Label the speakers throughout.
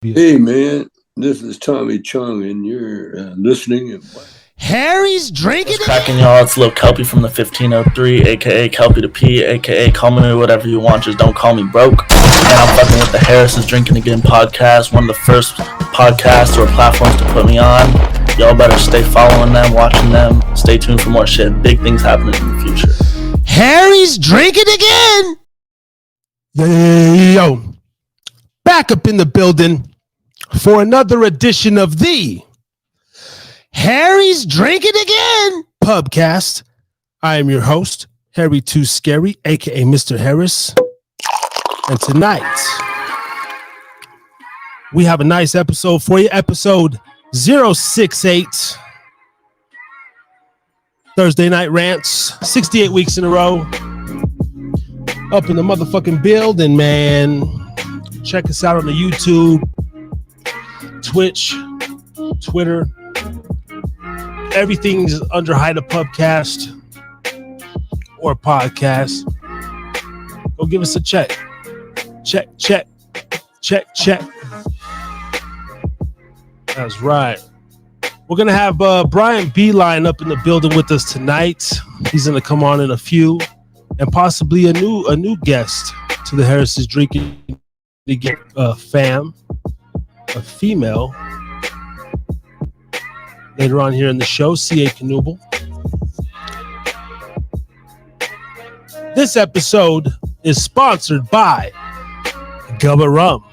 Speaker 1: Hey man, this is Tommy Chung, and you're listening. And
Speaker 2: Harry's drinking.
Speaker 3: What's cracking, y'all? It's Lil Kelpie from the 1503, aka Kelpie the P, aka call me whatever you want, just don't call me broke. And I'm fucking with the Harris's Drinking Again podcast, one of the first podcasts or platforms to put me on. Y'all better stay following them, watching them. Stay tuned for more shit. Big things happening in the future.
Speaker 2: Harry's drinking again.
Speaker 4: Yo, back up in the building for another edition of the
Speaker 2: Harry's drinking again
Speaker 4: Pubcast. I am your host, Harry Too Scary, aka Mr. Harris. And tonight, we have a nice episode for you. Episode 068. Thursday night rants, 68 weeks in a row. Up in the motherfucking building, man. Check us out on the YouTube, Twitch, Twitter. Everything's under Hyde Pubcast or podcast. Go give us a check. Check. That's right. We're going to have Brian Beeline up in the building with us tonight. He's going to come on in a few. And possibly a new guest to the Harris's Drinking fam, a female. Later on here in the show, C.A. Knuble. This episode is sponsored by Gubba Rum.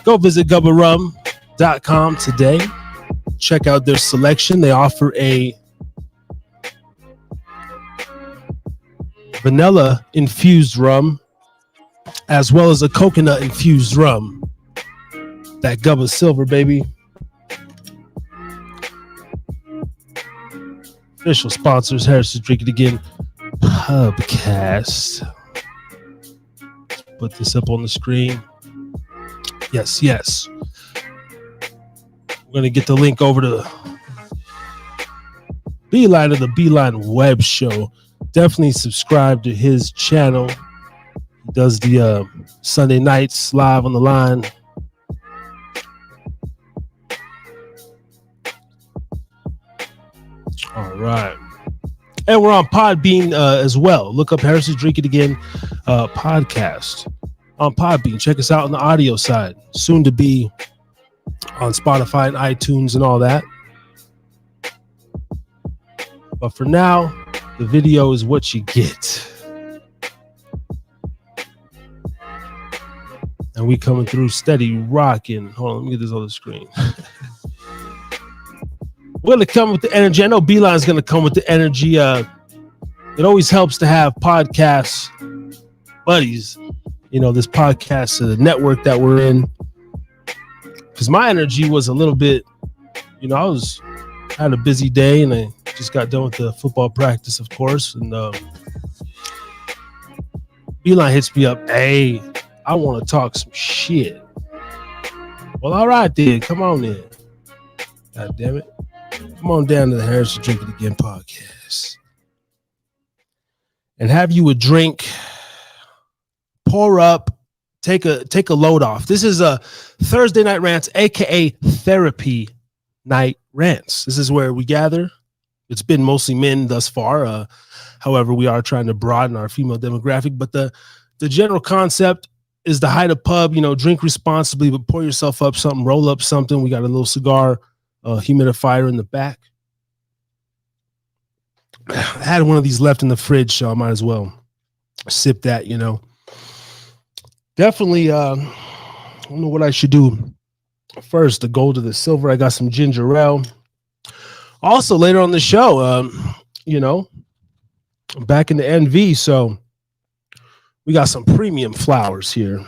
Speaker 4: Go visit gubbarum.com today. Check out their selection. They offer a vanilla infused rum as well as a coconut infused rum. That Gubba Silver, baby. Official sponsors, Harris's Drinking Again Pubcast. Put this up on the screen. Yes. We're going to get the link over to Beeline of the Beeline Webshow. Definitely subscribe to his channel. He does the Sunday nights live on the line. All right. And we're on Podbean as well. Look up Harris's Drinking Again podcast on Podbean. Check us out on the audio side. Soon to be on Spotify and iTunes and all that. But for now, the video is what you get. And we coming through steady rocking. Hold on, let me get this on the screen. We're going to come with the energy. I know Beeline's going to come with the energy. It always helps to have podcast buddies. You know, this podcast, the network that we're in. Because my energy was a little bit, I had a busy day and I just got done with the football practice, of course. And Beeline hits me up. Hey, I want to talk some shit. Well, all right, then. Come on in. God damn it. Come on down to the Harris's Drinking Again podcast. And have you a drink. Pour up. Take a load off. This is a Thursday night rants, aka therapy night rants. This is where we gather. It's been mostly men thus far. However, we are trying to broaden our female demographic. But the general concept is to hide a pub, drink responsibly, but pour yourself up something, roll up something. We got a little cigar humidifier in the back. I had one of these left in the fridge, so I might as well sip that, Definitely, I don't know what I should do first, the gold or the silver. I got some ginger ale. Also, later on the show, I'm back in the NV, so we got some premium flowers here.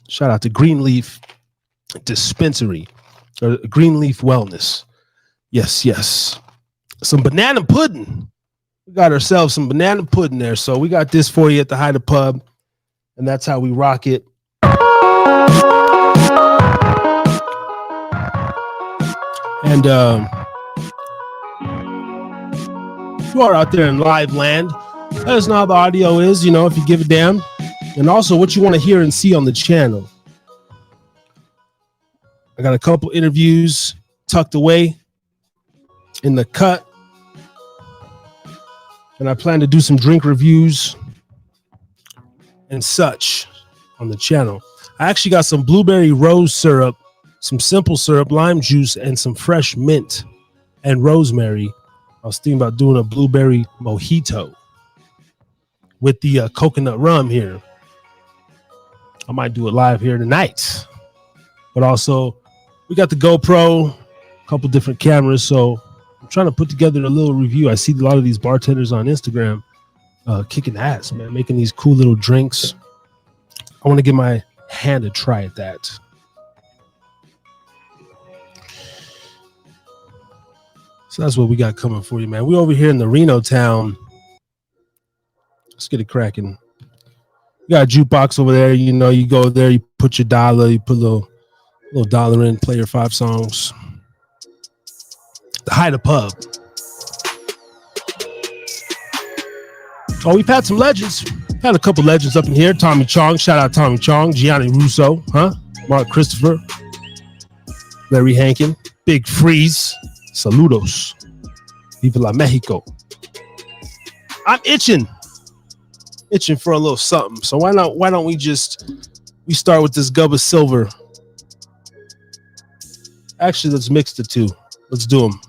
Speaker 4: Shout out to Greenleaf Dispensary, or Greenleaf Wellness. Yes. Some banana pudding. We got ourselves some banana pudding there, so we got this for you at the Hyde Pub. And that's how we rock it. And if you are out there in live land, let us know how the audio is, if you give a damn. And also what you want to hear and see on the channel. I got a couple interviews tucked away in the cut. And I plan to do some drink reviews and such on the channel. I actually got some blueberry rose syrup, some simple syrup, lime juice, and some fresh mint and rosemary. I was thinking about doing a blueberry mojito with the coconut rum here. I might do it live here tonight. But also, we got the GoPro, a couple different cameras, so I'm trying to put together a little review. I see a lot of these bartenders on Instagram kicking ass, man, making these cool little drinks. I want to give my hand a try at that. So that's what we got coming for you, man. We over here in the Reno town. Let's get it cracking. You got a jukebox over there. You know, you go there, you put your dollar, you put a little dollar in, play your 5 songs. The Hyde Pub. Oh, we've had some legends. Had a couple legends up in here. Tommy Chong, shout out Tommy Chong, Gianni Russo, Mark Christopher, Larry Hankin, Big Freeze, saludos, Viva la Mexico. I'm itching for a little something. So why don't we start with this Gubba Silver? Actually, let's mix the two. Let's do them.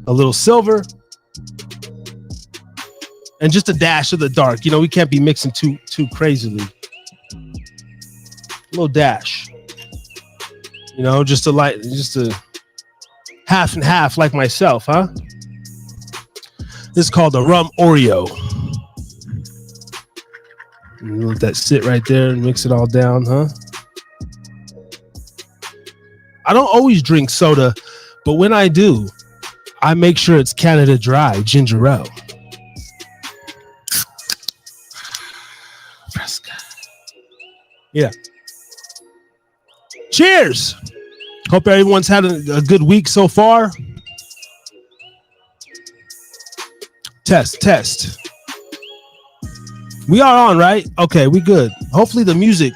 Speaker 4: A little silver and just a dash of the dark. You know, we can't be mixing too crazily. A little dash. You know, just a half and half like myself, huh? This is called a rum Oreo. And let that sit right there and mix it all down, huh? I don't always drink soda, but when I do, I make sure it's Canada Dry ginger ale. Yeah. Cheers. Hope everyone's had a good week so far. Test. We are on, right? Okay, we good. Hopefully the music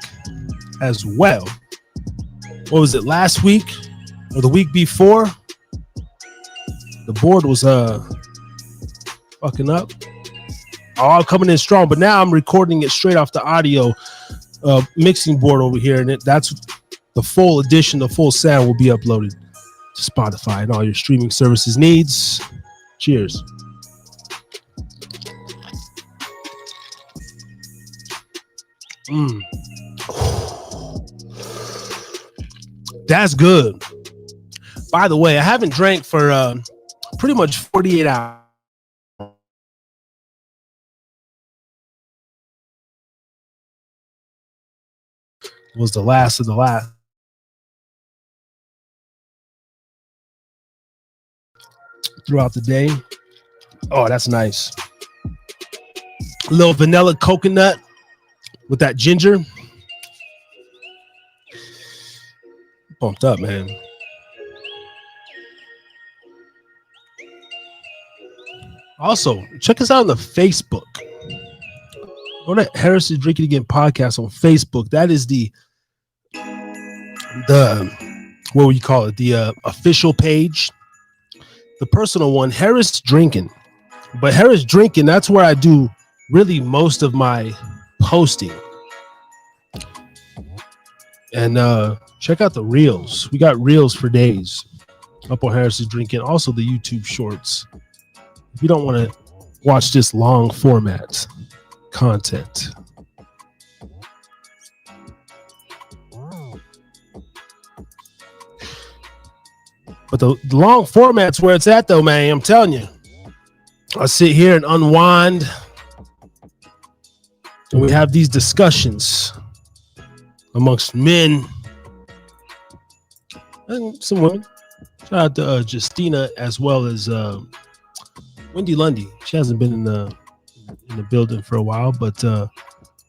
Speaker 4: as well. What was it, last week or the week before? The board was fucking up. Oh, I'm coming in strong, but now I'm recording it straight off the audio mixing board over here, and that's the full edition. The full sound will be uploaded to Spotify and all your streaming services needs. Cheers. That's good. By the way, I haven't drank for pretty much 48 hours. Was the last of the last. Throughout the day. Oh, that's nice. A little vanilla coconut with that ginger. Bumped up, man. Also, check us out on the Facebook. Go to Harris is Drinking Again podcast on Facebook. That is the what would you call it? The official page. The personal one, Harris Drinkin. But Harris Drinkin, that's where I do really most of my posting. And check out the reels. We got reels for days up on Harris is Drinking. Also the YouTube shorts. If you don't want to watch this long format content. But the long format's where it's at, though, man. I'm telling you. I sit here and unwind. And we have these discussions amongst men and some women. Shout out to Justina as well as Wendy Lundy. She hasn't been in the building for a while, but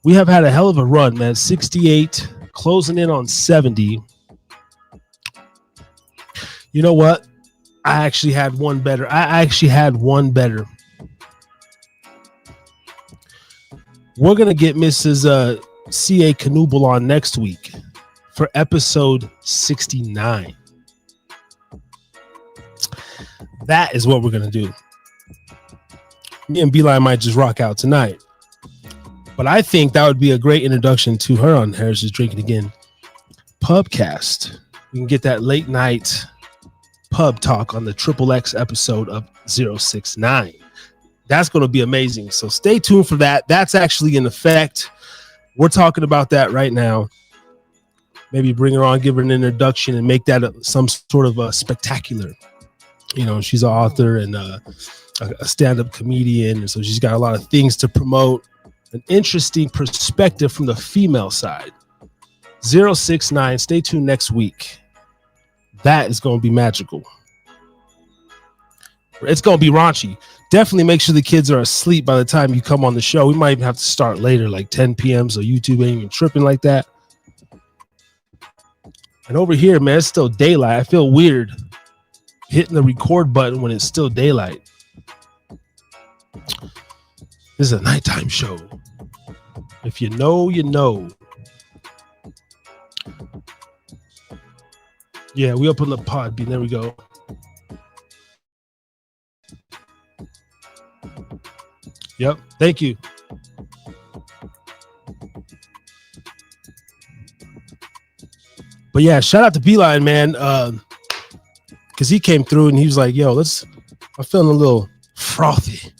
Speaker 4: we have had a hell of a run, man. 68, closing in on 70. You know what? I actually had one better. We're going to get Mrs. C.A. Knuble on next week for episode 69. That is what we're going to do. Me and Beeline might just rock out tonight. But I think that would be a great introduction to her on Harris is Drinking Again Pubcast. You can get that late night pub talk on the Triple X episode of 069. That's going to be amazing. So stay tuned for that. That's actually in effect. We're talking about that right now. Maybe bring her on, give her an introduction, and make that some sort of a spectacular. You know, she's an author and a stand-up comedian, and so she's got a lot of things to promote. An interesting perspective from the female side. 069. Stay tuned next week. That is going to be magical. It's going to be raunchy. Definitely make sure the kids are asleep by the time you come on the show. We might even have to start later, like 10 p.m. So YouTube ain't even tripping like that. And over here, man, it's still daylight. I feel weird hitting the record button when it's still daylight. This is a nighttime show. If you know, you know. Yeah, we up on the pod bean. There we go. Yep. Thank you. But yeah, shout out to Beeline, man. Because he came through and he was like, yo, I'm feeling a little frothy.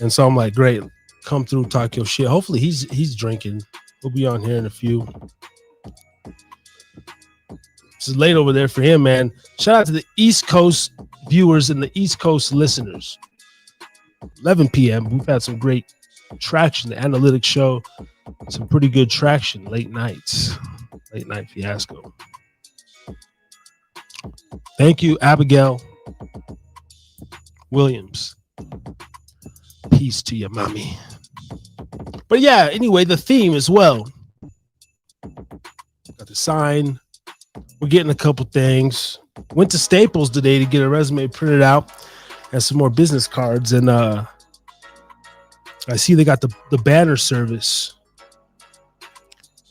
Speaker 4: And so I'm like, great. Come through, talk your shit. Hopefully he's drinking. We'll be on here in a few. This is late over there for him, man. Shout out to the East Coast viewers and the East Coast listeners. 11 p.m. We've had some great traction. The analytics show, some pretty good traction. Late night fiasco. Thank you, Abigail Williams. Peace to your mommy. But yeah, anyway, the theme as well. Got the sign. We're getting a couple things. Went to Staples today to get a resume printed out and some more business cards. And I see they got the banner service.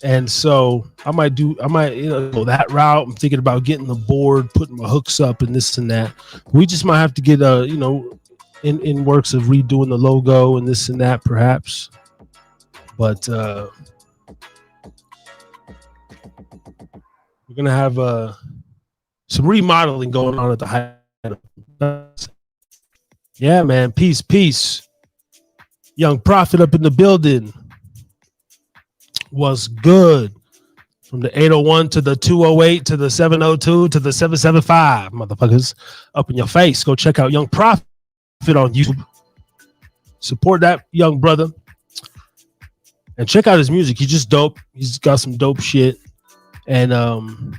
Speaker 4: And so I might go that route. I'm thinking about getting the board, putting my hooks up and this and that. We just might have to get in works of redoing the logo and this and that perhaps. But we're gonna have some remodeling going on at the high. Yeah, man. Peace. Young Prophet up in the building. Was good. From the 801 to the 208 to the 702 to the 775. Motherfuckers up in your face. Go check out Young Prophet on YouTube. Support that young brother. And check out his music. He's just dope. He's got some dope shit. And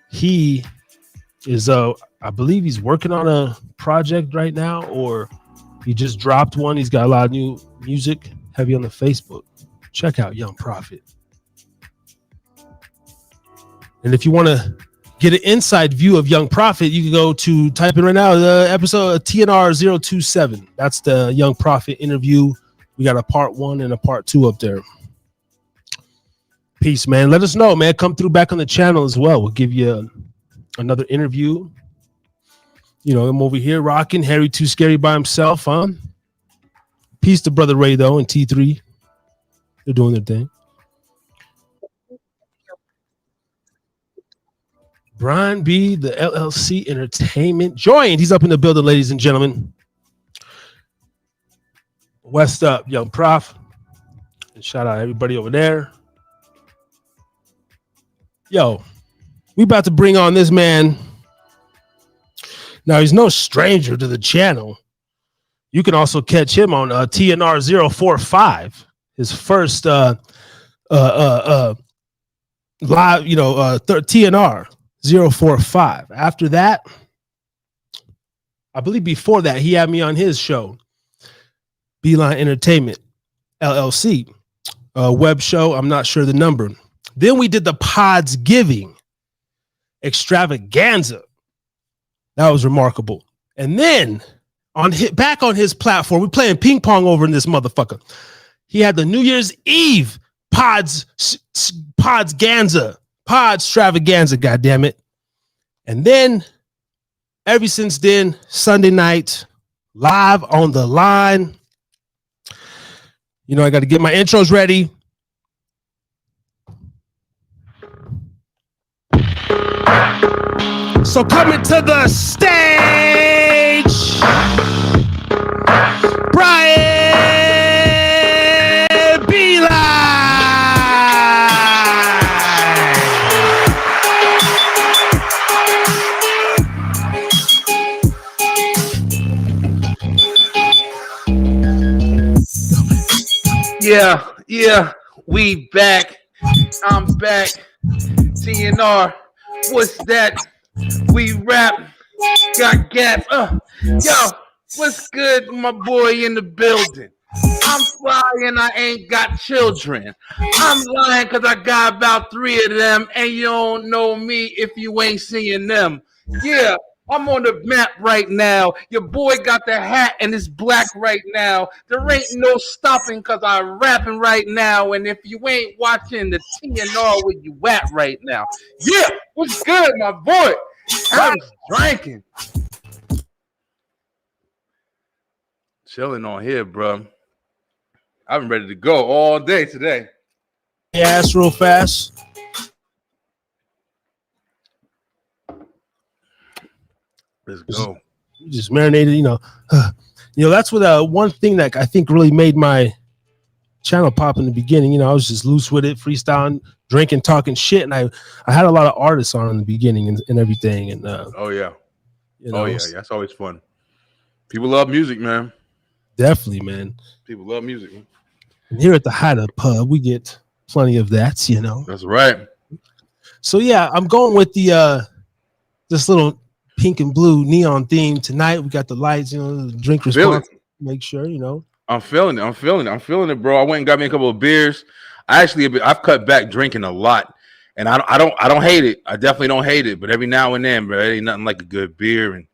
Speaker 4: he is I believe he's working on a project right now, or he just dropped one. He's got a lot of new music, heavy on the Facebook. Check out Young Prophet. And if you want to get an inside view of Young Prophet, you can go to type in right now the episode TNR 027. That's the Young Prophet interview. We got a part 1 and a part 2 up there. Peace, man. Let us know, man. Come through back on the channel as well. We'll give you another interview. You know, I'm over here rocking Harry Too Scary by himself, huh? Peace to Brother Ray, though, and T3. They're doing their thing. Brian B., the LLC Entertainment joined. He's up in the building, ladies and gentlemen. West up, Young Prof. And shout out everybody over there. Yo, we about to bring on this man. Now, he's no stranger to the channel. You can also catch him on TNR 045. His first live, TNR 045. After that, I believe before that, he had me on his show, Beeline Entertainment, LLC, Webshow. I'm not sure the number. Then we did the Pods Giving extravaganza. That was remarkable. And then back on his platform, we're playing ping pong over in this motherfucker. He had the New Year's Eve Podstravaganza, goddammit. And then ever since then, Sunday night, live on the line. You know, I got to get my intros ready. So coming to the stage, Brian Beeline.
Speaker 5: Yeah, we back. I'm back. TNR, what's that? We rap, got gas. Yo, what's good, my boy in the building? I'm fly and I ain't got children. I'm lying because I got about 3 of them, and you don't know me if you ain't seeing them. Yeah, I'm on the map right now. Your boy got the hat and it's black right now. There ain't no stopping because I'm rapping right now. And if you ain't watching the TNR, where you at right now? Yeah, what's good, my boy? I was drinking. Chilling on here, bro. I'm ready to go all day today.
Speaker 4: Yeah, it's real fast.
Speaker 5: Let's go.
Speaker 4: You just marinated, you know. That's what one thing that I think really made my channel pop in the beginning. You know, I was just loose with it, freestyling, drinking, talking shit, and I had a lot of artists on in the beginning and everything. And
Speaker 5: oh yeah,
Speaker 4: you know,
Speaker 5: that's always fun. People love music, man.
Speaker 4: Definitely, man.
Speaker 5: People love music. Man.
Speaker 4: And here at the Hideout Pub, we get plenty of that. You know,
Speaker 5: that's right.
Speaker 4: So yeah, I'm going with the this little pink and blue neon theme tonight. We got the lights, you know, the drink response. Make sure, you know.
Speaker 5: I'm feeling it, bro. I went and got me a couple of beers. I've cut back drinking a lot, and I don't hate it. I definitely don't hate it, but every now and then, bro, it ain't nothing like a good beer and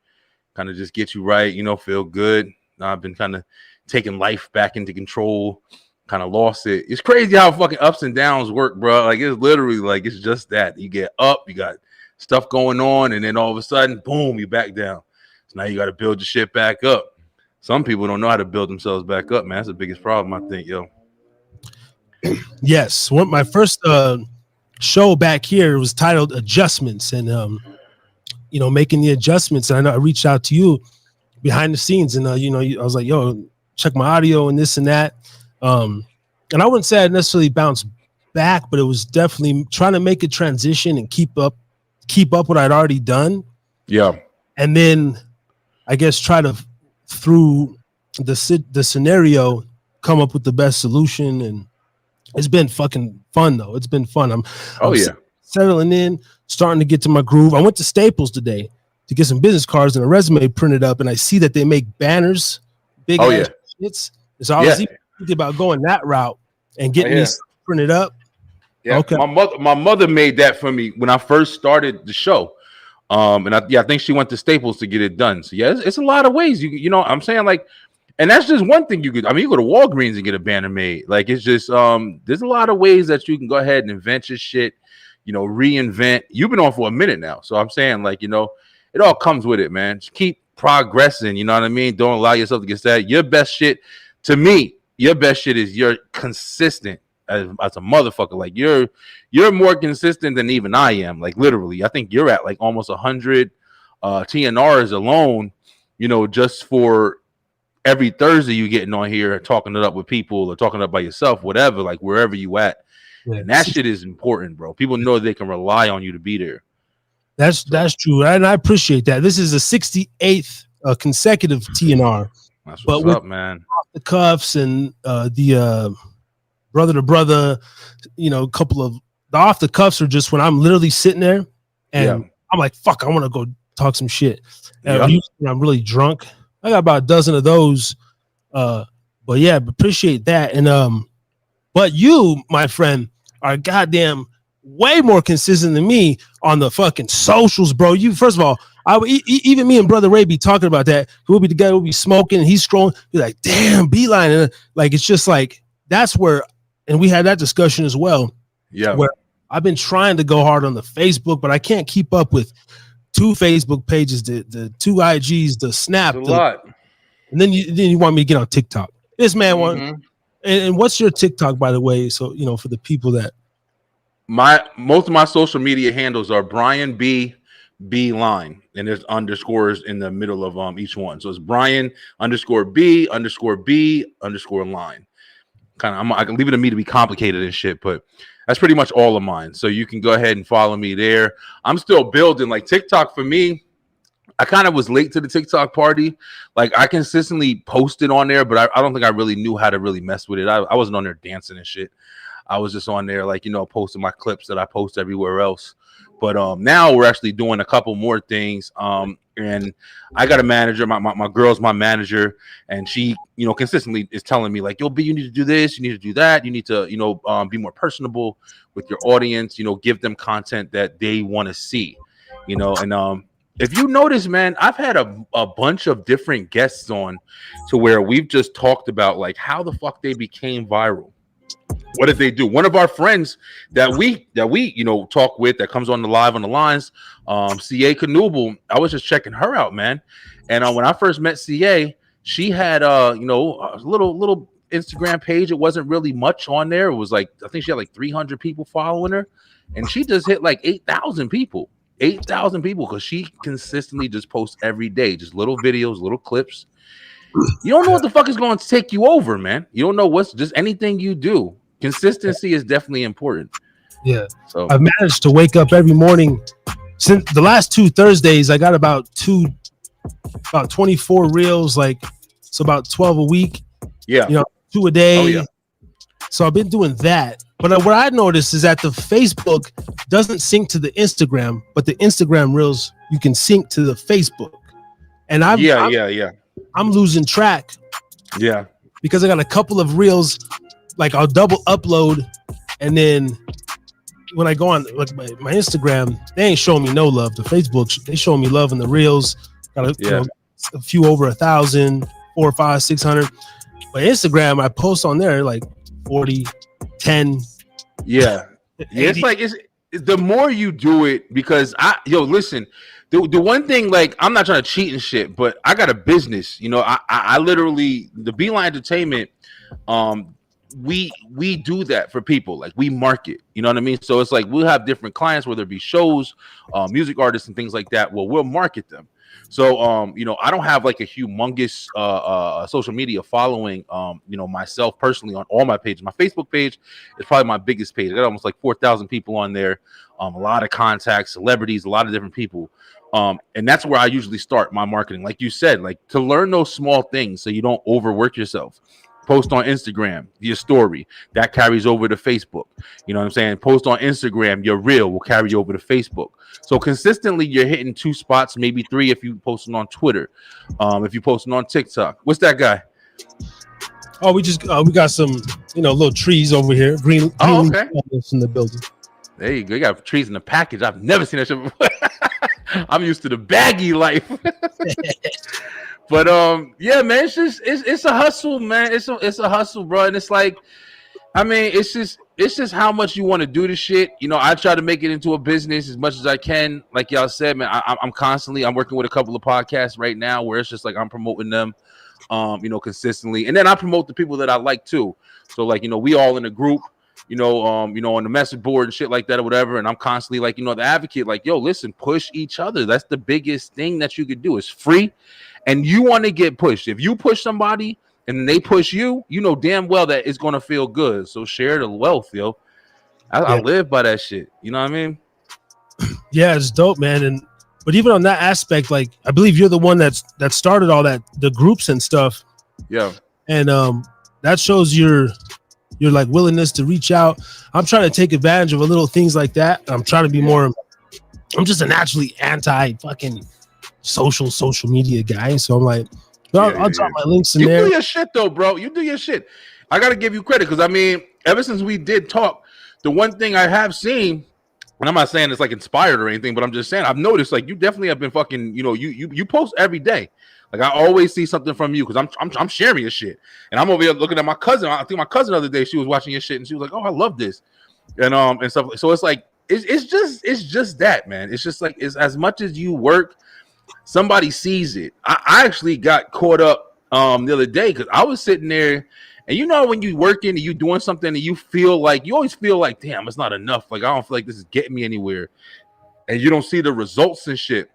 Speaker 5: kind of just get you right, you know, feel good. I've been kind of taking life back into control, kind of lost it. It's crazy how fucking ups and downs work, bro. Like it's literally like it's just that. You get up, you got stuff going on, and then all of a sudden, boom, you back down. So now you got to build your shit back up. Some people don't know how to build themselves back up, man. That's the biggest problem, I think, yo.
Speaker 4: Yes. My first show back here was titled Adjustments, and you know, making the adjustments. And I know I reached out to you behind the scenes, and you know, I was like, yo, check my audio and this and that. And I wouldn't say I necessarily bounced back, but it was definitely trying to make a transition and keep up what I'd already done.
Speaker 5: Yeah.
Speaker 4: And then I guess try to, through the scenario, come up with the best solution. And it's been fucking fun, though. It's been fun. I'm settling in, starting to get to my groove. I went to Staples today to get some business cards and a resume printed up, and I see that they make banners, big ass shits. So I was even thinking about going that route and getting these printed up.
Speaker 5: Yeah, okay. My mother made that for me when I first started the show. And I think she went to Staples to get it done. So yeah, it's a lot of ways. You know, I'm saying, like, and that's just one thing you could. I mean, you go to Walgreens and get a banner made. Like, it's just there's a lot of ways that you can go ahead and invent your shit. You know, reinvent. You've been on for a minute now, so I'm saying, like, you know, it all comes with it, man. Just keep progressing. You know what I mean? Don't allow yourself to get sad. Your best shit, to me, your best shit is you're consistent. As a motherfucker, like you're more consistent than even I am. Like literally, I think you're at like almost 100 TNRs alone. You know, just for every Thursday you getting on here talking it up with people or talking it up by yourself, whatever. Like wherever you at, and that shit is important, bro. People know they can rely on you to be there.
Speaker 4: That's true, and I appreciate that. This is the 68th consecutive TNR.
Speaker 5: That's what's up, man.
Speaker 4: The cuffs and the brother to brother, you know, a couple of the off the cuffs are just when I'm literally sitting there and I'm like, fuck, I want to go talk some shit. And usually I'm really drunk. I got about a dozen of those. But yeah, appreciate that. And but you, my friend, are goddamn way more consistent than me on the fucking socials, bro. You, first of all, even me and Brother Ray be talking about that. We'll be together, we'll be smoking, and he's scrolling. You're like, damn, Beeline. And like, it's just like, that's where and we had that discussion as well.
Speaker 5: Yeah.
Speaker 4: Where I've been trying to go hard on the Facebook, but I can't keep up with 2 Facebook pages, the 2 IGs, the Snap,
Speaker 5: It's a lot.
Speaker 4: and then you want me to get on TikTok. This man want. And what's your TikTok, by the way? So for the people that
Speaker 5: most of my social media handles are Brian B line, and there's underscores in the middle of each one. So it's Brian _B _ line. I can leave it to me to be complicated and shit, but that's pretty much all of mine. So you can go ahead and follow me there. I'm still building. Like TikTok for me, I kind of was late to the TikTok party. Like I consistently posted on there, but I don't think I really knew how to really mess with it. I wasn't on there dancing and shit. I was just on there, like, posting my clips that I post everywhere else. But now we're actually doing a couple more things. And I got a manager. My girl's my manager, and she, consistently is telling me like, "Yo, B, you need to do this. You need to do that. You need to, be more personable with your audience. Give them content that they want to see. And if you notice, man, I've had a bunch of different guests on to where we've just talked about like how the fuck they became viral. What did they do? One of our friends that we talk with that comes on the live on the lines, CA Canoble. I was just checking her out, man. And when I first met CA, she had a little Instagram page. It wasn't really much on there. It was like, I think she had like 300 people following her, and she just hit like 8,000 people. 8,000 people, because she consistently just posts every day, just little videos, little clips. You don't know what the fuck is going to take you over, man. You don't know what's just anything you do. Consistency is definitely important.
Speaker 4: Yeah.
Speaker 5: So
Speaker 4: I've managed to wake up every morning since the last 2 Thursdays. I got about 24 reels, like so about 12 a week.
Speaker 5: Yeah.
Speaker 4: 2 a day.
Speaker 5: Oh, yeah.
Speaker 4: So I've been doing that. But what I noticed is that the Facebook doesn't sync to the Instagram, but the Instagram reels you can sync to the Facebook. And I'm losing track.
Speaker 5: Yeah.
Speaker 4: Because I got a couple of reels, like I'll double upload, and then when I go on like my Instagram, they ain't showing me no love. The Facebook, they showing me love in the reels. Got a few over 1,000, 400, 500, 600. But Instagram, I post on there like 40, 10.
Speaker 5: Yeah. It's like it's the more you do it, because listen, the one thing, like, I'm not trying to cheat and shit, but I got a business. I literally, the Beeline Entertainment, we do that for people. Like, we market, you know what I mean? So it's like we'll have different clients, whether it be shows, music artists and things like that. Well, we'll market them. So I don't have like a humongous social media following, myself personally on all my pages. My Facebook page is probably my biggest page. I got almost like 4,000 people on there, a lot of contacts, celebrities, a lot of different people. And that's where I usually start my marketing. Like you said, like, to learn those small things so you don't overwork yourself. Post on Instagram, your story, that carries over to Facebook. You know what I'm saying? Post on Instagram, your reel will carry over to Facebook. So consistently, you're hitting 2 spots, maybe 3 if you posting on Twitter. If you posting on TikTok. What's that guy?
Speaker 4: Oh, we got some, little trees over here. Green
Speaker 5: okay.
Speaker 4: In the building.
Speaker 5: There you go. You got trees in the package. I've never seen that shit before. I'm used to the baggy life. But yeah, man, it's a hustle, man. It's a hustle, bro. And it's like, I mean, it's just how much you want to do the shit. I try to make it into a business as much as I can. Like y'all said, man, I'm working with a couple of podcasts right now where it's just like I'm promoting them, consistently. And then I promote the people that I like too. So like, we all in a group, on the message board and shit like that or whatever. And I'm constantly like, the advocate, like, yo, listen, push each other. That's the biggest thing that you could do. It's free. And you want to get pushed. If you push somebody and they push you, you know damn well that it's going to feel good. So share the wealth, yo. I live by that shit. You know what I mean?
Speaker 4: Yeah, it's dope, man. But even on that aspect, like, I believe you're the one that started all that, the groups and stuff.
Speaker 5: Yeah.
Speaker 4: And that shows your like willingness to reach out. I'm trying to take advantage of a little things like that. I'm trying to be more. I'm just a naturally anti fucking social media guy. So I'm like, I'll drop my links in there.
Speaker 5: You do your shit though, bro. You do your shit. I gotta give you credit, because I mean, ever since we did talk, the one thing I have seen, and I'm not saying it's like inspired or anything, but I'm just saying I've noticed like you definitely have been fucking, you post every day. Like I always see something from you because I'm sharing your shit, and I'm over here looking at my cousin. I think my cousin the other day she was watching your shit, and she was like, "Oh, I love this," and stuff. So it's like it's just that, man. It's just like it's as much as you work, somebody sees it. I actually got caught up the other day because I was sitting there, and you know when you working and you doing something and you always feel like, damn, it's not enough. Like I don't feel like this is getting me anywhere, and you don't see the results and shit.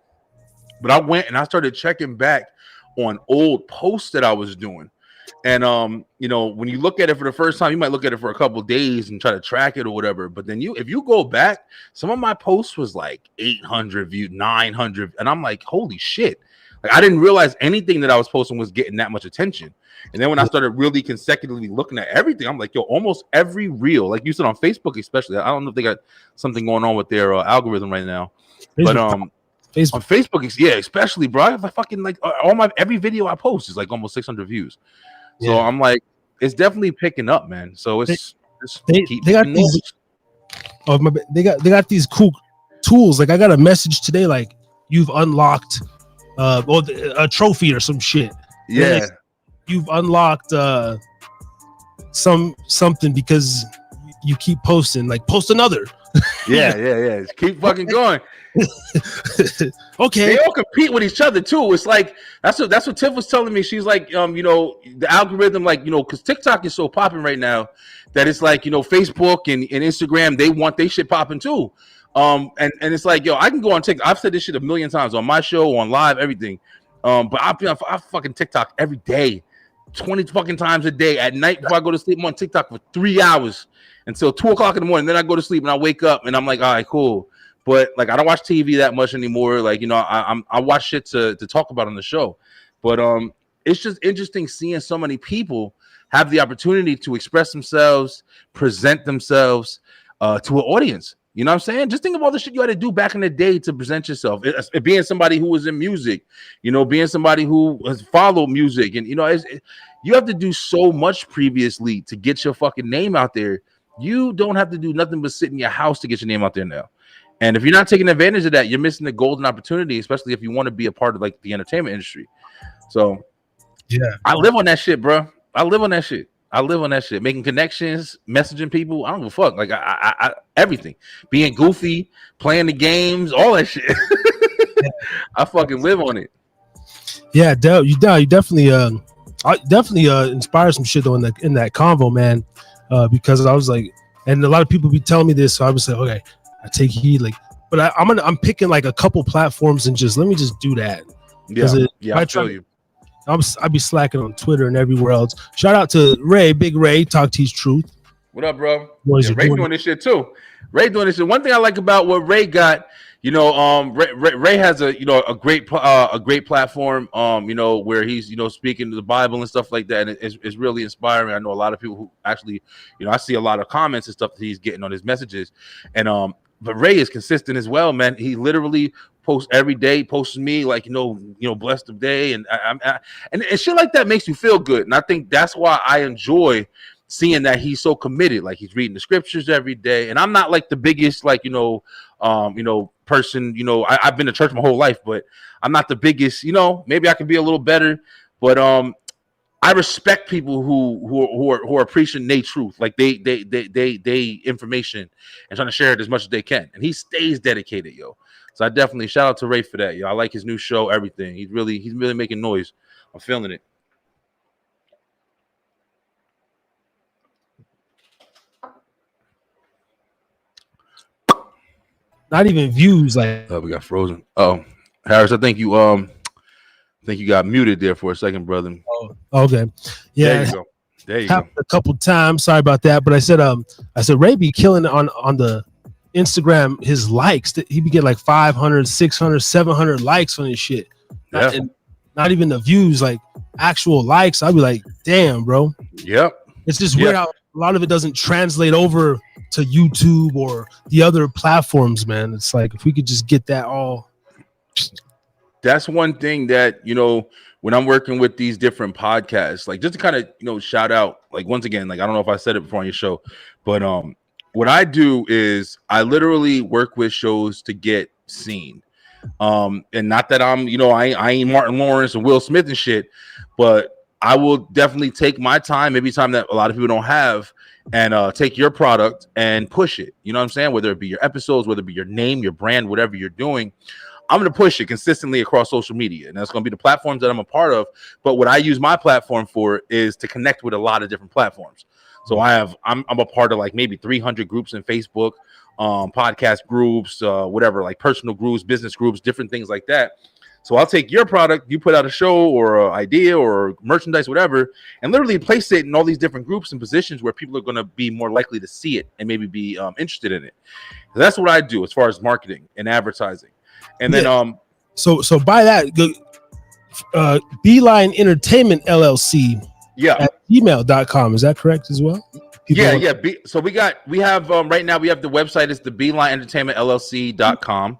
Speaker 5: But I went and I started checking back on old posts that I was doing. And you know, when you look at it for the first time, you might look at it for a couple of days and try to track it or whatever. But then if you go back, some of my posts was like 800 views, 900, and I'm like, holy shit! Like I didn't realize anything that I was posting was getting that much attention. And then when I started really consecutively looking at everything, I'm like, yo, almost every reel, like you said on Facebook, especially. I don't know if they got something going on with their algorithm right now, but Facebook. On Facebook, yeah, especially, bro. I fucking like every video I post is like almost 600 views. So I'm like, it's definitely picking up, man. So they got these.
Speaker 4: Oh my! They got these cool tools. Like I got a message today, like you've unlocked, a trophy or some shit.
Speaker 5: Yeah,
Speaker 4: like, you've unlocked something because you keep posting. Like post another.
Speaker 5: Yeah. Keep fucking going.
Speaker 4: Okay.
Speaker 5: They all compete with each other too. It's like that's what Tiff was telling me. She's like, you know, the algorithm, like, you know, because TikTok is so popping right now that it's like, you know, Facebook and Instagram, they want their shit popping too. And it's like, yo, I can go on TikTok. I've said this shit a million times on my show, on live, everything. But I fucking TikTok every day, 20 fucking times a day at night before I go to sleep. I'm on TikTok for 3 hours until 2 o'clock in the morning. Then I go to sleep and I wake up and I'm like, all right, cool. But like I don't watch TV that much anymore. Like, you know, I watch shit to talk about on the show. But it's just interesting seeing so many people have the opportunity to express themselves, present themselves to an audience. You know what I'm saying? Just think of all the shit you had to do back in the day to present yourself. It being somebody who was in music, you know, being somebody who has followed music, and you know, you have to do so much previously to get your fucking name out there. You don't have to do nothing but sit in your house to get your name out there now. And if you're not taking advantage of that, you're missing the golden opportunity, especially if you want to be a part of like the entertainment industry. So yeah, I live on that shit, bro. I live on that shit. Making connections, messaging people. I don't give a fuck. Like I everything. Being goofy, playing the games, all that shit. I fucking live on it.
Speaker 4: Yeah, you definitely inspired some shit though in that convo, man. Because I was like, and a lot of people be telling me this, so I was like, okay, I take heed, like, but I'm picking like a couple platforms and let me just do that.
Speaker 5: I feel you.
Speaker 4: I'd be slacking on Twitter and everywhere else. Shout out to Ray, Big Ray, Talk T's Truth.
Speaker 5: What up, bro? Yeah, Ray doing this shit too. Ray doing this shit. One thing I like about what Ray got, you know, Ray has a great platform, you know, where he's, you know, speaking to the Bible and stuff like that, and it's really inspiring. I know a lot of people who actually, you know, I see a lot of comments and stuff that he's getting on his messages, and but Ray is consistent as well, man. He literally posts every day, posts me like, you know, blessed of day, and and shit like that makes you feel good. And I think that's why I enjoy seeing that he's so committed. Like he's reading the scriptures every day. And I'm not like the biggest, like, you know, person, you know, I've been to church my whole life, but I'm not the biggest, you know, maybe I can be a little better, but I respect people who are preaching their truth, like they information and trying to share it as much as they can. And he stays dedicated, yo. So I definitely shout out to Ray for that, yo. I like his new show, everything. He's really making noise. I'm feeling it.
Speaker 4: Not even views, like
Speaker 5: we got frozen. Oh, Harris, I think you got muted there for a second, brother.
Speaker 4: Oh, okay. Yeah.
Speaker 5: There you go.
Speaker 4: A couple times. Sorry about that. But I said Ray be killing on the Instagram, his likes. He be getting like 500, 600, 700 likes on his shit.
Speaker 5: Yeah.
Speaker 4: Not even the views, like actual likes. I'd be like, damn, bro.
Speaker 5: Yep.
Speaker 4: It's just weird how a lot of it doesn't translate over to YouTube or the other platforms, man. It's like if we could just get that all.
Speaker 5: That's one thing that, you know, when I'm working with these different podcasts, like just to kind of, you know, shout out, like once again, like I don't know if I said it before on your show, but what I do is I literally work with shows to get seen. And not that I'm, I ain't Martin Lawrence and Will Smith and shit, but I will definitely take my time, maybe time that a lot of people don't have, and take your product and push it. You know what I'm saying? Whether it be your episodes, whether it be your name, your brand, whatever you're doing, I'm going to push it consistently across social media. And that's going to be the platforms that I'm a part of. But what I use my platform for is to connect with a lot of different platforms. So I'm a part of like maybe 300 groups in Facebook, podcast groups, whatever, like personal groups, business groups, different things like that. So I'll take your product, you put out a show or an idea or merchandise, whatever, and literally place it in all these different groups and positions where people are going to be more likely to see it and maybe be interested in it. So that's what I do as far as marketing and advertising. And then
Speaker 4: so by that, Beeline Entertainment LLC at gmail.com. Is that correct as well?
Speaker 5: So we have right now we have the website is the Beeline Entertainment LLC.com.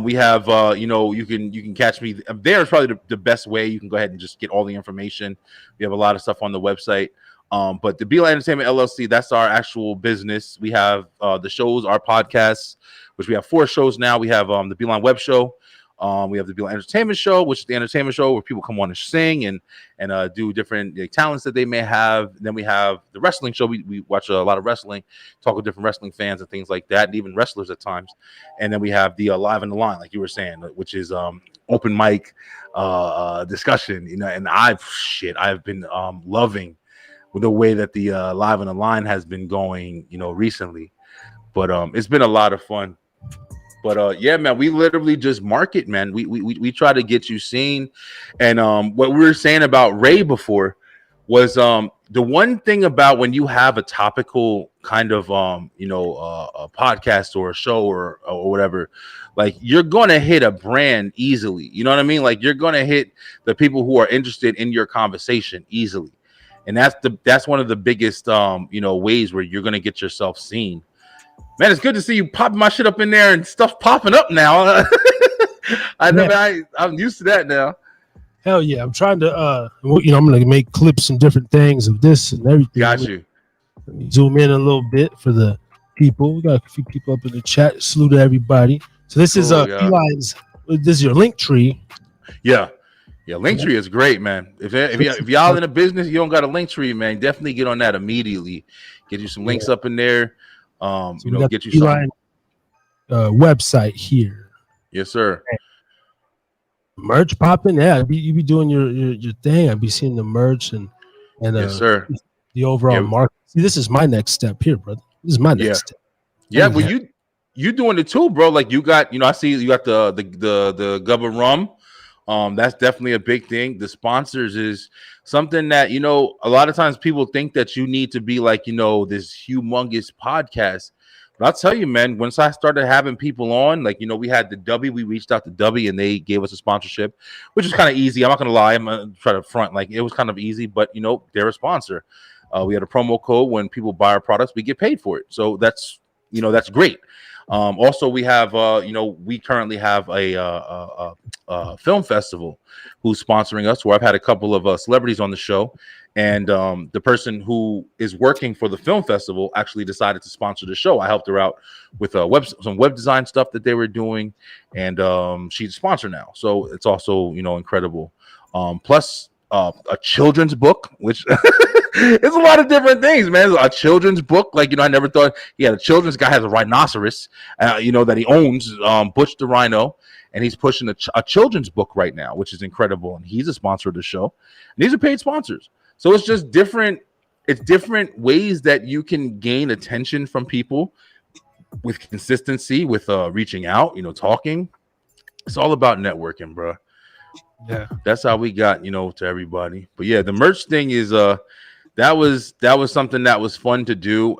Speaker 5: We have you can catch me there. Is probably the best way. You can go ahead and just get all the information. We have a lot of stuff on the website. But the Beeline Entertainment LLC, that's our actual business. We have the shows, our podcasts, which we have 4 shows now. We have the Beeline Webshow. We have the Beeline Entertainment Show, which is the entertainment show where people come on and sing and do different talents that they may have. Then we have the wrestling show. We watch a lot of wrestling, talk with different wrestling fans and things like that, and even wrestlers at times. And then we have the Live on the Line, like you were saying, which is open mic discussion. And I've been loving the way that the Live on the Line has been going, recently. But it's been a lot of fun. But yeah, man, we literally just market, man. We try to get you seen. And what we were saying about Ray before was the one thing about when you have a topical kind of a podcast or a show or whatever, like you're gonna hit a brand easily. You know what I mean? Like you're gonna hit the people who are interested in your conversation easily. And that's one of the biggest ways where you're gonna get yourself seen. Man, it's good to see you popping my shit up in there and stuff popping up now. I'm used to that now.
Speaker 4: Hell yeah. I'm trying to I'm gonna make clips and different things of this and everything.
Speaker 5: Got you.
Speaker 4: Let me zoom in a little bit for the people. We got a few people up in the chat. Salute to everybody. So this is Beeline's, this is your link tree.
Speaker 5: Yeah, Linktree is great, man. If y'all in a business, you don't got a Linktree, man, definitely get on that immediately. Get you some links up in there. Get you some
Speaker 4: website here.
Speaker 5: Yes, sir.
Speaker 4: Merch popping, yeah. You be doing your thing. I'd be seeing the merch and
Speaker 5: yes, sir.
Speaker 4: The overall market. See, this is my next step here, brother. This is my next step.
Speaker 5: Yeah, well, you doing it too, bro. Like you got, I see you got the Gubba Rum. That's definitely a big thing. The sponsors is something that, a lot of times people think that you need to be like, this humongous podcast. But I'll tell you, man, once I started having people on, like, we had the W, we reached out to W and they gave us a sponsorship, which is kind of easy. I'm not going to lie. I'm going to try to front. Like, it was kind of easy, but, they're a sponsor. We had a promo code. When people buy our products, we get paid for it. So that's great. Also, we have, we currently have a film festival who's sponsoring us, where I've had a couple of celebrities on the show. And the person who is working for the film festival actually decided to sponsor the show. I helped her out with some web design stuff that they were doing. And she's a sponsor now. So it's also, incredible. Plus a children's book, which it's a lot of different things, man. A children's book, like, I never thought. The children's guy has a rhinoceros, that he owns, Butch the Rhino, and he's pushing a children's book right now, which is incredible. And he's a sponsor of the show. And these are paid sponsors. So it's just different. It's different ways that you can gain attention from people with consistency, with reaching out, talking. It's all about networking, bro.
Speaker 4: Yeah,
Speaker 5: that's how we got, to everybody. But yeah, the merch thing is that was something that was fun to do.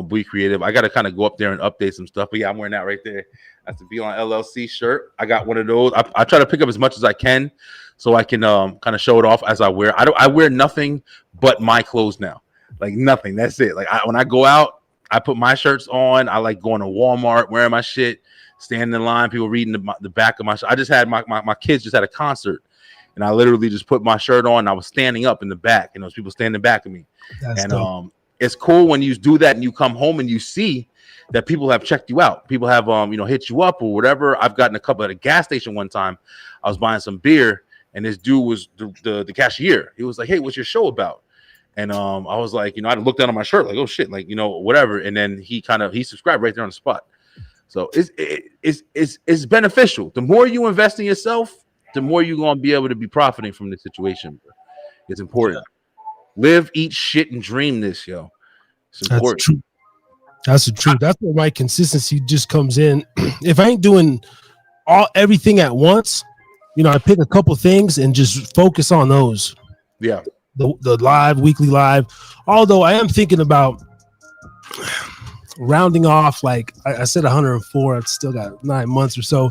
Speaker 5: Be creative. I got to kind of go up there and update some stuff. But yeah, I'm wearing that right there. That's the Beeline LLC shirt. I got one of those. I try to pick up as much as I can so I can kind of show it off as I wear. I wear nothing but my clothes now. Like nothing. That's it. Like when I go out, I put my shirts on. I like going to Walmart, wearing my shit, standing in line, people reading the back of my shirt. I just had my kids just had a concert. And I literally just put my shirt on. And I was standing up in the back, and those people standing back of me. That's dope. it's cool when you do that and you come home and you see that people have checked you out. People have hit you up or whatever. I've gotten a couple at a gas station one time. I was buying some beer and this dude was the cashier. He was like, "Hey, what's your show about?" And I was like, I looked down on my shirt like, "Oh shit," like whatever. And then he subscribed right there on the spot. So it's beneficial. The more you invest in yourself, the more you're gonna be able to be profiting from the situation. It's important. Live, eat, shit, and dream this, yo. It's important.
Speaker 4: That's true. That's the truth. That's where my consistency just comes in. If I ain't doing everything at once, I pick a couple things and just focus on those.
Speaker 5: Yeah.
Speaker 4: The live, weekly live. Although I am thinking about rounding off, like I said, 104. I've still got 9 months or so.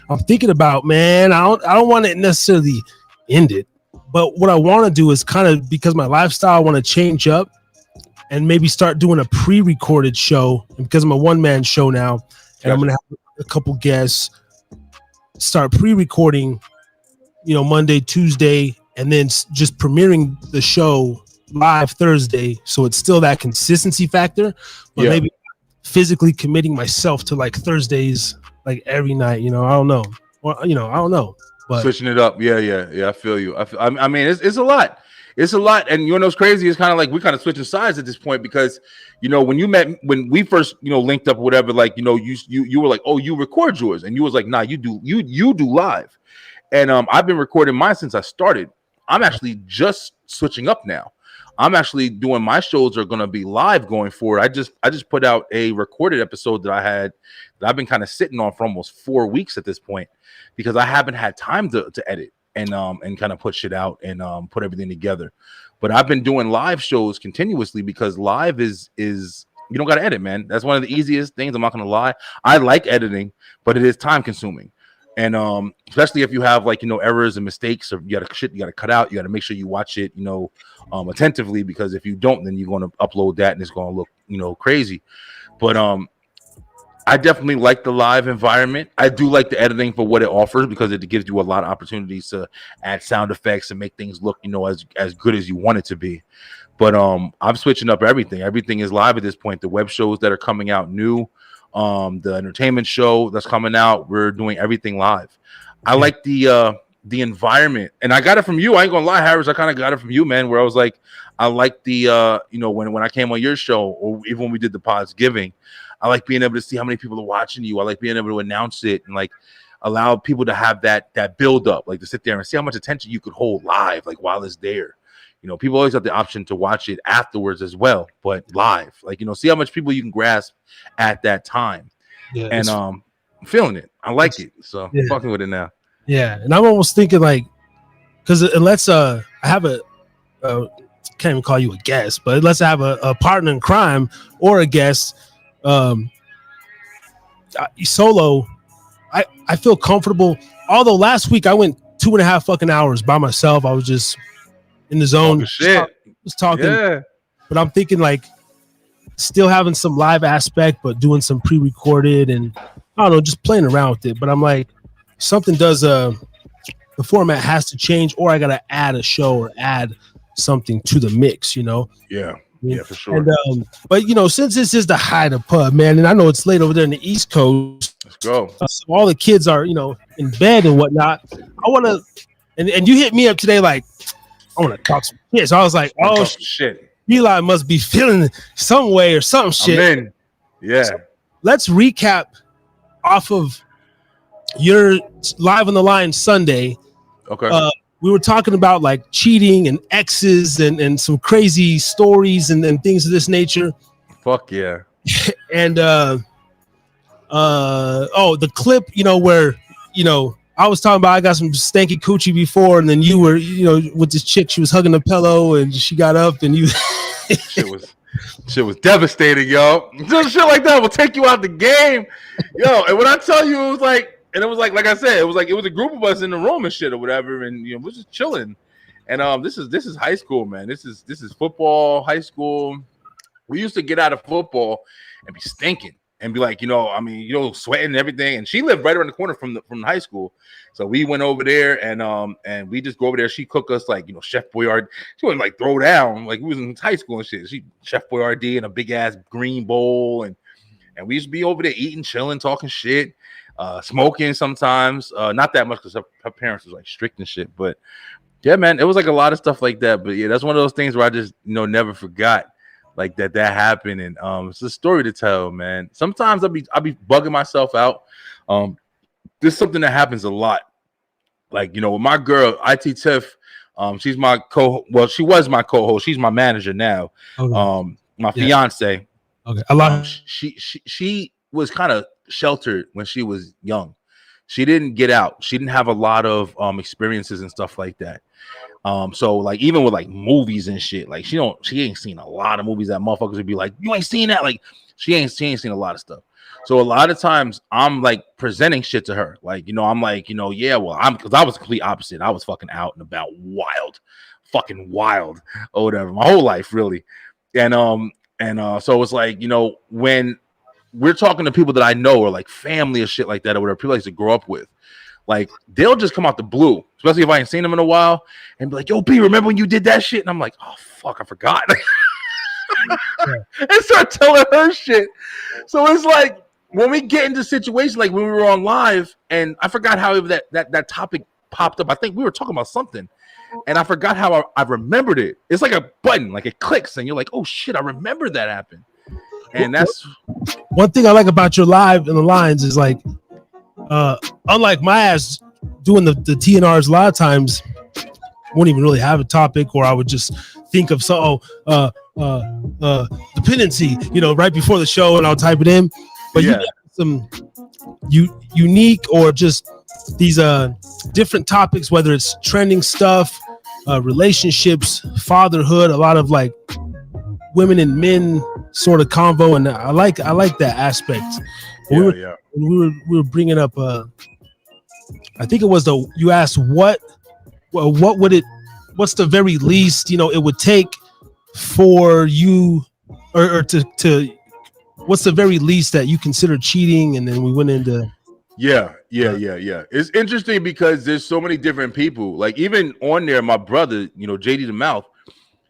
Speaker 4: I'm thinking about, man, I don't want to necessarily end it, but what I want to do is kind of, because my lifestyle, I want to change up and maybe start doing a pre-recorded show. And because I'm a one-man show now, and I'm going to have a couple guests, start pre-recording, Monday, Tuesday, and then just premiering the show live Thursday. So it's still that consistency factor, but maybe physically committing myself to like Thursdays, like every night, I don't know. Well, I don't know. But
Speaker 5: switching it up. Yeah. I feel you. I mean, it's a lot. It's a lot. And what's crazy is kind of like we're kind of switching sides at this point because, when we first, linked up or whatever, like, you were like, "Oh, you record yours." And you was like, "Nah, you do live." And I've been recording mine since I started. I'm actually just switching up now. I'm actually doing my shows are going to be live going forward. I just put out a recorded episode that I've been kind of sitting on for almost 4 weeks at this point because I haven't had time to edit and kind of put shit out and put everything together. But I've been doing live shows continuously because live is you don't got to edit, man. That's one of the easiest things. I'm not going to lie. I like editing, but it is time consuming. And especially if you have like errors and mistakes, or you got to cut out. You got to make sure you watch it, attentively, because if you don't, then you're going to upload that and it's going to look crazy. But I definitely like the live environment. I do like the editing for what it offers because it gives you a lot of opportunities to add sound effects and make things look as good as you want it to be. But I'm switching up everything. Everything is live at this point. The web shows that are coming out new. The entertainment show that's coming out, we're doing everything live. I like the environment, and I got it from you. I ain't gonna lie, Harris. I kind of got it from you, man. Where I was like, I like the when I came on your show, or even when we did the Pods Giving, I like being able to see how many people are watching you. I like being able to announce it and like allow people to have that build up, like to sit there and see how much attention you could hold live, like while it's there. People always have the option to watch it afterwards as well, but live, like, see how much people you can grasp at that time. Yeah, and I'm feeling it. I like it. So I'm fucking with it now.
Speaker 4: Yeah. And I'm almost thinking like, because unless I have can't even call you a guest, but unless I have a partner in crime or a guest, solo, I feel comfortable. Although last week I went 2.5 fucking hours by myself. I was just in the zone, just talking. Yeah. But I'm thinking like still having some live aspect, but doing some pre-recorded and I don't know, just playing around with it. But I'm like, something does the format has to change, or I gotta add a show or add something to the mix,
Speaker 5: Yeah, for sure.
Speaker 4: And, but since this is the Hyde Pub, man, and I know it's late over there in the East Coast.
Speaker 5: Let's go.
Speaker 4: So all the kids are in bed and whatnot. I want to, and you hit me up today like, I want to talk some shit. So I was like, oh
Speaker 5: shit,
Speaker 4: Eli must be feeling some way or some shit.
Speaker 5: Amen. Yeah.
Speaker 4: So let's recap off of your Live on the Line Sunday.
Speaker 5: Okay.
Speaker 4: We were talking about like cheating and exes and some crazy stories and things of this nature.
Speaker 5: Fuck yeah.
Speaker 4: And the clip, where I was talking about I got some stanky coochie before, and then you were, with this chick, she was hugging the pillow, and she got up, and you.
Speaker 5: shit was devastating, yo. Just shit like that will take you out the game, yo. And when I tell you, it was like I said, it was a group of us in the room and shit or whatever, and we're just chilling. And this is high school, man. This is football, high school. We used to get out of football and be stinking. and be like, sweating and everything. And she lived right around the corner from the high school. So we went over there and we just go over there. She cooked us like, Chef Boyardee. She wouldn't like throw down like we was in high school and shit. She Chef Boyardee in a big ass green bowl. And we used to be over there eating, chilling, talking shit, smoking sometimes. Not that much because her parents was like strict and shit. But yeah, man, it was like a lot of stuff like that. But yeah, that's one of those things where I just, never forgot like that happened. And it's a story to tell, man. Sometimes I'll be bugging myself out. This is something that happens a lot. Like, with my girl, IT Tiff, she's my she was my co-host. She's my manager now. Okay. My fiance.
Speaker 4: Okay. A lot.
Speaker 5: She was kind of sheltered when she was young. She didn't get out. She didn't have a lot of experiences and stuff like that. So like even with like movies and shit, like she ain't seen a lot of movies that motherfuckers would be like, you ain't seen that. Like she ain't seen a lot of stuff. So a lot of times I'm like presenting shit to her. Like, I'm like, yeah, well, because I was the complete opposite. I was fucking out and about fucking wild or whatever, my whole life really. And so it's like, when we're talking to people that I know or like family or shit like that or whatever, people I used to grow up with, like they'll just come out the blue, especially if I ain't seen them in a while, and be like, yo, B, remember when you did that shit? And I'm like, oh fuck, I forgot. And start telling her shit. So it's like when we get into situations like when we were on live, and I forgot how that topic popped up. I think we were talking about something, and I forgot how I remembered it. It's like a button, like it clicks, and you're like, oh shit, I remember that happened. And that's
Speaker 4: one thing I like about your live in the lines is like, unlike my ass doing the TNRs, a lot of times won't even really have a topic, or I would just think of dependency, right before the show, and I'll type it in. But you have some unique or just these different topics, whether it's trending stuff, relationships, fatherhood, a lot of like women and men sort of convo, and I like that aspect. We were bringing up. I think it was you asked what's the very least it would take for you, or to what's the very least that you consider cheating, and then we went into.
Speaker 5: Yeah. It's interesting because there's so many different people. Like even on there, my brother, JD the Mouth,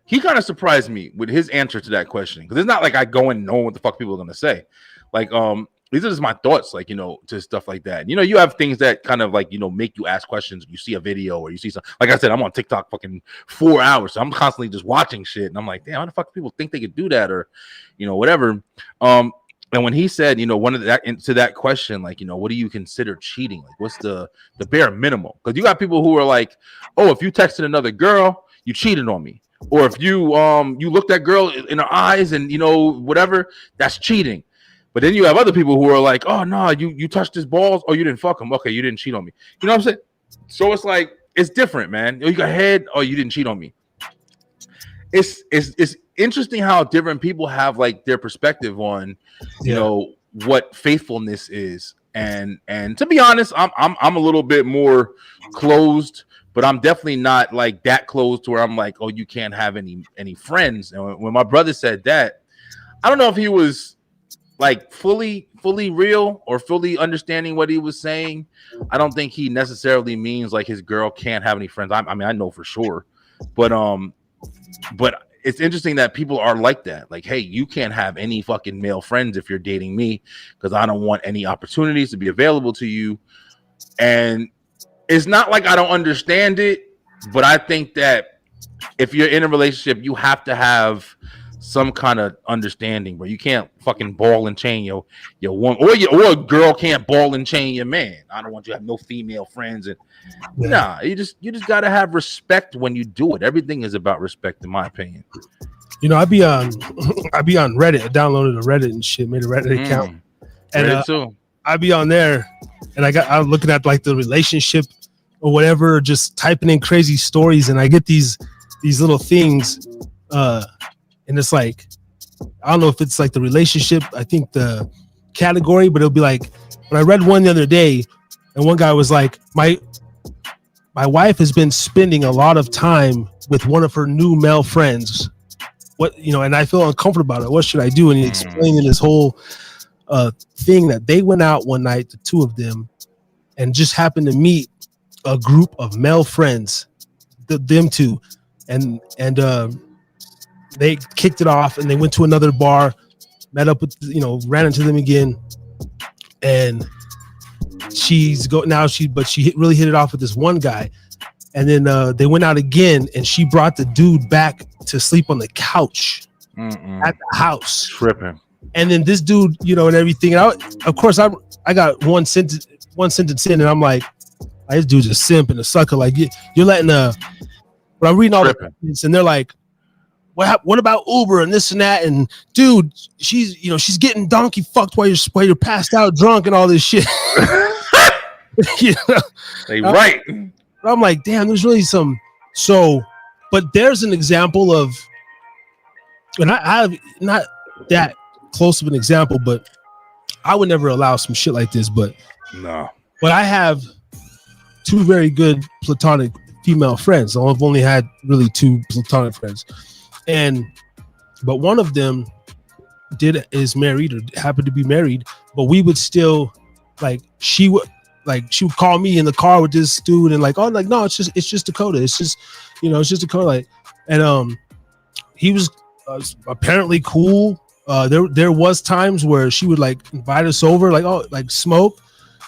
Speaker 5: he kind of surprised me with his answer to that question, because it's not like I go in knowing what the fuck people are gonna say. Like these are just my thoughts, like to stuff like that. You have things that kind of like make you ask questions. You see a video or you see something. Like I said, I'm on TikTok fucking 4 hours, so I'm constantly just watching shit, and I'm like, damn, how the fuck do people think they could do that, or whatever. And when he said, one of that question, like, what do you consider cheating? Like, what's the bare minimum? Because you got people who are like, oh, if you texted another girl, you cheated on me. Or if you looked that girl in her eyes and whatever, that's cheating. But then you have other people who are like, oh no, you touched his balls, or you didn't fuck him. Okay, you didn't cheat on me. You know what I'm saying? So it's like it's different, man. You got head, oh, you didn't cheat on me. It's interesting how different people have like their perspective on what faithfulness is. And to be honest, I'm a little bit more closed. But I'm definitely not like that close to where I'm like, oh, you can't have any friends. And when my brother said that, I don't know if he was like fully real or fully understanding what he was saying. I don't think he necessarily means like his girl can't have any friends. I mean, I know for sure, but it's interesting that people are like that. Like, hey, you can't have any fucking male friends if you're dating me, because I don't want any opportunities to be available to you. And it's not like I don't understand it, but I think that if you're in a relationship, you have to have some kind of understanding where you can't fucking ball and chain your woman, or a girl can't ball and chain your man. I don't want you to have no female friends. And nah, you just gotta have respect when you do it. Everything is about respect, in my opinion.
Speaker 4: I'd be on Reddit. I downloaded a Reddit and shit, made a Reddit account, and I'd be on there, and I'm looking at like the relationship or whatever, just typing in crazy stories, and I get these little things, and it's like, I don't know if it's like the relationship, I think the category, but it'll be like, when I read one the other day, and one guy was like, my wife has been spending a lot of time with one of her new male friends. What, and I feel uncomfortable about it. What should I do? And he explained in his whole thing that they went out one night, the two of them, and just happened to meet a group of male friends, them two, and they kicked it off, and they went to another bar, met up with, ran into them again, and she really hit it off with this one guy, and then they went out again, and she brought the dude back to sleep on the couch at the house,
Speaker 5: tripping.
Speaker 4: And then this dude, and everything. And of course, I got one sentence in, and I'm like, this dude's a simp and a sucker. Like you're letting but I'm reading all the comments, and they're like, what about Uber and this and that? And dude, she's getting donkey fucked while you're passed out drunk and all this shit.
Speaker 5: They right.
Speaker 4: I'm like, damn, there's really some. So, but there's an example of, and I have not that close of an example, but I would never allow some shit like this. But
Speaker 5: no.
Speaker 4: But I have two very good platonic female friends. I've only had really two platonic friends, but one of them is married or happened to be married. But we would still she would call me in the car with this dude and no, it's just Dakota. It's just it's just Dakota. And he was apparently cool. There was times where she would invite us over, smoke,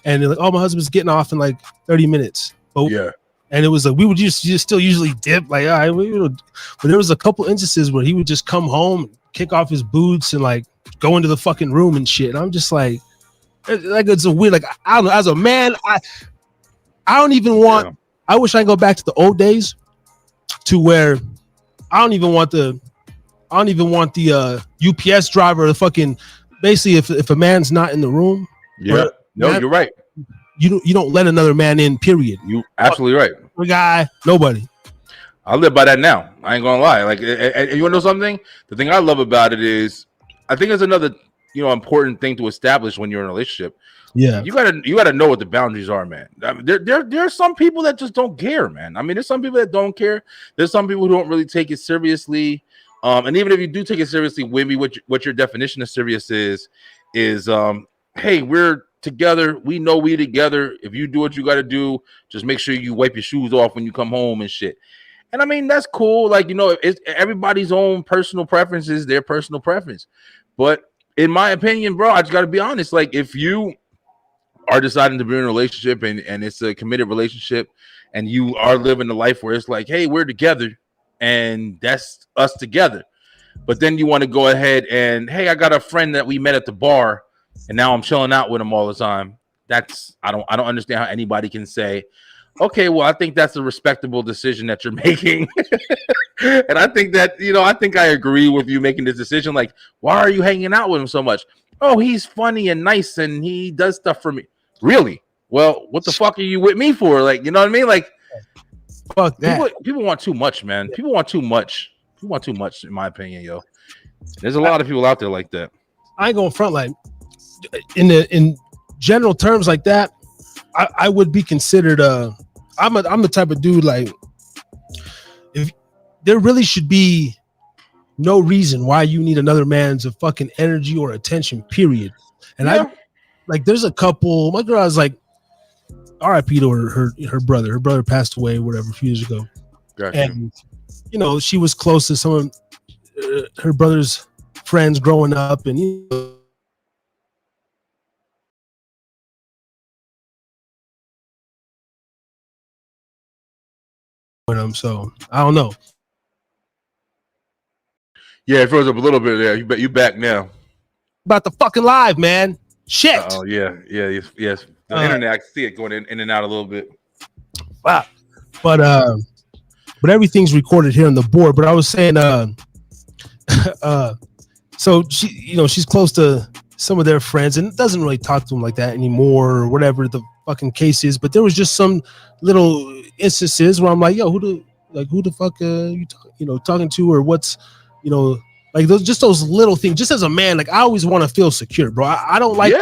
Speaker 4: and they're like, oh, my husband's getting off in 30 minutes. But yeah, and it was we would just still usually dip all right, but there was a couple instances where he would just come home, kick off his boots, and go into the fucking room and shit. And I'm just it's a weird, I don't know, as a man, I don't even want. Yeah. I wish I could go back to the old days, to where I don't even want the UPS driver, the fucking, basically if a man's not in the room.
Speaker 5: Yeah, you're right.
Speaker 4: You don't let another man in, period.
Speaker 5: You absolutely right.
Speaker 4: A guy, nobody.
Speaker 5: I live by that now. I ain't gonna lie. And you wanna know something? The thing I love about it is, I think it's another important thing to establish when you're in a relationship. Yeah, you gotta know what the boundaries are, man. I mean, there are some people that just don't care, man. I mean, there's some people that don't care. There's some people who don't really take it seriously. And even if you do take it seriously, Wimby, what your definition of serious is, hey, we're together. We know we together. If you do what you got to do, just make sure you wipe your shoes off when you come home and shit. And I mean, that's cool. It's everybody's own personal preference is their personal preference. But in my opinion, bro, I just got to be honest. If you are deciding to be in a relationship and it's a committed relationship and you are living the life where it's hey, we're together and that's us together. But then you want to go ahead and, hey, I got a friend that we met at the bar and now I'm chilling out with him all the time. I don't understand how anybody can say, okay, well, I think that's a respectable decision that you're making. And I think that, I agree with you making this decision. Why are you hanging out with him so much? Oh, he's funny and nice and he does stuff for me. Really? Well, what the fuck are you with me for? You know what I mean? Fuck that. People want too much, man. People want too much. People want too much, in my opinion, yo. There's a lot of people out there like that.
Speaker 4: I ain't going front in general terms like that. I would be considered I'm the type of dude if there really should be no reason why you need another man's fucking energy or attention, period. And yeah. There's a couple, my girl was RIP to her brother. Her brother passed away, whatever, a few years ago. Gotcha. And she was close to some of her brother's friends growing up, and so I don't know.
Speaker 5: Yeah, it froze up a little bit there. You back now.
Speaker 4: About the fucking live, man. Shit.
Speaker 5: Oh yeah, yes. The internet, I can see it going in and out a little bit.
Speaker 4: Wow. But everything's recorded here on the board. But I was saying, so she's close to some of their friends and doesn't really talk to them like that anymore or whatever the fucking case is. But there was just some little instances where I'm like, yo, who the fuck you talking to, or what's, those little things. Just as a man, I always want to feel secure, bro. I don't like,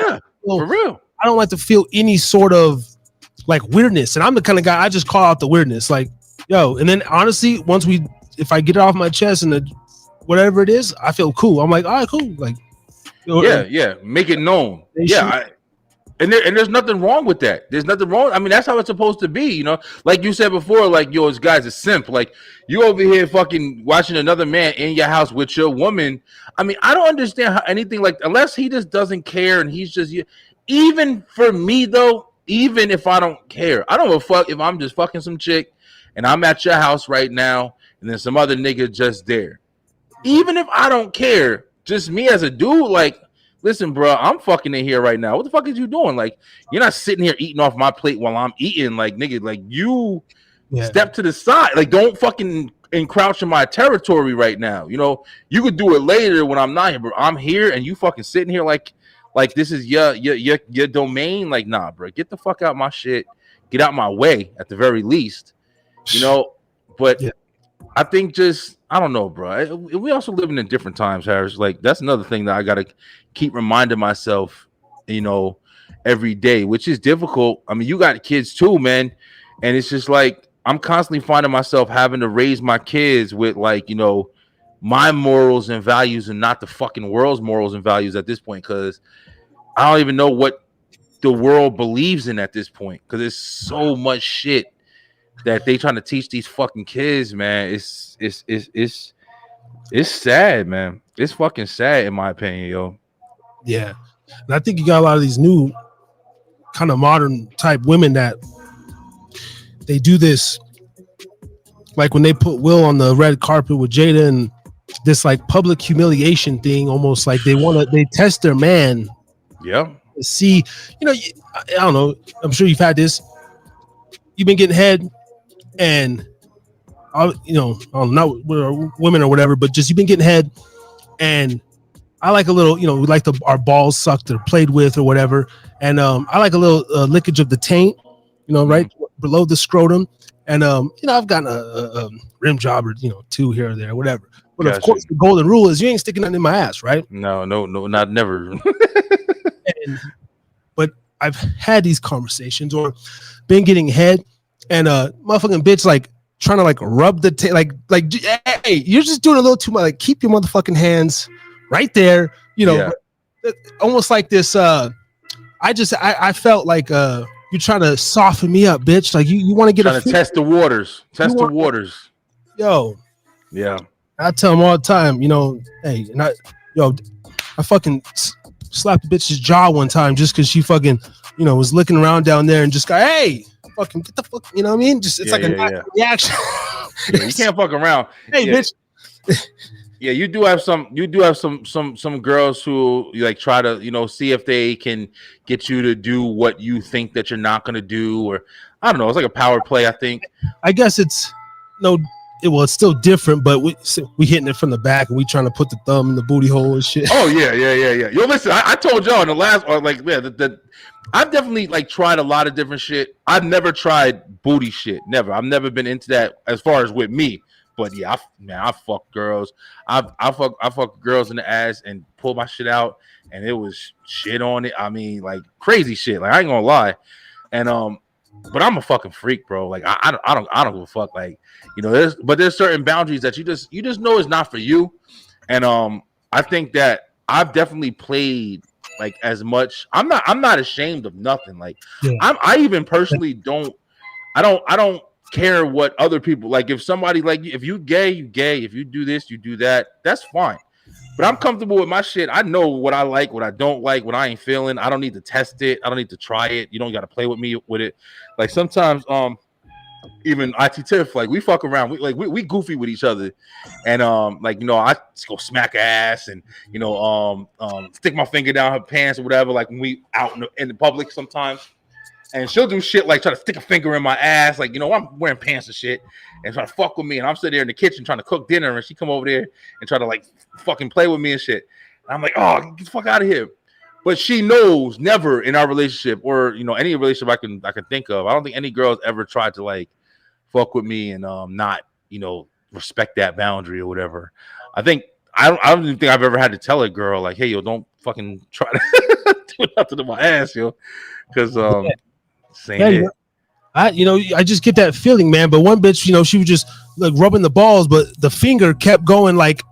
Speaker 5: for real.
Speaker 4: I don't like to feel any sort of weirdness. And I'm the kind of guy, I just call out the weirdness, yo. And then honestly, if I get it off my chest and whatever it is, I feel cool. I'm like, all right, cool.
Speaker 5: Yeah. Make it known. And there's nothing wrong with that. There's nothing wrong. I mean, that's how it's supposed to be, you know. Like you said before, like this guy's a simp. Like you over here fucking watching another man in your house with your woman. I mean, I don't understand how anything like unless he just doesn't care and he's just even for me though. Even if I don't care, I don't give a fuck if I'm just fucking some chick and I'm at your house right now and then some other nigga just there. Even if I don't care, just me as a dude, like. Listen, bro, I'm fucking in here right now. What the fuck is you doing? Like, you're not sitting here eating off my plate while I'm eating. Like, nigga, like you step to the side. Like, don't fucking encroach in my territory right now. You know, you could do it later when I'm not here, but I'm here and you fucking sitting here like this is your domain. Like, nah, bro, get the fuck out my shit. Get out my way at the very least. You know, but I think just I don't know, bro. We also living in different times, Harris. Like that's another thing that I gotta keep reminding myself, you know, every day, which is difficult. I mean, you got kids too, man, and it's just like I'm constantly finding myself having to raise my kids with like, you know, my morals and values and not the fucking world's morals and values at this point, because I don't even know what the world believes in at this point, because there's so much shit that they trying to teach these fucking kids, man. It's sad, man. It's fucking sad in my opinion, yo.
Speaker 4: Yeah. And I think you got a lot of these new kind of modern type women that they do this, like when they put Will on the red carpet with Jada and this like public humiliation thing, almost like they test their man.
Speaker 5: Yeah.
Speaker 4: To see, you know, I don't know. I'm sure you've had this. You've been getting head and, you know, not women or whatever, but just you've been getting head and I like a little, you know, we like our balls sucked or played with or whatever. And I like a little lickage of the taint, you know, right below the scrotum. And, you know, I've gotten a rim job or, you know, 2 here or there, whatever. But of course, the golden rule is you ain't sticking nothing in my ass, right?
Speaker 5: No, not never.
Speaker 4: But I've had these conversations or been getting head and motherfucking bitch like trying to like rub the taint, like, hey, you're just doing a little too much. Like, keep your motherfucking hands right there, you know, almost like this. I felt like you're trying to soften me up, bitch. Like you want to get
Speaker 5: trying to test the waters,
Speaker 4: Yo,
Speaker 5: yeah.
Speaker 4: I tell them all the time, you know, hey, and I fucking slapped the bitch's jaw one time just because she fucking, you know, was looking around down there and just got, hey, fucking get the fuck, you know what I mean? Just it's like a natural reaction.
Speaker 5: Yeah, you can't fuck around.
Speaker 4: Hey, bitch.
Speaker 5: Yeah, you do have some girls who like try to, you know, see if they can get you to do what you think that you're not going to do, or I don't know. It's like a power play, I think.
Speaker 4: I guess it's it's still different, but we hitting it from the back and we trying to put the thumb in the booty hole and shit.
Speaker 5: Oh yeah. Yo, listen, I told y'all in the last, like, yeah, I've definitely like tried a lot of different shit. I've never tried booty shit. Never. I've never been into that as far as with me. But yeah, I fuck girls. I fuck girls in the ass and pull my shit out, and it was shit on it. I mean, like crazy shit. Like I ain't gonna lie, and but I'm a fucking freak, bro. Like I don't give a fuck. Like, you know, there's certain boundaries that you just know is not for you, and I think that I've definitely played like as much. I'm not ashamed of nothing. Like I even personally don't care what other people like. If somebody like, if you gay, you gay. If you do this, you do that. That's fine. But I'm comfortable with my shit. I know what I like, what I don't like, what I ain't feeling. I don't need to test it. I don't need to try it. You don't got to play with me with it. Like sometimes, even IT Tiff, like we fuck around. We goofy with each other, and like, you know, I just go smack her ass and, you know, stick my finger down her pants or whatever. Like when we out in the public sometimes. And she'll do shit like try to stick a finger in my ass, like, you know, I'm wearing pants and shit, and try to fuck with me. And I'm sitting there in the kitchen trying to cook dinner, and she come over there and try to like fucking play with me and shit. And I'm like, oh, get the fuck out of here. But she knows never in our relationship, or, you know, any relationship I can think of, I don't think any girls ever tried to like fuck with me and not, you know, respect that boundary or whatever. I don't even think I've ever had to tell a girl like, hey, yo, don't fucking try to do nothing to my ass, yo, because
Speaker 4: I just get that feeling, man. But one bitch, you know, she was just like rubbing the balls, but the finger kept going like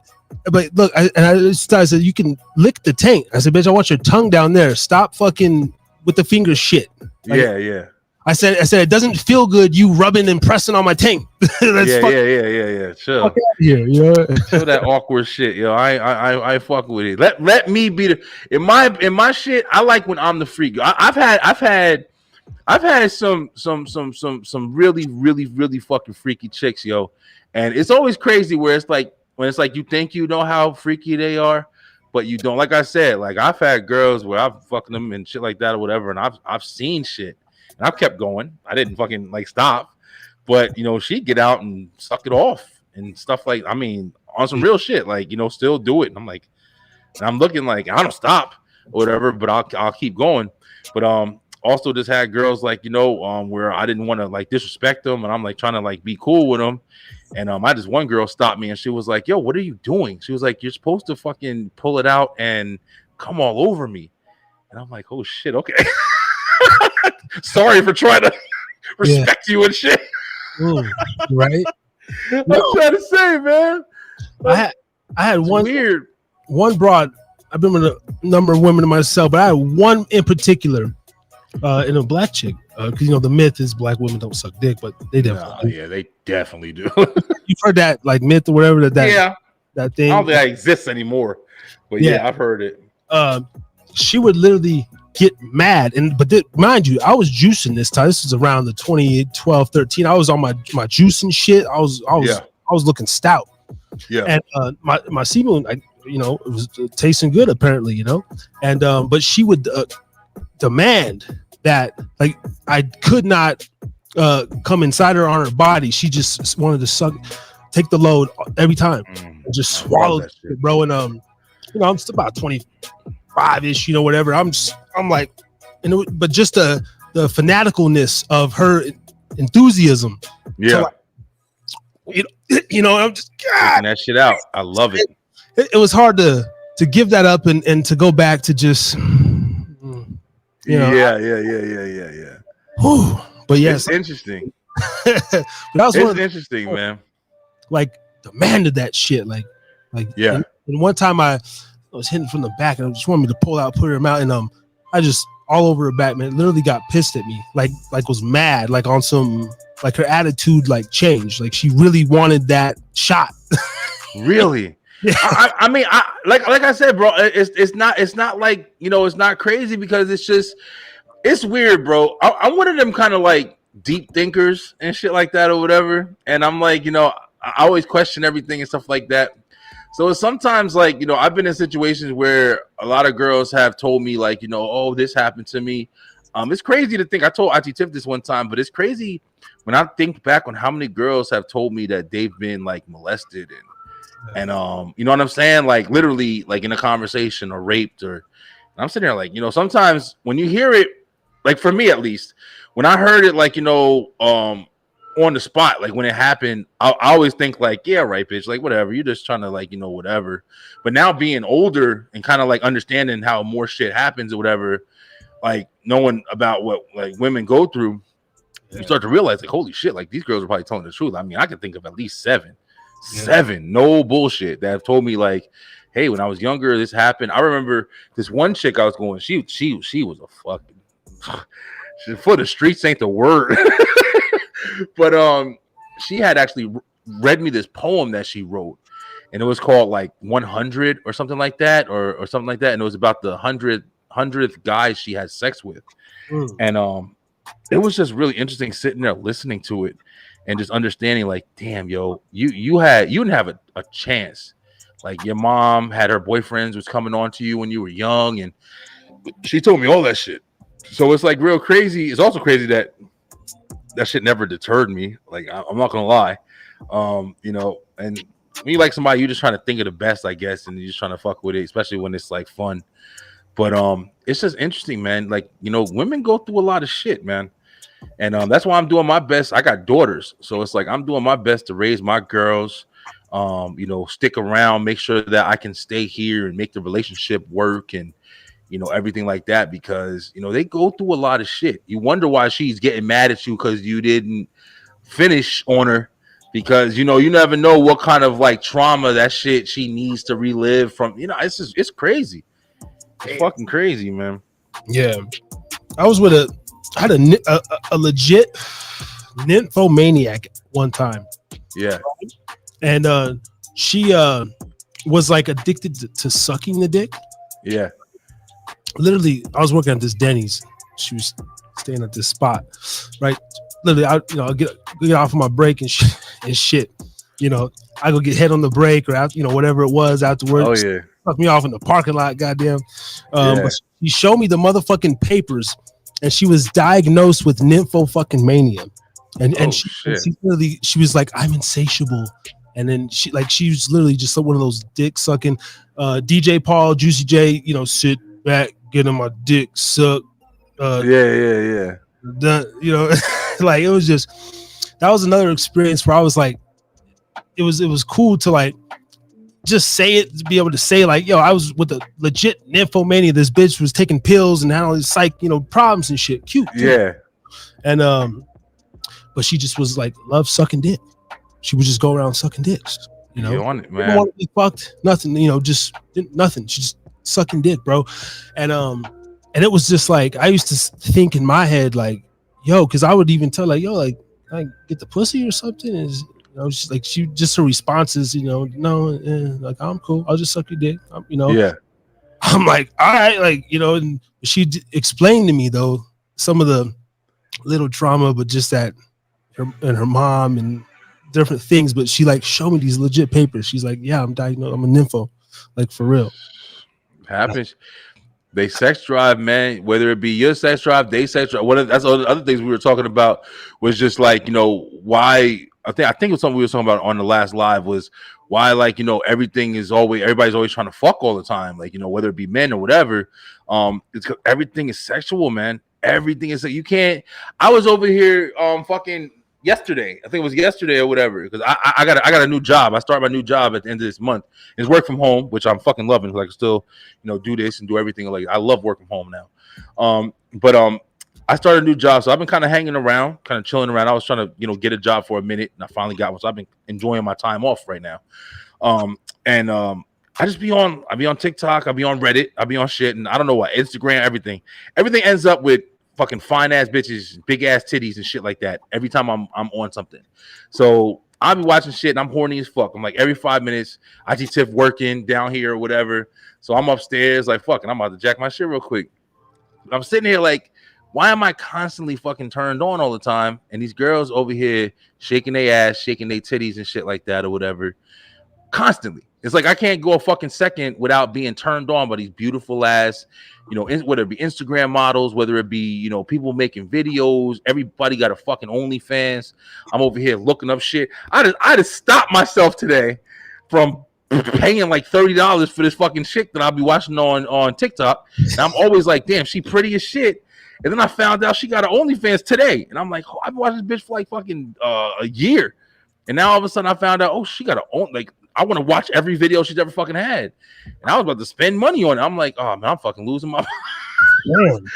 Speaker 4: But look, I said you can lick the taint. I said, bitch, I want your tongue down there. Stop fucking with the finger shit. Like,
Speaker 5: yeah.
Speaker 4: I said it doesn't feel good. You rubbing and pressing on my taint.
Speaker 5: Yeah. Chill.
Speaker 4: Fuck out here, you know?
Speaker 5: Chill that awkward shit, yo. I fuck with it. Let me be the in my shit. I like when I'm the freak. I've had some really fucking freaky chicks, yo. And it's always crazy where it's like when it's like you think you know how freaky they are, but you don't. Like I said, like I've had girls where I've fucking them and shit like that or whatever, and I've seen shit. And I've kept going. I didn't fucking like stop. But you know, she'd get out and suck it off and stuff like I mean, on some real shit, like, you know, still do it. And I'm like, and I'm looking like I don't stop or whatever, but I'll keep going. But also just had girls like, you know, where I didn't want to like disrespect them, and I'm like trying to like be cool with them. And I just one girl stopped me and she was like, yo, what are you doing? She was like, you're supposed to fucking pull it out and come all over me. And I'm like, oh shit, okay. Sorry for trying to respect you and shit.
Speaker 4: Ooh, right?
Speaker 5: I'm trying to say, man.
Speaker 4: I had one
Speaker 5: weird
Speaker 4: one broad. I've been with a number of women myself, but I had one in particular, in a black chick. Because you know the myth is black women don't suck dick, but they definitely.
Speaker 5: Yeah, they definitely do.
Speaker 4: You've heard that like myth or whatever that that thing.
Speaker 5: I don't think that exists anymore, but yeah, I've heard it.
Speaker 4: She would literally get mad, but mind you, I was juicing this time. This was around the 2012, 13. I was on my juicing shit. I was looking stout.
Speaker 5: Yeah,
Speaker 4: and my semen, you know, it was tasting good apparently, you know, and but she would demand that like I could not come inside her on her body. She just wanted to take the load every time and just swallow it, bro. And you know, I'm still about 25-ish, you know, whatever. I'm like, but just the fanaticalness of her enthusiasm.
Speaker 5: Yeah.
Speaker 4: So, you know, I'm just
Speaker 5: taking that shit out. I love it.
Speaker 4: It was hard to give that up and to go back to just, you know,
Speaker 5: yeah.
Speaker 4: Whew, but yes,
Speaker 5: it's interesting.
Speaker 4: But that was
Speaker 5: interesting, man.
Speaker 4: Like demanded that shit, like
Speaker 5: yeah.
Speaker 4: And one time I was hitting from the back and I just wanted me to pull out, put her out, and I just all over her back, man. Literally got pissed at me, like was mad, like on some, like her attitude like changed, like she really wanted that shot.
Speaker 5: Really? Yeah. I mean, like I said, bro, it's not like, you know, it's not crazy because it's weird, bro. I'm one of them kind of like deep thinkers and shit like that or whatever, and I'm like, you know, I always question everything and stuff like that. So sometimes, like, you know, I've been in situations where a lot of girls have told me, like, you know, oh, this happened to me. It's crazy to think. I told Auntie Tiff this one time, but it's crazy when I think back on how many girls have told me that they've been like molested and you know what I'm saying, like literally like in a conversation or raped, or I'm sitting there like, you know, sometimes when you hear it, like for me at least, when I heard it, like, you know, on the spot, like when it happened, I always think like, yeah, right, bitch, like whatever, you're just trying to like, you know, whatever. But now being older and kind of like understanding how more shit happens or whatever, like knowing about what like women go through, you start to realize like, holy shit, like these girls are probably telling the truth. I mean, I can think of at least seven, no bullshit, that have told me like, hey, when I was younger, this happened. I remember this one chick I was going, she was a fucking for the streets ain't the word. But she had actually read me this poem that she wrote, and it was called like 100 or something like that, or something like that, and it was about the 100th guy she had sex with. And it was just really interesting sitting there listening to it and just understanding like, damn, yo, you didn't have a chance. Like your mom had her boyfriends was coming on to you when you were young, and she told me all that shit. So it's like real crazy. It's also crazy that shit never deterred me. Like I'm not gonna lie, you know. And when you like somebody, you're just trying to think of the best, I guess, and you're just trying to fuck with it, especially when it's like fun. But it's just interesting, man. Like, you know, women go through a lot of shit, man, and that's why I'm doing my best. I got daughters, so it's like I'm doing my best to raise my girls. You know, stick around, make sure that I can stay here and make the relationship work, and you know, everything like that, because, you know, they go through a lot of shit. You wonder why she's getting mad at you because you didn't finish on her because you never know what kind of like trauma that shit she needs to relive from. It's crazy. It's fucking crazy, man.
Speaker 4: Yeah, I had a legit nymphomaniac one time.
Speaker 5: Yeah,
Speaker 4: and she was like addicted to sucking the dick.
Speaker 5: Yeah,
Speaker 4: literally, I was working at this Denny's. She was staying at this spot, right? Literally, I'll get off of my break and shit. I go get head on the break or out, whatever it was afterwards.
Speaker 5: Oh yeah,
Speaker 4: fuck me off in the parking lot, goddamn. But she showed me the motherfucking papers, and she was diagnosed with nymphomania. And she was like, I'm insatiable. And then she was literally just one of those dick sucking DJ Paul, Juicy J, sit back, get on my dick suck.
Speaker 5: Yeah.
Speaker 4: Like it was just, that was another experience where I was like, it was cool to like just say it, to be able to say like, yo, I was with a legit nymphomania. This bitch was taking pills and had all these psych, problems and shit. Cute.
Speaker 5: Yeah.
Speaker 4: And but she just was like, love sucking dick. She would just go around sucking dicks.
Speaker 5: You want it, man.
Speaker 4: Didn't want to be fucked. Nothing. Just nothing. She just sucking dick, bro. And it was just like, I used to think in my head like, yo, because I would even tell like, yo, like, can I get the pussy or something? Is her responses, no, like I'm cool. I'll just suck your dick.
Speaker 5: Yeah.
Speaker 4: I'm like, all right, like, and she explained to me though some of the little trauma, but just that her mom and different things. But she like showed me these legit papers. She's like, yeah, I'm diagnosed. I'm a nympho, like for real.
Speaker 5: Happens. They sex drive, man. Whether it be your sex drive, they sex drive. That's all the other things we were talking about was just like, why. I think it was something we were talking about on the last live was why, like, everybody's always trying to fuck all the time, like, whether it be men or whatever. It's 'cause everything is sexual, man. Everything is, you can't. I was over here fucking yesterday. I think it was yesterday or whatever, because I got a new job. I start my new job at the end of this month. It's work from home, which I'm fucking loving, because I can still do this and do everything. Like, I love work from home now. But I started a new job, so I've been kind of hanging around, kind of chilling around. I was trying to get a job for a minute, and I finally got one. So I've been enjoying my time off right now. I just be on TikTok, I be on Reddit, I be on shit, and I don't know what, Instagram, everything ends up with fucking fine ass bitches, big ass titties and shit like that every time I'm on something. So I'll be watching shit and I'm horny as fuck. I'm like, every 5 minutes I see Tiff working down here or whatever, so I'm upstairs like, fucking, I'm about to jack my shit real quick. But I'm sitting here like, why am I constantly fucking turned on all the time? And these girls over here shaking their ass, shaking their titties and shit like that or whatever, constantly. It's like I can't go a fucking second without being turned on by these beautiful ass, whether it be Instagram models, whether it be, people making videos. Everybody got a fucking OnlyFans. I'm over here looking up shit. I just stopped myself today from paying like $30 for this fucking shit that I'll be watching on TikTok. And I'm always like, damn, she pretty as shit. And then I found out she got an OnlyFans today. And I'm like, oh, I've been watching this bitch for like fucking a year. And now all of a sudden I found out, oh, she got I want to watch every video she's ever fucking had. And I was about to spend money on it. I'm like, oh man, I'm fucking losing my mind.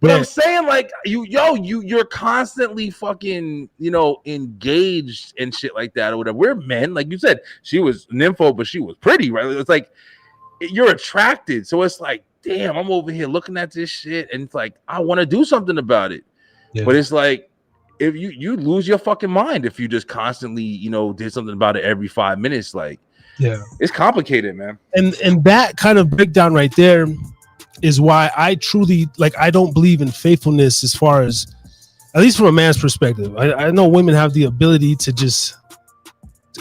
Speaker 5: But I'm saying, like, you're constantly fucking, engaged and shit like that or whatever. We're men, like you said, she was nympho, but she was pretty, right? It's like you're attracted. So it's like, damn, I'm over here looking at this shit, and it's like I want to do something about it. Yeah. But it's like, if you lose your fucking mind if you just constantly, did something about it every 5 minutes. Like, yeah, it's complicated, man.
Speaker 4: And that kind of breakdown right there is why I truly, like, I don't believe in faithfulness as far as, at least from a man's perspective. I know women have the ability to just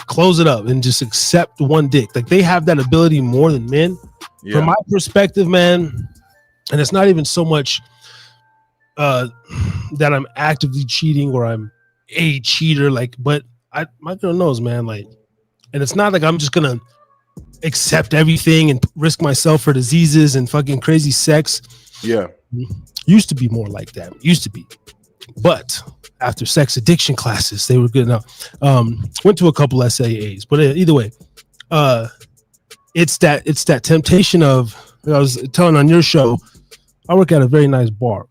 Speaker 4: close it up and just accept one dick. Like, they have that ability more than men. Yeah. From my perspective, man, and it's not even so much that I'm actively cheating or I'm a cheater, like, but my girl knows, man, like, and it's not like I'm just gonna accept everything and risk myself for diseases and fucking crazy sex.
Speaker 5: Yeah,
Speaker 4: used to be more like that. Used to be, but after sex addiction classes, they were good enough. Went to a couple SAAs, but either way, it's that temptation of, I was telling on your show, I work at a very nice bar.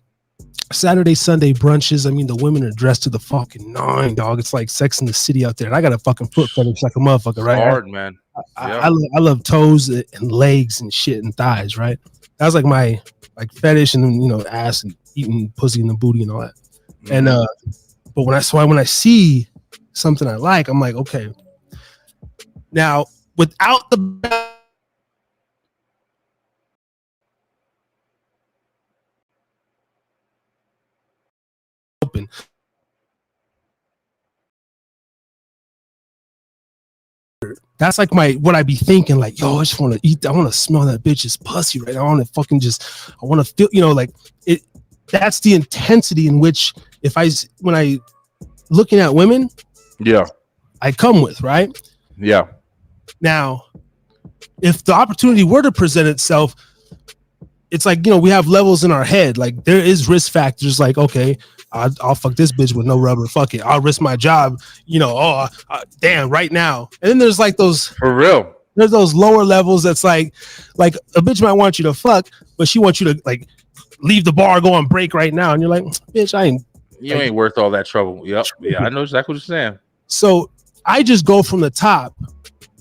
Speaker 4: Saturday, Sunday brunches. I mean, the women are dressed to the fucking nine, dog. It's like Sex in the City out there. And I got a fucking foot fetish like a motherfucker, right?
Speaker 5: Hard, man.
Speaker 4: I love toes and legs and shit and thighs, right? That was like my fetish, and then, you know, ass and eating pussy and the booty and all that. And but when I see something I like, I'm like, okay. Now, without the open, that's like what I be thinking, like, yo, I just want to eat. I want to smell that bitch's pussy, right? I want to fucking I want to feel, you know, like it. That's the intensity in which when I looking at women, I come with, right?
Speaker 5: Yeah.
Speaker 4: Now, if the opportunity were to present itself, it's like, you know, we have levels in our head. Like, there is risk factors. Like, okay, I'll fuck this bitch with no rubber. Fuck it, I'll risk my job. You know, damn, right now. And then there's like those
Speaker 5: for real.
Speaker 4: There's those lower levels. That's like a bitch might want you to fuck, but she wants you to like leave the bar, go on break right now, and you're like, bitch,
Speaker 5: you ain't worth all that trouble. Yep. Yeah, I know exactly what you're saying.
Speaker 4: So I just go from the top,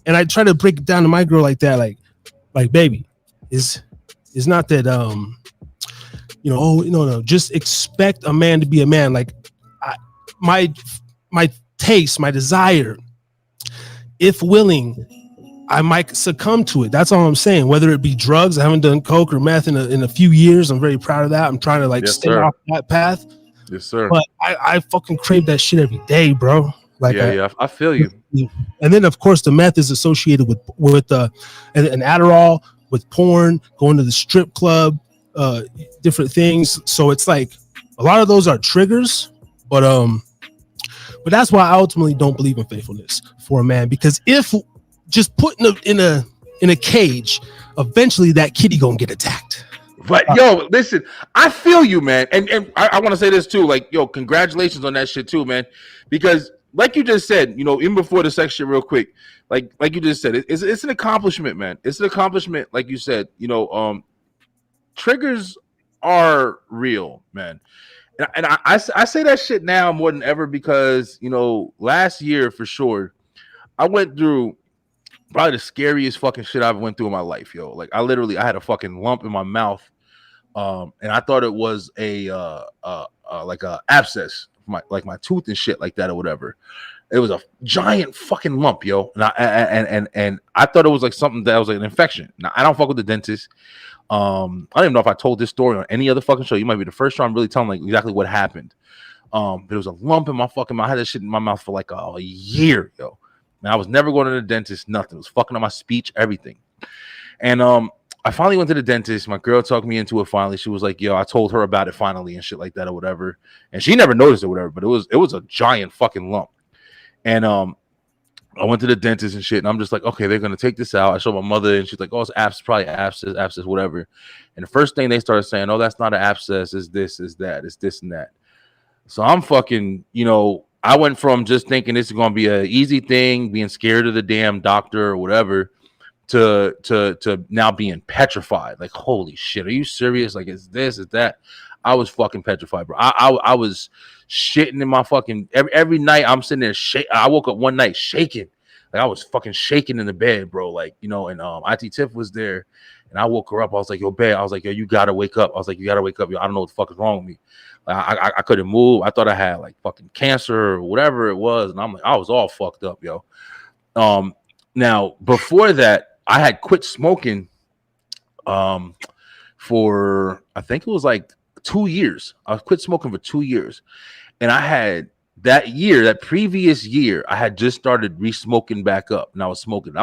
Speaker 4: and I try to break it down to my girl like that, like baby, is not that you know, oh no, just expect a man to be a man. Like my taste, my desire, if willing, I might succumb to it. That's all I'm saying. Whether it be drugs, I haven't done coke or meth in a few years. I'm very proud of that. I'm trying to stay off that path.
Speaker 5: Yes, sir.
Speaker 4: But I fucking crave that shit every day, bro. Like,
Speaker 5: I feel you.
Speaker 4: And then of course the meth is associated with an Adderall, with porn, going to the strip club, different things. So it's like a lot of those are triggers, but that's why I ultimately don't believe in faithfulness for a man, because if just putting in a cage, eventually that kitty gonna get attacked.
Speaker 5: But yo, listen, I feel you, man, and I want to say this too, like, yo, congratulations on that shit too, man, because like you just said, you know, even before the sex shit, real quick, like you just said, it's an accomplishment, man. It's an accomplishment, like you said, you know, triggers are real, man, and I say that shit now more than ever because, you know, last year for sure, I went through probably the scariest fucking shit I've went through in my life, yo. Like, I had a fucking lump in my mouth, and I thought it was like a abscess, my tooth and shit like that or whatever. It was a giant fucking lump, yo, and I thought it was like something that was like an infection. Now, I don't fuck with the dentist. I don't even know if I told this story on any other fucking show. You might be the first time I'm really telling like exactly what happened. There was a lump in my fucking mouth. I had that shit in my mouth for like a year, yo. And I was never going to the dentist, nothing. It was fucking up my speech, everything. And I finally went to the dentist. My girl talked me into it finally. She was like, yo, I told her about it finally and shit like that or whatever. And she never noticed it or whatever, but it was a giant fucking lump. And I went to the dentist and shit, and I'm just like, okay, they're going to take this out. I showed my mother, and she's like, oh, it's abscess, probably abscess, whatever. And the first thing they started saying, oh, that's not an abscess, it's this, it's that, it's this and that. So I'm fucking, you know, I went from just thinking this is going to be an easy thing, being scared of the damn doctor or whatever, to now being petrified. Like, holy shit, are you serious? Like, is this, is that? I was fucking petrified, bro. I was shitting in my fucking every night. I'm sitting there I woke up one night shaking. Like, I was fucking shaking in the bed, bro. Like, you know, and IT Tiff was there, and I woke her up. I was like, yo, babe. I was like, yo, you gotta wake up. I was like, you gotta wake up. Yo, I don't know what the fuck is wrong with me. Like, I couldn't move. I thought I had like fucking cancer or whatever it was, and I'm like, I was all fucked up, yo. Now before that, I had quit smoking for, I think it was like 2 years. I quit smoking for 2 years, and I had that previous year, I had just started re-smoking back up, and I was smoking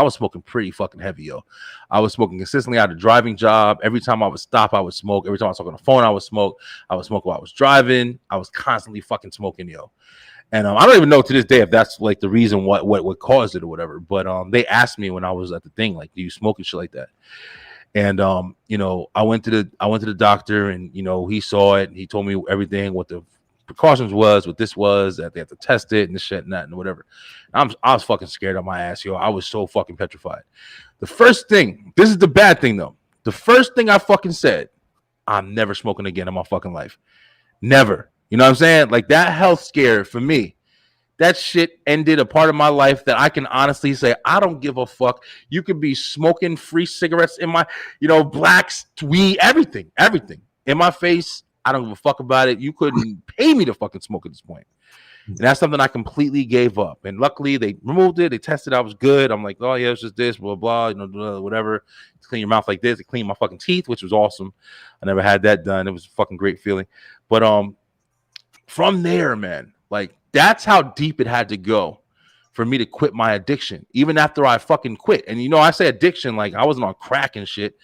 Speaker 5: pretty fucking heavy, yo. I was smoking consistently. I had a driving job. Every time I would stop, I would smoke. Every time I was talking on the phone, I would smoke. I would smoke while I was driving. I was constantly fucking smoking, yo. And I don't even know to this day if that's like the reason what caused it or whatever. But they asked me when I was at the thing, like, do you smoke and shit like that? And you know, I went to the doctor, and you know, he saw it, and he told me everything, what the precautions was, what this was, that they have to test it and this shit and that and whatever. I was fucking scared of my ass, yo. I was so fucking petrified. The first thing, this is the bad thing though. The first thing I fucking said, I'm never smoking again in my fucking life. Never. You know what I'm saying? Like that health scare for me, that shit ended a part of my life that I can honestly say I don't give a fuck. You could be smoking free cigarettes in my, blacks, weed, everything in my face. I don't give a fuck about it. You couldn't pay me to fucking smoke at this point. And that's something I completely gave up. And luckily they removed it. They tested. I was good. I'm like, oh yeah, it's just this, blah, blah, whatever. Clean your mouth like this. They cleaned my fucking teeth, which was awesome. I never had that done. It was a fucking great feeling. But from there, man, like that's how deep it had to go for me to quit my addiction, even after I fucking quit. And I say addiction, like I wasn't on crack and shit,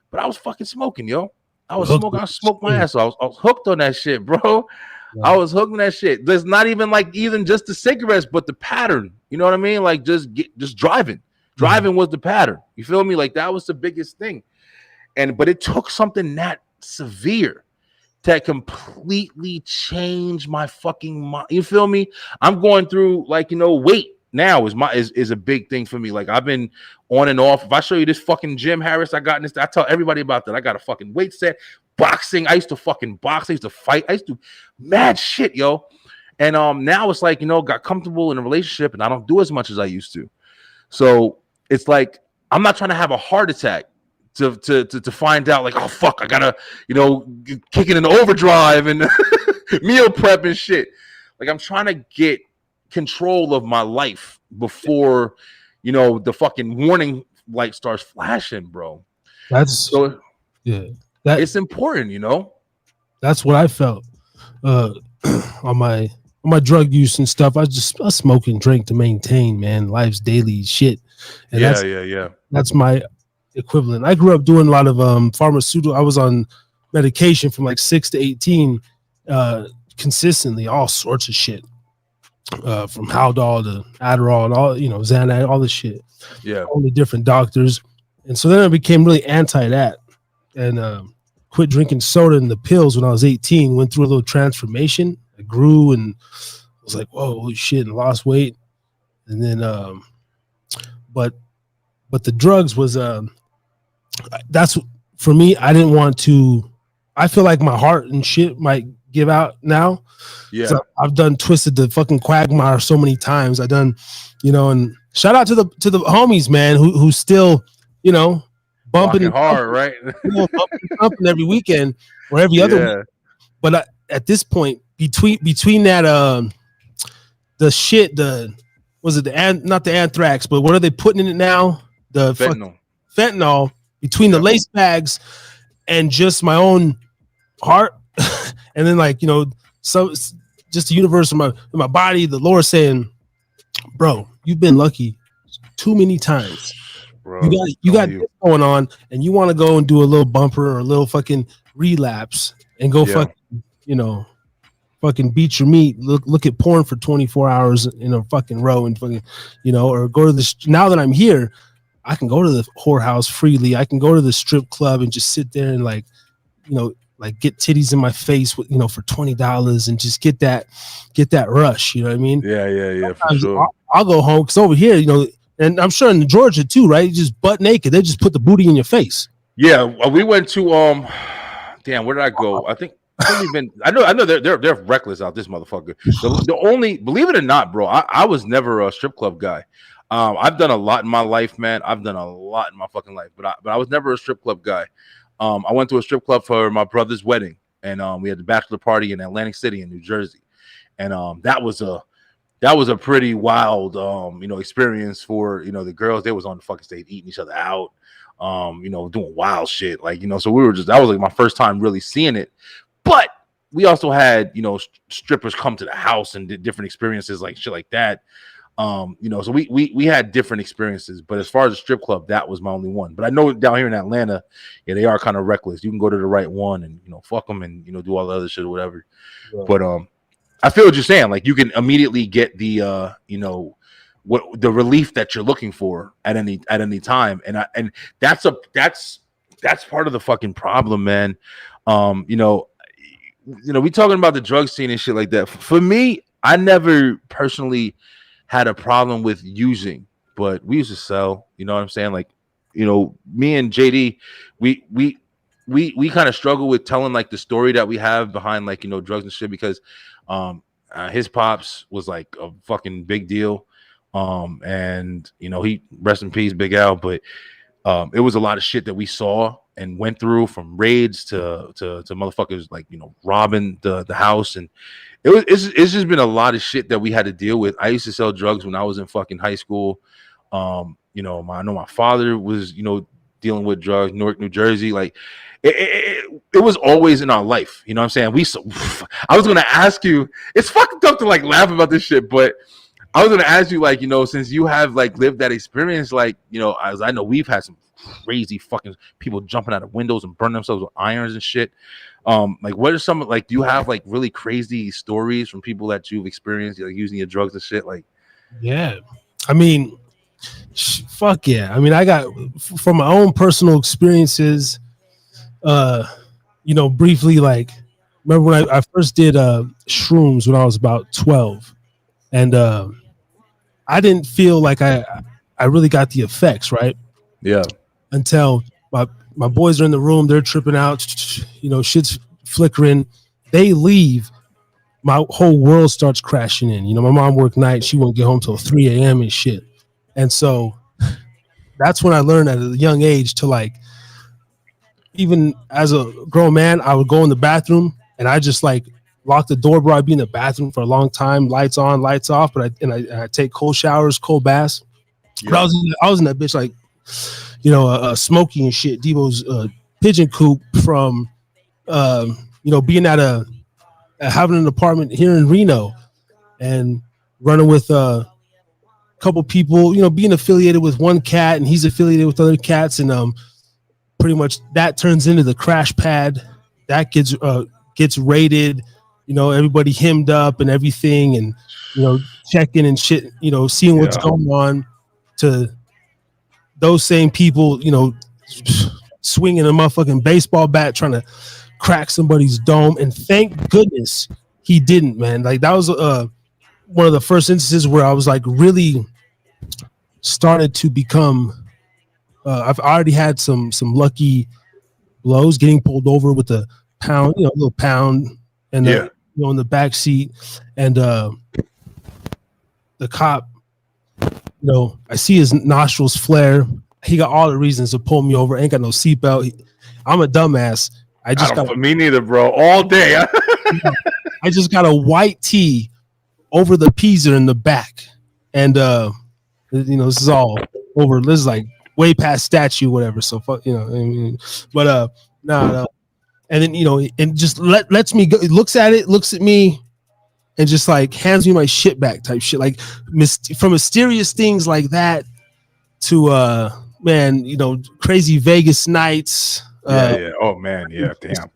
Speaker 5: but I was fucking smoking, yo. I was smoking. I smoked my ass off. I was hooked on that shit, bro. Yeah. I was hooked on that shit. There's not even like even just the cigarettes, but the pattern. You know what I mean? Like just driving. Driving was the pattern. You feel me? Like that was the biggest thing. But it took something that severe to completely change my fucking mind. You feel me? I'm going through like, weight now is a big thing for me. Like I've been on and off. If I show you this fucking gym, Harris, I got in this, I tell everybody about that. I got a fucking weight set, boxing. I used to fucking box. I used to fight. I used to do mad shit, yo. And now it's like, got comfortable in a relationship and I don't do as much as I used to. So it's like, I'm not trying to have a heart attack to find out like, oh fuck, I gotta, kick it in the overdrive and meal prep and shit. Like I'm trying to get control of my life before the fucking warning light starts flashing, bro.
Speaker 4: That's so
Speaker 5: it's important,
Speaker 4: That's what I felt on my drug use and stuff. I smoke and drink to maintain, man, life's daily shit. And that's my equivalent. I grew up doing a lot of pharmaceutical. I was on medication from like 6 to 18 consistently, all sorts of shit. From Haldol to Adderall and all, Xanax, all this shit.
Speaker 5: Yeah.
Speaker 4: All the different doctors. And so then I became really anti that and quit drinking soda and the pills when I was 18, went through a little transformation. I grew and was like, whoa, holy shit, and lost weight. And then, but the drugs was, that's for me. I didn't want to, I feel like my heart and shit might give out now.
Speaker 5: Yeah,
Speaker 4: so I've done twisted the fucking quagmire so many times. I done, and shout out to the homies, man, who still, bumping
Speaker 5: hard, right?
Speaker 4: bumping every weekend or every other week. But at this point, between that, the shit, not the anthrax, but what are they putting in it now? The fentanyl between the lace bags and just my own heart, and then like so just the universe in my body, the Lord saying, bro, you've been lucky too many times. Bro, you got this going on, and you want to go and do a little bumper or a little fucking relapse and go fucking beat your meat, look at porn for 24 hours in a fucking row and fucking, or go to this. Now that I'm here, I can go to the whorehouse freely. I can go to the strip club and just sit there and like get titties in my face with, for $20 and just get that rush. You know what I mean?
Speaker 5: Yeah. For sure.
Speaker 4: I'll go home because over here, and I'm sure in Georgia too, right? You just butt naked. They just put the booty in your face.
Speaker 5: Yeah, we went to damn, where did I go? I think we've been. I know they're reckless out this motherfucker. The only, believe it or not, bro, I was never a strip club guy. I've done a lot in my life, man. I've done a lot in my fucking life, but I was never a strip club guy. I went to a strip club for my brother's wedding, and we had the bachelor party in Atlantic City in New Jersey, and that was a pretty wild experience for the girls. They was on the fucking stage eating each other out, doing wild shit, like so we were that was like my first time really seeing it. But we also had strippers come to the house and did different experiences like shit like that. So we had different experiences, but as far as the strip club, that was my only one. But I know down here in Atlanta, they are kind of reckless. You can go to the right one and fuck them and do all the other shit or whatever. Yeah. But I feel what you're saying. Like you can immediately get the what the relief that you're looking for at any time, and that's part of the fucking problem, man. We talking about the drug scene and shit like that. For me, I never personally had a problem with using, but we used to sell. You know what I'm saying? Like, me and JD, we we kind of struggle with telling like the story that we have behind like, you know, drugs and shit, because his pops was like a fucking big deal. And you know, he, rest in peace, Big Al, but it was a lot of shit that we saw and went through, from raids to motherfuckers like, you know, robbing the house. And it's just been a lot of shit that we had to deal with. I used to sell drugs when I was in fucking high school. You know, I know my father was, you know, dealing with drugs, Newark, New Jersey. Like it was always in our life. You know what I'm saying? I was gonna ask you, it's fucking tough to like laugh about this shit, but I was gonna ask you, like, you know, since you have like lived that experience, like, you know, as I know, we've had some crazy fucking people jumping out of windows and burning themselves with irons and shit. Like, what are some, like, do you have like really crazy stories from people that you've experienced, like using your drugs and shit? Like,
Speaker 4: yeah, I mean, fuck yeah. I mean, I got from my own personal experiences. You know, briefly, like, remember when I first did shrooms when I was about 12, and I didn't feel like I really got the effects, right?
Speaker 5: yeah,
Speaker 4: Until my boys are in the room, they're tripping out, you know, shit's flickering. They leave, my whole world starts crashing in. You know, my mom worked night, she won't get home till 3 a.m. and shit. And so that's when I learned at a young age to, like, even as a grown man, I would go in the bathroom and I just like lock the door, bro. I'd be in the bathroom for a long time, lights on, lights off, but I take cold showers, cold baths. Yeah. But I was in that bitch, like, you know, smoking and shit. Devo's pigeon coop from, you know, being at having an apartment here in Reno and running with a couple people, you know, being affiliated with one cat and he's affiliated with other cats, and pretty much that turns into the crash pad that gets raided, you know, everybody hemmed up and everything, and, you know, checking and shit, you know, seeing what's going on, to those same people, you know, swinging a motherfucking baseball bat trying to crack somebody's dome. And thank goodness he didn't, man. Like, that was one of the first instances where I was like really started to become I've already had some lucky blows, getting pulled over with a pound, you know, a little pound, and you know, in the back seat, and the cop, you know, I see his nostrils flare. He got all the reasons to pull me over. Ain't got no seatbelt. I'm a dumbass.
Speaker 5: Me neither, bro. All day.
Speaker 4: I just got a white tee over the Pisa in the back, and you know, this is all over. This is like way past statue, whatever. So fuck, you know. I mean, but no. And then, you know, and just lets me go. Looks at it, looks at me, and just like hands me my shit back, type shit. Like from mysterious things like that to man, you know, crazy Vegas nights.
Speaker 5: Oh man, yeah, damn.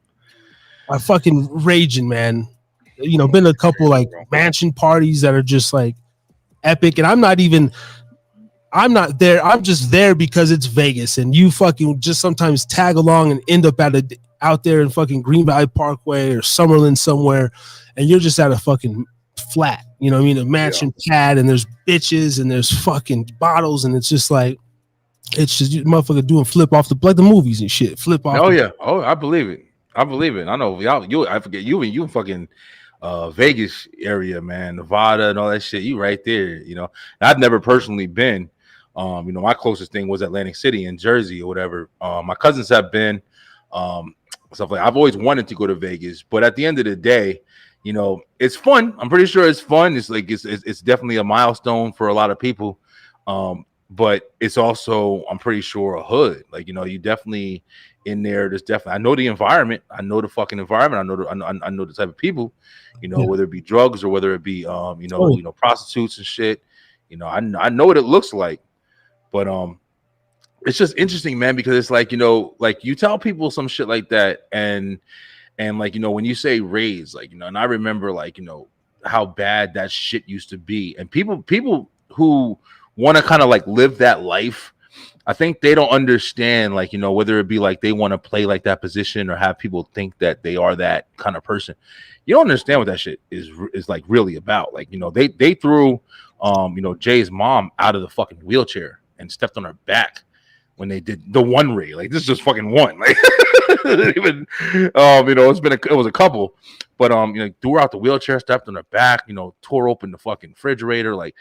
Speaker 4: I fucking raging, man. You know, been a couple like mansion parties that are just like epic, and I'm not there. I'm just there because it's Vegas, and you fucking just sometimes tag along and end up out there in fucking Green Valley Parkway or Summerlin somewhere, and you're just at a fucking flat, you know what I mean, a mansion pad, and there's bitches and there's fucking bottles, and it's just like, it's just motherfucker doing flip off like the movies and shit, flip off.
Speaker 5: I believe it. I know y'all. I forget you in fucking Vegas area, man, Nevada and all that shit. You right there, you know. And I've never personally been. You know, my closest thing was Atlantic City in Jersey or whatever. My cousins have been. Stuff like, I've always wanted to go to Vegas, but at the end of the day, you know, it's fun. I'm pretty sure it's fun. It's like it's definitely a milestone for a lot of people. But it's also, I'm pretty sure, a hood. Like, you know, you definitely in there. There's definitely, I know the environment. I know the fucking environment. I know the type of people, you know, whether it be drugs or whether it be you know, prostitutes and shit. You know, I know what it looks like. But it's just interesting, man, because it's like, you know, like you tell people some shit like that, and like, you know, when you say raids, like, you know, and I remember, like, you know, how bad that shit used to be, and people who want to kind of like live that life, I think they don't understand, like, you know, whether it be like they want to play like that position or have people think that they are that kind of person. You don't understand what that shit is like really about. Like, you know, they threw you know, Jay's mom out of the fucking wheelchair and stepped on her back. when they did the one raid. Like this is just fucking one. Like even it was a couple, but threw out the wheelchair, stepped on their back, tore open the fucking refrigerator, like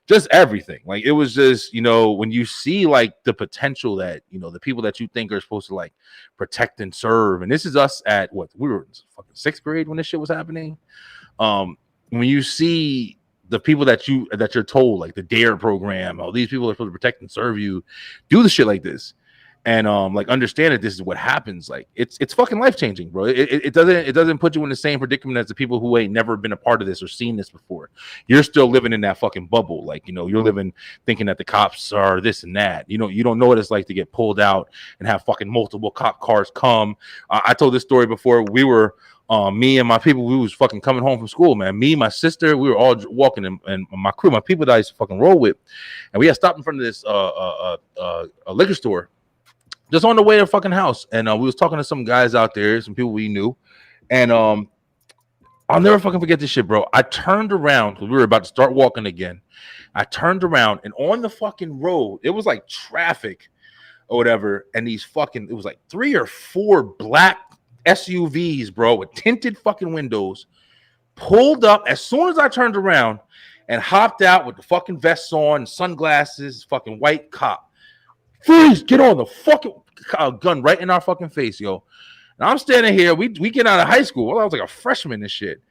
Speaker 5: just everything. Like it was just, when you see like the potential that, the people that you think are supposed to like protect and serve, and this is us at we were in fucking 6th grade when this shit was happening. When you see the people that you're told, like the DARE program, all these people are supposed to protect and serve you, do the shit like this, and like understand that this is what happens. Like it's fucking life changing, bro. It doesn't put you in the same predicament as the people who ain't never been a part of this or seen this before. You're still living in that fucking bubble, like you're living thinking that the cops are this and that. You don't know what it's like to get pulled out and have fucking multiple cop cars come. I told this story before. We were. Me and my people, we was fucking coming home from school, man. Me, my sister, we were all walking, and my crew, my people that I used to fucking roll with, and we had stopped in front of this a liquor store, just on the way to fucking house, and we was talking to some guys out there, some people we knew, and I'll never fucking forget this shit, bro. I turned around because we were about to start walking again. I turned around, and on the fucking road, it was like traffic or whatever, and it was like 3 or 4 black SUVs, bro, with tinted fucking windows, pulled up as soon as I turned around and hopped out with the fucking vests on, sunglasses, fucking white cop. Freeze, get on the fucking gun right in our fucking face, yo. And I'm standing here, we get out of high school. Well, I was like a freshman and shit.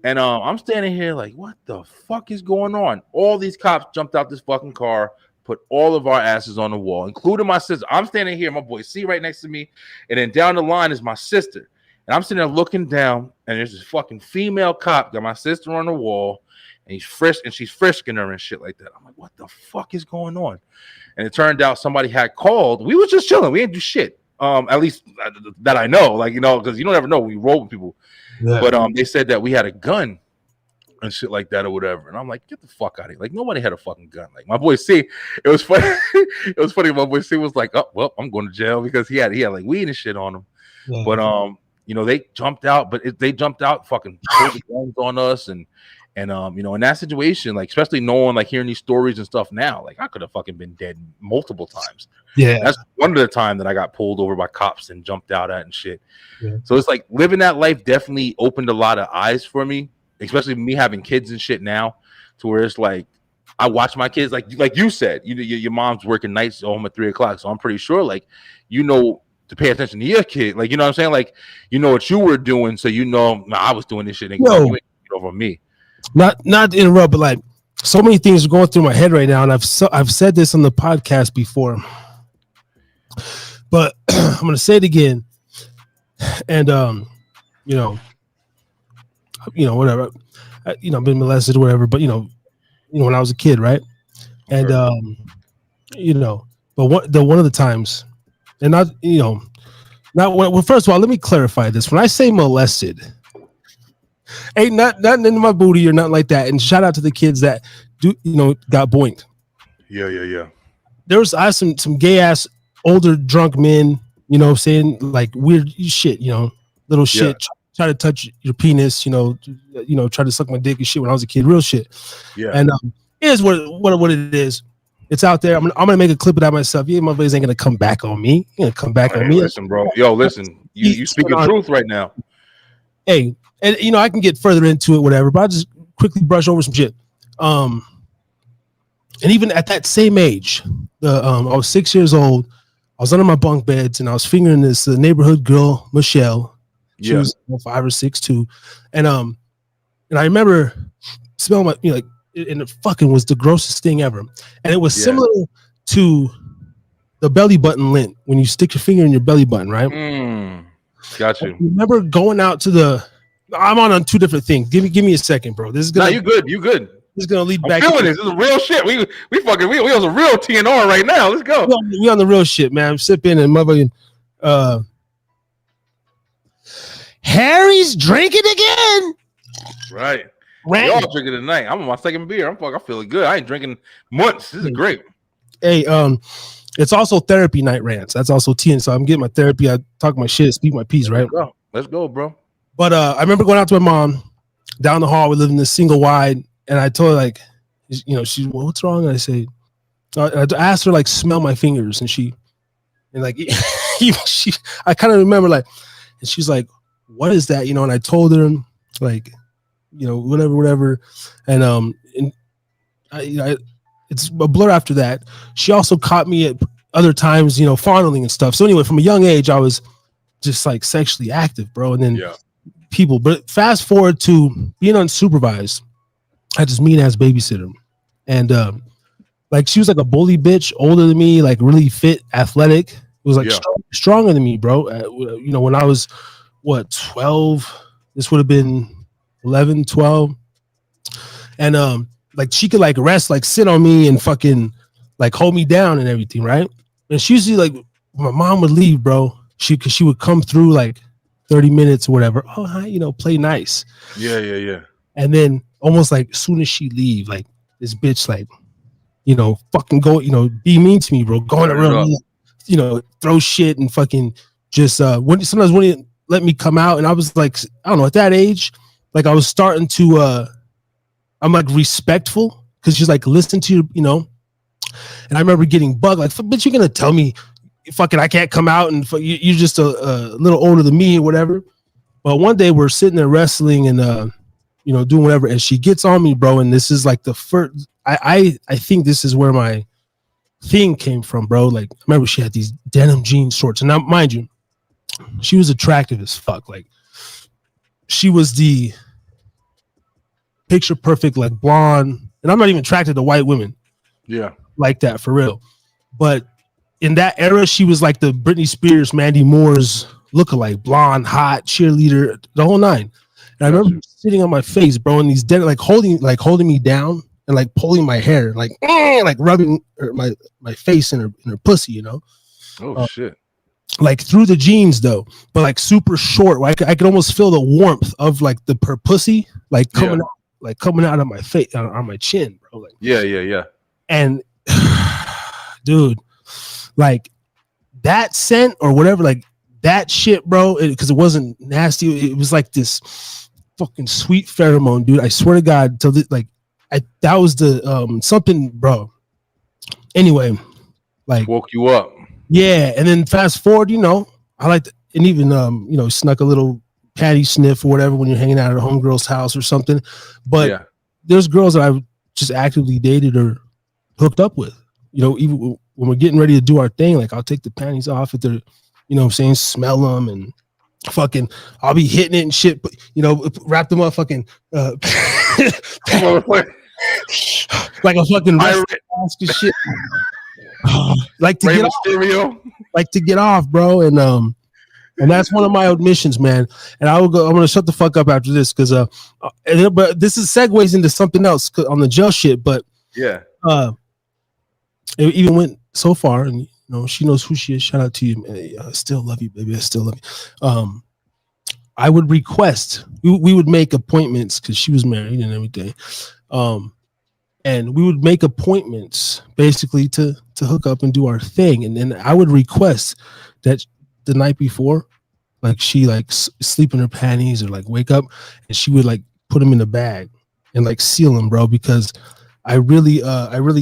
Speaker 5: And I'm standing here like, what the fuck is going on? All these cops jumped out this fucking car, put all of our asses on the wall, including my sister. I'm standing here, my boy C right next to me, and then down the line is my sister. And I'm sitting there looking down, and there's this fucking female cop got my sister on the wall, and she's frisking her and shit like that. I'm like, what the fuck is going on? And it turned out somebody had called. We was just chilling. We didn't do shit. At least that I know, like, because you don't ever know when you roll with people. Yeah. But they said that we had a gun and shit like that or whatever. And I'm like, get the fuck out of here. Like, nobody had a fucking gun. Like, my boy C, it was funny. It was funny. My boy C was like, oh, well, I'm going to jail because he had like weed and shit on him. Yeah. But, they jumped out, they jumped out, fucking pulled the guns on us. And in that situation, like, especially knowing, like, hearing these stories and stuff now, like, I could have fucking been dead multiple times. Yeah. That's one of the time that I got pulled over by cops and jumped out at and shit. Yeah. So it's like living that life definitely opened a lot of eyes for me. Especially me having kids and shit now, to where it's like I watch my kids, like you said, your mom's working nights home at 3 o'clock, so I'm pretty sure, like, to pay attention to your kid, like, you know what I'm saying, like, what you were doing, so I was doing this shit, and you ain't over me.
Speaker 4: Not to interrupt, but like so many things are going through my head right now, and I've said this on the podcast before, but I'm gonna say it again, and whatever. I've been molested or whatever, but when I was a kid, right? And but one of the times, and well, first of all, let me clarify this. When I say molested, ain't nothing in my booty or nothing like that. And shout out to the kids that got boinked.
Speaker 5: Yeah.
Speaker 4: I had some gay ass older drunk men, saying like weird shit, little shit. Yeah. Try to touch your penis, try to suck my dick and shit when I was a kid, real shit. Yeah. And it is what it is. It's out there. I'm gonna make a clip of that myself. Yeah, my boys ain't gonna come back on me. You're gonna come back on me.
Speaker 5: Listen, bro. Yo, listen. You speaking truth right now.
Speaker 4: Hey, and I can get further into it, whatever. But I'll just quickly brush over some shit. And even at that same age, I was 6 years old. I was under my bunk beds and I was fingering this neighborhood girl, Michelle. She was 5 or 6 too, and I remember smelling my, and it fucking was the grossest thing ever, and it was similar to the belly button lint when you stick your finger in your belly button, right?
Speaker 5: Got you.
Speaker 4: I remember going out to I'm on 2 different things. Give me a second, bro. This is gonna.
Speaker 5: No, you good.
Speaker 4: This is gonna lead back.
Speaker 5: Feeling this. This is real shit. We on some real TNR right now. Let's go.
Speaker 4: We on the real shit, man. I'm sipping and motherfucking.
Speaker 2: Harry's drinking again.
Speaker 5: Right. We all drinking tonight. I'm on my second beer. I'm feeling good. I ain't drinking months. This is great.
Speaker 4: Hey, it's also therapy night, Rants. That's also tea, and so I'm getting my therapy. I talk my shit, speak my piece, right?
Speaker 5: Let's go, bro.
Speaker 4: But I remember going out to my mom down the hall. We live in this single wide, and I told her, like, she's, well, what's wrong? And I say, I asked her, like, smell my fingers, and she And like, I kind of remember like, and she's like, what is that? And I told her like, whatever. And it's a blur after that. She also caught me at other times, fondling and stuff. So anyway, from a young age, I was just like sexually active, bro. And then but fast forward to being unsupervised. I had this mean ass babysitter, and like she was like a bully bitch, older than me, like really fit, athletic. It was like stronger than me, bro. When I was 12, this would have been 11, 12, and like she could like rest, like sit on me and fucking like hold me down and everything, right? And she usually like when my mom would leave, bro. She would come through like 30 minutes or whatever. Oh, hi, play nice.
Speaker 5: Yeah.
Speaker 4: And then almost like as soon as she leave, like this bitch, like, fucking go, be mean to me, bro. Going around, throw shit and fucking just sometimes wouldn't let me come out. And I was like, I don't know, at that age, like I was starting to I'm like respectful because she's like, listen to you, and I remember getting bugged, like, bitch, you're gonna tell me fucking I can't come out and you're just a little older than me or whatever. But one day we're sitting there wrestling and doing whatever, and she gets on me, bro. And this is like the first. I think this is where my thing came from, bro. Like, I remember she had these denim jean shorts, and now, mind you, she was attractive as fuck. Like, she was the picture perfect, like blonde. And I'm not even attracted to white women, like that for real. But in that era, she was like the Britney Spears, Mandy Moore's lookalike, blonde, hot, cheerleader, the whole nine. And I remember sitting on my face, bro, and these dead, like holding me down and like pulling my hair, like rubbing my face in her pussy,
Speaker 5: Oh shit!
Speaker 4: Like through the jeans though, but like super short. I could almost feel the warmth of like her pussy, like coming out of my face, on my chin, bro. Like,
Speaker 5: yeah.
Speaker 4: And dude, like that scent or whatever, like that shit, bro, because it wasn't nasty. It was like this fucking sweet pheromone, dude. I swear to God, that was the something, bro. Anyway, like
Speaker 5: woke you up.
Speaker 4: Yeah, and then fast forward, I like to, and even snuck a little patty sniff or whatever when you're hanging out at a homegirl's house or something. But there's girls that I just actively dated or hooked up with. Even when we're getting ready to do our thing, like I'll take the panties off if they're, what I'm saying, smell them and fucking I'll be hitting it and shit, but wrap them up fucking like a fucking shit. Like to get off, to get off, bro. And that's one of my admissions, man. And I'm gonna shut the fuck up after this because but this is segues into something else on the jail shit. But it even went so far, and she knows who she is. Shout out to you, man. I still love you, baby. I still love you. I would request we would make appointments because she was married and everything. And we would make appointments basically to hook up and do our thing. And then I would request that the night before, like she like sleep in her panties or like wake up and she would like put them in a bag and like seal them, bro, because I really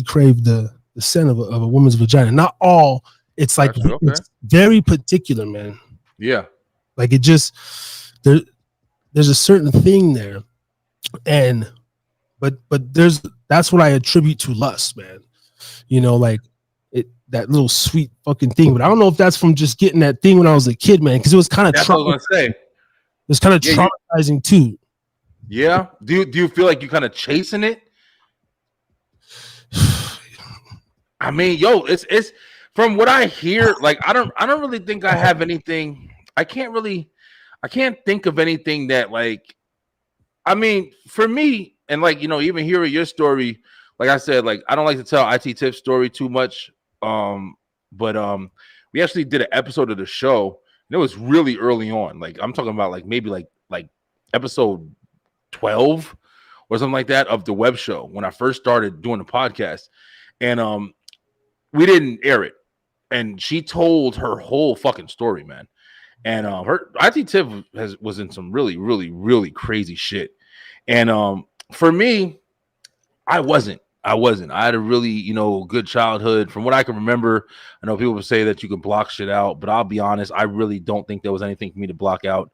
Speaker 4: crave the scent of a woman's vagina. Not all. It's like it's very particular, man.
Speaker 5: Yeah.
Speaker 4: Like it just there's a certain thing there. And but that's what I attribute to lust, man. Like that little sweet fucking thing. But I don't know if that's from just getting that thing when I was a kid, man, because it was kind of traumatizing too.
Speaker 5: Yeah. Do you feel like you kind of chasing it? I mean, it's from what I hear, like I don't really think I have anything. I can't think of anything that like, I mean, for me, and like, even hearing your story, like I said, like I don't like to tell IT Tip's story too much. But we actually did an episode of the show, and it was really early on. Like I'm talking about like maybe like episode 12 or something like that of the web show when I first started doing the podcast. And we didn't air it. And she told her whole fucking story, man. And her IT Tip was in some really, really, really crazy shit. And for me, I wasn't. I wasn't. I had a really, good childhood. From what I can remember, I know people would say that you can block shit out, but I'll be honest, I really don't think there was anything for me to block out.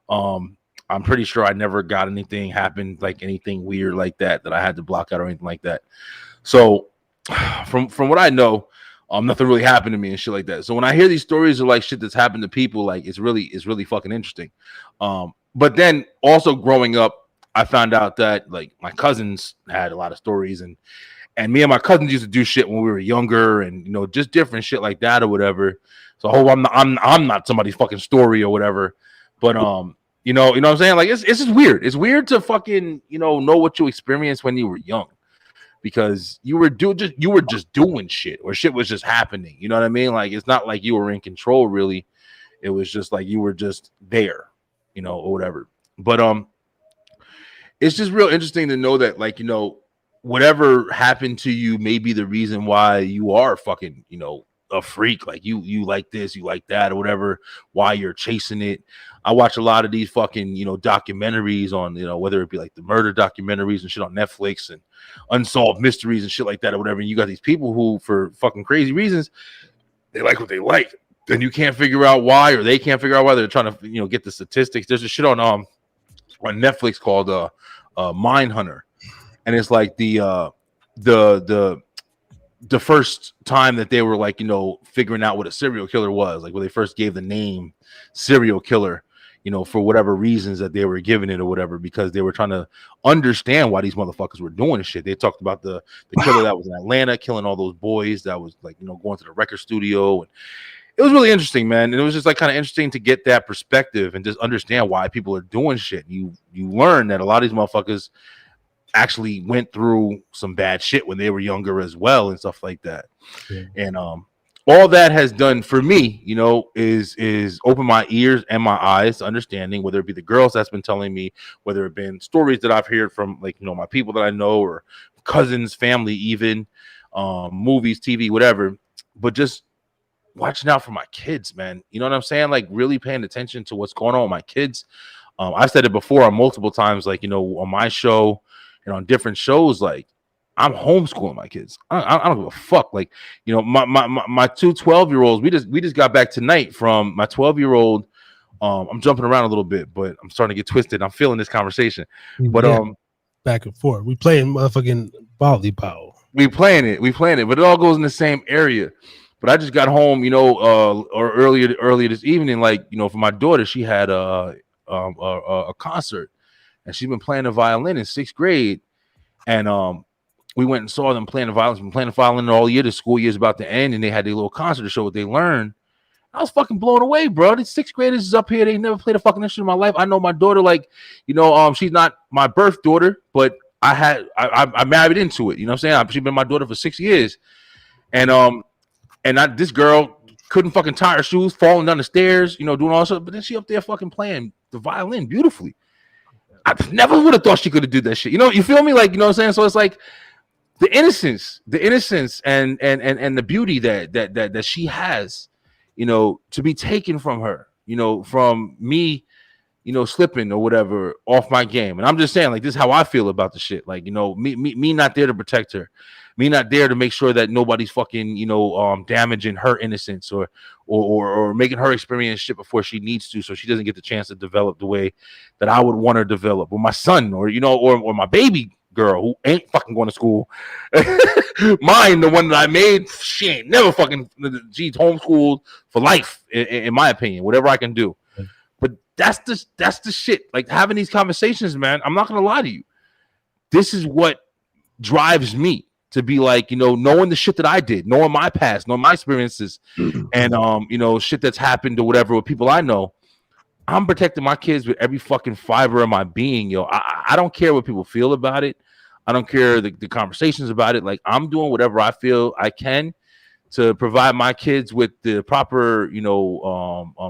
Speaker 5: I'm pretty sure I never got anything happen, like anything weird like that I had to block out or anything like that. So from what I know, nothing really happened to me and shit like that. So when I hear these stories of like shit that's happened to people, like it's really fucking interesting. But then also growing up, I found out that like my cousins had a lot of stories, and me and my cousins used to do shit when we were younger, and just different shit like that or whatever. So I hope I'm not somebody's fucking story or whatever. But you know what I'm saying? Like it's just weird. It's weird to fucking know what you experienced when you were young, because you were just doing shit, or shit was just happening. You know what I mean? Like it's not like you were in control really. It was just like you were just there, or whatever. But it's just real interesting to know that, like, whatever happened to you may be the reason why you are fucking, a freak. Like you like this, you like that, or whatever, why you're chasing it. I watch a lot of these fucking, documentaries on, whether it be like the murder documentaries and shit on Netflix and unsolved mysteries and shit like that or whatever. And you got these people who, for fucking crazy reasons, they like what they like. And you can't figure out why, or they can't figure out why. They're trying to, get the statistics. There's a shit on Netflix called Mindhunter, and it's like the first time that they were like figuring out what a serial killer was, like when they first gave the name serial killer, for whatever reasons that they were giving it or whatever, because they were trying to understand why these motherfuckers were doing this shit. They talked about the killer that was in Atlanta killing all those boys that was like going to the record studio, and it was really interesting, man. And it was just like kind of interesting to get that perspective and just understand why people are doing shit. You learn that a lot of these motherfuckers actually went through some bad shit when they were younger as well and stuff like that. Yeah. And all that has done for me, is open my ears and my eyes to understanding, whether it be the girls that's been telling me, whether it been stories that I've heard from like my people that I know, or cousins, family, even movies, TV, whatever. But just watching out for my kids, man. You know what I'm saying? Like really paying attention to what's going on with my kids. I've said it before on multiple times, like, on my show and on different shows, like I'm homeschooling my kids. I don't give a fuck. Like, my two 12-year-olds, we just got back tonight from my 12-year-old. I'm jumping around a little bit, but I'm starting to get twisted. I'm feeling this conversation. But
Speaker 4: back and forth. We playing motherfucking volleyball.
Speaker 5: We playing it, but it all goes in the same area. But I just got home, or earlier this evening, like, for my daughter, she had a concert, and she's been playing the violin in 6th grade. And we went and saw them playing the violin. Been playing the violin all year. The school year's about to end, and they had their little concert to show what they learned. I was fucking blown away, bro. These 6th graders is up here. They never played a fucking instrument in my life. I know my daughter, like, she's not my birth daughter, but I married into it. You know what I'm saying? She's been my daughter for 6 years, and this girl couldn't fucking tie her shoes, falling down the stairs, doing all that stuff. But then she up there fucking playing the violin beautifully. I never would have thought she could have did that shit. You feel me? Like, you know what I'm saying? So it's like the innocence and the beauty that she has, to be taken from her, from me, slipping or whatever off my game. And I'm just saying, like, this is how I feel about the shit. Like, me not there to protect her. Me not there to make sure that nobody's fucking, damaging her innocence or making her experience shit before she needs to, so she doesn't get the chance to develop the way that I would want her to develop. Or my son, or or my baby girl who ain't fucking going to school. Mine, the one that I made, she ain't never fucking. She's homeschooled for life, in my opinion. Whatever I can do, but that's the shit. Like, having these conversations, man. I'm not gonna lie to you. This is what drives me. To be like, knowing the shit that I did, knowing my past, knowing my experiences, and shit that's happened or whatever with people I know, I'm protecting my kids with every fucking fiber of my being, yo. I don't care what people feel about it. I don't care the conversations about it. Like, I'm doing whatever I feel I can to provide my kids with the proper,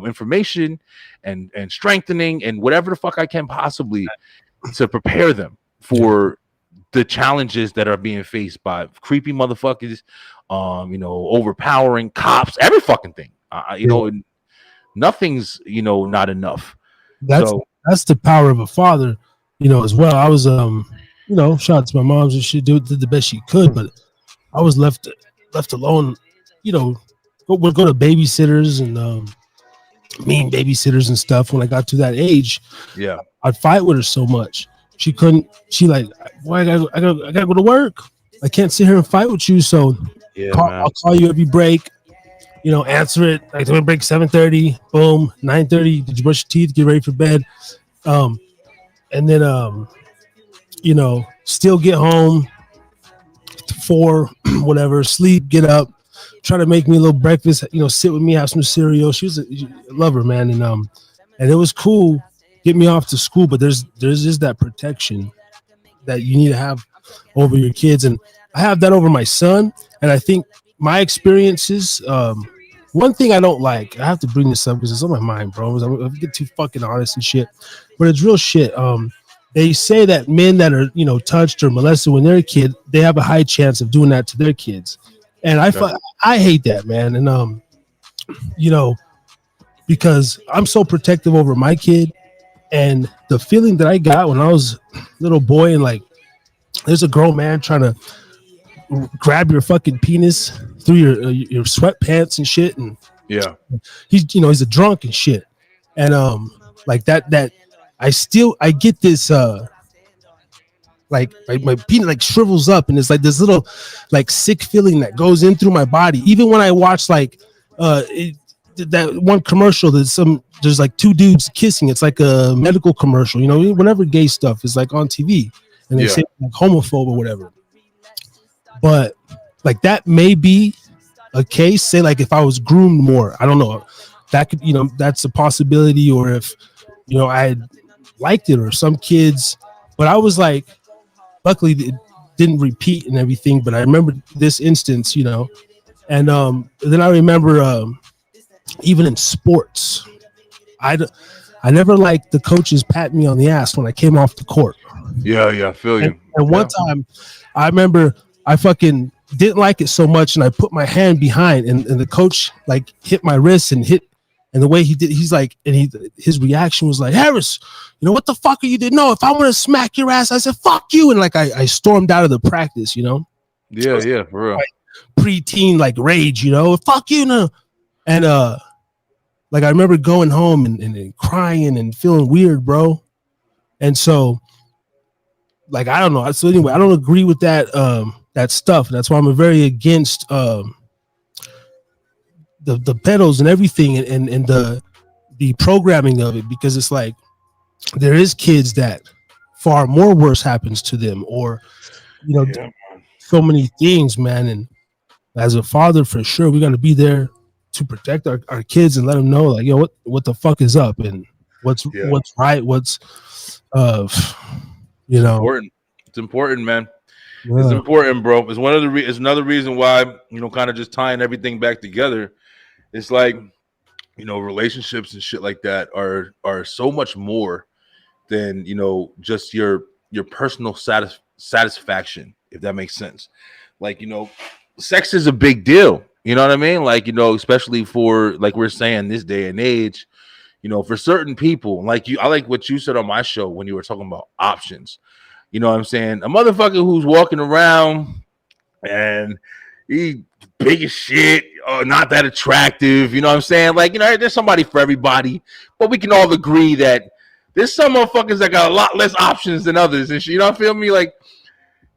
Speaker 5: information and strengthening and whatever the fuck I can possibly to prepare them for the challenges that are being faced by creepy motherfuckers, overpowering cops, every fucking thing. Nothing's, not enough.
Speaker 4: That's the power of a father, as well. I was you know, shout out to my mom. She did the best she could, but I was left alone. You know, would go to babysitters and mean babysitters and stuff. When I got to that age,
Speaker 5: Yeah.
Speaker 4: I'd fight with her so much. She couldn't. She like, why I gotta go to work. I can't sit here and fight with you. So
Speaker 5: Yeah, man.
Speaker 4: I'll call you every break. You know, answer it. Like, I'm gonna break 7:30. Boom, 9:30. Did you brush your teeth? Get ready for bed. And then you know, still get home 4, whatever, sleep, get up, try to make me a little breakfast, you know, sit with me, have some cereal. She was I love her, man. And it was cool, get me off to school, but there's just that protection that you need to have over your kids. And I have that over my son. And I think my experiences, one thing I don't like, I have to bring this up because it's on my mind, bro. I get too fucking honest and shit, but it's real shit. They say that men that are, you know, touched or molested when they're a kid, they have a high chance of doing that to their kids. And I hate that, man. And you know, because I'm so protective over my kid, and the feeling that I got when I was a little boy, and like, there's a grown man trying to grab your fucking penis through your sweatpants and shit, and
Speaker 5: Yeah.
Speaker 4: he's, you know, he's a drunk and shit, and like that I get this like my penis like shrivels up, and it's like this little like sick feeling that goes in through my body. Even when I watch like that one commercial, there's like 2 dudes kissing. It's like a medical commercial, you know, whenever gay stuff is like on TV, and they say like homophobe or whatever. But like, that may be a case. Say like if I was groomed more, I don't know, that could, you know, that's a possibility. Or if, you know, I liked it, or some kids. But I was like, luckily it didn't repeat and everything. But I remember this instance, you know, and then I remember even in sports, I never liked the coaches pat me on the ass when I came off the court.
Speaker 5: Yeah, I feel you.
Speaker 4: And one time, I remember I fucking didn't like it so much, and I put my hand behind, and the coach like hit my wrist and hit, and the way he did, he's like, and his reaction was like, Harris, you know, what the fuck are you doing? No, if I want to smack your ass, I said, fuck you. And like, I stormed out of the practice, you know?
Speaker 5: Yeah, for real.
Speaker 4: Like, preteen, like rage, you know, fuck you, no. And like, I remember going home and crying and feeling weird, bro. And so, like, I don't know. So anyway, I don't agree with that that stuff. That's why I'm very against the pedals and everything, and the programming of it, because it's like there is kids that far more worse happens to them, or, you know, so many things, man. And as a father, for sure, we got to be there to protect our kids and let them know, like, yo, what the fuck is up, and what's right, what's you know,
Speaker 5: important. It's important, man.
Speaker 4: Yeah.
Speaker 5: It's important, bro. It's it's another reason why, you know, kind of just tying everything back together. It's like, you know, relationships and shit like that are so much more than, you know, just your personal satisfaction, if that makes sense. Like, you know, sex is a big deal. You know what I mean? Like, you know, especially for, like we're saying, this day and age, you know, for certain people, like you, I like what you said on my show when you were talking about options. You know what I'm saying? A motherfucker who's walking around and he big as shit, not that attractive. You know what I'm saying? Like, you know, there's somebody for everybody, but we can all agree that there's some motherfuckers that got a lot less options than others. And shit, you know what I feel me? Like,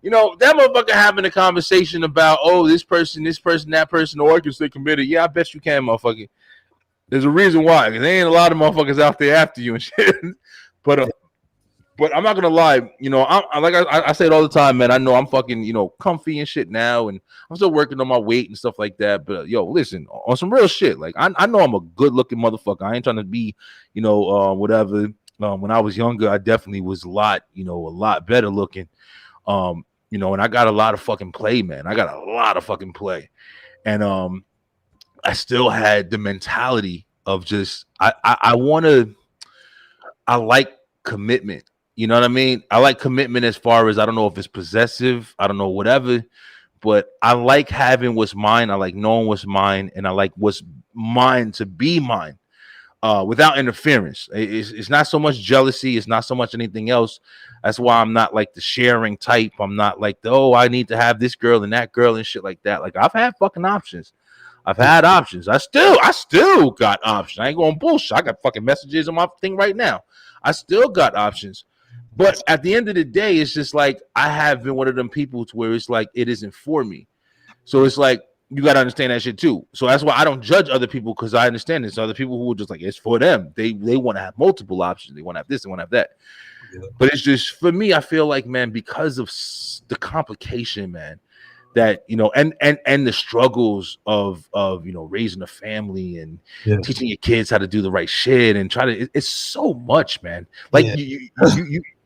Speaker 5: you know, that motherfucker having a conversation about, oh, this person, that person, or I can stay committed. Yeah, I bet you can, motherfucker. There's a reason why, because there ain't a lot of motherfuckers out there after you and shit. But I'm not gonna lie, you know, I say it all the time, man. I know I'm fucking, you know, comfy and shit now, and I'm still working on my weight and stuff like that. But yo, listen, on some real shit, like I know I'm a good looking motherfucker. I ain't trying to be, you know, whatever. When I was younger, I definitely was a lot better looking. You know, and I got a lot of fucking play, man. I got a lot of fucking play, and I still had the mentality of just I like commitment. You know what I mean? I like commitment as far as, I don't know if it's possessive, I don't know, whatever, but I like having what's mine. I like knowing what's mine, and I like what's mine to be mine. without interference. It's not so much jealousy. It's not so much anything else. That's why I'm not like the sharing type. I'm not like I need to have this girl and that girl and shit like that. Like I've had fucking options. I've had options. I still got options. I ain't going bullshit. I got fucking messages on my thing right now. I still got options. But at the end of the day, it's just like I have been one of them people to where it's like it isn't for me. So it's like you got to understand that shit too. So that's why I don't judge other people, because I understand this. Other people who are just like, it's for them. They want to have multiple options. They want to have this. They want to have that. Yeah. But it's just for me. I feel like, man, because of the complication, man, that and the struggles of raising a family and teaching your kids how to do the right shit and it's so much, man. Like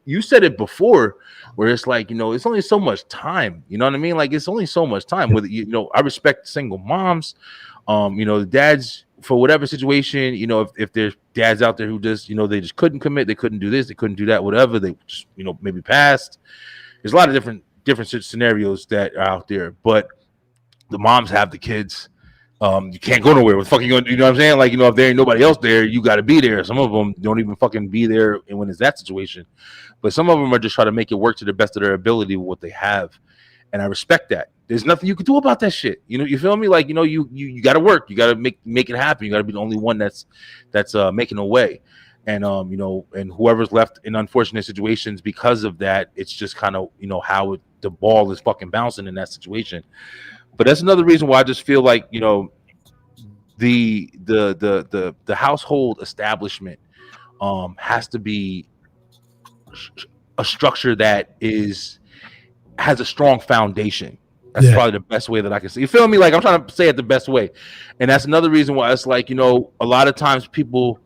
Speaker 5: you said it before, where it's like, it's only so much time. You know what I mean? Like it's only so much time. With I respect single moms, the dads, for whatever situation, if there's dads out there who just they just couldn't commit, they couldn't do this, they couldn't do that, whatever, they just maybe passed. There's a lot of different scenarios that are out there, but the moms have the kids. You can't go nowhere. What the fuck you gonna do? You know what I'm saying? Like, if there ain't nobody else there, you got to be there. Some of them don't even fucking be there when it's that situation, but some of them are just trying to make it work to the best of their ability with what they have, and I respect that. There's nothing you can do about that shit. You feel me? Like, you got to work. You got to make it happen. You got to be the only one that's making a way. And and whoever's left in unfortunate situations because of that, it's just kind of how the ball is fucking bouncing in that situation. But that's another reason why I just feel like the household establishment has to be a structure that has a strong foundation. That's probably the best way that I can say. You feel me? Like I'm trying to say it the best way, and that's another reason why it's like a lot of times people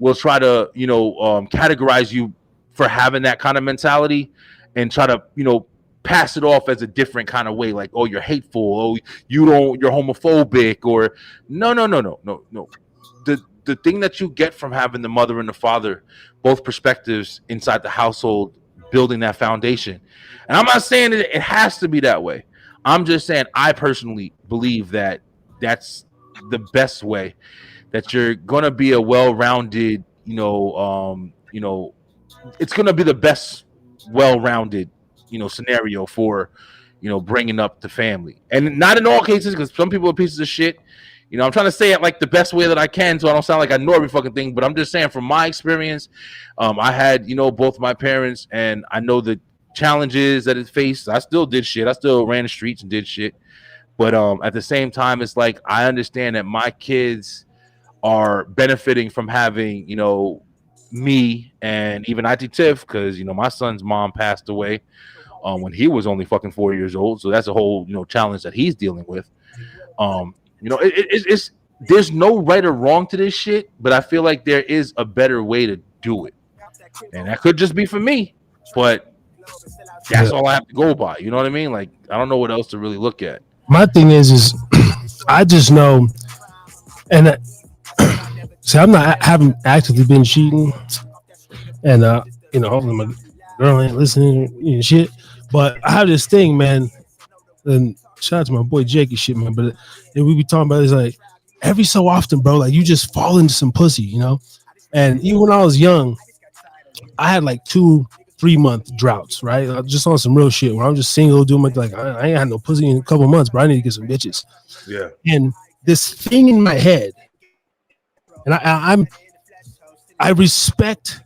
Speaker 5: will try to categorize you for having that kind of mentality and try to pass it off as a different kind of way, like, oh, you're hateful, oh, you're homophobic, or no. The thing that you get from having the mother and the father, both perspectives inside the household, building that foundation. And I'm not saying that it has to be that way. I'm just saying I personally believe that that's the best way, that you're gonna be a well-rounded, it's gonna be the best well-rounded, scenario for, bringing up the family. And not in all cases, because some people are pieces of shit. I'm trying to say it like the best way that I can, so I don't sound like I know every fucking thing. But I'm just saying, from my experience, I had, both my parents, and I know the challenges that it faced. I still did shit. I still ran the streets and did shit. But at the same time, it's like I understand that my kids are benefiting from having, me and even Auntie Tiff, because my son's mom passed away when he was only fucking 4 years old. So that's a whole challenge that he's dealing with. It's there's no right or wrong to this shit, but I feel like there is a better way to do it, and that could just be for me, but that's all I have to go by. You know what I mean? Like, I don't know what else to really look at.
Speaker 4: My thing is I just know, and so I haven't actively been cheating, and hopefully my girl ain't listening shit. But I have this thing, man, and shout out to my boy Jake and shit, man. But we be talking about it, it's like every so often, bro, like you just fall into some pussy, And even when I was young, I had like 2-3 month droughts, right? Just on some real shit where I'm just single, doing my like I ain't had no pussy in a couple months, but I need to get some bitches.
Speaker 5: Yeah.
Speaker 4: And this thing in my head, and I respect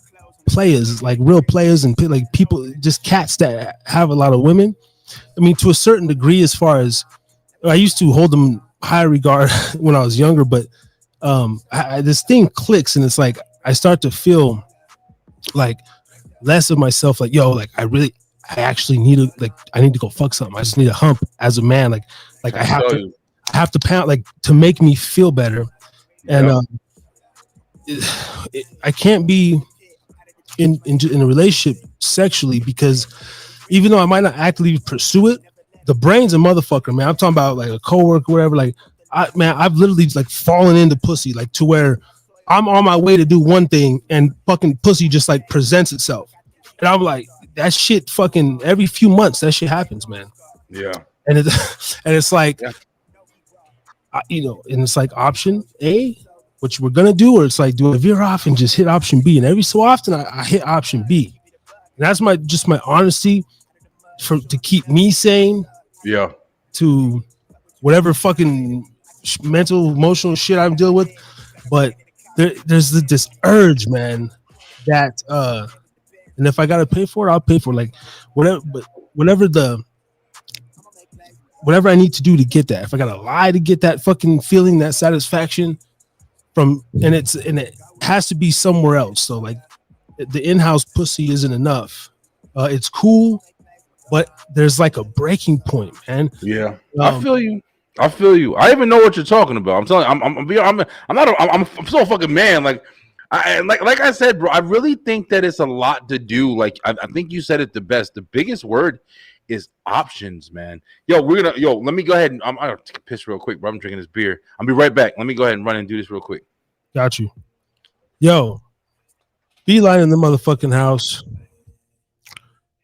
Speaker 4: players, like real players, and like people, just cats that have a lot of women. I mean, to a certain degree, as far as I used to hold them high regard when I was younger, but this thing clicks, and it's like I start to feel like less of myself, like, yo, like I actually need to, like, I need to go fuck something. I just need a hump as a man, like I have to pound, like, to make me feel better. And I can't be in a relationship sexually, because even though I might not actively pursue it, the brain's a motherfucker, man. I'm talking about like a coworker, whatever. Like, I've literally like fallen into pussy, like to where I'm on my way to do one thing and fucking pussy just like presents itself, and I'm like, that shit fucking every few months that shit happens, man.
Speaker 5: Yeah,
Speaker 4: and it's like, and it's like option A, what you were gonna do, or it's like, do I veer off and just hit option B? And every so often I hit option B. And that's my honesty to keep me sane.
Speaker 5: Yeah.
Speaker 4: To whatever fucking mental, emotional shit I'm dealing with. But there's this urge, man, that and if I gotta pay for it, I'll pay for it. Like whatever I need to do to get that. If I gotta lie to get that fucking feeling, that satisfaction from, and it has to be somewhere else. So like the in-house pussy isn't enough. It's cool, but there's like a breaking point, man.
Speaker 5: Yeah, I feel you. I even know what you're talking about. I'm telling you, I'm so a fucking man. Like I said, bro, I really think that it's a lot to do. Like I think you said it the best. The biggest word is options, man. Let me go ahead and I'm gonna take a piss real quick, bro. I'm drinking this beer. I'll be right back. Let me go ahead and run and do this real quick.
Speaker 4: Got you. Beeline in the motherfucking house.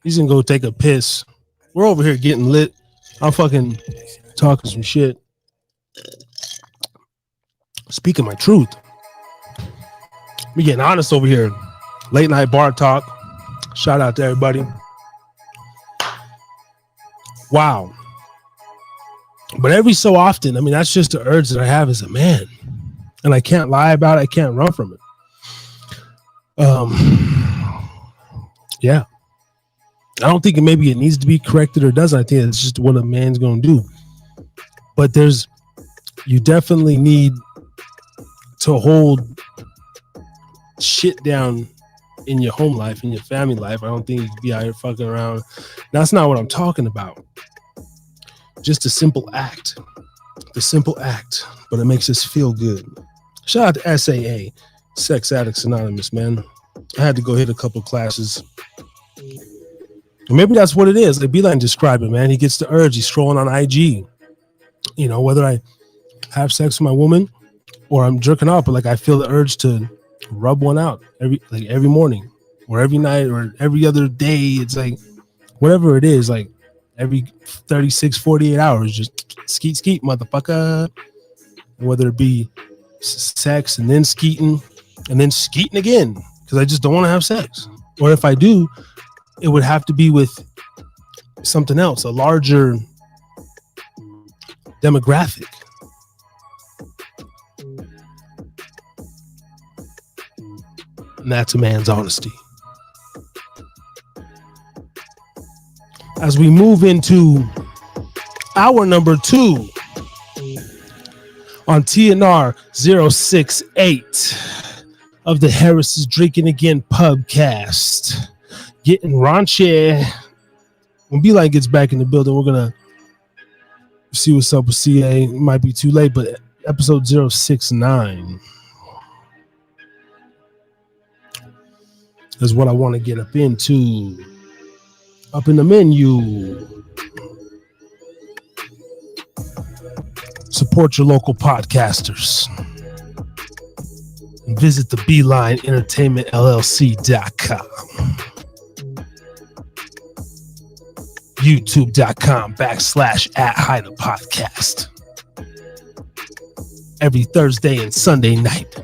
Speaker 4: He's gonna go take a piss. We're over here getting lit. I'm fucking talking some shit. Speaking my truth. We getting honest over here. Late night bar talk. Shout out to everybody. Wow. But every so often, I mean, that's just the urge that I have as a man. And I can't lie about it. I can't run from it. Yeah. I don't think maybe it needs to be corrected or doesn't. I think it's just what a man's going to do. But you definitely need to hold shit down in your home life, in your family life. I don't think you can be out here fucking around. That's not what I'm talking about. Just a simple act. The simple act, but it makes us feel good. Shout out to SAA, Sex Addicts Anonymous, man. I had to go hit a couple classes. Maybe that's what it is. Like Beeline described it, man. He gets the urge. He's scrolling on IG. You know, whether I have sex with my woman or I'm jerking off, but like I feel the urge to rub one out every morning or every night or every other day. It's like whatever it is, like every 36, 48 hours, just skeet, motherfucker. Whether it be sex and then skeeting and then skeeting again because I just don't want to have sex. Or if I do, it would have to be with something else, a larger demographic. And that's a man's honesty. As we move into hour number 2 on TNR 068 of the Harris is Drinking Again pubcast. Getting raunchy. When Beeline gets back in the building, we're going to see what's up with CA. It might be too late, but episode 069 is what I want to get up into. Up in the menu. Support your local podcasters. And visit the Beeline Entertainment LLC.com. YouTube.com/@HideAPodcast. Every Thursday and Sunday night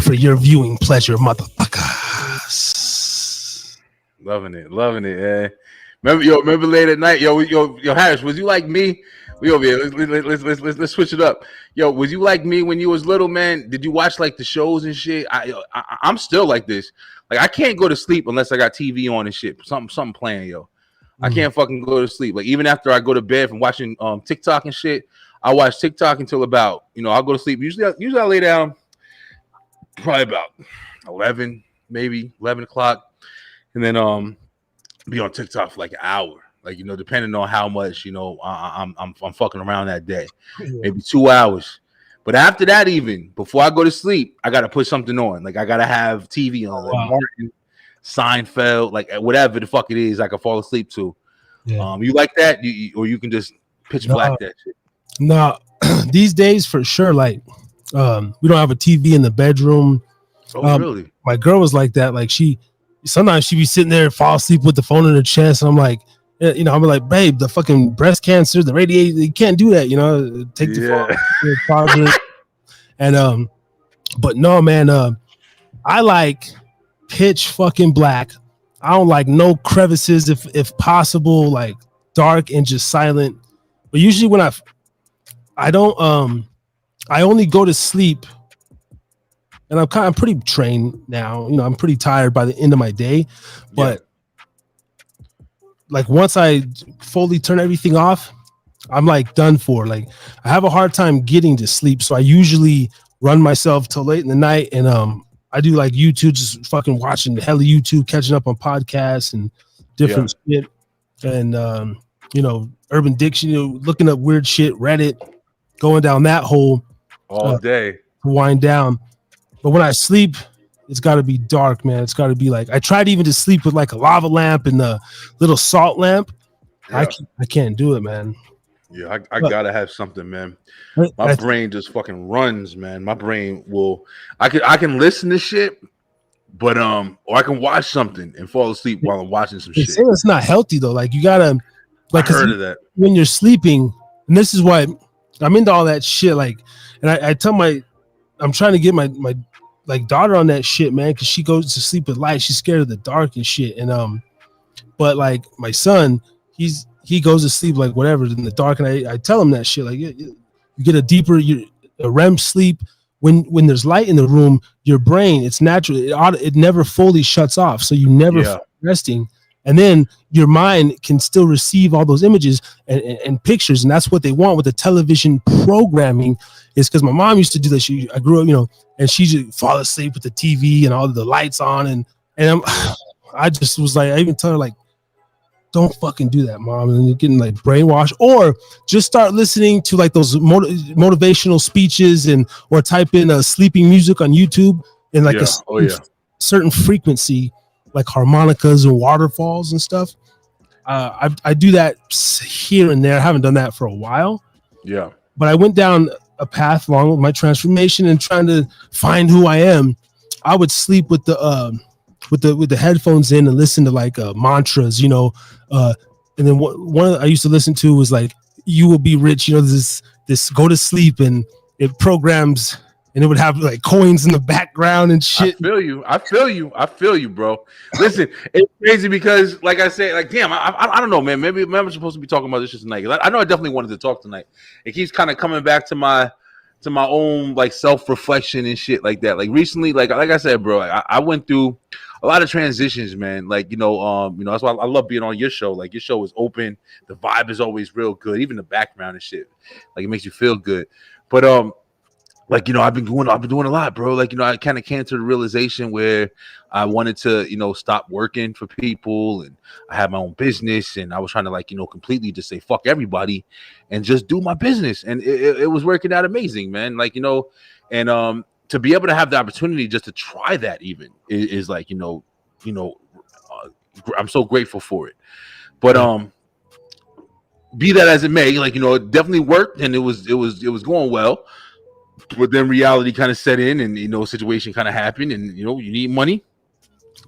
Speaker 4: for your viewing pleasure, motherfuckers.
Speaker 5: Loving it, man. Remember late at night, yo, Harris, was you like me? We over here. Let's switch it up. Yo, was you like me when you was little, man? Did you watch like the shows and shit? I'm still like this. Like I can't go to sleep unless I got TV on and shit. Something playing, yo. I can't fucking go to sleep. Like even after I go to bed from watching TikTok and shit, I watch TikTok until about, I'll go to sleep. Usually I lay down probably about 11, maybe 11 o'clock, and then be on TikTok for like an hour. Like depending on how much I'm fucking around that day, maybe 2 hours. But after that, even before I go to sleep, I gotta put something on. Like I gotta have TV on. Like Martin, Seinfeld, like whatever the fuck it is, I can fall asleep to. Yeah. You like that? Or you can just pitch black that shit?
Speaker 4: No, these days for sure. Like, we don't have a TV in the bedroom.
Speaker 5: Oh, really?
Speaker 4: My girl was like that. Like sometimes she be sitting there and fall asleep with the phone in her chest. And I'm like, I'm like, babe, the fucking breast cancer, the radiation, you can't do that. Take the phone in your closet. And But no, man, I like pitch fucking black. I don't like no crevices if possible, like dark and just silent. But usually when I don't I only go to sleep, and I'm pretty trained now. You know, I'm pretty tired by the end of my day, but like once I fully turn everything off, I'm like done for. Like I have a hard time getting to sleep, so I usually run myself till late in the night, and I do like YouTube, just fucking watching the hell of YouTube, catching up on podcasts and different shit, and you know, Urban Dictionary, looking up weird shit, Reddit, going down that hole
Speaker 5: all day
Speaker 4: to wind down. But when I sleep, it's got to be dark, man. It's got to be like, I tried even to sleep with like a lava lamp and a little salt lamp. I can't do it, man.
Speaker 5: Yeah, I gotta have something, man. My brain just fucking runs, man. My brain will. I can listen to shit, but or I can watch something and fall asleep while I'm watching some shit.
Speaker 4: It's not healthy though. Like you gotta, like,
Speaker 5: I heard of that.
Speaker 4: When you're sleeping, and this is why I'm into all that shit. Like, and I tell I'm trying to get my like daughter on that shit, man, because she goes to sleep with light. She's scared of the dark and shit. And but like my son, he goes to sleep like whatever in the dark, and I tell him that shit. Like you get a deeper a REM sleep when there's light in the room. Your brain, it's natural. It never fully shuts off, so you never resting. And then your mind can still receive all those images and pictures, and that's what they want with the television programming. Is because my mom used to do that. I grew up, you know, and she just fall asleep with the TV and all the lights on, and I just was like, I even tell her like, don't fucking do that, mom. And you're getting like brainwashed, or just start listening to like those motivational speeches or type in sleeping music on YouTube and like a certain frequency, like harmonicas and waterfalls and stuff. I do that here and there. I haven't done that for a while.
Speaker 5: Yeah.
Speaker 4: But I went down a path along with my transformation and trying to find who I am. I would sleep with the headphones in and listen to like mantras, you know. And then one I used to listen to was like, "You will be rich." You know, this go to sleep, and it programs. And it would have like coins in the background and shit.
Speaker 5: I feel you, bro. Listen, it's crazy because, like I said, like, damn, I don't know, man. Maybe I'm supposed to be talking about this just tonight. I know I definitely wanted to talk tonight. It keeps kind of coming back to my own like self-reflection and shit like that. Like recently, like I said, bro, I went through a lot of transitions, man. Like, you know, that's why I love being on your show. Like your show is open. The vibe is always real good. Even the background and shit. Like it makes you feel good. But like, you know, I've been doing a lot, bro. Like, you know, I kind of came to the realization where I wanted to, you know, stop working for people, and I had my own business, and I was trying to, like, you know, completely just say fuck everybody and just do my business. And it was working out amazing, man. Like, you know, and to be able to have the opportunity just to try that even is like, you know, I'm so grateful for it. But be that as it may, like, you know, it definitely worked, and it was going well. But then reality kind of set in, and, you know, situation kind of happened, and, you know, you need money.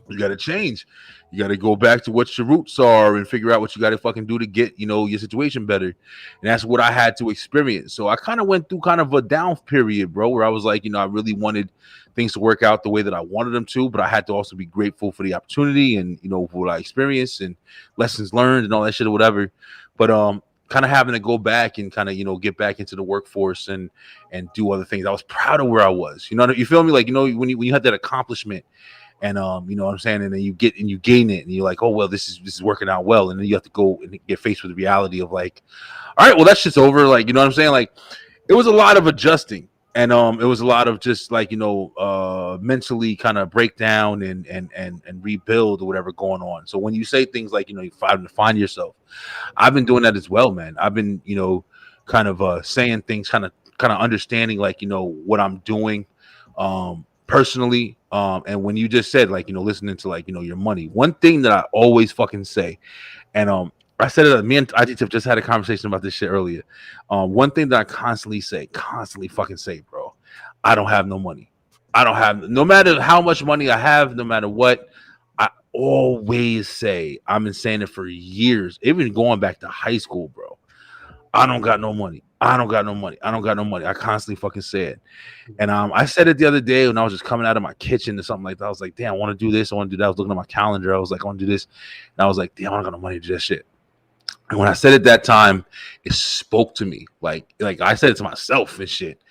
Speaker 5: You got to change. You got to go back to what your roots are and figure out what you got to fucking do to get, you know, your situation better. And that's what I had to experience. So I kind of went through kind of a down period, bro, where I was like, you know, I really wanted things to work out the way that I wanted them to, but I had to also be grateful for the opportunity and, you know, for what I experienced and lessons learned and all that shit or whatever. But kind of having to go back and kind of, you know, get back into the workforce and do other things. I was proud of where I was, you know, you feel me? Like, you know, when you had that accomplishment and, you know what I'm saying? And then you gain it and you're like, oh, well, this is working out well. And then you have to go and get faced with the reality of like, all right, well, that shit's over. Like, you know what I'm saying? Like it was a lot of adjusting, and it was a lot of just like, you know, mentally kind of break down and rebuild or whatever going on. So when you say things like, you know, you find yourself, I've been doing that as well, man. I've been, you know, kind of saying things, kind of understanding, like, you know, what I'm doing personally. And when you just said, like, you know, listening to, like, you know, your money, one thing that I always fucking say, and I said it, me and IGTIP just had a conversation about this shit earlier. One thing that I constantly fucking say, bro, I don't have no money. No matter how much money I have, no matter what, I always say, I've been saying it for years, even going back to high school, bro, I don't got no money. I don't got no money. I don't got no money. I constantly fucking say it. And I said it the other day when I was just coming out of my kitchen or something like that. I was like, damn, I want to do this. I want to do that. I was looking at my calendar. I was like, I want to do this. And I was like, damn, I don't got no money to do that shit. And when I said it that time, it spoke to me. Like I said it to myself and shit.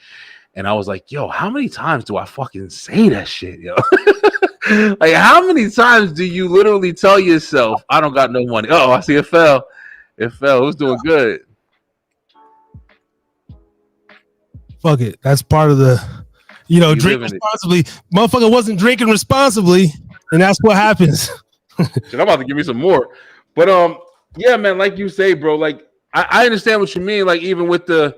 Speaker 5: And I was like, yo, how many times do I fucking say that shit, yo? Like, how many times do you literally tell yourself, I don't got no money? Oh, I see it fell. It fell. It was doing good.
Speaker 4: Fuck it. That's part of the, drink responsibly. Motherfucker wasn't drinking responsibly, and that's what happens.
Speaker 5: Shit, I'm about to give me some more. But yeah, man, like you say, bro, like I understand what you mean. Like even with the,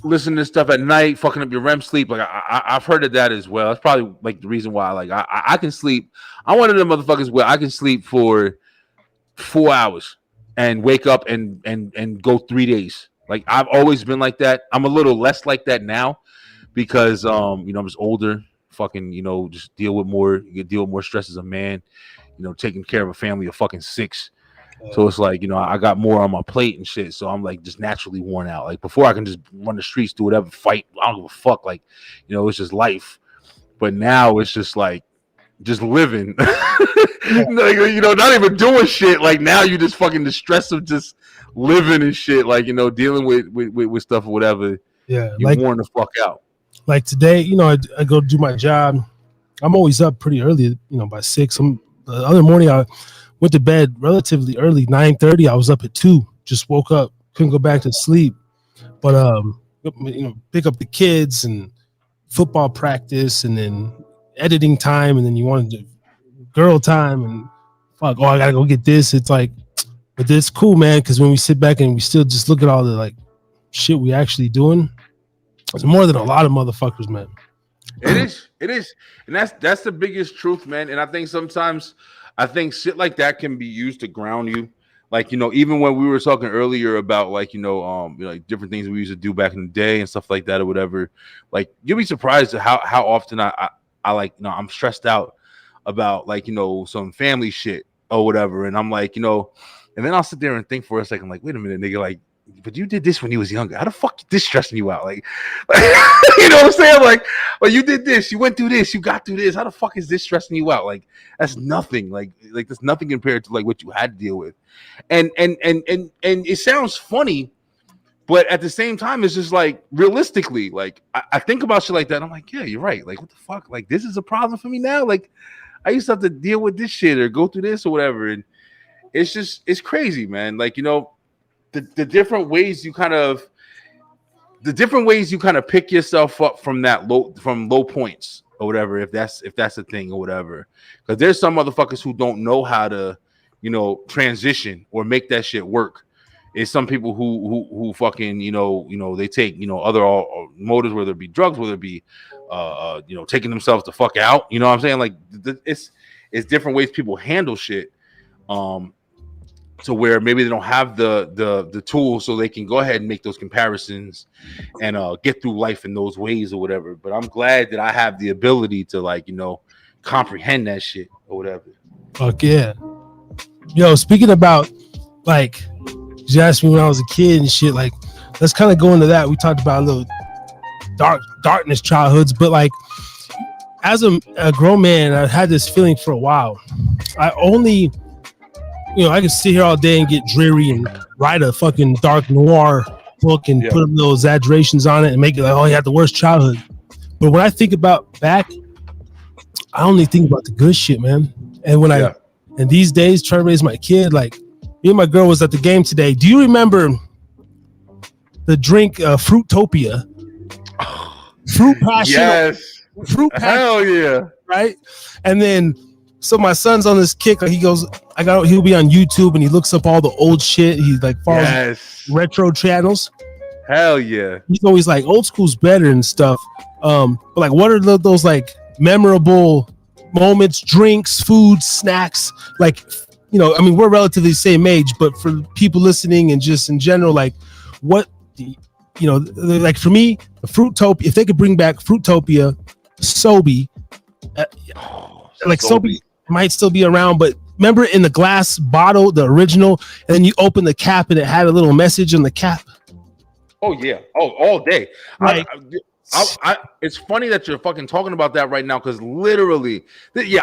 Speaker 5: listening to stuff at night, fucking up your REM sleep. Like I've heard of that as well. That's probably like the reason why. Like I can sleep. I'm one of them motherfuckers where I can sleep for 4 hours and wake up and go 3 days. Like I've always been like that. I'm a little less like that now because I'm just older. Fucking just deal with more stress as a man. Taking care of a family of fucking 6. So it's like, I got more on my plate and shit. So I'm like just naturally worn out. Like before I can just run the streets, do whatever, fight. I don't give a fuck. Like, it's just life. But now it's just like just living. Not even doing shit. Like now you just fucking the stress of just living and shit. Like, dealing with stuff or whatever.
Speaker 4: Yeah.
Speaker 5: You're worn the fuck out.
Speaker 4: Like today, I go do my job. I'm always up pretty early, by 6. The other morning I went to bed relatively early, 9:30. I was up at 2. Just woke up, couldn't go back to sleep. But pick up the kids and football practice, and then editing time, and then you wanted to girl time, and fuck. Oh, I gotta go get this. It's like, but it's cool, man. Because when we sit back and we still just look at all the like shit we actually doing, it's more than a lot of motherfuckers, man.
Speaker 5: It is, and that's the biggest truth, man. And I think sometimes shit like that can be used to ground you. Like, even when we were talking earlier about like, like different things we used to do back in the day and stuff like that or whatever, like you'll be surprised at how often I like, I'm stressed out about like, some family shit or whatever. And I'm like, and then I'll sit there and think for a second, like, wait a minute, nigga, like, but you did this when you was younger. How the fuck is this stressing you out? Like you know what I'm saying? Like, well, you did this, you went through this, you got through this. How the fuck is this stressing you out? Like, that's nothing. Like that's nothing compared to like what you had to deal with. And it sounds funny, but at the same time, it's just like realistically, like I think about shit like that. I'm like, yeah, you're right. Like, what the fuck? Like, this is a problem for me now. Like, I used to have to deal with this shit or go through this or whatever. And it's crazy, man. Like, the different ways you kind of pick yourself up from low points or whatever, if that's a thing or whatever. Because there's some motherfuckers who don't know how to, transition or make that shit work. It's some people who fucking, they take, other motives, whether it be drugs, whether it be, taking themselves the fuck out. You know what I'm saying? Like it's different ways people handle shit. To where maybe they don't have the tools, so they can go ahead and make those comparisons and get through life in those ways or whatever. But I'm glad that I have the ability to like, comprehend that shit or whatever.
Speaker 4: Fuck yeah. Yo, speaking about like, you asked me when I was a kid and shit, like, let's kind of go into that. We talked about a little darkness childhoods, but like as a grown man, I had this feeling for a while. I only, I could sit here all day and get dreary and write a fucking dark noir book and put little exaggerations on it and make it like, oh, you had the worst childhood. But when I think about back, I only think about the good shit, man. And when and these days, trying to raise my kid, like me and my girl was at the game today. Do you remember the drink Fruitopia? Fruit Passion.
Speaker 5: Yes.
Speaker 4: Fruit Passion.
Speaker 5: Hell yeah.
Speaker 4: Right? And then, so my son's on this kick. Like he'll be on YouTube and he looks up all the old shit. He like follows retro channels.
Speaker 5: Hell yeah.
Speaker 4: He's always like, old school's better and stuff. But like, what are those like memorable moments, drinks, food, snacks? Like, we're relatively the same age, but for people listening and just in general, like what, like for me, Fruitopia, if they could bring back Fruitopia, Sobe, like Sobe might still be around, but remember in the glass bottle, the original, and then you open the cap and it had a little message on the cap.
Speaker 5: Oh yeah. Oh, all day.
Speaker 4: Like,
Speaker 5: it's funny that you're fucking talking about that right now because literally, we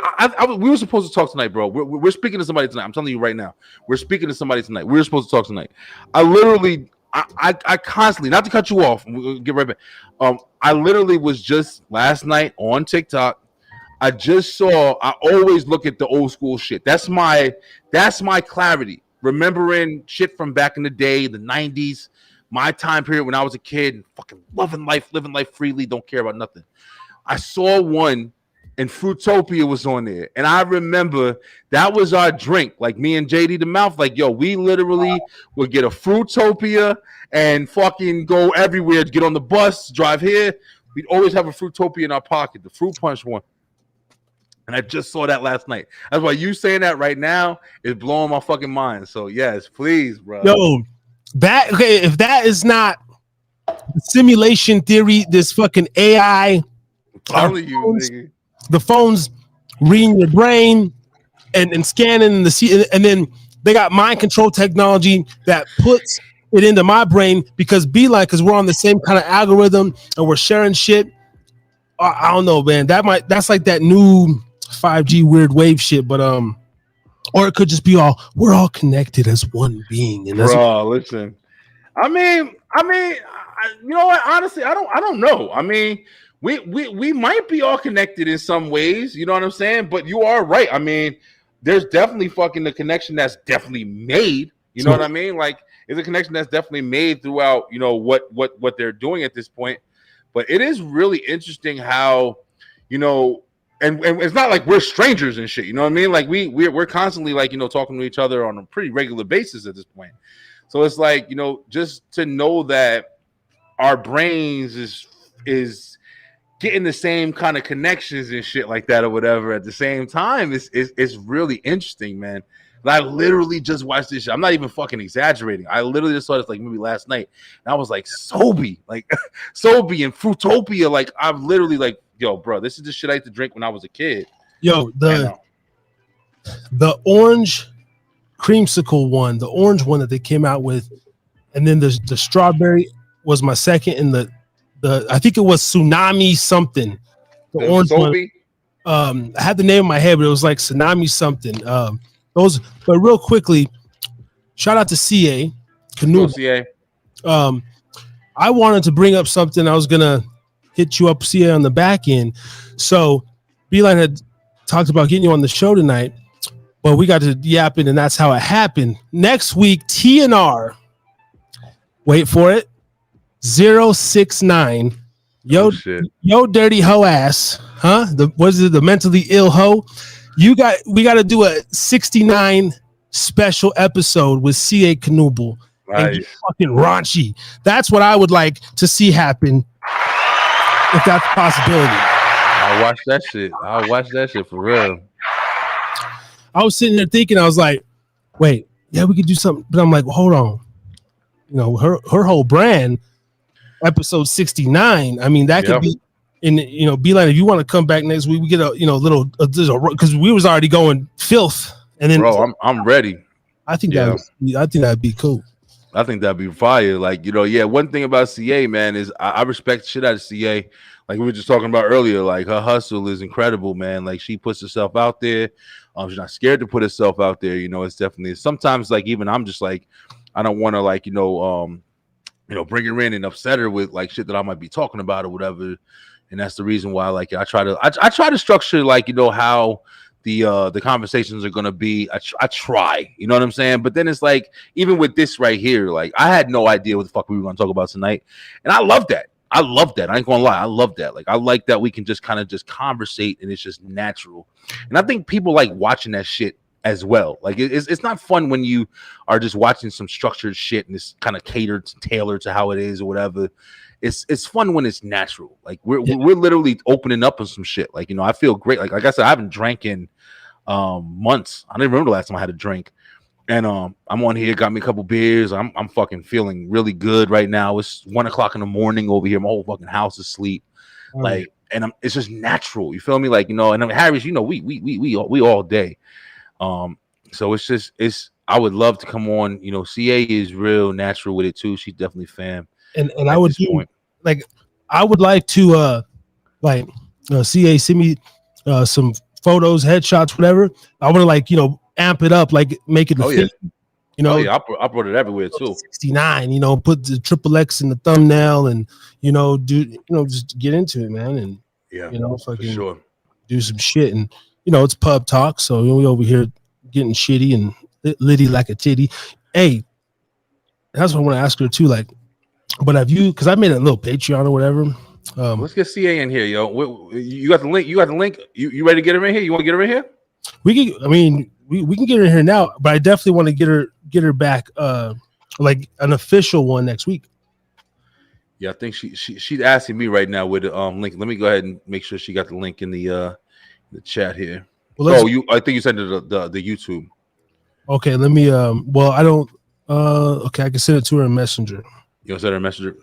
Speaker 5: were supposed to talk tonight, bro. We're speaking to somebody tonight. I'm telling you right now, we're speaking to somebody tonight. We were supposed to talk tonight. I constantly, not to cut you off, we'll get right back. I literally was just last night on TikTok. I always look at the old school shit. That's my clarity. Remembering shit from back in the day, the 90s, my time period when I was a kid, and fucking living life freely, don't care about nothing. I saw one and Fruitopia was on there. And I remember that was our drink. Like me and JD the Mouth, like, yo, we literally would get a Fruitopia and fucking go everywhere, get on the bus, drive here. We'd always have a Fruitopia in our pocket, the fruit punch one. And I just saw that last night. That's why you saying that right now is blowing my fucking mind. So yes, please, bro.
Speaker 4: Yo, if that is not simulation theory, this fucking AI, the phones reading your brain and scanning and then they got mind control technology that puts it into my brain because because we're on the same kind of algorithm and we're sharing shit. I don't know, man. That's like that new 5G weird wave shit, but or it could just be we're all connected as one being. And
Speaker 5: bro, listen, I mean, you know what? Honestly, I don't know. I mean, we might be all connected in some ways. You know what I'm saying? But you are right. I mean, there's definitely fucking the connection that's definitely made. You know what I mean? Like, it's a connection that's definitely made throughout. You know what they're doing at this point. But it is really interesting how, you know. And it's not like we're strangers and shit, you know what I mean? Like we're constantly like, you know, talking to each other on a pretty regular basis at this point. So it's like, you know, just to know that our brains is getting the same kind of connections and shit like that or whatever at the same time is really interesting, man. I literally just watched this shit. I'm not even fucking exaggerating. I literally just saw this like maybe last night. And I was like, Sobe and Fruitopia. Like I'm literally like, yo, bro, this is the shit I used to drink when I was a kid.
Speaker 4: Yo, the orange creamsicle one, the orange one that they came out with, and then the strawberry was my second, and the I think it was Tsunami something. The orange Sobe? One. I had the name in my head, but it was like Tsunami something. But real quickly, shout out to CA Canoe.
Speaker 5: CA.
Speaker 4: I wanted to bring up something. I was gonna hit you up, CA, on the back end. So Beeline had talked about getting you on the show tonight, but we got to yapping, and that's how it happened. Next week, TNR. Wait for it. 069. Yo, yo, dirty hoe ass, huh? The mentally ill hoe. We got to do a 69 special episode with CA Canoe.
Speaker 5: Nice.
Speaker 4: And fucking raunchy. That's what I would like to see happen, if that's a possibility.
Speaker 5: I'll watch that shit for real.
Speaker 4: I was sitting there thinking, I was like, wait, yeah, we could do something. But I'm like, well, hold on. You know, her whole brand, episode 69. I mean, that could be. And you know, Beeline, if you want to come back next week, we get a little because we was already going filth, and then
Speaker 5: bro, I'm ready.
Speaker 4: I think that'd be cool.
Speaker 5: I think that'd be fire. Like, you know, yeah. One thing about CA, man, is I respect shit out of CA. Like we were just talking about earlier, like her hustle is incredible, man. Like she puts herself out there. She's not scared to put herself out there. You know, it's definitely sometimes like even I'm just like I don't want to like bring her in and upset her with like shit that I might be talking about or whatever. And that's the reason why, like, I try to structure, like, you know, how the conversations are gonna be. I try, you know what I'm saying? But then it's like, even with this right here, like, I had no idea what the fuck we were gonna talk about tonight, and I love that. I ain't gonna lie, I love that. Like, I like that we can just kind of just conversate, and it's just natural. And I think people like watching that shit as well. Like, it's not fun when you are just watching some structured shit and it's kind of catered, tailored to how it is or whatever. It's fun when it's natural. Like we're literally opening up on some shit. Like, you know, I feel great. Like I said, I haven't drank in months. I don't even remember the last time I had a drink. And I'm on here, got me a couple beers. I'm fucking feeling really good right now. It's 1 o'clock in the morning over here. My whole fucking house is asleep. Like, and it's just natural. You feel me? Like, you know, and Harris, you know, we all day. So it's I would love to come on. You know, CA is real natural with it too. She's definitely fam.
Speaker 4: And I would do like I would like to CA send me some photos, headshots, whatever. I want to like amp it up, like make it
Speaker 5: yeah.
Speaker 4: I
Speaker 5: brought it everywhere too.
Speaker 4: 69, put the XXX in the thumbnail and just get into it, man, and fucking
Speaker 5: sure.
Speaker 4: do some shit. And it's pub talk, so we over here getting shitty and litty like a titty. Hey, that's what I want to ask her too, like, but have you, because I made a little Patreon or whatever.
Speaker 5: Let's get CA in here, yo. You got the link. You ready to get her in here? You want to get her in here?
Speaker 4: We can get her in here now, but I definitely want to get her back, like an official one next week.
Speaker 5: Yeah, I think she's asking me right now with the link. Let me go ahead and make sure she got the link in the chat here. Well, I think you sent it the YouTube.
Speaker 4: Okay, let me. Well, I don't. Okay, I can send it to her in Messenger.
Speaker 5: You want to send her a Messenger?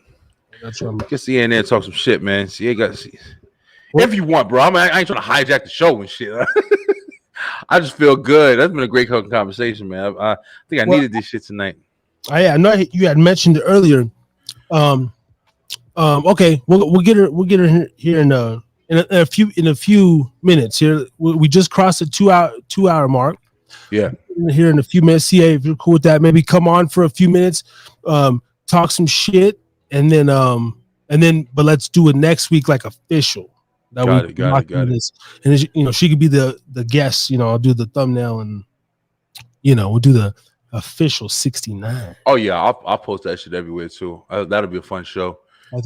Speaker 4: That's what I'm.
Speaker 5: Get CA in there and talk some shit, man. CA got. If you want, bro. I ain't trying to hijack the show and shit. I just feel good. That's been a great conversation, man. I think I needed this shit tonight.
Speaker 4: I know you had mentioned it earlier. Okay, we'll get her here in a few minutes. Here we just crossed the 2 hour mark.
Speaker 5: Yeah,
Speaker 4: here in a few minutes. CA, if you're cool with that, maybe come on for a few minutes, talk some shit, and then but let's do it next week like official.
Speaker 5: Got it.
Speaker 4: And she could be the guest. I'll do the thumbnail, and we'll do the official 69.
Speaker 5: Oh yeah, I'll post that shit everywhere too. That'll be a fun show.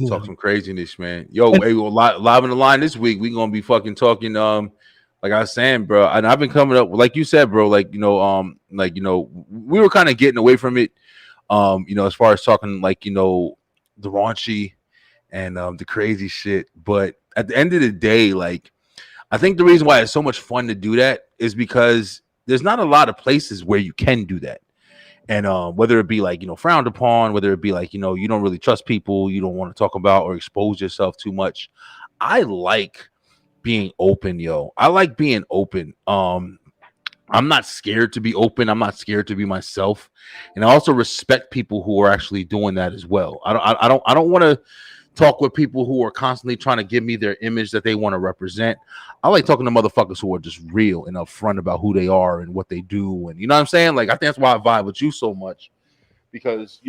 Speaker 5: Talk some craziness, man. Yo, hey, live on the line this week. We gonna be fucking talking. Like I was saying, bro, and I've been coming up, like you said, bro. Like we were kind of getting away from it. As far as talking, like the raunchy and the crazy shit, but at the end of the day, like, I think the reason why it's so much fun to do that is because there's not a lot of places where you can do that. And whether it be like, frowned upon, whether it be like, you don't really trust people, you don't want to talk about or expose yourself too much. I like being open, yo. I like being open. I'm not scared to be open. I'm not scared to be myself. And I also respect people who are actually doing that as well. I don't want to talk with people who are constantly trying to give me their image that they want to represent. I like talking to motherfuckers who are just real and upfront about who they are and what they do. And you know what I'm saying? Like, I think that's why I vibe with you so much, because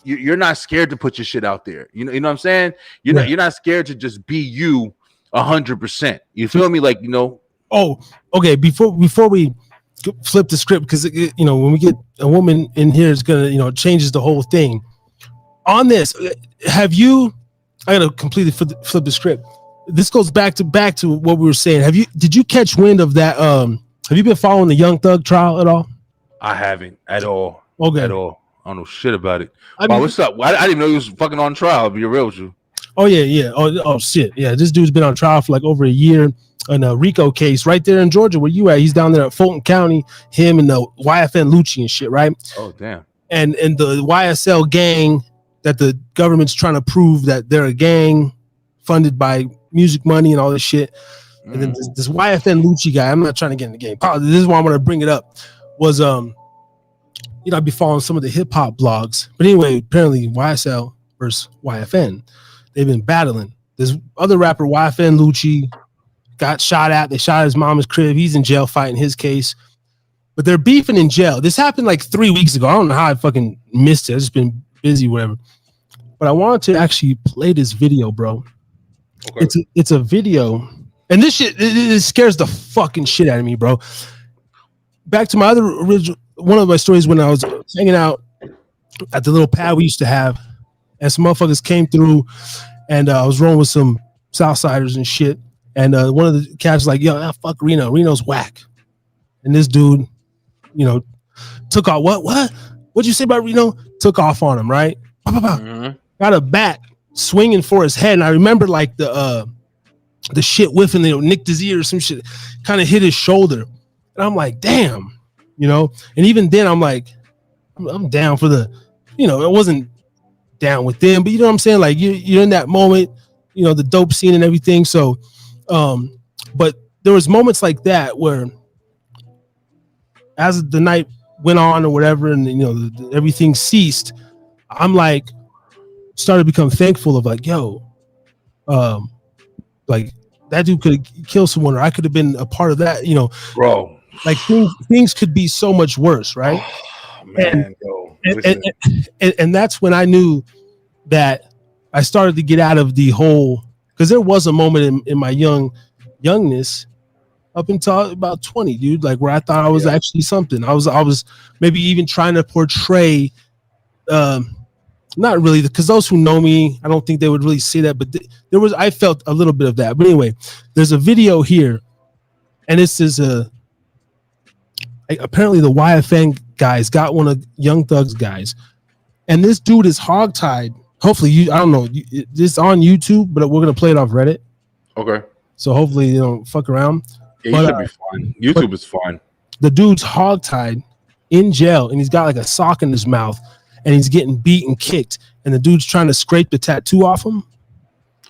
Speaker 5: you're not scared to put your shit out there. You know what I'm saying? You're not scared to just be you 100%. You feel me? Like,
Speaker 4: Oh, okay. Before we flip the script, because when we get a woman in here, it's gonna changes the whole thing. On this, have you? I gotta completely flip the script. This goes back to what we were saying. Did you catch wind of that? Have you been following the Young Thug trial at all?
Speaker 5: I haven't at all.
Speaker 4: Okay,
Speaker 5: at all. I don't know shit about it. What's up? I didn't even know he was fucking on trial. To be real with you.
Speaker 4: Oh yeah. Oh shit. Yeah, this dude's been on trial for like over a year in a RICO case right there in Georgia. Where you at? He's down there at Fulton County. Him and the YFN Lucci and shit, right?
Speaker 5: Oh damn.
Speaker 4: And the YSL gang that the government's trying to prove that they're a gang funded by music money and all this shit. And then this YFN Lucci guy, I'm not trying to get in the game. This is why I'm going to bring it up. Was I'd be following some of the hip hop blogs, but anyway, apparently YSL versus YFN, they've been battling. This other rapper YFN Lucci got shot at. They shot at his mama's crib. He's in jail fighting his case, but they're beefing in jail. This happened like 3 weeks ago. I don't know how I fucking missed it. I've just been busy, whatever. But I wanted to actually play this video, bro. Okay. It's a video, and this shit it scares the fucking shit out of me, bro. Back to my other original, one of my stories when I was hanging out at the little pad we used to have, and some motherfuckers came through, and I was rolling with some Southsiders and shit, and one of the cats was like, "Yo, fuck Reno. Reno's whack," and this dude, took off. What'd you say about Reno? Took off on him, right? Mm-hmm. Got a bat swinging for his head, and I remember like the shit whiffing, nicked his ear or some shit, kind of hit his shoulder, and I'm like, damn, And even then, I'm like, I'm down for the, it wasn't down with them, but you know what I'm saying? Like you're in that moment, the dope scene and everything. So, but there was moments like that where as the night went on or whatever, and everything ceased, I'm like started to become thankful of like, yo, like that dude could kill someone, or I could have been a part of that,
Speaker 5: bro.
Speaker 4: Like things could be so much worse, right?
Speaker 5: Oh, man,
Speaker 4: and that's when I knew that I started to get out of the whole, because there was a moment in my youngness up until about 20, dude, like where I thought I was actually something. I was maybe even trying to portray, not really, because those who know me, I don't think they would really see that, but I felt a little bit of that. But anyway, there's a video here, and this is apparently the YFN guys got one of Young Thug's guys, and this dude is hogtied. Hopefully, I don't know, this on YouTube, but we're gonna play it off Reddit.
Speaker 5: Okay.
Speaker 4: So hopefully you don't fuck around.
Speaker 5: Yeah, you should be fine. YouTube is fine.
Speaker 4: The dude's hogtied in jail, and he's got like a sock in his mouth, and he's getting beat and kicked, and the dude's trying to scrape the tattoo off him.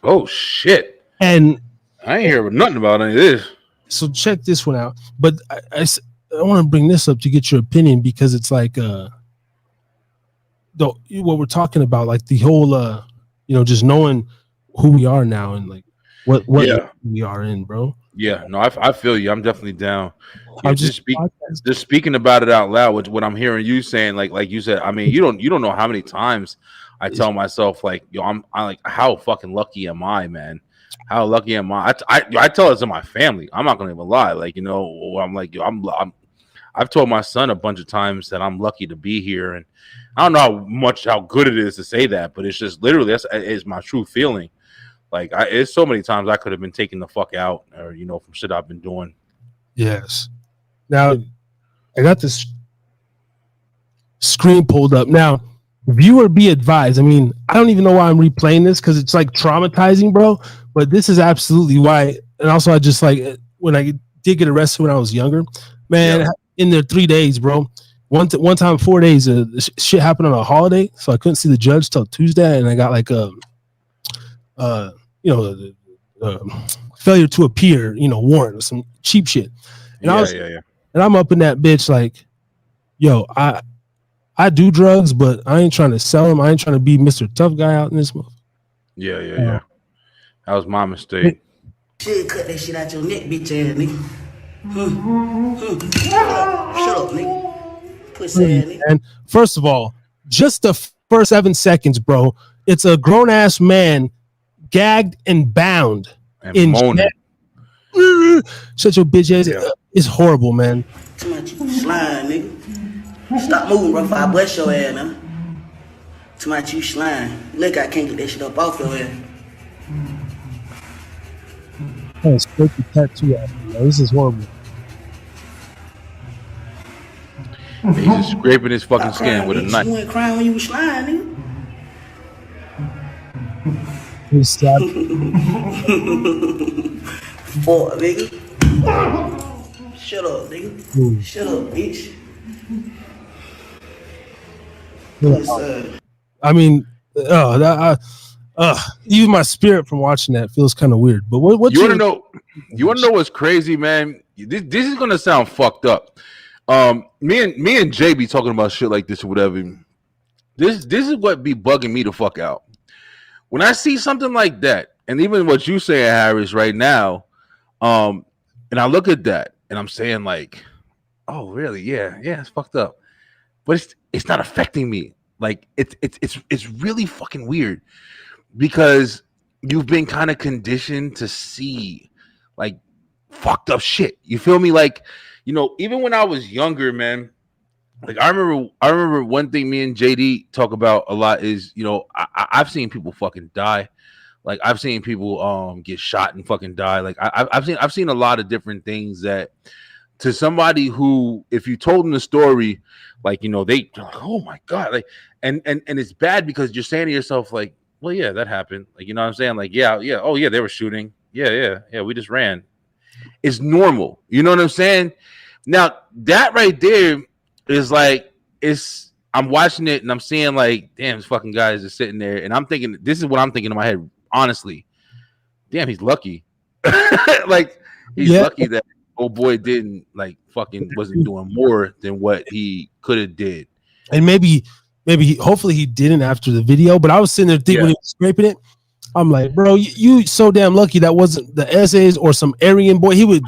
Speaker 5: Oh shit!
Speaker 4: And
Speaker 5: I ain't hearing nothing about any of this.
Speaker 4: So check this one out. But I want to bring this up to get your opinion, because it's like what we're talking about, like the whole just knowing who we are now and like what we are in, bro.
Speaker 5: Yeah, no, I feel you. I'm definitely down. Yeah, just speaking about it out loud, what I'm hearing you saying, like you said, I mean, you don't know how many times I tell myself, like, yo, I'm like, how fucking lucky am I, man? How lucky am I? I tell it to my family. I'm not gonna even lie. Like, I'm like, yo, I've told my son a bunch of times that I'm lucky to be here, and I don't know how good it is to say that, but it's just literally it's my true feeling. Like, it's so many times I could have been taken the fuck out, or from shit I've been doing.
Speaker 4: Yes. Now, I got this screen pulled up. Now, viewer be advised. I mean, I don't even know why I'm replaying this, because it's like traumatizing, bro. But this is absolutely why. And also, I just like when I did get arrested when I was younger, man. In there 3 days, bro. One time, 4 days. Shit happened on a holiday, so I couldn't see the judge till Tuesday, and I got like failure to appear, warrant or some cheap shit. And and I'm up in that bitch like, yo, I do drugs, but I ain't trying to sell them. I ain't trying to be Mr. Tough Guy out in this motherfucker.
Speaker 5: Yeah. That was my mistake.
Speaker 6: Shit, cut that shit out your neck, bitch ass nigga. Shut up, nigga. Pussy ass nigga.
Speaker 4: And first of all, just the first 7 seconds, bro. It's a grown ass man gagged and bound
Speaker 5: and moaning.
Speaker 4: Shut your bitch ass. Yeah. It's horrible, man.
Speaker 6: Too much slime, nigga. Stop moving, bro. If I bust your ass, now. Too much you slime. Look, I can't get that shit up off your ass.
Speaker 4: Oh, scrape the tattoo out. This is horrible.
Speaker 5: He's just scraping his fucking skin with a knife.
Speaker 6: You weren't crying when you was slime, nigga.
Speaker 4: He's stabbed.
Speaker 6: Fuck, nigga. Shut up, nigga. Shut up, bitch.
Speaker 4: I mean, even my spirit from watching that feels kind of weird. But what
Speaker 5: you want to know? You want to know what's crazy, man? This is gonna sound fucked up. Me and Jay be talking about shit like this or whatever. This is what be bugging me the fuck out. When I see something like that, and even what you saying, Harris, right now, and I look at that and I'm saying like, oh really? Yeah, it's fucked up. But it's not affecting me. Like it's really fucking weird, because you've been kind of conditioned to see like fucked up shit. You feel me? Like, even when I was younger, man, like I remember one thing me and JD talk about a lot is, I've seen people fucking die. Like I've seen people get shot and fucking die. Like I've seen a lot of different things that, to somebody who, if you told them the story, like, they're like, oh my God. Like, and it's bad, because you're saying to yourself, like, well, yeah, that happened. Like, you know what I'm saying? Like, yeah. Oh yeah, they were shooting. Yeah. We just ran. It's normal. You know what I'm saying? Now that right there is like, I'm watching it and I'm seeing like, damn, this fucking guy is just sitting there. And I'm thinking, this is what I'm thinking in my head. Honestly, damn, he's lucky. Like, he's lucky that old boy didn't like fucking wasn't doing more than what he could have did.
Speaker 4: And maybe hopefully he didn't after the video. But I was sitting there thinking when he was scraping it, I'm like, bro, you so damn lucky that wasn't the essays or some Aryan boy. He would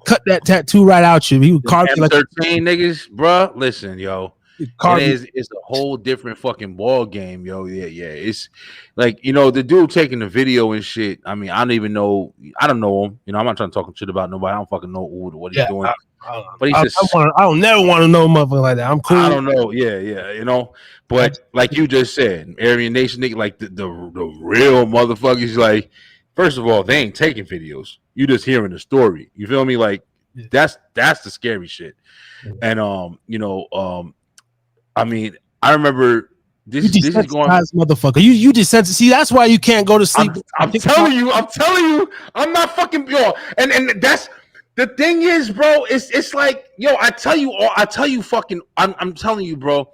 Speaker 4: cut that tattoo right out you. He would carve you like
Speaker 5: M13 niggas, bro. Listen, yo. It's a whole different fucking ball game, yo. Yeah. It's like, you know, the dude taking the video and shit. I mean, I don't even know. I don't know him. You know, I'm not trying to talk shit about nobody. I don't fucking know what he's doing. But he's just.
Speaker 4: I don't never want to know a motherfucker like that. I'm cool.
Speaker 5: I don't know. Yeah. You know, but like you just said, Aryan Nation nigga, like the real motherfuckers. Like, first of all, they ain't taking videos. You just hearing the story. You feel me? Like, that's the scary shit. And you know, I mean, I remember this is going
Speaker 4: motherfucker. You desensitized. See, that's why you can't go to sleep.
Speaker 5: I'm telling you, I'm not fucking yo. And that's the thing is, bro. It's like, yo, I tell you, fucking, I'm telling you, bro.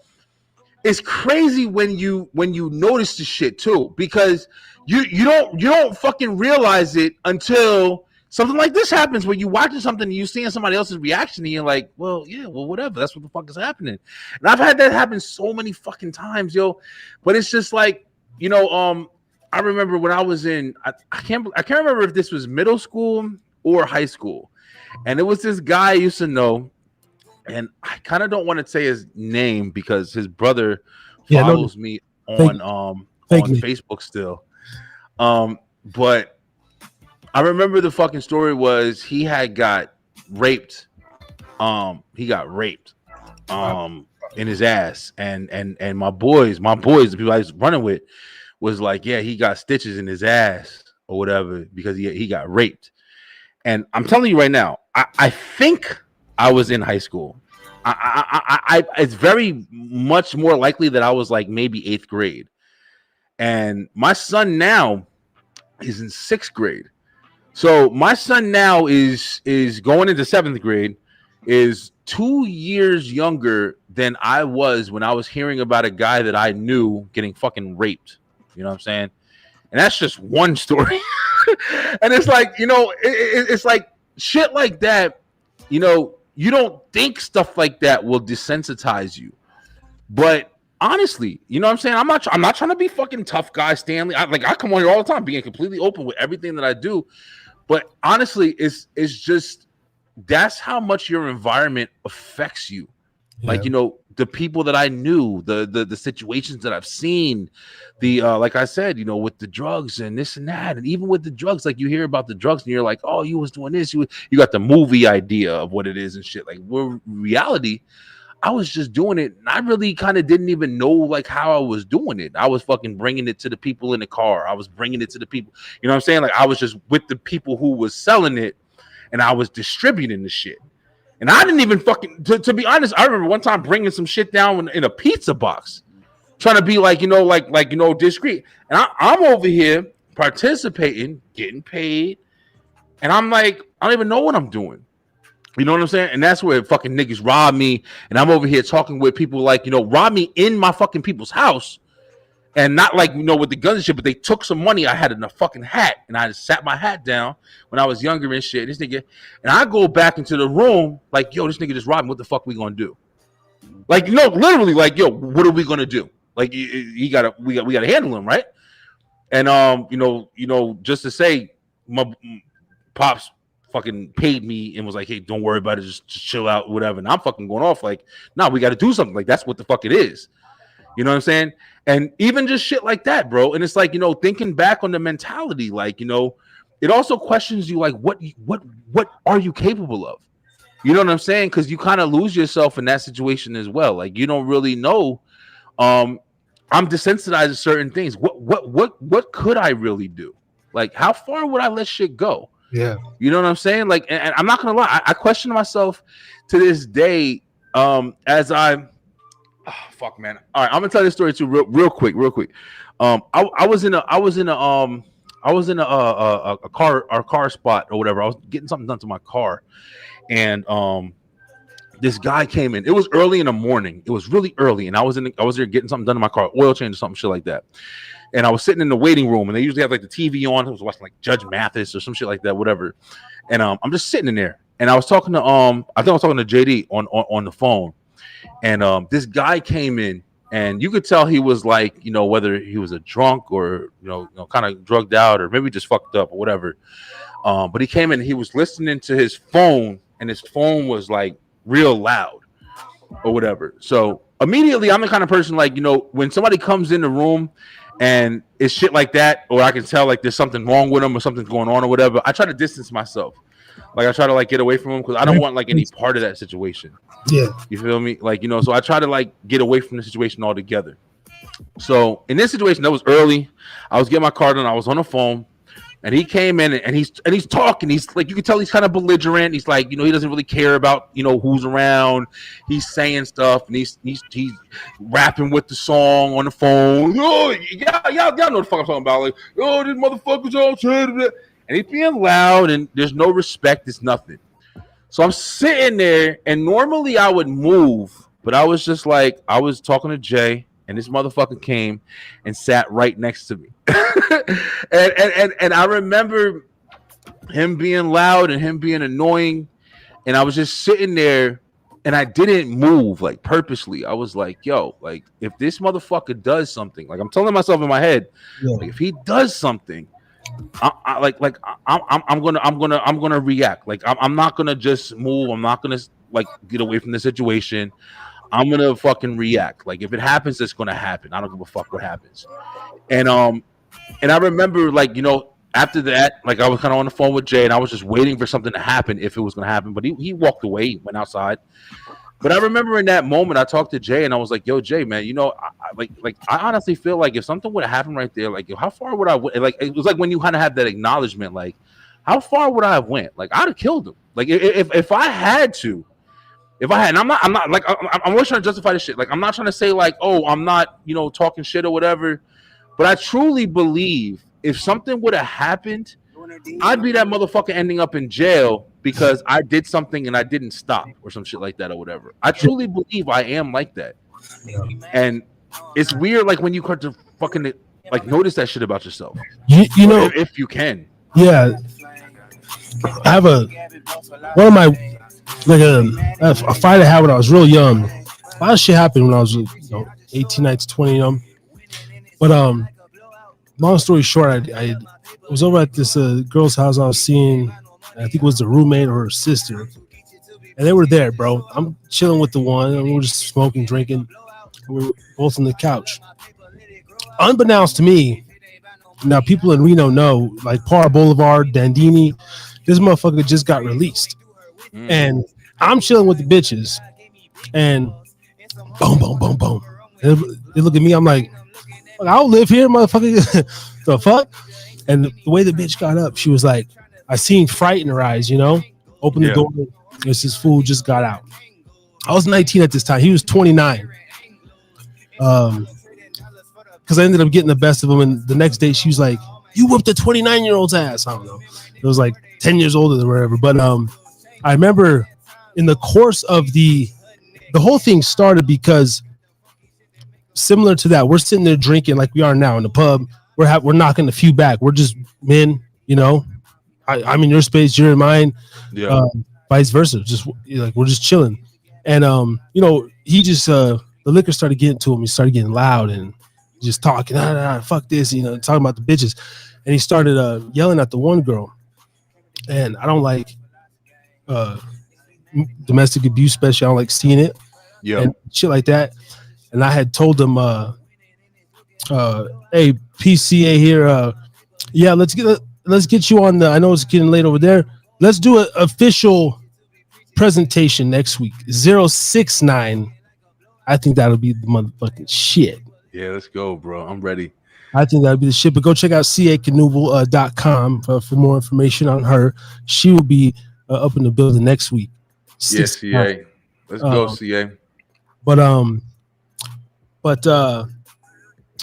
Speaker 5: It's crazy when you notice the shit too, because you don't fucking realize it until something like this happens, where you watching something and you seeing somebody else's reaction and you're like, well, yeah, well, whatever. That's what the fuck is happening. And I've had that happen so many fucking times, yo. But it's just like, you know, I remember when I was in, I can't remember if this was middle school or high school. And it was this guy I used to know. And I kind of don't want to say his name because his brother follows me on Facebook still. But I remember the fucking story was he had got raped. He got raped in his ass. And my boys, the people I was running with, was like, yeah, he got stitches in his ass or whatever because he got raped. And I'm telling you right now, I think I was in high school. It's very much more likely that I was like maybe 8th grade. And my son now is in 6th grade. So my son now is going into 7th grade, is 2 years younger than I was when I was hearing about a guy that I knew getting fucking raped. You know what I'm saying? And that's just one story. And it's like, you know, it's like shit like that, you know, you don't think stuff like that will desensitize you. But honestly, you know what I'm saying? I'm not trying to be fucking tough guy, Stanley. I come on here all the time being completely open with everything that I do. But honestly, it's just that's how much your environment affects you. Yeah. Like, you know, the people that I knew, the situations that I've seen, like I said, you know, with the drugs and this and that, and even with the drugs, like you hear about the drugs and you're like, oh, you was doing this, you got the movie idea of what it is and shit. Like, we're reality. I was just doing it, and I really kind of didn't even know like how I was doing it. I was fucking bringing it to the people in the car. I was bringing it to the people. You know what I'm saying? Like, I was just with the people who was selling it, and I was distributing the shit. And I didn't even fucking, to be honest, I remember one time bringing some shit down in a pizza box, trying to be like, you know, like you know, discreet. And I'm over here participating, getting paid, and I'm like, I don't even know what I'm doing. You know what I'm saying? And that's where fucking niggas rob me. And I'm over here talking with people like, you know, rob me in my fucking people's house. And not like, you know, with the guns and shit, but they took some money I had in a fucking hat. And I just sat my hat down when I was younger and shit. This nigga, and I go back into the room like, yo, this nigga just robbed me. What the fuck we gonna do? Like, you know, literally like, yo, what are we gonna do? Like, we gotta handle him, right? And you know, just to say, my pops fucking paid me and was like, hey, don't worry about it, just chill out, whatever. And I'm fucking going off like, nah, we got to do something. Like, that's what the fuck it is. You know what I'm saying? And even just shit like that, bro. And it's like, you know, thinking back on the mentality, like, you know, it also questions you, like, what are you capable of? You know what I'm saying? Because you kind of lose yourself in that situation as well. Like, you don't really know. I'm desensitized to certain things. What could I really do? Like, how far would I let shit go?
Speaker 4: Yeah,
Speaker 5: you know what I'm saying? Like, and I'm not gonna lie, I question myself to this day. As I, fuck, man. All right, I'm gonna tell this story too, real quick. I was in a car spot or whatever. I was getting something done to my car, and this guy came in. It was early in the morning. It was really early, and I was there getting something done to my car, oil change or something shit like that. And I was sitting in the waiting room, and they usually have like the TV on. I was watching like Judge Mathis or some shit like that, whatever. And I'm just sitting in there, and I was talking to I think I was talking to JD on the phone, and this guy came in, and you could tell he was like, you know, whether he was a drunk or kind of drugged out or maybe just fucked up or whatever. But he came in, and he was listening to his phone, and his phone was like real loud or whatever. So immediately, I'm the kind of person like, when somebody comes in the room and it's shit like that, or I can tell like there's something wrong with them or something's going on or whatever, I try to distance myself. Like I try to like get away from him because I don't want like any part of that situation.
Speaker 4: Yeah.
Speaker 5: You feel me? Like, so I try to like get away from the situation altogether. So in this situation, that was early. I was getting my card and I was on the phone. And he came in and he's talking. He's like, you can tell he's kind of belligerent. He's like, he doesn't really care about, who's around. He's saying stuff and he's rapping with the song on the phone. Oh, y'all know the fuck I'm talking about. Like, oh, this motherfucker's all said. And he's being loud and there's no respect. It's nothing. So I'm sitting there and normally I would move, but I was just like, I was talking to Jay. And this motherfucker came and sat right next to me. and I remember him being loud and him being annoying. And I was just sitting there and I didn't move like purposely. I was like, yo, like if this motherfucker does something, like I'm telling myself in my head, like if he does something, I'm gonna react. Like I'm not gonna just move. I'm not gonna like get away from the situation. I'm gonna fucking react. Like if it happens, it's gonna happen. I don't give a fuck what happens. And I remember like after that, like I was kind of on the phone with Jay, and I was just waiting for something to happen if it was gonna happen. But he walked away, he went outside. But I remember in that moment, I talked to Jay, and I was like, "Yo, Jay, man, I honestly feel like if something would have happened right there, like how far would I like? It was like when you kind of have that acknowledgement, like how far would I have went? Like I'd have killed him. Like if I had to." If I had, and I'm not like, I'm always trying to justify this shit. Like, I'm not trying to say like, oh, I'm not, talking shit or whatever. But I truly believe if something would have happened, I'd be that motherfucker ending up in jail because I did something and I didn't stop or some shit like that or whatever. I truly believe I am like that. And it's weird, like when you start to fucking like notice that shit about yourself.
Speaker 4: You know,
Speaker 5: if you can.
Speaker 4: Yeah, I have one of my. Like a fight I had when I was real young. A lot of shit happened when I was 18, 19, 20. But long story short, I was over at this girl's house I was seeing. I think it was the roommate or her sister, and they were there, bro. I'm chilling with the one, and we were just smoking, drinking. We were both on the couch. Unbeknownst to me, now people in Reno know, like Par Boulevard, Dandini, this motherfucker just got released. And I'm chilling with the bitches, and boom, boom, boom, boom. And they look at me. I'm like, I'll live here, motherfucker. The fuck? And the way the bitch got up, she was like, I seen fright in her eyes, Open the door. This fool just got out. I was 19 at this time. He was 29. Because I ended up getting the best of him. And the next day, she was like, you whooped a 29-year-old's ass. I don't know. It was like 10 years older than whatever. But I remember in the course of the whole thing started because similar to that, we're sitting there drinking like we are now in the pub. We're knocking a few back. We're just men, I'm in your space, you're in mine. Yeah. Vice versa. Just like we're just chilling. And he just the liquor started getting to him. He started getting loud and just talking, fuck this, talking about the bitches. And he started yelling at the one girl. And I don't like domestic abuse, especially. I don't like seeing it, and shit like that. And I had told them, "Hey, PCA here, let's get you on the. I know it's getting late over there. Let's do an official presentation next week. 069. I think that'll be the motherfucking shit.
Speaker 5: Yeah, let's go, bro. I'm ready.
Speaker 4: I think that'd be the shit. But go check out CACanoodle.com for more information on her. She will be up in the building next week.
Speaker 5: Yes, CA. Let's go, CA.
Speaker 4: But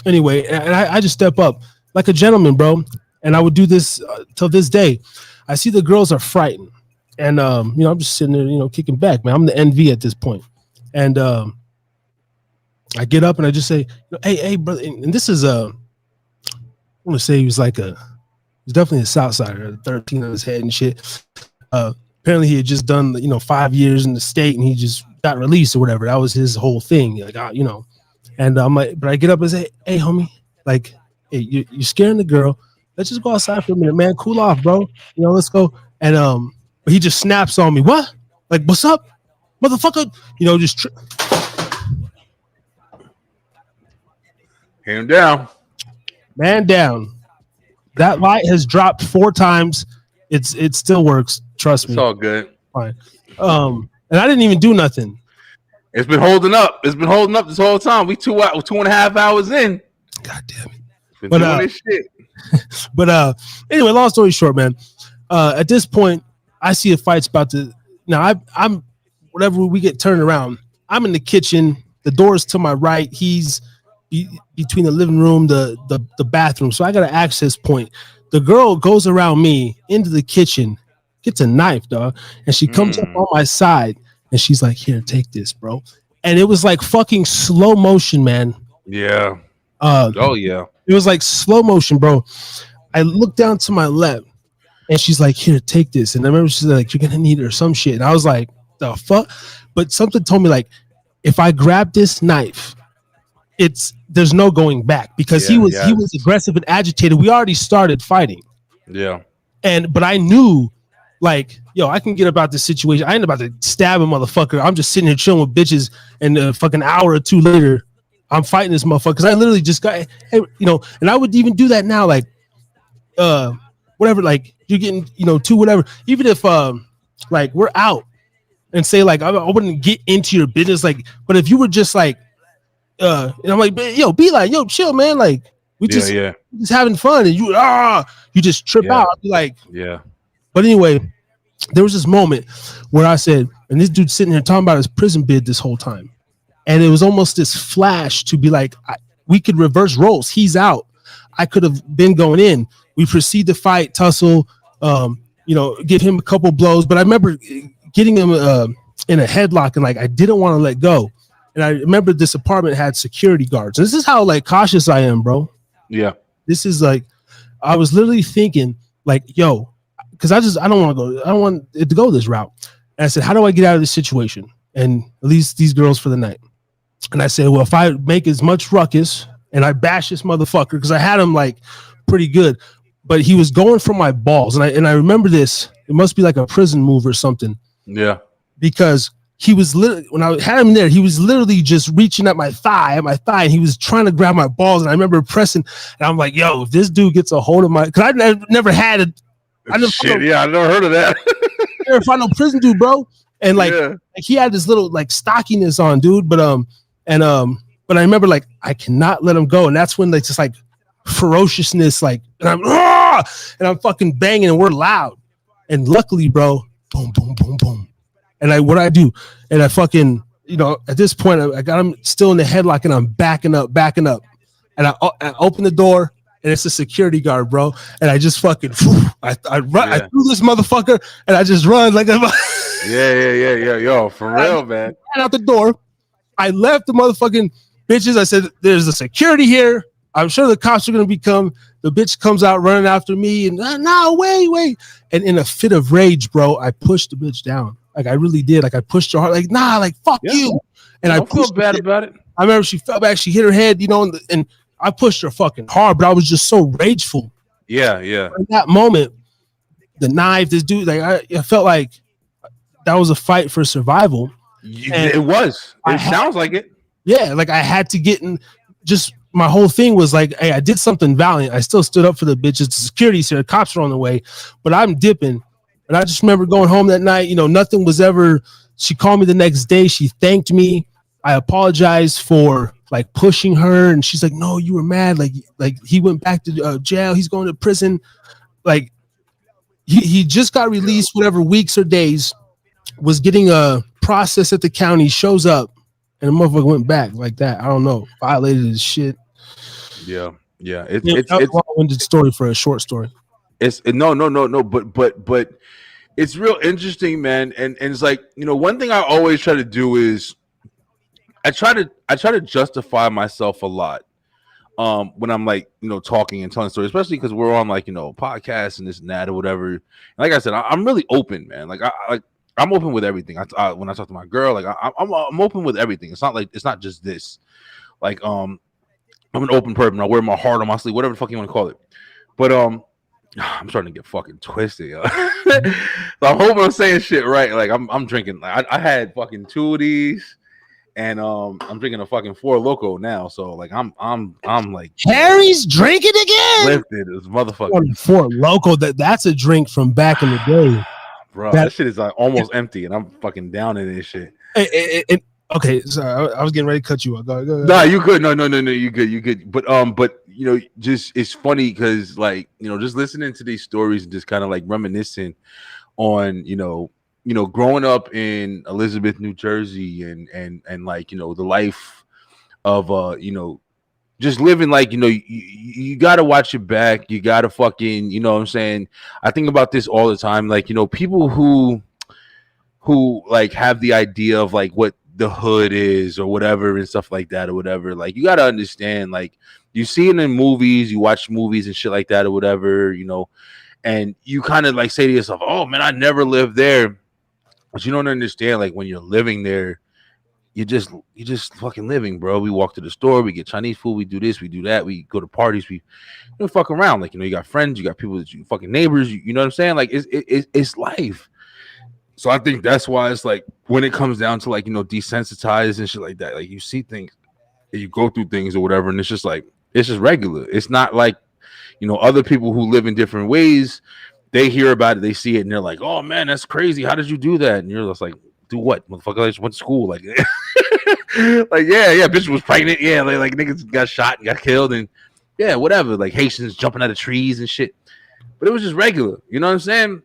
Speaker 4: anyway, and I just step up like a gentleman, bro. And I would do this till this day. I see the girls are frightened, and I'm just sitting there, kicking back, man. I'm the NV at this point, and I get up and I just say, hey, brother. And this is I want to say he's definitely a South Sider, 13 on his head and shit. apparently he had just done 5 years in the state and he just got released or whatever. That was his whole thing. Like, and I'm like, but I get up and say, hey, homie, like, hey, you're scaring the girl. Let's just go outside for a minute, man. Cool off, bro. Let's go. And but he just snaps on me. What? Like, what's up, motherfucker? Just
Speaker 5: hand down,
Speaker 4: man down. That light has dropped 4 times. It still works. Trust me.
Speaker 5: It's all good.
Speaker 4: Fine. And I didn't even do nothing.
Speaker 5: It's been holding up. It's been holding up this whole time. We 2.5 hours in.
Speaker 4: God damn it.
Speaker 5: Been doing this shit.
Speaker 4: But anyway, long story short, man. At this point, I see a fight's about to. Now I'm whatever we get turned around. I'm in the kitchen. The door's to my right. He's between the living room, the bathroom. So I got an access point. The girl goes around me into the kitchen, gets a knife, dog, and she comes up on my side and she's like, "Here, take this, bro." And it was like fucking slow motion, man.
Speaker 5: Yeah. Yeah.
Speaker 4: It was like slow motion, bro. I looked down to my left and she's like, "Here, take this." And I remember she's like, "You're gonna need it or some shit." And I was like, "The fuck?" But something told me like, if I grab this knife, there's no going back because he was aggressive and agitated. We already started fighting.
Speaker 5: Yeah.
Speaker 4: But I knew like, yo, I can get about this situation. I ain't about to stab a motherfucker. I'm just sitting here chilling with bitches and a fucking hour or two later, I'm fighting this motherfucker because I literally just got, and I would even do that now, like, whatever, like you're getting, to whatever, even if, like we're out and say like, I wouldn't get into your business. Like, but if you were just like, and I'm like, yo, be like, yo, chill, man. Like we just having fun and you just trip out. I'd be like,
Speaker 5: yeah.
Speaker 4: But anyway, there was this moment where I said, and this dude's sitting here talking about his prison bid this whole time. And it was almost this flash to be like, we could reverse roles. He's out. I could have been going in. We proceed to fight, tussle, give him a couple blows. But I remember getting him in a headlock and like, I didn't want to let go. And I remember this apartment had security guards. This is how like cautious I am, bro.
Speaker 5: Yeah.
Speaker 4: This is like, I was literally thinking like, yo, because I don't want it to go this route. And I said, how do I get out of this situation and at least these girls for the night? And I said, well, if I make as much ruckus and I bash this motherfucker, because I had him like pretty good, but he was going for my balls. And I remember this, it must be like a prison move or something.
Speaker 5: Yeah.
Speaker 4: Because he was literally, when I had him there, he was literally just reaching at my thigh, and he was trying to grab my balls. And I remember pressing, and I'm like, yo, if this dude gets a hold of my, because I never had it.
Speaker 5: I never heard of that.
Speaker 4: Never find no prison dude, bro. And like he had this little like stockiness on, dude. But I remember like I cannot let him go, and that's when like just like ferociousness, like, and I'm fucking banging, and we're loud. And luckily, bro, boom, boom, boom, boom. And what I do, and I fucking, at this point, I got him still in the headlock, and I'm backing up, and I open the door. And it's a security guard, bro. And I just fucking, I run, I threw this motherfucker, and I just run like a.
Speaker 5: Yeah. Yo, for real, man.
Speaker 4: I ran out the door. I left the motherfucking bitches. I said, "There's a security here. I'm sure the cops are gonna become." The bitch comes out running after me, and no, wait. And in a fit of rage, bro, I pushed the bitch down. Like I really did. Like I pushed her hard. Like nah, like fuck you. And I
Speaker 5: feel bad about it.
Speaker 4: I remember she fell back. She hit her head, and I pushed her fucking hard, but I was just so rageful.
Speaker 5: Yeah.
Speaker 4: In that moment, the knife, this dude, like I felt like that was a fight for survival.
Speaker 5: It was. It sounds like it.
Speaker 4: Yeah, like I had to get in. Just my whole thing was like, hey, I did something valiant. I still stood up for the bitches. The security's here, the cops are on the way, but I'm dipping. And I just remember going home that night. Nothing was ever. She called me the next day. She thanked me. I apologized for like pushing her, and she's like, "No, you were mad. Like he went back to jail. He's going to prison. Like he just got released, whatever weeks or days. Was getting a process at the county. Shows up, and the motherfucker went back like that. I don't know, violated his shit.
Speaker 5: Yeah.
Speaker 4: It's a long-winded story for a short story.
Speaker 5: No. But it's real interesting, man. And it's like, one thing I always try to do is I try to justify myself a lot. when I'm like, talking and telling stories, especially because we're on like, podcasts and this and that or whatever. And like I said, I'm really open, man. Like I'm open with everything. When I talk to my girl, like I'm open with everything. It's not just this. Like I'm an open person. I wear my heart on my sleeve, whatever the fuck you want to call it. But I'm starting to get fucking twisted, yo. So I'm hoping I'm saying shit right. Like I'm drinking. Like I had fucking 2 of these, and I'm drinking a fucking 4 Loko now. So like I'm like
Speaker 2: Harry's drinking again.
Speaker 5: lifted as motherfucker.
Speaker 4: 4 Loko. That's a drink from back in the day,
Speaker 5: bro. That shit is like almost empty, and I'm fucking down in this shit.
Speaker 4: Okay, sorry, I was getting ready to cut you off. Go.
Speaker 5: Nah, you good. No, you good. But just it's funny because like just listening to these stories and just kind of like reminiscing on growing up in Elizabeth, New Jersey, and like the life of just living like you gotta watch your back. You gotta fucking what I'm saying. I think about this all the time. Like people who like have the idea of like what the hood is or whatever and stuff like that or whatever. Like you got to understand, like you see it in movies, you watch movies and shit like that or whatever, and you kind of like say to yourself, oh man, I never lived there. But you don't understand, like when you're living there, you just fucking living, bro. We walk to the store, we get Chinese food, we do this, we do that, we go to parties, we fuck around. Like, you got friends, you got people that you fucking neighbors, you know what I'm saying? Like it's life. So I think that's why it's like when it comes down to like, desensitized and shit like that, like you see things and you go through things or whatever. And it's just like, it's just regular. It's not like, other people who live in different ways, they hear about it, they see it and they're like, oh man, that's crazy. How did you do that? And you're just like, do what? Motherfucker, I just went to school. Like, like, yeah, bitch was pregnant. Yeah. Like niggas got shot and got killed and yeah, whatever. Like Haitians jumping out of trees and shit. But it was just regular. You know what I'm saying?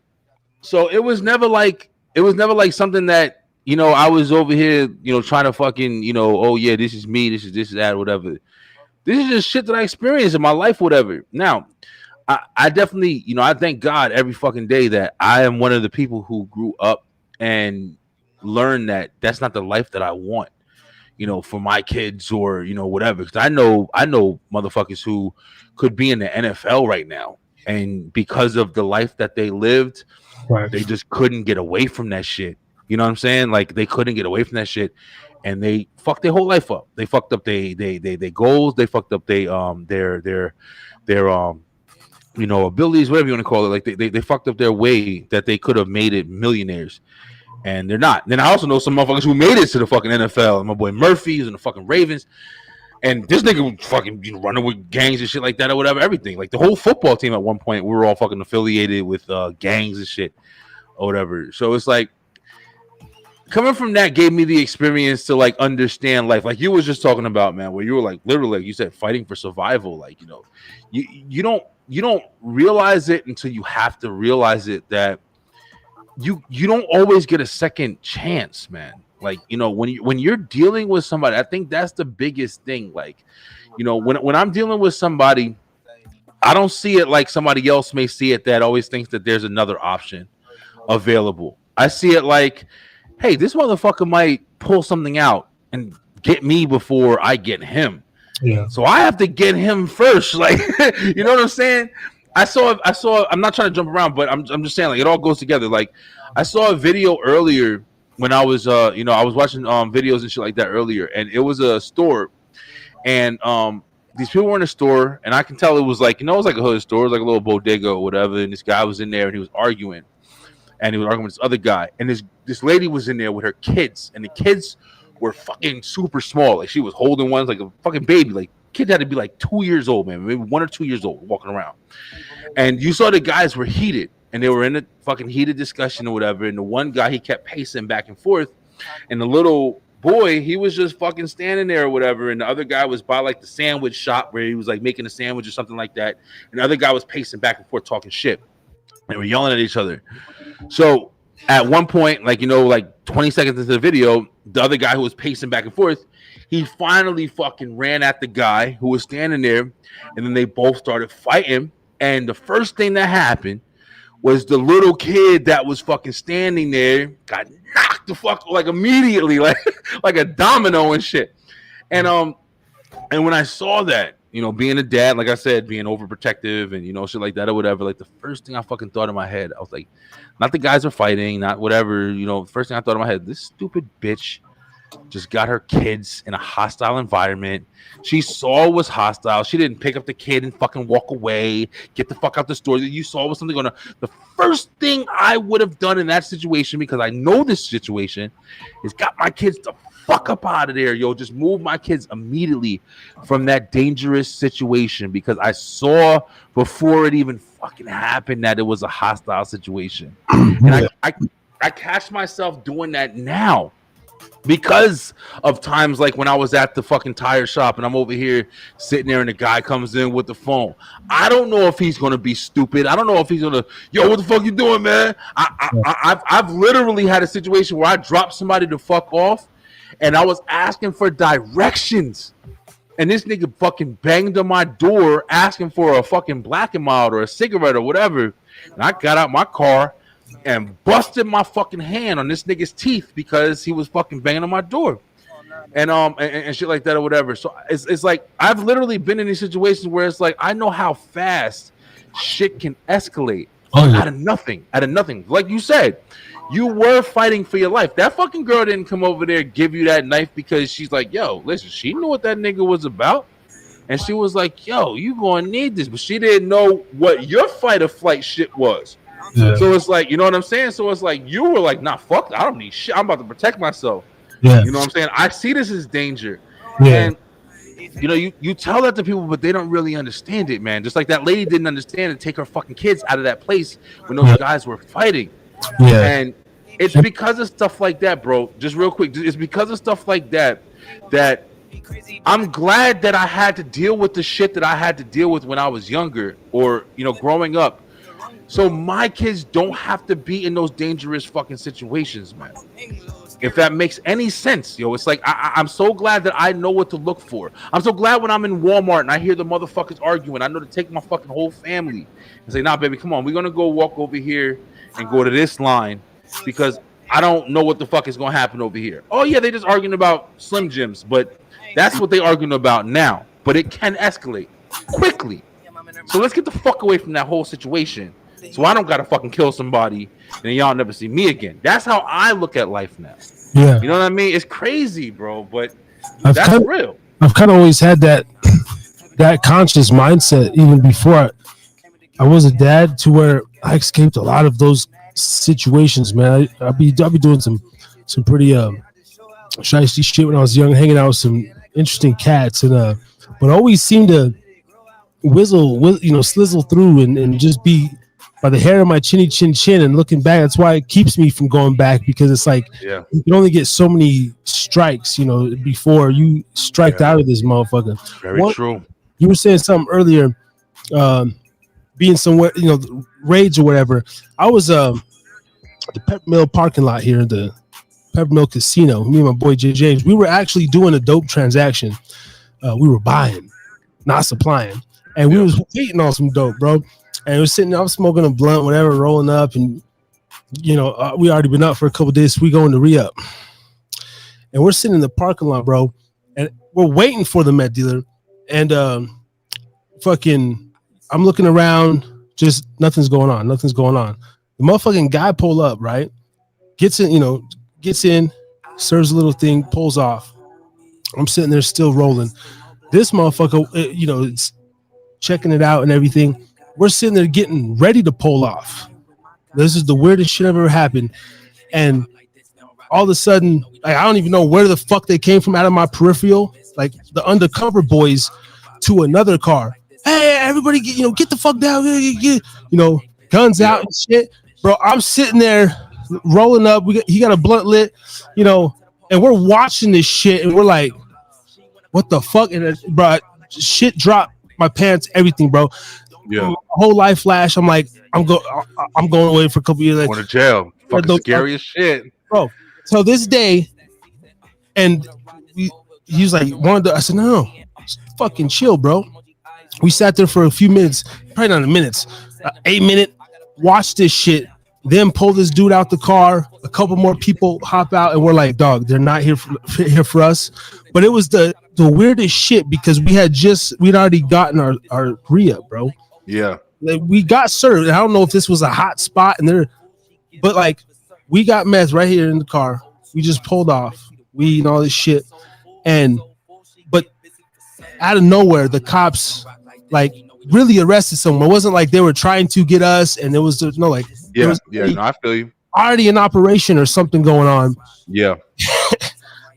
Speaker 5: So it was never like something that, I was over here, trying to fucking, oh yeah, this is me, this is that, whatever. This is just shit that I experienced in my life, whatever. Now, I definitely, I thank God every fucking day that I am one of the people who grew up and learned that that's not the life that I want, for my kids or, whatever. Because I know motherfuckers who could be in the NFL right now. And because of the life that they lived, right, they just couldn't get away from that shit. You know what I'm saying? Like they couldn't get away from that shit, and they fucked their whole life up. They fucked up they goals. They fucked up their abilities, whatever you want to call it. Like they fucked up their way that they could have made it millionaires, and they're not. Then I also know some motherfuckers who made it to the fucking NFL. My boy Murphy's and the fucking Ravens. And this nigga was fucking running with gangs and shit like that or whatever, everything. Like the whole football team at one point, we were all fucking affiliated with gangs and shit or whatever. So it's like coming from that gave me the experience to like understand life. Like you was just talking about, man, where you were like literally, like you said, fighting for survival. Like, you don't realize it until you have to realize it that you don't always get a second chance, man. Like, when you're dealing with somebody, I think that's the biggest thing. Like, when I'm dealing with somebody, I don't see it like somebody else may see it that always thinks that there's another option available. I see it like, hey, this motherfucker might pull something out and get me before I get him. Yeah. So I have to get him first. Like, you know what I'm saying? I saw, I'm not trying to jump around, but I'm just saying, like, it all goes together. Like, I saw a video earlier when I was, I was watching videos and shit like that earlier, and it was a store, and these people were in a store, and I can tell it was like, it was like a hood store, it was like a little bodega or whatever, and this guy was in there, and he was arguing with this other guy, and this lady was in there with her kids, and the kids were fucking super small, like she was holding one like a fucking baby, like kid had to be like 2 years old, man, maybe 1 or 2 years old, walking around, and you saw the guys were heated. And they were in a fucking heated discussion or whatever. And the one guy, he kept pacing back and forth. And the little boy, he was just fucking standing there or whatever. And the other guy was by like the sandwich shop where he was like making a sandwich or something like that. And the other guy was pacing back and forth talking shit. They were yelling at each other. So at one point, like, like 20 seconds into the video, the other guy who was pacing back and forth, he finally fucking ran at the guy who was standing there. And then they both started fighting. And the first thing that happened was the little kid that was fucking standing there got knocked the fuck like immediately, like a domino and shit. And when I saw that, you know, being a dad, like I said, being overprotective and, you know, shit like that or whatever, like the first thing I fucking thought in my head, I was like, not the guys are fighting, not whatever, you know, first thing I thought in my head, this stupid bitch just got her kids in a hostile environment. She saw it was hostile. She didn't pick up the kid and fucking walk away, get the fuck out the store. You saw was something going on. The first thing I would have done in that situation, because I know this situation, is got my kids the fuck up out of there, yo. Just move my kids immediately from that dangerous situation, because I saw before it even fucking happened that it was a hostile situation. And I catch myself doing that now, because of times like when I was at the fucking tire shop and I'm over here sitting there and the guy comes in with the phone. I don't know if he's gonna be stupid. I don't know if he's gonna, yo, what the fuck you doing, man? I've literally had a situation where I dropped somebody to fuck off and I was asking for directions. And this nigga fucking banged on my door asking for a fucking Black and Mild or a cigarette or whatever. And I got out my car and busted my fucking hand on this nigga's teeth because he was fucking banging on my door, and shit like that or whatever. So it's like I've literally been in these situations where it's like I know how fast shit can escalate out of nothing. Like you said, you were fighting for your life. That fucking girl didn't come over there and give you that knife because she's like, yo, listen, she knew what that nigga was about. And she was like, yo, you gonna need this. But she didn't know what your fight or flight shit was. Yeah. So it's like, you know what I'm saying? So it's like you were like, nah, fuck, I don't need shit. I'm about to protect myself. Yeah. You know what I'm saying? I see this as danger. Yeah. And you know, you tell that to people, but they don't really understand it, man. Just like that lady didn't understand and take her fucking kids out of that place when those guys were fighting. Yeah. And it's because of stuff like that, bro. Just real quick, it's because of stuff like that that I'm glad that I had to deal with the shit that I had to deal with when I was younger, or, you know, growing up. So my kids don't have to be in those dangerous fucking situations, man. If that makes any sense, yo. It's like I'm so glad that I know what to look for. I'm so glad when I'm in Walmart and I hear the motherfuckers arguing, I know to take my fucking whole family and say, nah, baby, come on. We're going to go walk over here and go to this line because I don't know what the fuck is going to happen over here. Oh, yeah, they just arguing about Slim Jims, but that's what they arguing about now. But it can escalate quickly. So let's get the fuck away from that whole situation. So I don't gotta fucking kill somebody and y'all never see me again. That's how I look at life now. Yeah, you know what I mean? It's crazy, bro, but that's real.
Speaker 4: I've kind of always had that conscious mindset even before I was a dad, to where I escaped a lot of those situations, man. I'll be doing some pretty shiesty shit when I was young, hanging out with some interesting cats, and but always seemed to slizzle through and just be by the hair of my chin. And looking back, that's why it keeps me from going back, because it's like you can only get so many strikes, you know, before you strike out of this motherfucker.
Speaker 5: Very true.
Speaker 4: You were saying something earlier, being somewhere, you know, raids or whatever. I was at the Pep Mill parking lot here in the Pep Mill Casino. Me and my boy J. James, we were actually doing a dope transaction. We were buying, not supplying, and we was waiting on some dope, bro. And we're sitting there, I'm smoking a blunt, whatever, rolling up, and you know, we already been up for a couple of days. So we going to re-up, and we're sitting in the parking lot, bro, and we're waiting for the med dealer, and I'm looking around, just nothing's going on. The motherfucking guy pull up, right? Gets in, serves a little thing, pulls off. I'm sitting there still rolling. This motherfucker, you know, it's checking it out and everything. We're sitting there getting ready to pull off. This is the weirdest shit ever happened. And all of a sudden, like, I don't even know where the fuck they came from out of my peripheral. Like the undercover boys to another car. Hey, everybody, get the fuck down. You know, guns out and shit. Bro, I'm sitting there rolling up. He got a blunt lit, you know, and we're watching this shit and we're like, what the fuck? And bro, shit dropped, my pants, everything, bro. Yeah, whole life flash. I'm like, I'm going away for a couple years. Like,
Speaker 5: going to jail. Fucking scary as shit,
Speaker 4: bro. So this day, and he was like, I said, no, fucking chill, bro. We sat there for a few minutes, probably not a minute, 8 minute. Watch this shit. Then pull this dude out the car. A couple more people hop out, and we're like, "Dog, they're not here for us." But it was the weirdest shit because we'd already gotten our re-up, bro.
Speaker 5: Yeah.
Speaker 4: Like, we got served. I don't know if this was a hot spot, but like we got meth right here in the car. We just pulled off. We and all this shit, but out of nowhere, the cops like really arrested someone. It wasn't like they were trying to get us, and it was no like
Speaker 5: no, I feel you.
Speaker 4: Already an operation or something going on.
Speaker 5: Yeah.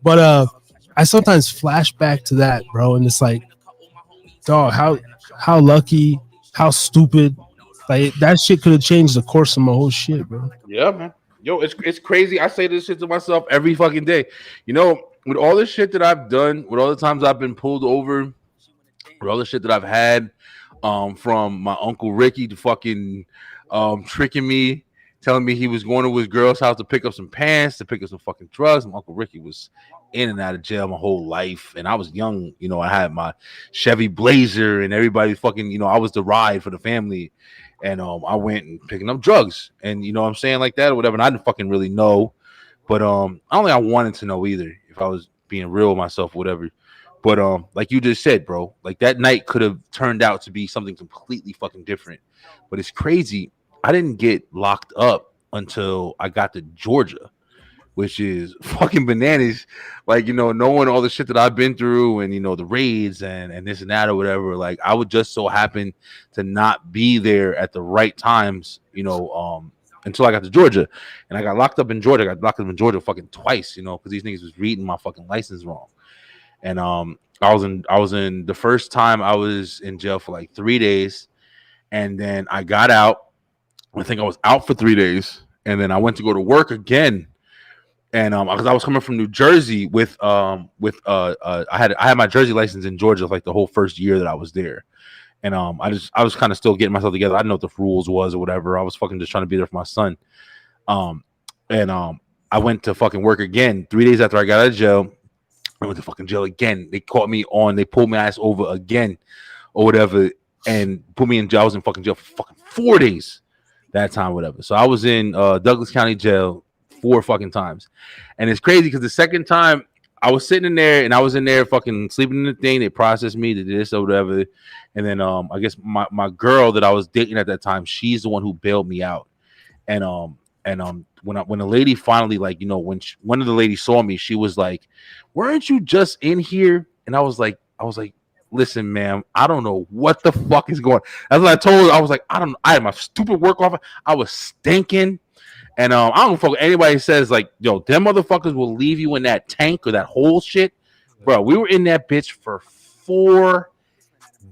Speaker 4: But I sometimes flash back to that, bro, and it's like, dog, how lucky, how stupid, like that shit could have changed the course of my whole shit, bro.
Speaker 5: Yeah, man. Yo, it's crazy. I say this shit to myself every fucking day. You know, with all the shit that I've done, with all the times I've been pulled over, with all the shit that I've had, from my Uncle Ricky to fucking tricking me, telling me he was going to his girl's house to pick up some pants, to pick up some fucking drugs. My Uncle Ricky was in and out of jail my whole life, and I was young. You know, I had my Chevy Blazer, and everybody fucking, you know, I was the ride for the family. And I went and picking up drugs, and you know what I'm saying, like that or whatever. And I didn't fucking really know, but I don't think I wanted to know either, if I was being real with myself or whatever. But like you just said, bro, like that night could have turned out to be something completely fucking different. But it's crazy. I didn't get locked up until I got to Georgia, which is fucking bananas. Like, you know, knowing all the shit that I've been through, and you know, the raids and this and that or whatever. Like, I would just so happen to not be there at the right times, you know, until I got to Georgia. And I got locked up in Georgia. I got locked up in Georgia fucking twice, you know, because these niggas was reading my fucking license wrong. And I was in the first time I was in jail for like 3 days, and then I got out. I think I was out for 3 days, and then I went to go to work again. And because I was coming from New Jersey with I had my Jersey license in Georgia like the whole first year that I was there. And I was kind of still getting myself together. I didn't know what the rules was or whatever. I was fucking just trying to be there for my son. I went to fucking work again 3 days after I got out of jail. I went to fucking jail again. They caught me they pulled my ass over again or whatever, and put me in jail. I was in fucking jail for fucking 4 days that time, whatever. So I was in Douglas County Jail 4 fucking times. And it's crazy because the second time I was sitting in there, and I was in there fucking sleeping in the thing. They processed me, they did this or whatever. And then I guess my girl that I was dating at that time, she's the one who bailed me out. And when a lady finally, like, you know, when one of the ladies saw me, she was like, "Weren't you just in here?" And I was like, "Listen, ma'am, I don't know what the fuck is going on." That's what I told her. I was like, I had my stupid work off. I was stinking. And I don't fuck anybody says like, "Yo, them motherfuckers will leave you in that tank or that whole shit." Bro, we were in that bitch for 4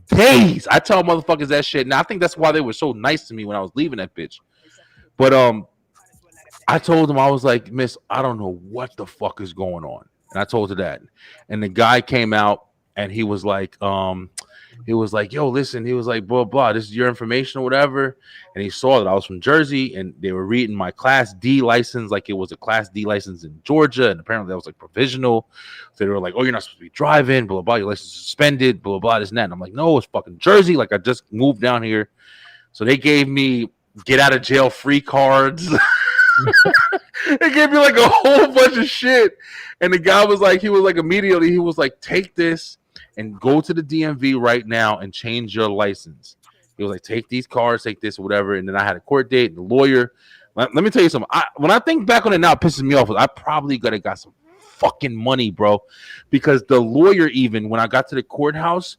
Speaker 5: days. I tell motherfuckers that shit. Now I think that's why they were so nice to me when I was leaving that bitch. But I told him, I was like, "Miss, I don't know what the fuck is going on." And I told her that. And the guy came out, and he was like, "Yo, listen," he was like, "Blah, blah, this is your information or whatever." And he saw that I was from Jersey, and they were reading my Class D license like it was a Class D license in Georgia. And apparently that was like provisional. So they were like, "Oh, you're not supposed to be driving, blah, blah, your license is suspended, blah, blah, this and that." And I'm like, "No, it's fucking Jersey. Like, I just moved down here." So they gave me get out of jail free cards. They gave me like a whole bunch of shit. And the guy was like, immediately, he was like, "Take this and go to the DMV right now and change your license." He was like, "Take these cards, take this, or whatever." And then I had a court date, the lawyer. Let me tell you something. When I think back on it now, it pisses me off. I probably got some fucking money, bro. Because the lawyer, even when I got to the courthouse,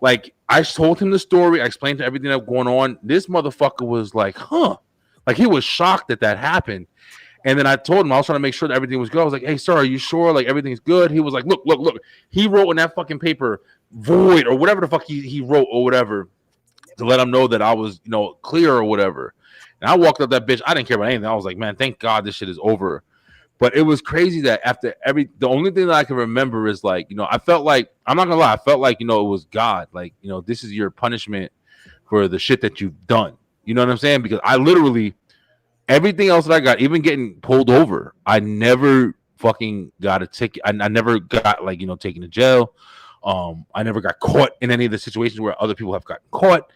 Speaker 5: like, I told him the story. I explained to everything that was going on. This motherfucker was like, "Huh." Like, he was shocked that happened. And then I told him, I was trying to make sure that everything was good. I was like, "Hey, sir, are you sure? Like, everything's good?" He was like, look. He wrote in that fucking paper, "void," or whatever the fuck he wrote or whatever, to let him know that I was, you know, clear or whatever. And I walked up that bitch. I didn't care about anything. I was like, "Man, thank God this shit is over." But it was crazy that after the only thing that I can remember is like, you know, I felt like, I'm not gonna lie, I felt like, you know, it was God. Like, you know, this is your punishment for the shit that you've done. You know what I'm saying? Because I literally, everything else that I got, even getting pulled over, I never fucking got a ticket. I never got, like, you know, taken to jail. I never got caught in any of the situations where other people have gotten caught.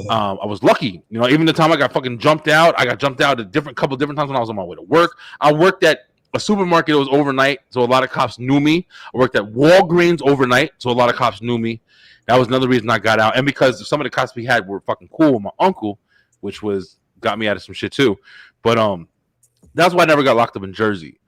Speaker 5: I was lucky, even the time I got fucking jumped out, I got jumped out a couple different times when I was on my way to work. I worked at a supermarket that was overnight, so a lot of cops knew me. I worked at Walgreens overnight, so a lot of cops knew me. That was another reason I got out. And because some of the cops we had were fucking cool with my uncle, which got me out of some shit too. But that's why I never got locked up in Jersey.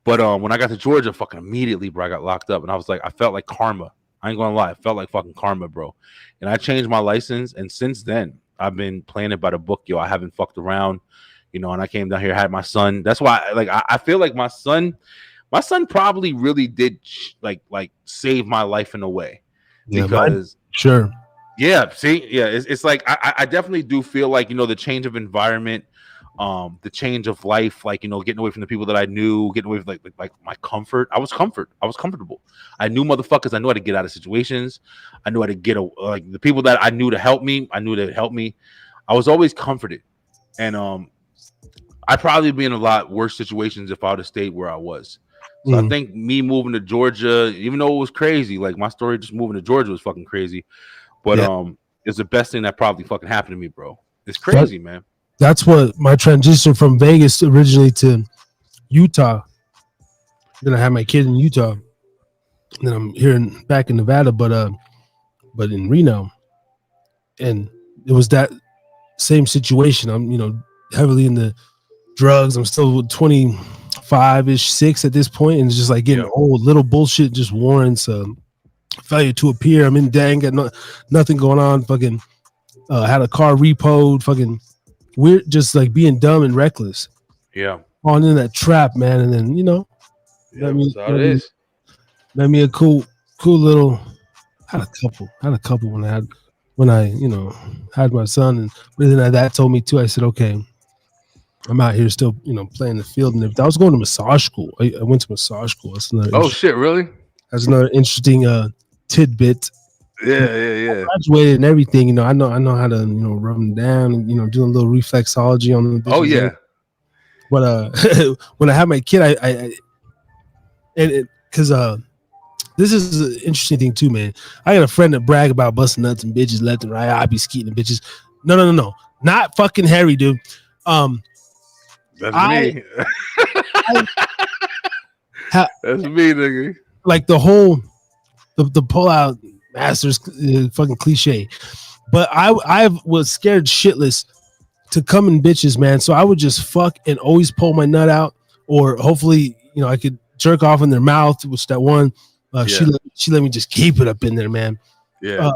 Speaker 5: But when I got to Georgia, fucking immediately, bro, I got locked up. And I felt like karma. I ain't gonna lie. I felt like fucking karma, bro. And I changed my license. And since then, I've been playing it by the book, yo. I haven't fucked around, and I came down here, had my son. That's why, I feel like my son probably really did like save my life in a way.
Speaker 4: Yeah,
Speaker 5: because
Speaker 4: sure.
Speaker 5: Yeah, see, yeah, it's like I definitely do feel like the change of environment, the change of life, like getting away from the people that I knew, getting away from like my comfort. I was comfortable. I knew motherfuckers. I knew how to get out of situations. I knew how to get like the people that I knew to help me. I knew they'd help me. I was always comforted, and I'd probably be in a lot worse situations if I would have stayed where I was. So I think me moving to Georgia, even though it was crazy, like my story just moving to Georgia was fucking crazy, but it's the best thing that probably fucking happened to me, bro. It's crazy, man.
Speaker 4: That's what my transition from Vegas originally to Utah. Then I had my kid in Utah. And then I'm here back in Nevada, but in Reno. And it was that same situation. I'm, heavily in the drugs. I'm still 25-ish, 6 at this point, and it's just like getting old. Little bullshit just warrants failure to appear. I'm in debt, got nothing going on. Fucking had a car repoed. Fucking weird, just like being dumb and reckless.
Speaker 5: Yeah,
Speaker 4: on in that trap, man. And then
Speaker 5: that's how it is.
Speaker 4: Made me a cool little. Had a couple when I had my son, and then that told me too. I said, okay, I'm out here still, playing the field. And if I was going to massage school, I went to massage school. That's
Speaker 5: shit, really?
Speaker 4: That's another interesting tidbit.
Speaker 5: Yeah.
Speaker 4: I graduated and everything. I know how to rub them down and doing a little reflexology on them.
Speaker 5: Oh yeah.
Speaker 4: But when I had my kid, because this is an interesting thing too, man. I got a friend that brag about busting nuts and bitches left and right. I be skeeting bitches. No, not fucking Harry, dude.
Speaker 5: That's me. That's me, nigga.
Speaker 4: Like the whole the pull out masters fucking cliche, but I was scared shitless to come in bitches, man. So I would just fuck and always pull my nut out, or hopefully I could jerk off in their mouth, which that one she let me just keep it up in there, man.
Speaker 5: Yeah.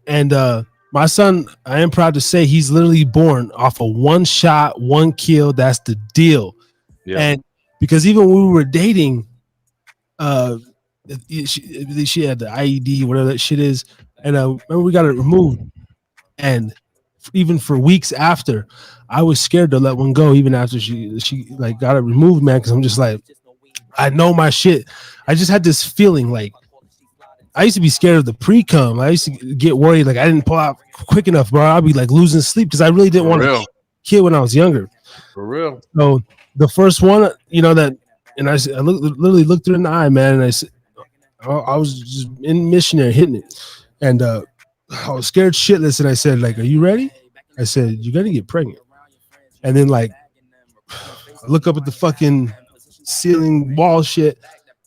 Speaker 4: And my son, I am proud to say, he's literally born off of one shot, one kill. That's the deal. Yeah. And because even when we were dating, she had the IED, whatever that shit is, and remember we got it removed. And even for weeks after, I was scared to let one go, even after she like got it removed, man. Because I'm just like, I know my shit. I just had this feeling like I used to be scared of the pre-cum. I used to get worried like I didn't pull out quick enough, bro. I'd be like losing sleep because I really didn't want to kill when I was younger.
Speaker 5: For real.
Speaker 4: So the first one, that, and I literally looked her in the eye, man, and I said, I was just in missionary hitting it, and I was scared shitless, and I said, like, are you ready? I said, you gotta get pregnant. And then like I look up at the fucking ceiling wall shit,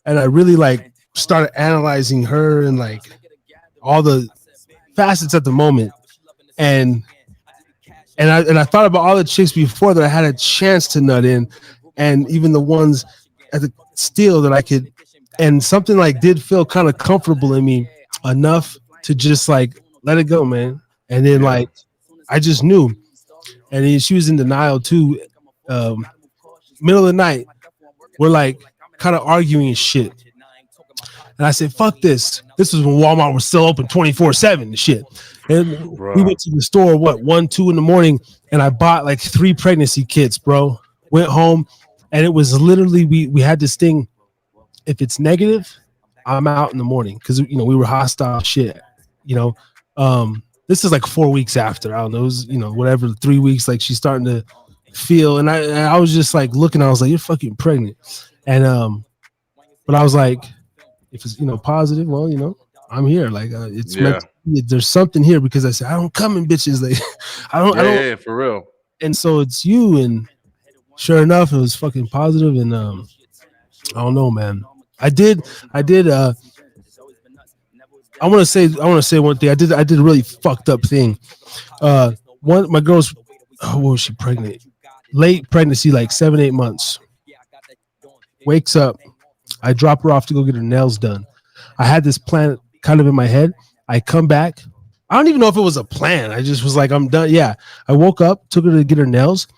Speaker 4: and I really like started analyzing her and like all the facets at the moment, and I thought about all the chicks before that I had a chance to nut in, and even the ones at the still that I could, and something like did feel kind of comfortable in me enough to just like let it go, man. And then like I just knew, and then she was in denial too. Middle of the night, we're like kind of arguing and shit. And I said, fuck this. This was when Walmart was still open 24/7 and shit. And we went to the store, 1, 2 in the morning, and I bought like 3 pregnancy kits, bro. Went home, and it was literally, we had this thing. If it's negative, I'm out in the morning. Because, we were hostile shit, This is like 4 weeks after. I don't know. It was, whatever, 3 weeks, like she's starting to feel. And I was just like looking, I was like, you're fucking pregnant. And, but I was like, if it's, positive, well, I'm here. Like it's meant to be. There's something here because I said I don't come in bitches. Like I don't.
Speaker 5: Yeah, for real.
Speaker 4: And so it's you. And sure enough, it was fucking positive. And I don't know, man. I did. I want to say one thing. I did a really fucked up thing. My girl's, what was she pregnant? Late pregnancy, like 7-8 months. Wakes up. I drop her off to go get her nails done. I had this plan kind of in my head. I come back. I don't even know if it was a plan. I just was like, I'm done. Yeah. I woke up, took her to get her nails,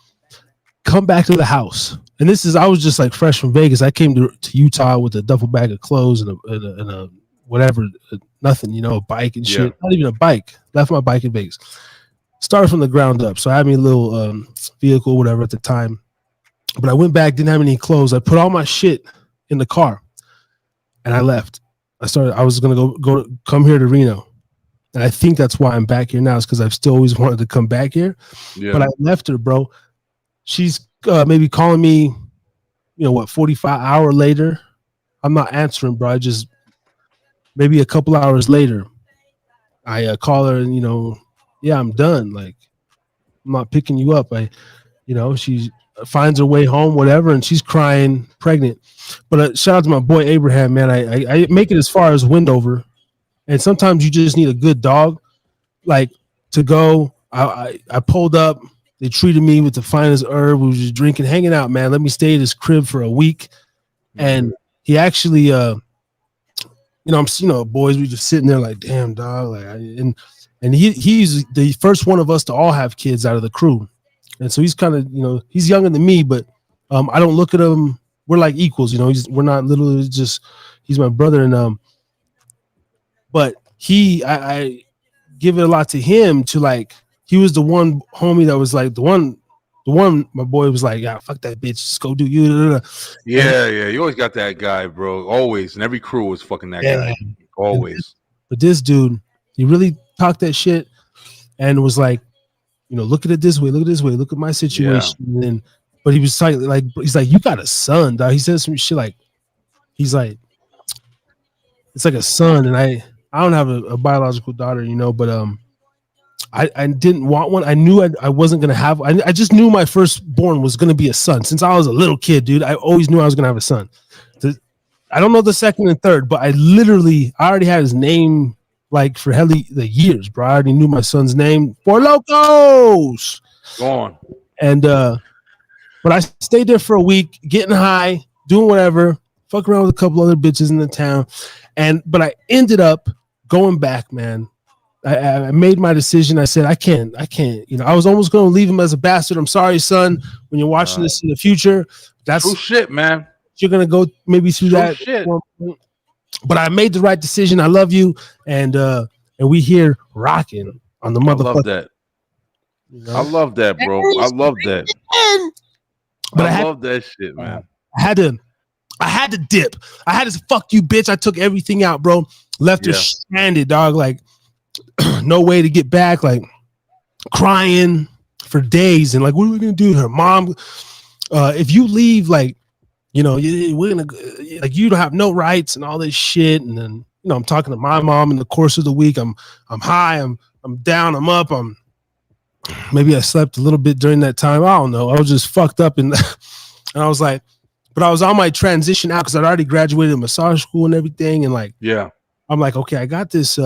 Speaker 4: come back to the house. And I was just like fresh from Vegas. I came to Utah with a duffel bag of clothes and a whatever, nothing, a bike and shit. Not even a bike. Left my bike in Vegas. Started from the ground up. So I had me a little vehicle, whatever at the time. But I went back, didn't have any clothes. I put all my shit in the car and I left. I was going to come here to Reno. And I think that's why I'm back here now, is because I've still always wanted to come back here. Yeah. But I left her, bro. She's maybe calling me, 45 hours later. I'm not answering, bro. I just, maybe a couple hours later, I call her and, yeah, I'm done. Like, I'm not picking you up. She finds her way home, whatever, and she's crying, pregnant. But shout out to my boy Abraham, man. I make it as far as Windover, and sometimes you just need a good dog, like, to go. I pulled up. They treated me with the finest herb. We were just drinking, hanging out, man. Let me stay at his crib for a week, and he actually, boys, we just sitting there like, damn, dog, like, and he's the first one of us to all have kids out of the crew. And so he's kind of, he's younger than me, but I don't look at him. We're like equals, we're not little. It's just, he's my brother. And, but I give it a lot to him to, like, he was the one homie that was like the one my boy was like, yeah, fuck that bitch, just go do you.
Speaker 5: Yeah. You always got that guy, bro. Always. And every crew was fucking that guy. Always.
Speaker 4: But this dude, he really talked that shit and was like, look at it this way, look at my situation. Yeah. And but he was like, he's like, you got a son, dog. He says some shit like, he's like, it's like a son, and I don't have a biological daughter, but I didn't want one. I knew I wasn't gonna have. I just knew my firstborn was gonna be a son since I was a little kid, dude. I always knew I was gonna have a son. I don't know the second and third, but I already had his name. Like for the years, bro. I already knew my son's name. Four Locos.
Speaker 5: Go on.
Speaker 4: And but I stayed there for a week, getting high, doing whatever, fuck around with a couple other bitches in the town. But I ended up going back, man. I made my decision. I said, I can't, I was almost gonna leave him as a bastard. I'm sorry, son. When you're watching this in the future, that's
Speaker 5: true shit, man.
Speaker 4: You're gonna go maybe through that shit. But I made the right decision. I love you, and we here rocking on the motherfucker.
Speaker 5: I love that. I love that, bro. I love that. But I love that shit, man.
Speaker 4: I had to dip. I had to fuck you, bitch. I took everything out, bro. Left her stranded, dog. Like no way to get back. Like crying for days, and like, what are we gonna do? Her mom. If you leave, like. We're gonna, like, you don't have no rights and all this shit. And then, I'm talking to my mom in the course of the week. I'm high, I'm down, I'm up. Maybe I slept a little bit during that time. I don't know. I was just fucked up, and I was like, but I was on my transition out because I'd already graduated massage school and everything. And like, yeah, I'm like, okay, I got this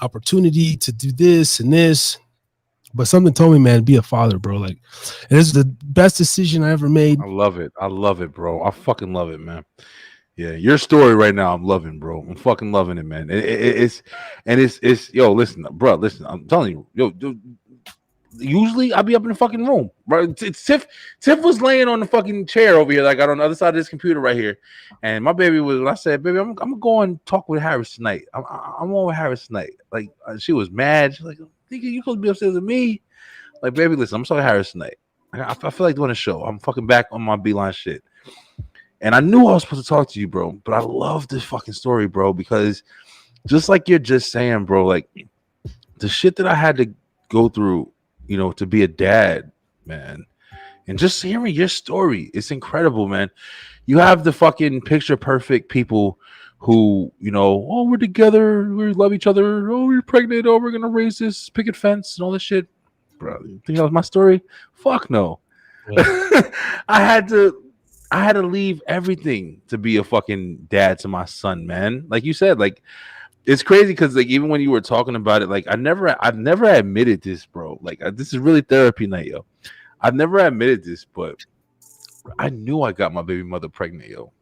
Speaker 4: opportunity to do this and this. But something told me, man, be a father, bro. Like, and it's the best decision I ever made.
Speaker 5: I love it, bro. I fucking love it, man. Yeah, your story right now, I'm loving, bro. I'm fucking loving it, man. It's yo, listen, bro, listen. I'm telling you, yo, usually I'll be up in the fucking room, right? Tiff was laying on the fucking chair over here, like on the other side of this computer right here, and my baby was. When I said, baby, I'm gonna go and talk with Harris tonight. I'm on with Harris tonight. Like she was mad. She's like, you supposed to be upstairs with me. Like, baby, listen, I'm talking Harris tonight. I feel like doing a show. I'm fucking back on my Beeline shit. And I knew I was supposed to talk to you, bro. But I love this fucking story, bro, because just like you're just saying, bro, like the shit that I had to go through, to be a dad, man. And just hearing your story, it's incredible, man. You have the fucking picture perfect people who, oh, we're together, we love each other, oh, we're pregnant, oh, we're gonna raise this picket fence and all this shit. Bro, you think that was my story? Fuck no. Yeah. I had to leave everything to be a fucking dad to my son, man. Like you said, like it's crazy because like even when you were talking about it, like I've never admitted this, bro. Like this is really therapy night, yo. I've never admitted this, but I knew I got my baby mother pregnant, yo.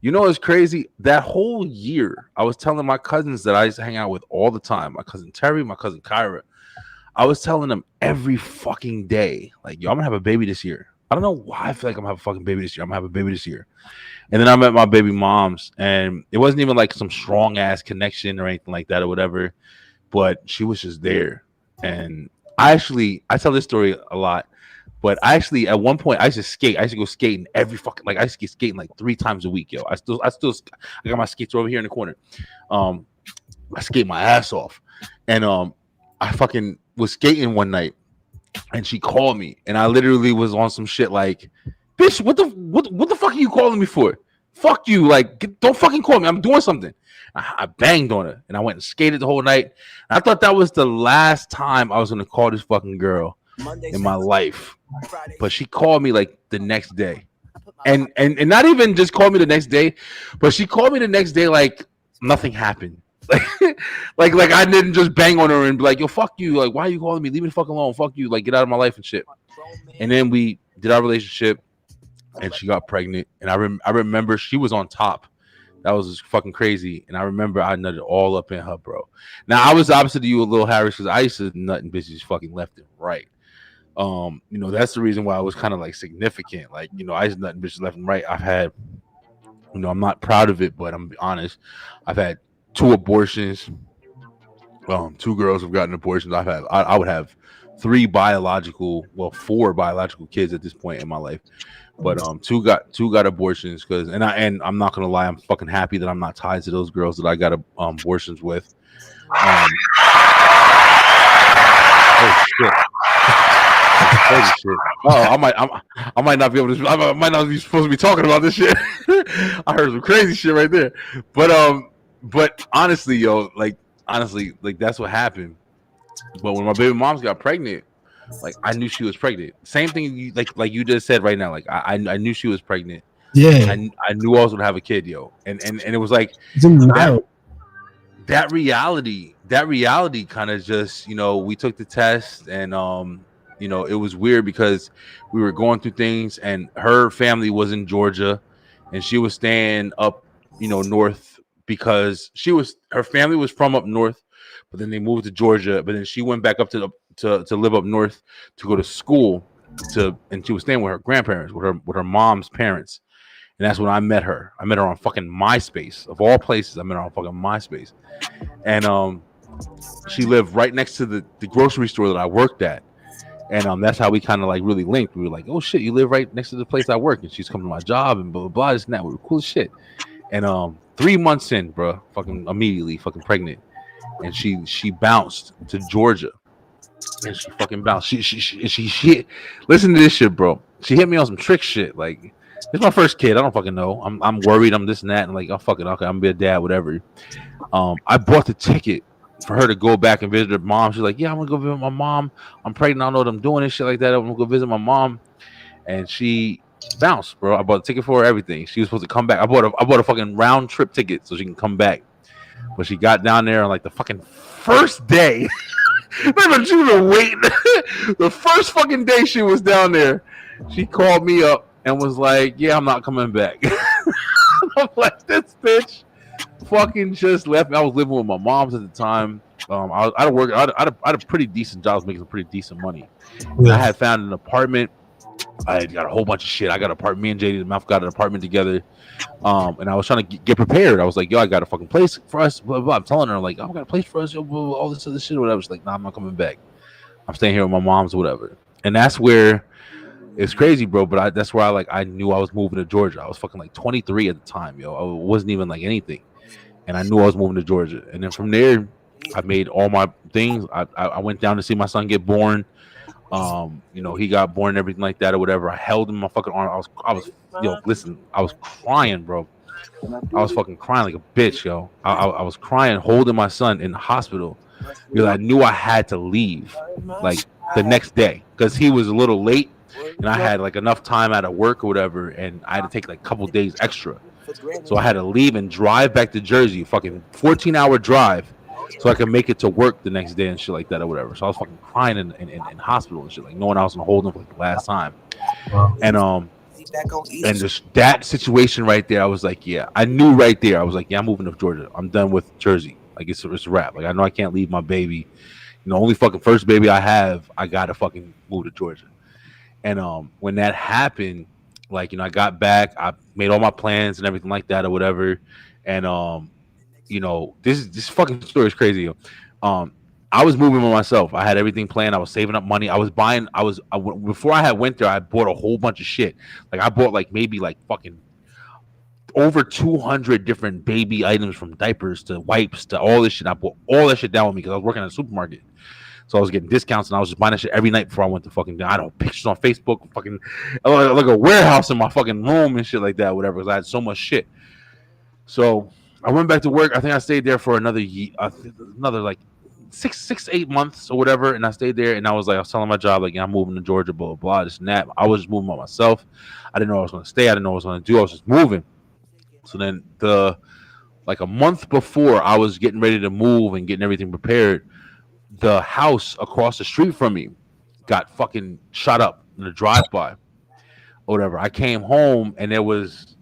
Speaker 5: You know, it's crazy. That whole year, I was telling my cousins that I used to hang out with all the time. My cousin Terry, my cousin Kyra. I was telling them every fucking day, like, yo, I'm gonna have a baby this year. I don't know why I feel like I'm gonna have a fucking baby this year. I'm gonna have a baby this year. And then I met my baby moms, and it wasn't even like some strong ass connection or anything like that or whatever, but she was just there. And I tell this story a lot. But I actually, at one point, I used to skate. I used to go skating every fucking, like, I used to get skating like 3 times a week, yo. I got my skates over here in the corner. I skate my ass off. And I fucking was skating one night, and she called me, and I literally was on some shit like, bitch, what the fuck are you calling me for? Fuck you, like, don't fucking call me. I'm doing something. I banged on her, and I went and skated the whole night. I thought that was the last time I was gonna call this fucking girl in my life. But she called me like the next day, and not even just called me the next day, but she called me the next day like nothing happened. like I didn't just bang on her and be like, yo, fuck you, like, why are you calling me? Leave me the fuck alone, fuck you, like, get out of my life and shit. And then we did our relationship, and she got pregnant, and I remember she was on top. That was just fucking crazy. And I remember I nutted all up in her, bro. Now I was opposite of you a little, Harris, because I used to nut in bitches fucking left and right. That's the reason why I was kind of like significant. Like, I just nutting bitches left and right. I've had, I'm not proud of it, but I'm honest. I've had 2 abortions. 2 girls have gotten abortions. I would have 4 biological kids at this point in my life. But 2 got abortions and I'm not gonna lie, I'm fucking happy that I'm not tied to those girls that I got abortions with. Oh shit. Holy shit. Oh, I might not be able to. I might not be supposed to be talking about this shit. I heard some crazy shit right there. But honestly, yo, like that's what happened. But when my baby moms got pregnant, like I knew she was pregnant. Same thing, like you just said right now. Like I knew she was pregnant.
Speaker 4: Yeah,
Speaker 5: I knew I was gonna have a kid, yo. And it was like that reality kind of just, we took the test, and it was weird because we were going through things, and her family was in Georgia, and she was staying up, north, because her family was from up north, but then they moved to Georgia, but then she went back up to live up north to go to school, and she was staying with her grandparents, with her mom's parents. And that's when I met her. I met her on fucking MySpace. Of all places, I met her on fucking MySpace. And she lived right next to the grocery store that I worked at. And that's how we kind of like really linked. We were like, oh shit, you live right next to the place I work. And she's coming to my job and blah, blah, blah, this and that. We were cool as shit. And 3 months in, bro, fucking immediately fucking pregnant. And she bounced to Georgia. And she fucking bounced. She listen to this shit, bro. She hit me on some trick shit. Like, it's my first kid. I don't fucking know. I'm worried. I'm this and that. And like, oh, fuck it. Okay, I'm gonna be a dad, whatever. I bought the ticket for her to go back and visit her mom. She's like, yeah, I'm gonna go visit my mom. I'm pregnant. I don't know what I'm doing and shit like that. I'm gonna go visit my mom. And she bounced, bro. I bought a ticket for her, everything. She was supposed to come back. I bought a fucking round trip ticket so she can come back. But she got down there on like the fucking first day. Remember, she was waiting. The first fucking day she was down there, she called me up and was like, yeah, I'm not coming back. I'm like, this bitch fucking just left me. I was living with my moms at the time. I had a pretty decent job. I was making some pretty decent money. Yeah. I had found an apartment. I got a whole bunch of shit. I got an apartment. Me and JD Mouth got an apartment together. And I was trying to get prepared. I was like, yo, I got a fucking place for us. Blah, blah, blah. I'm telling her, like, oh, I got a place for us. Blah, blah, blah, all this other shit or whatever. She's like, nah, I'm not coming back. I'm staying here with my mom's or whatever. And that's where it's crazy, bro. But that's where I knew I was moving to Georgia. I was fucking like 23 at the time, yo. I wasn't even like anything. And I knew I was moving to Georgia. And then from there, I made all my things. I went down to see my son get born. He got born and everything like that or whatever. I held him in my fucking arm. I was listen, I was crying, bro. I was fucking crying like a bitch, yo. I was crying, holding my son in the hospital because I knew I had to leave like the next day because he was a little late and I had like enough time out of work or whatever, and I had to take like a couple days extra. So I had to leave and drive back to Jersey, fucking 14-hour drive, so I could make it to work the next day and shit like that or whatever. So I was fucking crying in hospital and shit, like knowing I was gonna hold him for like the last time. And just that situation right there, I was like, yeah, I knew right there. I was like, yeah, I'm moving to Georgia. I'm done with Jersey. Like it's a wrap. Like I know I can't leave my baby. You know, only fucking first baby I have, I gotta fucking move to Georgia. And when that happened, like, you know, I got back, I made all my plans and everything like that or whatever. And you know, this fucking story is crazy. I was moving by myself. I had everything planned. I was saving up money. I was buying. Before I had went there, I bought a whole bunch of shit. Like I bought like maybe like fucking over 200 different baby items, from diapers to wipes to all this shit. I bought all that shit down with me because I was working at a supermarket. So I was getting discounts and I was just buying that shit every night before I went to fucking. I don't know, pictures on Facebook, fucking like a warehouse in my fucking room and shit like that, whatever. Because I had so much shit. So I went back to work. I think I stayed there for another year, another like 6-8 months or whatever, and I stayed there. And I was telling my job, like, yeah, I'm moving to Georgia, blah blah blah, this and that. I was just moving by myself. I didn't know I was going to stay. I didn't know what I was going to do. I was just moving. So then like a month before I was getting ready to move and getting everything prepared, the house across the street from me got fucking shot up in a drive-by or whatever. I came home and there was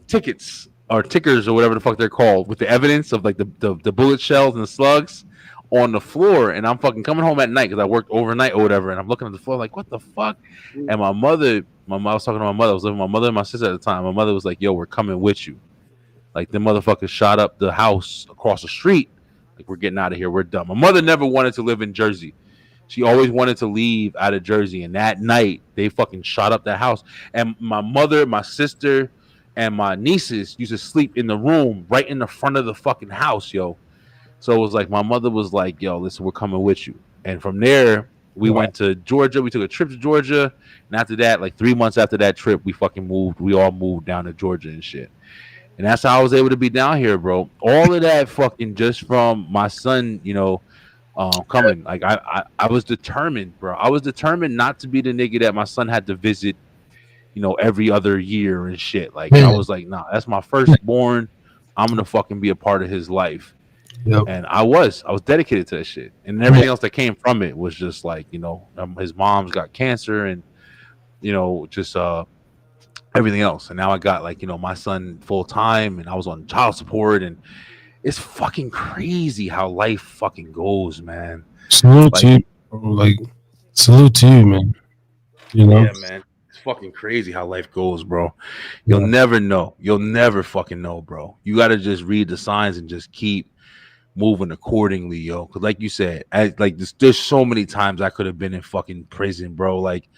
Speaker 5: tickets or tickers or whatever the fuck they're called with the evidence of like the bullet shells and the slugs on the floor. And I'm fucking coming home at night because I worked overnight or whatever, and I'm looking at the floor like, what the fuck? And I was talking to my mother. I was living with my mother and my sister at the time. My mother was like, yo, we're coming with you. Like, the motherfuckers shot up the house across the street. Like, we're getting out of here. We're done. My mother never wanted to live in Jersey. She always wanted to leave out of Jersey. And that night, they fucking shot up that house. And my mother, my sister, and my nieces used to sleep in the room right in the front of the fucking house, yo. So it was like, my mother was like, yo, listen, we're coming with you. And from there, we went to Georgia. We took a trip to Georgia. And after that, like 3 months after that trip, we fucking moved. We all moved down to Georgia and shit. And that's how I was able to be down here, bro. All of that fucking just from my son, you know, coming. Like, I was determined, bro. I was determined not to be the nigga that my son had to visit, you know, every other year and shit. Like, I was like, nah, that's my firstborn. I'm going to fucking be a part of his life. Yep. And I was dedicated to that shit. And everything else that came from it was just like, you know, his mom's got cancer and, you know, just everything else. And now I got, like, you know, my son full time, and I was on child support, and it's fucking crazy how life fucking goes, man.
Speaker 4: Salute to you. Like, salute to you, man. You know?
Speaker 5: Yeah, man. It's fucking crazy how life goes, bro. You'll never know. You'll never fucking know, bro. You got to just read the signs and just keep moving accordingly, yo. Because like you said, there's so many times I could have been in fucking prison, bro. Like,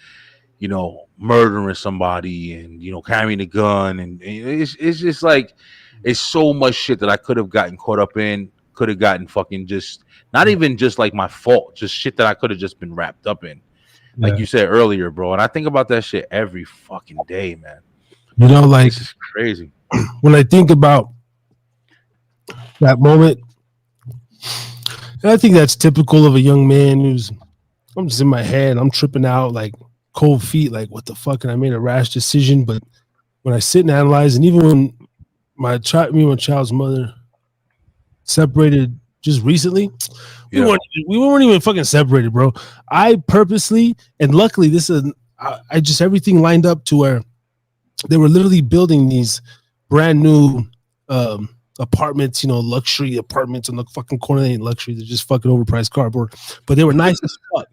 Speaker 5: you know, murdering somebody and, you know, carrying a gun. And it's just like, it's so much shit that I could have gotten caught up in, could have gotten fucking just, not even just like my fault, just shit that I could have just been wrapped up in. Like you said earlier, bro. And I think about that shit every fucking day, man.
Speaker 4: You know, like,
Speaker 5: this is crazy.
Speaker 4: When I think about that moment, and I think that's typical of a young man who's, I'm just in my head, I'm tripping out, like, cold feet, like, what the fuck? And I made a rash decision. But when I sit and analyze, and even when me and my child's mother separated just recently, we weren't even fucking separated, bro. I purposely, and luckily, I just, everything lined up to where they were literally building these brand new apartments, you know, luxury apartments on the fucking corner. They ain't luxury, they're just fucking overpriced cardboard, but they were nice as fuck.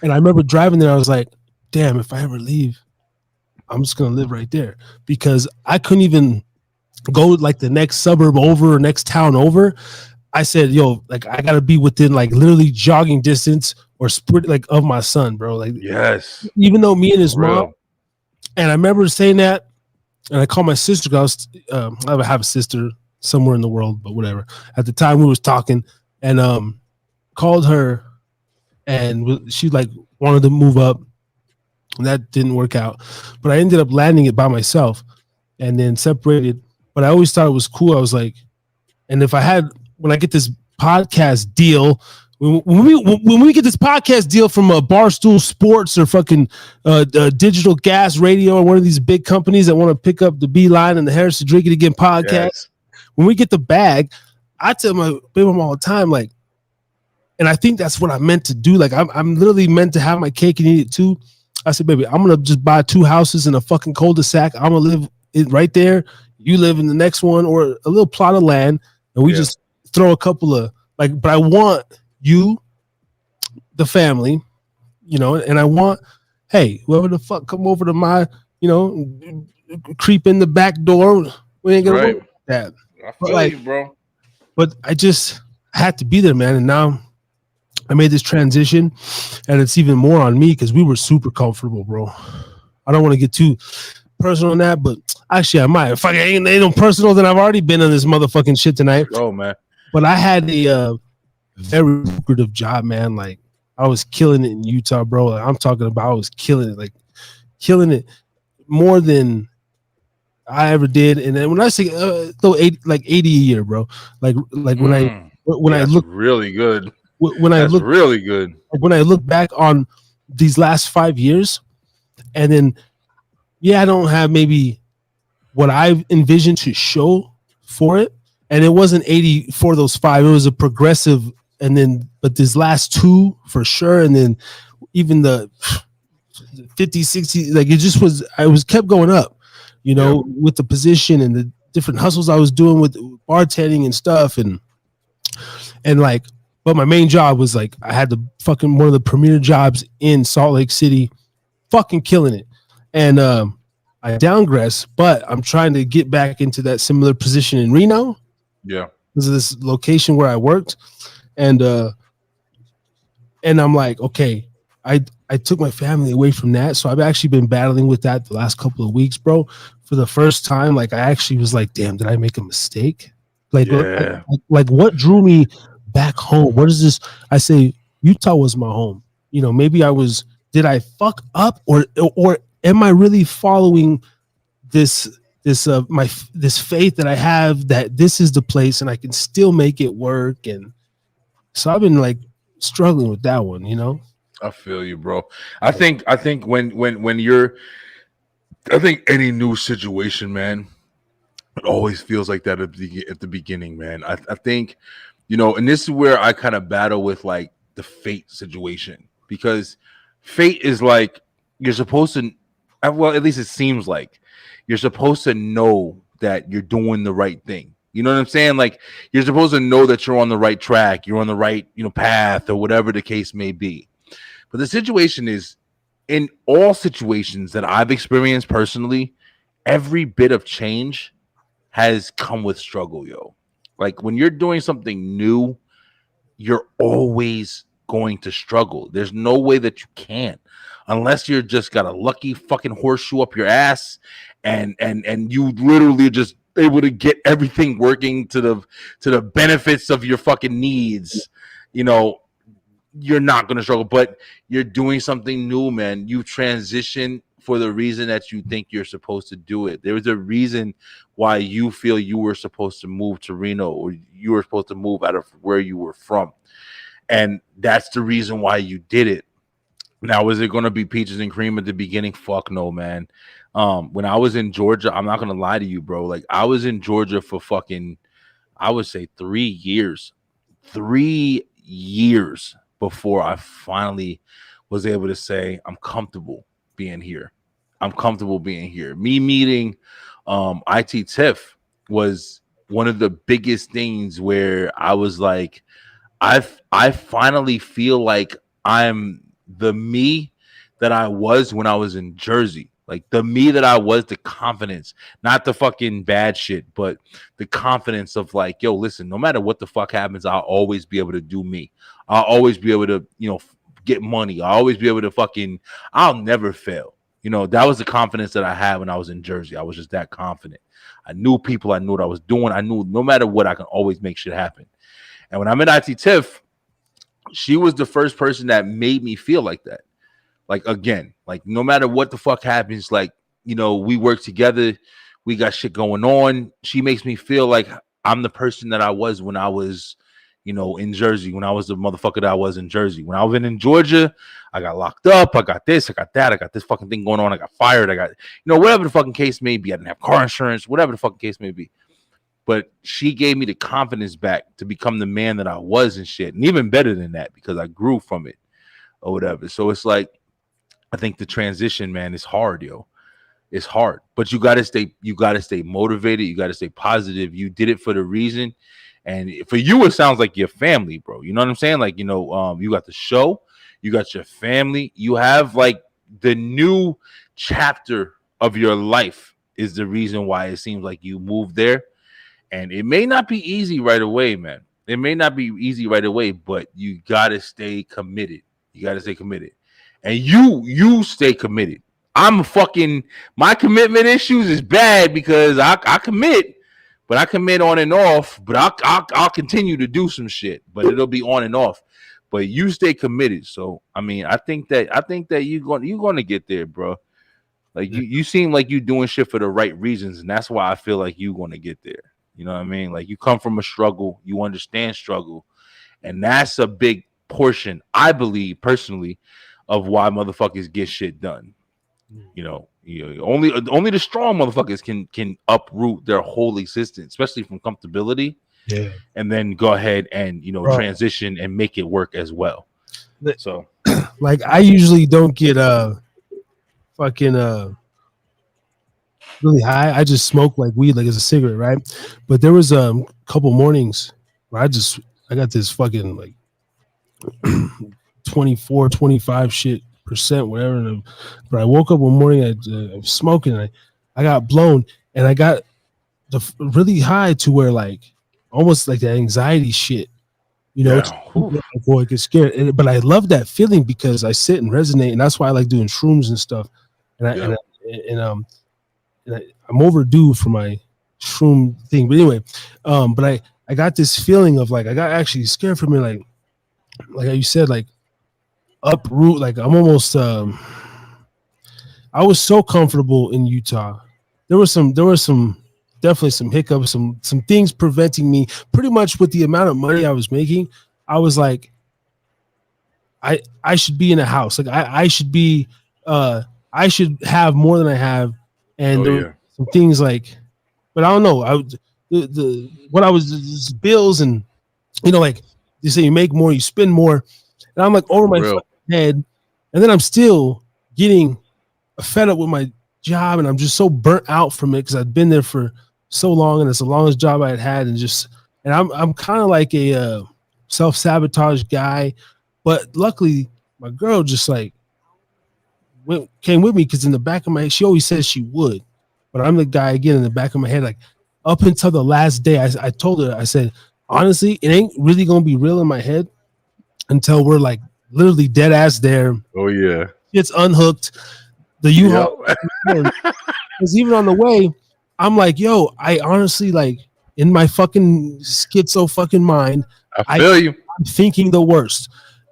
Speaker 4: And I remember driving there, I was like, damn, if I ever leave, I'm just gonna live right there, because I couldn't even go like the next suburb over or next town over. I said, yo, like, I gotta be within like literally jogging distance or sprint like of my son, bro. Like,
Speaker 5: yes,
Speaker 4: even though me and his mom, and I remember saying that, and I called my sister because I have a sister somewhere in the world, but whatever. At the time we was talking, and called her, and she like wanted to move up. And that didn't work out, but I ended up landing it by myself, and then separated but I always thought it was cool. I was like, and if I had, when I get this podcast deal, when we get this podcast deal from a Barstool Sports or fucking Digital Gas Radio or one of these big companies that want to pick up the Beeline and the Harrison Drinkin Again podcast, yes. When we get the bag, I tell my baby mom all the time, like, and I think that's what I meant to do. Like, I'm literally meant to have my cake and eat it too. I said, baby, I'm gonna just buy 2 houses in a fucking cul-de-sac. I'm gonna live right there. You live in the next one, or a little plot of land, and we just throw a couple of like. But I want you, the family, you know, and I want, hey, whoever the fuck come over to my, you know, creep in the back door. We ain't gonna do that.
Speaker 5: I feel you, bro.
Speaker 4: But I just had to be there, man. And now I made this transition, and it's even more on me because we were super comfortable, bro. I don't want to get too personal on that, but actually I might. If I ain't no personal, then I've already been on this motherfucking shit tonight.
Speaker 5: Oh, man.
Speaker 4: But I had a very lucrative job, man. Like, I was killing it in Utah, bro. Like, I'm talking about I was killing it, like killing it more than I ever did. And then when I say 80 a year, bro, like when I look
Speaker 5: really good.
Speaker 4: When I look
Speaker 5: really good.
Speaker 4: When I look back on these last 5 years, and then I don't have maybe what I envisioned to show for it, and it wasn't 80 for those 5. It was a progressive, and then but this last 2 for sure, and then even the 50, 60, like it just was. I was kept going up, you know, with the position and the different hustles I was doing with bartending and stuff, and like. But my main job was like I had the fucking one of the premier jobs in Salt Lake City, fucking killing it. And I downgressed, but I'm trying to get back into that similar position in Reno.
Speaker 5: Yeah.
Speaker 4: Because of this location where I worked. And I'm like, okay, I took my family away from that. So I've actually been battling with that the last couple of weeks, bro. For the first time, like I actually was like, damn, did I make a mistake? Like what drew me back home? What is this? I say Utah was my home. You know, maybe did I fuck up or am I really following this faith that I have that this is the place and I can still make it work? And so I've been like struggling with that one, you know.
Speaker 5: I feel you, bro. I think when you're, I think any new situation, man, it always feels like that at the beginning, man. I think, you know, and this is where I kind of battle with like the fate situation, because fate is like you're supposed to, well, at least it seems like you're supposed to know that you're doing the right thing. You know what I'm saying? Like you're supposed to know that you're on the right track, you're on the right, you know, path or whatever the case may be. But the situation is, in all situations that I've experienced personally, every bit of change has come with struggle, yo. Like when you're doing something new, you're always going to struggle. There's no way that you can't, unless you're just got a lucky fucking horseshoe up your ass and you literally just able to get everything working to the benefits of your fucking needs. You know, you're not going to struggle, but you're doing something new, man. You transition for the reason that you think you're supposed to do it. There was a reason why you feel you were supposed to move to Reno, or you were supposed to move out of where you were from. And that's the reason why you did it. Now, is it going to be peaches and cream at the beginning? Fuck no, man. When I was in Georgia, I'm not going to lie to you, bro. Like I was in Georgia for fucking, I would say 3 years. 3 years before I finally was able to say, I'm comfortable being here. I'm comfortable being here. Me meeting IT Tiff was one of the biggest things where I was like, I finally feel like I'm the me that I was when I was in Jersey. Like the me that I was, the confidence, not the fucking bad shit, but the confidence of like, yo, listen, no matter what the fuck happens, I'll always be able to do me. I'll always be able to, you know, get money. I'll always be able to fucking, I'll never fail. You know, that was the confidence that I had when I was in Jersey. I was just that confident. I knew people. I knew what I was doing. I knew no matter what, I can always make shit happen. And when I met IT Tiff, she was the first person that made me feel like that. Like, again, like no matter what the fuck happens, like, you know, we work together. We got shit going on. She makes me feel like I'm the person that I was when I was, in Jersey, when I was the motherfucker that I was in Jersey. When I was in Georgia, I got locked up. I got this, I got that. I got this fucking thing going on. I got fired. I got, whatever the fucking case may be. I didn't have car insurance, whatever the fucking case may be. But she gave me the confidence back to become the man that I was and shit. And even better than that, because I grew from it or whatever. So it's like, I think the transition, man, is hard, yo. It's hard, but you gotta stay motivated. You gotta stay positive. You did it for the reason, and for you, it sounds like your family, bro. You know what I'm saying? Like, you got the show, you got your family, you have like the new chapter of your life is the reason why it seems like you moved there, and it may not be easy right away, man. It may not be easy right away, but you gotta stay committed. You gotta stay committed, and you stay committed. My commitment issues is bad because I commit, but I commit on and off, but I'll continue to do some shit, but it'll be on and off. But you stay committed. So I mean, I think that you're gonna get there, bro. Like you seem like you're doing shit for the right reasons, and that's why I feel like you're gonna get there. You know what I mean? Like you come from a struggle, you understand struggle, and that's a big portion, I believe personally, of why motherfuckers get shit done. Only the strong motherfuckers can uproot their whole existence, especially from comfortability.
Speaker 4: Yeah.
Speaker 5: And then go ahead and transition and make it work as well. So
Speaker 4: like I usually don't get fucking really high. I just smoke like weed, like it's a cigarette, right? But there was a couple mornings where I got this fucking like 24, 25 shit percent, whatever. But I woke up one morning, I was smoking, and I got blown, and I got really high to where like almost like that anxiety shit, before I get scared. But I love that feeling because I sit and resonate, and that's why I like doing shrooms and stuff. And I'm overdue for my shroom thing. But anyway, but I got this feeling of like I got actually scared for me, like you said, like uproot. Like I'm almost I was so comfortable in Utah. There was definitely some hiccups, some things preventing me. Pretty much with the amount of money I was making, I was like, I should be in a house. Like I should be I should have more than I have. And there were some things like, but I don't know. What I was bills, and like you say, you make more, you spend more, and I'm like over my fucking head, and then I'm still getting fed up with my job, and I'm just so burnt out from it because I've been there for so long, and it's the longest job I had, and I'm kind of like a self-sabotage guy, but luckily my girl just like came with me because in the back of my head, she always says she would, but I'm the guy again in the back of my head, like up until the last day, I told her, I said, honestly, it ain't really gonna be real in my head until we're like literally dead ass there.
Speaker 5: Oh yeah,
Speaker 4: it's unhooked. The U-Haul, because even on the way, I'm like, yo, I honestly, like in my fucking schizo fucking mind,
Speaker 5: I feel you.
Speaker 4: I'm thinking the worst.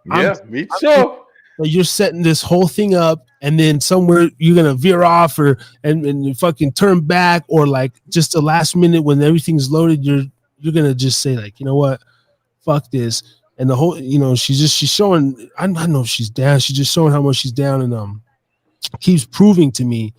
Speaker 5: Yeah, me too.
Speaker 4: You're setting this whole thing up, and then somewhere you're gonna veer off and you fucking turn back, or like just the last minute when everything's loaded, you're gonna just say like, you know what, fuck this. And the whole, she's showing, I don't know if she's down, she's just showing how much she's down, and keeps proving to me.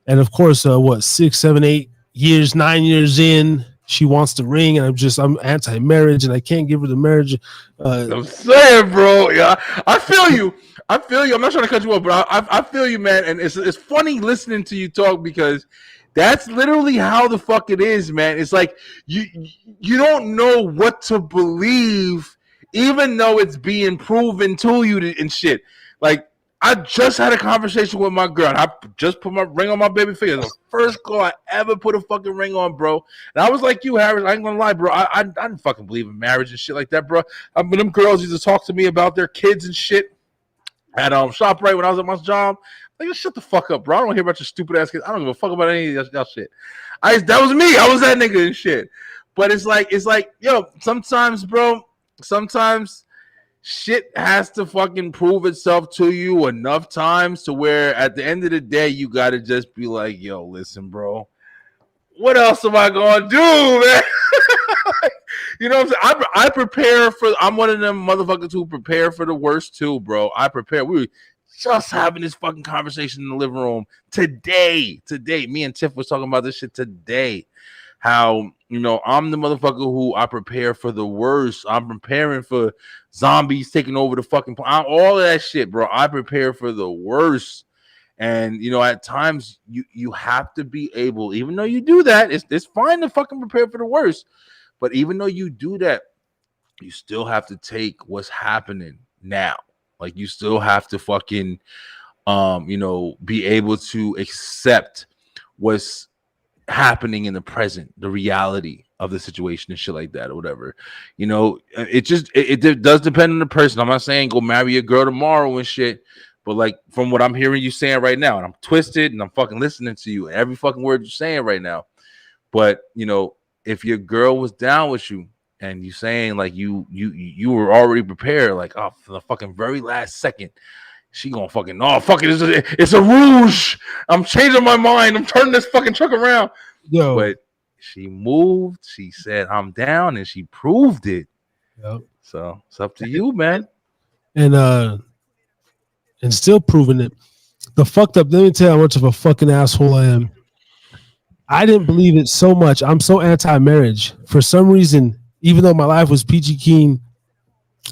Speaker 4: And of course, 6, 7, 8 years, 9 years in, she wants the ring, and I'm anti-marriage, and I can't give her the marriage.
Speaker 5: I'm saying, bro, yeah, I feel you. I'm not trying to cut you off, but I feel you, man. And it's funny listening to you talk because that's literally how the fuck it is, man. It's like you don't know what to believe, even though it's being proven to you and shit. Like, I just had a conversation with my girl, and I just put my ring on my baby finger. The first girl I ever put a fucking ring on, bro. And I was like you, Harris. I ain't gonna lie, bro. I didn't fucking believe in marriage and shit like that, bro. Them girls used to talk to me about their kids and shit at ShopRite when I was at my job. Like, shut the fuck up, bro. I don't hear about your stupid ass kids. I don't give a fuck about any of y'all shit. That was me. I was that nigga and shit. But it's like, yo, sometimes, bro, shit has to fucking prove itself to you enough times to where at the end of the day, you got to just be like, yo, listen, bro, what else am I gonna do, man? You know what I'm saying? I prepare for. I'm one of them motherfuckers who prepare for the worst too, bro. I prepare. We were just having this fucking conversation in the living room today. Me and Tiff was talking about this shit today. How, you know, I'm the motherfucker who I prepare for the worst. I'm preparing for zombies taking over the fucking planet. All of that shit, bro. I prepare for the worst. And, you know, at times you have to be able, even though you do that, it's fine to fucking prepare for the worst. But even though you do that, you still have to take what's happening now. Like, you still have to fucking, you know, be able to accept what's happening in the present, the reality of the situation and shit like that or whatever. You know, it does depend on the person. I'm not saying go marry a girl tomorrow and shit, but like from what I'm hearing you saying right now, and I'm twisted and I'm fucking listening to you, every fucking word you're saying right now. But, you know, if your girl was down with you and you saying like you were already prepared, like, oh, for the fucking very last second, she gonna fucking, oh, fuck it, it's a rouge. I'm changing my mind. I'm turning this fucking truck around.
Speaker 4: Yo.
Speaker 5: But she moved. She said, I'm down, and she proved it.
Speaker 4: Yep.
Speaker 5: So it's up to you, man.
Speaker 4: And still proving it. The fucked up, let me tell you how much of a fucking asshole I am. I didn't believe it so much. I'm so anti-marriage. For some reason, even though my life was peachy keen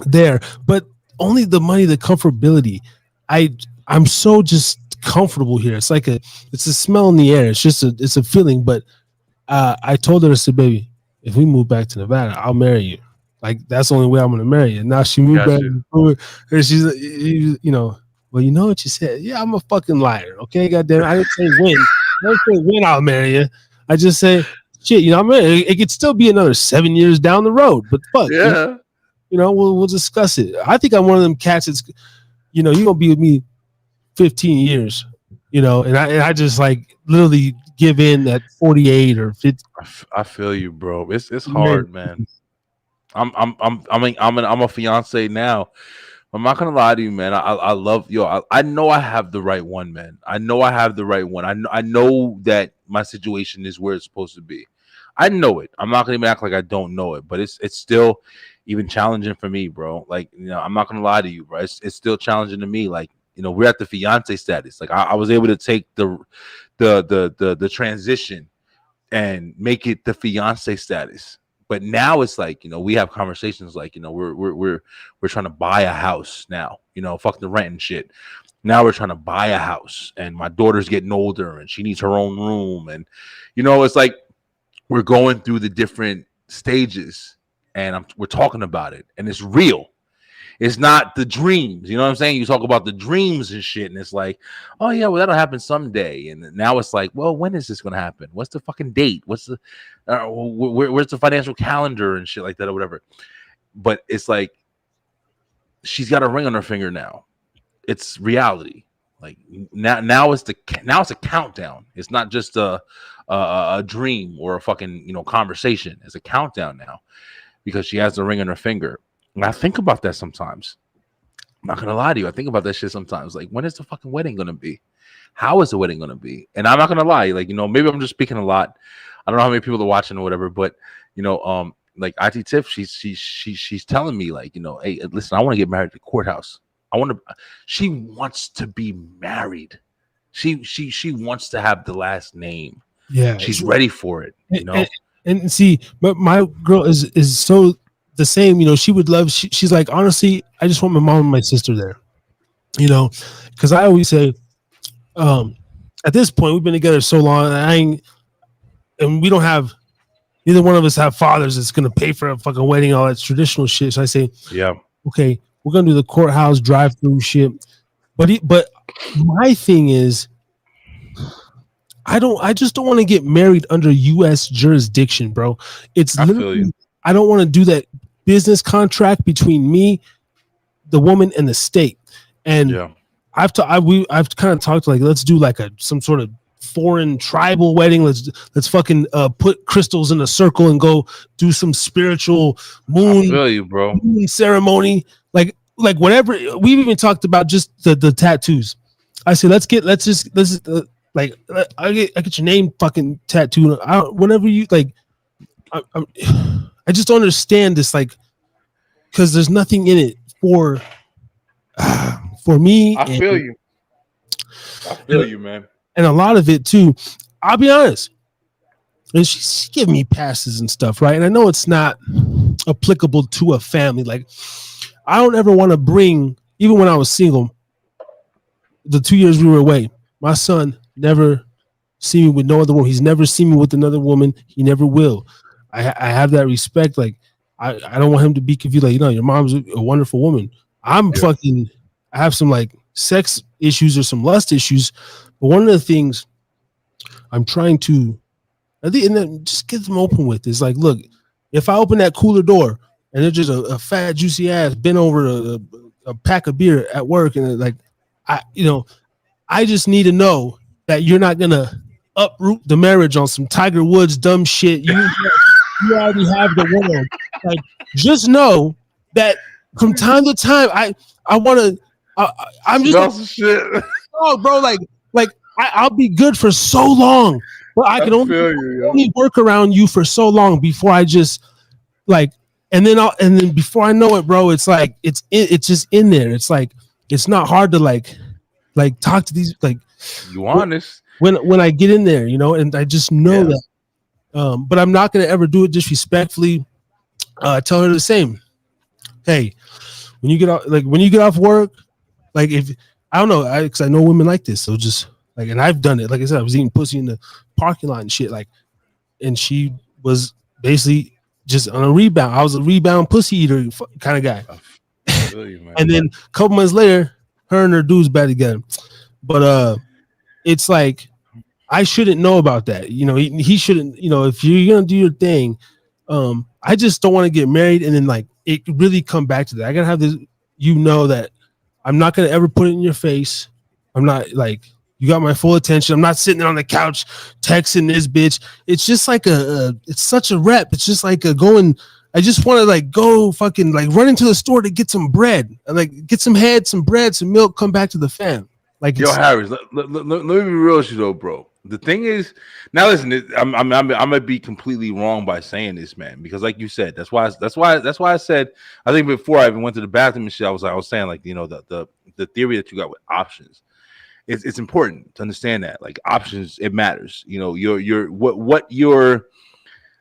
Speaker 4: there, but only the money, the comfortability. I'm so just comfortable here. It's like it's a smell in the air. It's a feeling. But I told her, I said, baby, if we move back to Nevada, I'll marry you. Like, that's the only way I'm gonna marry you. And now she moved back, and she's, you know, well, you know what you said? Yeah, I'm a fucking liar. Okay, goddamn, I didn't say when. I didn't say when I'll marry you. I just say, shit, you know, I'm married. It could still be another 7 years down the road, but fuck,
Speaker 5: yeah,
Speaker 4: you know, we'll discuss it. I think I'm one of them cats that's, you know, you're gonna be with me 15 years, you know, and I just like literally give in at 48 or 50.
Speaker 5: I feel you, bro. It's hard, man. I'm a fiance now. I'm not gonna lie to you, man. I love I know I have the right one, man. I know I have the right one. I know that my situation is where it's supposed to be. I know it. I'm not gonna even act like I don't know it, but it's still even challenging for me, bro. Like, you know, I'm not gonna lie to you, bro. It's still challenging to me. Like, you know, we're at the fiance status. Like, I was able to take the transition and make it the fiance status. But now it's like, you know, we have conversations like, you know, we're trying to buy a house now, you know, fuck the rent and shit. Now we're trying to buy a house, and my daughter's getting older and she needs her own room. And, you know, it's like we're going through the different stages, and we're talking about it, and it's real. It's not the dreams. You know what I'm saying? You talk about the dreams and shit, and it's like, oh, yeah, well, that'll happen someday. And now it's like, well, when is this going to happen? What's the fucking date? What's the where's the financial calendar and shit like that or whatever? But it's like she's got a ring on her finger now. It's reality. Like, now it's a countdown. It's not just a dream or a fucking, you know, conversation. It's a countdown now because she has the ring on her finger. And I think about that sometimes. I'm not gonna lie to you. I think about that shit sometimes. Like, when is the fucking wedding gonna be? How is the wedding gonna be? And I'm not gonna lie. Like, you know, maybe I'm just speaking a lot. I don't know how many people are watching or whatever, but, you know, like IT Tiff, she's telling me, like, you know, hey, listen, I want to get married at the courthouse. She wants to be married. She wants to have the last name.
Speaker 4: Yeah,
Speaker 5: she's ready for it. You know,
Speaker 4: and see, but my girl is so the same. You know, she would love. She's like, honestly, I just want my mom and my sister there. You know, because I always say, at this point, we've been together so long, and we don't have. Neither one of us have fathers that's gonna pay for a fucking wedding, all that traditional shit. So I say,
Speaker 5: yeah,
Speaker 4: okay, we're gonna do the courthouse drive-through shit. But my thing is, I just don't want to get married under U.S. jurisdiction, bro. It's literally, I don't want to do that business contract between me, the woman, and the state. And
Speaker 5: yeah.
Speaker 4: I've kind of talked like, let's do like some sort of foreign tribal wedding. Let's fucking put crystals in a circle and go do some spiritual moon ceremony. Like whatever. We've even talked about just the tattoos. I said, let's like I get your name fucking tattooed. Whenever you like, I just don't understand this, like, because there's nothing in it for me.
Speaker 5: I feel you. I feel you, man.
Speaker 4: And a lot of it too. I'll be honest. And she's giving me passes and stuff, right? And I know it's not applicable to a family. Like, I don't ever want to bring, even when I was single, the 2 years we were away, my son never see me with no other woman. He's never seen me with another woman. He never will. I have that respect. Like, I don't want him to be confused. Like, you know, your mom's a wonderful woman. I have some like sex issues or some lust issues. But one of the things I'm trying to, I think, and then just get them open with is like, look, if I open that cooler door and there's just a fat, juicy ass bent over a pack of beer at work, and like, I just need to know that you're not gonna uproot the marriage on some Tiger Woods dumb shit. You already have the world. Like, just know that from time to time, I want to. I'm just like,
Speaker 5: shit.
Speaker 4: Oh, bro, like I'll be good for so long, but I can only work around you for so long before I just like, and then before I know it, bro, it's like it's just in there. It's like it's not hard to like talk to these, like,
Speaker 5: you honest
Speaker 4: when I get in there, you know, and I just know that. But I'm not gonna ever do it disrespectfully. Tell her the same. Hey, when you get off work, like, if I don't know, because I know women like this, so just like, and I've done it. Like I said, I was eating pussy in the parking lot and shit, like, and she was basically just on a rebound. I was a rebound pussy eater kind of guy. And then a couple months later, her and her dude's back together. But it's like, I shouldn't know about that. You know, he shouldn't. You know, if you're gonna do your thing, I just don't want to get married and then like it really come back to that. I gotta have this. You know that I'm not gonna ever put it in your face. I'm not like, you got my full attention. I'm not sitting on the couch texting this bitch. It's just like it's such a rep. It's just like I just want to like go fucking like run into the store to get some bread, like get some head, some bread, some milk, come back to the fam. Like,
Speaker 5: yo, Harris, let me be real with you though, bro. The thing is, now listen, I'm gonna be completely wrong by saying this, man, because like you said, that's why I said, I think before I even went to the bathroom and shit, I was saying, like, you know, the theory that you got with options, it's important to understand that, like, options, it matters. You know, what your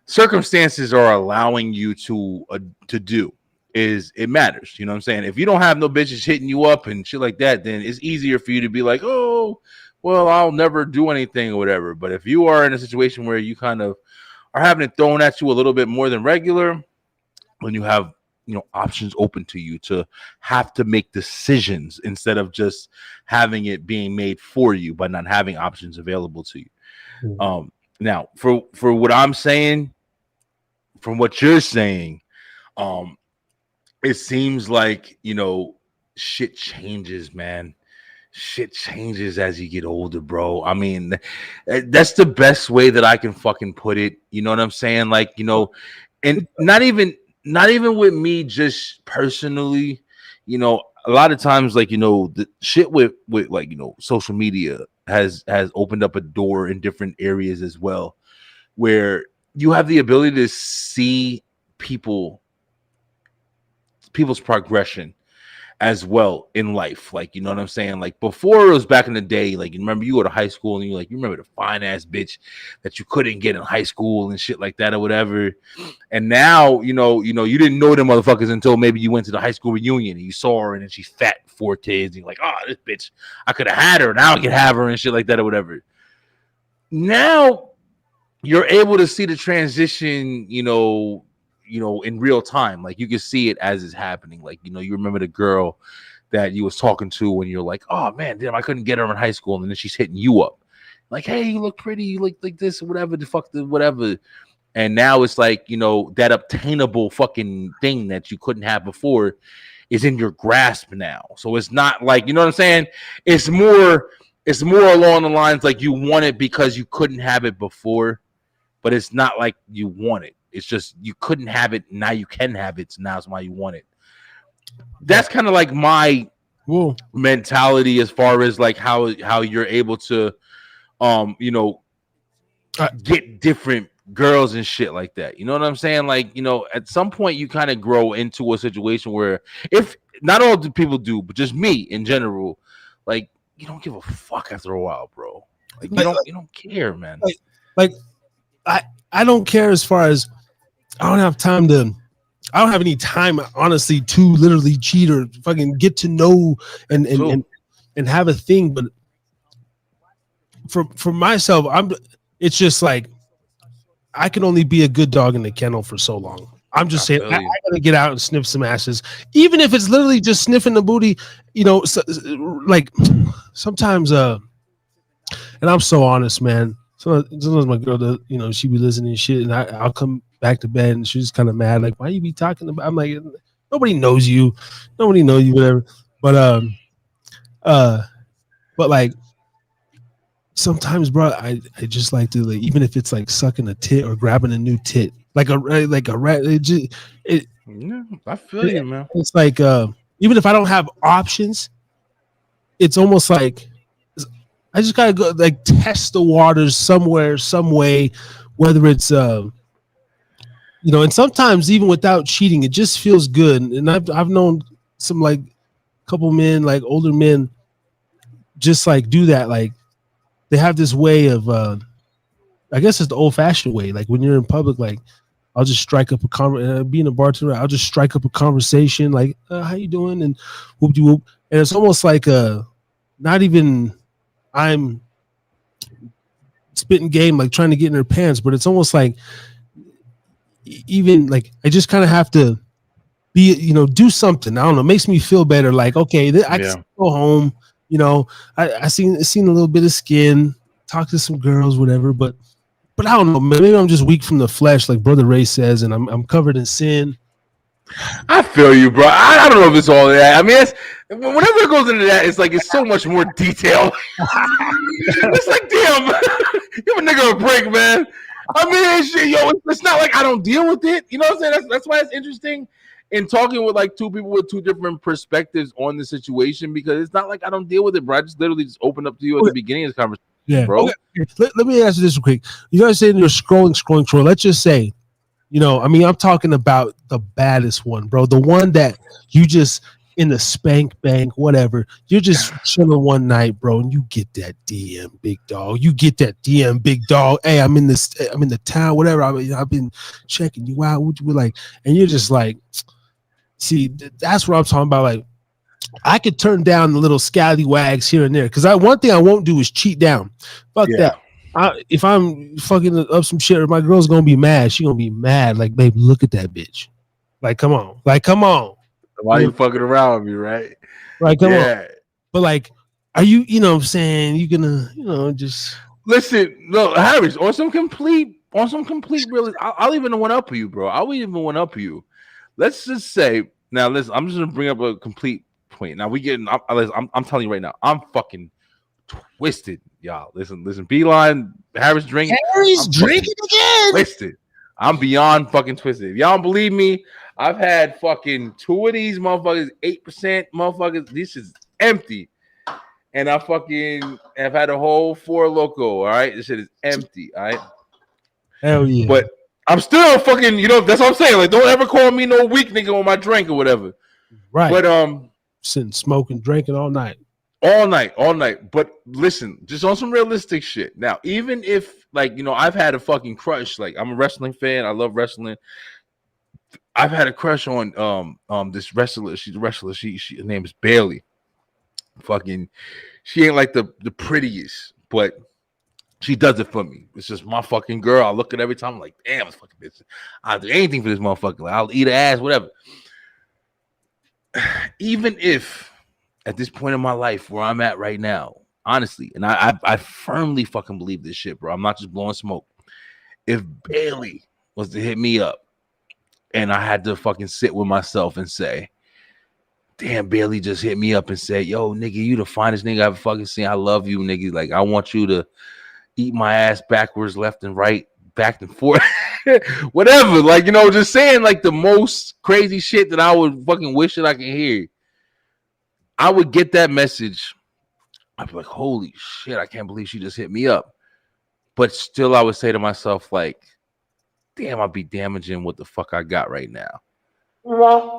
Speaker 5: circumstances are allowing you to do is, it matters. You know what I'm saying? If you don't have no bitches hitting you up and shit like that, then it's easier for you to be like, oh, well, I'll never do anything or whatever. But if you are in a situation where you kind of are having it thrown at you a little bit more than regular, when you have, you know, options open to you to have to make decisions instead of just having it being made for you by not having options available to you. Mm-hmm. Now, for what I'm saying, from what you're saying, it seems like, you know, shit changes, man. Shit changes as you get older, bro. I mean, that's the best way that I can fucking put it. You know what I'm saying? Like, you know, and not even with me just personally, you know, a lot of times, like, you know, the shit with like, you know, social media has opened up a door in different areas as well, where you have the ability to see people's progression as well in life. Like, you know what I'm saying? Like, before, it was back in the day, like, you remember, you go to high school and you remember the fine ass bitch that you couldn't get in high school and shit like that or whatever. And now, you know, you didn't know them motherfuckers until maybe you went to the high school reunion and you saw her and then she's fat, 4 kids, and you're like, oh, this bitch, I could have had her, now I can have her and shit like that or whatever. Now you're able to see the transition, you know, in real time. Like, you can see it as it's happening. Like, you know, you remember the girl that you was talking to when you're like, oh man, damn, I couldn't get her in high school, and then she's hitting you up like, hey, you look pretty, you look like this, whatever the fuck, whatever. And now it's like, you know, that obtainable fucking thing that you couldn't have before is in your grasp now. So it's not like, you know what I'm saying? It's more along the lines like, you want it because you couldn't have it before, but it's not like you want it. It's just, you couldn't have it, now you can have it, so now it's why you want it. That's kind of like my mentality as far as like how you're able to you know, get different girls and shit like that. You know what I'm saying? Like, you know, at some point you kind of grow into a situation where, if not all the people do, but just me in general, like, you don't give a fuck after a while, bro. Like, you don't care, man.
Speaker 4: Like I don't care as far as I don't have any time, honestly, to literally cheat or fucking get to know and have a thing. But for myself, it's just like I can only be a good dog in the kennel for so long. I'm just saying, I gotta get out and sniff some asses, even if it's literally just sniffing the booty. You know, like sometimes, and I'm so honest, man. Sometimes my girl, you know, she be listening and shit, and I'll come back to bed and she's kind of mad, like, why you be talking about? I'm like, nobody knows you, whatever. But like sometimes, bro, I just like to, like, even if it's like sucking a tit or grabbing a new tit, like a rat.
Speaker 5: Yeah, I feel you, man.
Speaker 4: It's like even if I don't have options, it's almost like I just gotta go, like, test the waters somewhere, some way, whether it's you know, and sometimes even without cheating, it just feels good. And I've known some, like, couple men, like older men, just like do that. Like they have this way of I guess it's the old fashioned way. Like when you're in public, like I'll just strike up a being a bartender, I'll just strike up a conversation, like, how you doing? And whoop de whoop. And it's almost like not even I'm spitting game, like trying to get in her pants, but it's almost like even like I just kind of have to be, you know, do something. I don't know, it makes me feel better. Like, okay, I can go home, you know, I seen a little bit of skin, talk to some girls, whatever, but I don't know, maybe I'm just weak from the flesh, like Brother Ray says, and I'm covered in sin.
Speaker 5: I feel you, bro. I don't know if it's all that. I mean, whenever it goes into that, it's like it's so much more detail. It's like, damn, give a nigga a break, man. I mean, it's not like I don't deal with it. You know what I'm saying? That's why it's interesting in talking with like two people with two different perspectives on the situation, because it's not like I don't deal with it, bro. I just literally just opened up to you at the beginning of this conversation, bro.
Speaker 4: Okay. Let me ask you this real quick. You guys saying you're scrolling. Let's just say, you know, I mean, I'm talking about the baddest one, bro. The one that you just in the spank bank, whatever. You're just chilling one night, bro, and you get that DM, big dog. You get that DM, big dog. Hey, I'm in the town, whatever. I've been checking you out. What you like? And you're just like, see, that's what I'm talking about. Like, I could turn down the little scallywags here and there, because one thing I won't do is cheat down. Fuck that. If I'm fucking up some shit, my girl's gonna be mad. She gonna be mad. Like, babe, look at that bitch. Like, come on.
Speaker 5: Why you fucking around with me, right?
Speaker 4: Like, come on. But like, are you? You know what I'm saying? You gonna, you know, just
Speaker 5: listen. No, Harris, on some complete real. I'll even one up for you, bro. I'll even one up for you. Let's just say now. Listen, I'm just gonna bring up a complete point. Now I'm telling you right now, I'm fucking twisted, y'all. Listen. Beeline, Harris drinking
Speaker 4: again.
Speaker 5: Twisted. I'm beyond fucking twisted. If y'all don't believe me, I've had fucking 2 of these motherfuckers, 8% motherfuckers. This is empty. And I fucking have had a whole 4 Loco. All right. This shit is empty. All right.
Speaker 4: Hell yeah.
Speaker 5: But I'm still fucking, you know, that's what I'm saying. Like, don't ever call me no weak nigga on my drink or whatever.
Speaker 4: Right.
Speaker 5: But
Speaker 4: sitting smoking, drinking all night.
Speaker 5: All night. But listen, just on some realistic shit. Now, even if, like, you know, I've had a fucking crush. Like, I'm a wrestling fan. I love wrestling. I've had a crush on this wrestler. She's a wrestler. Her name is Bailey. Fucking, she ain't like the prettiest, but she does it for me. It's just my fucking girl. I look at her every time. I'm like, damn, this fucking bitch. I'll do anything for this motherfucker. Like, I'll eat her ass, whatever. Even if at this point in my life where I'm at right now, honestly, and I firmly fucking believe this shit, bro. I'm not just blowing smoke. If Bailey was to hit me up and I had to fucking sit with myself and say, damn, Bailey just hit me up and said, yo, nigga, you the finest nigga I've ever fucking seen. I love you, nigga. Like, I want you to eat my ass backwards, left and right, back and forth. Whatever. Like, you know, just saying like the most crazy shit that I would fucking wish that I could hear. I would get that message I'd be like, holy shit, I can't believe she just hit me up. But still, I would say to myself, like, damn, I'd be damaging what the fuck I got right now. Yo, I'm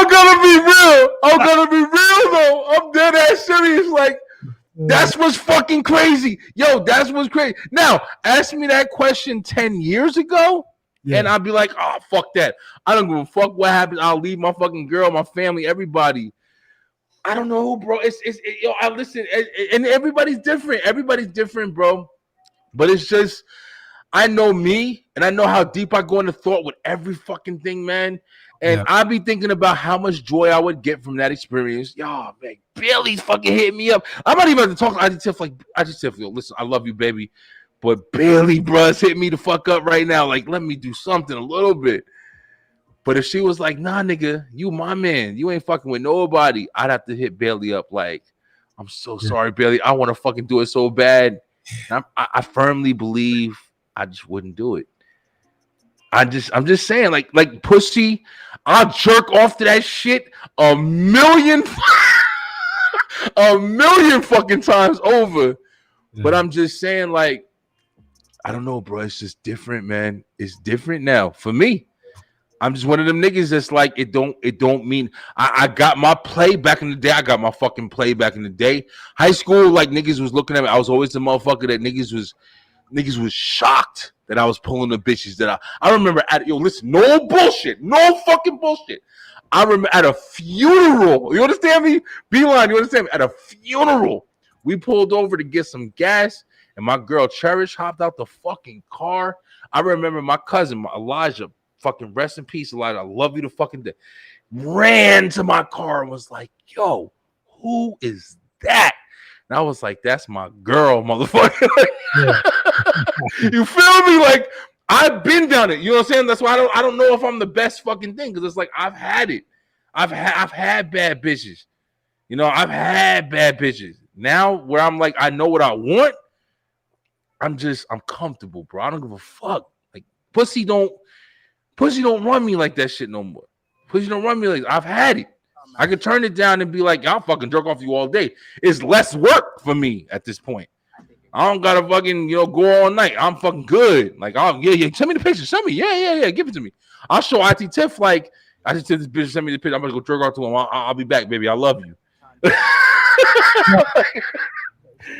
Speaker 5: gonna be real. I'm gonna be real though. I'm dead ass serious. Like, that's what's fucking crazy. Yo, that's what's crazy. Now, ask me that question 10 years ago, and I'd be like, oh, fuck that. I don't give a fuck what happens. I'll leave my fucking girl, my family, everybody. I don't know, bro. Yo, I listen, and everybody's different. Everybody's different, bro. But it's just, I know me, and I know how deep I go into thought with every fucking thing, man. And I'd be thinking about how much joy I would get from that experience. Yo, man, Bailey's fucking hit me up. I'm not even going to talk to IDTF like, IDTF, yo, listen, I love you, baby. But Bailey, bruh, hit me the fuck up right now. Like, let me do something a little bit. But if she was like, nah, nigga, you my man. You ain't fucking with nobody. I'd have to hit Bailey up like, I'm so sorry, Bailey. I want to fucking do it so bad. I firmly believe I just wouldn't do it. I'm just saying, like pussy, I'll jerk off to that shit a million fucking times over. Yeah. But I'm just saying, like, I don't know, bro. It's just different, man. It's different now for me. I'm just one of them niggas that's like, it don't mean I got my play back in the day. I got my fucking play back in the day. High school, like, niggas was looking at me. I was always the motherfucker that niggas was shocked that I was pulling the bitches that I remember listen, no bullshit, no fucking bullshit. I remember at a funeral, you understand me? Beeline, you understand me? At a funeral, we pulled over to get some gas, and my girl Cherish hopped out the fucking car. I remember my cousin, Elijah, fucking rest in peace, Elijah, I love you to fucking day, ran to my car and was like, yo, who is that? And I was like, that's my girl, motherfucker. You feel me? Like, I've been down it. You know what I'm saying? That's why I don't know if I'm the best fucking thing, because it's like I've had it. I've had bad bitches. You know, I've had bad bitches. Now where I'm like, I know what I want. I'm comfortable, bro. I don't give a fuck. Like, pussy don't run me like that shit no more. Pussy don't run me like I've had it. I could turn it down and be like, I'll fucking jerk off you all day. It's less work for me at this point. I don't gotta fucking, go all night. I'm fucking good. Like, send me the picture. Send me, give it to me. I'll show IT Tiff, like, I just said this bitch, send me the picture. I'm gonna go jerk off to him. I'll be back, baby. I love you.
Speaker 4: Like,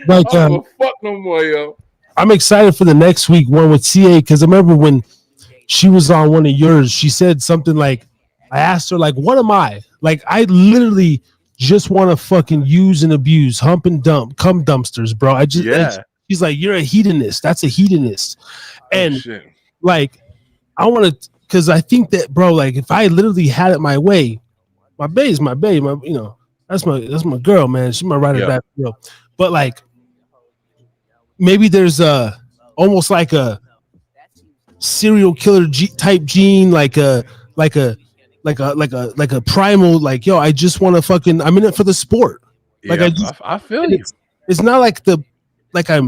Speaker 5: I don't give a fuck no more, yo.
Speaker 4: I'm excited for the next week one with CA, because I remember when she was on one of yours, she said something like, I asked her, like, what am I? Like, I literally just want to fucking use and abuse, hump and dump, cum dumpsters, bro. She's like, you're a hedonist. That's a hedonist. And like, I want to, because I think that, bro, like, if I literally had it my way, my bae is my bae, that's my girl, man. She's my ride or die girl. But like, maybe there's almost like a serial killer type gene, like a primal, like, yo, I just want to fucking, I'm in it for the sport. Like,
Speaker 5: I feel you.
Speaker 4: It's not like I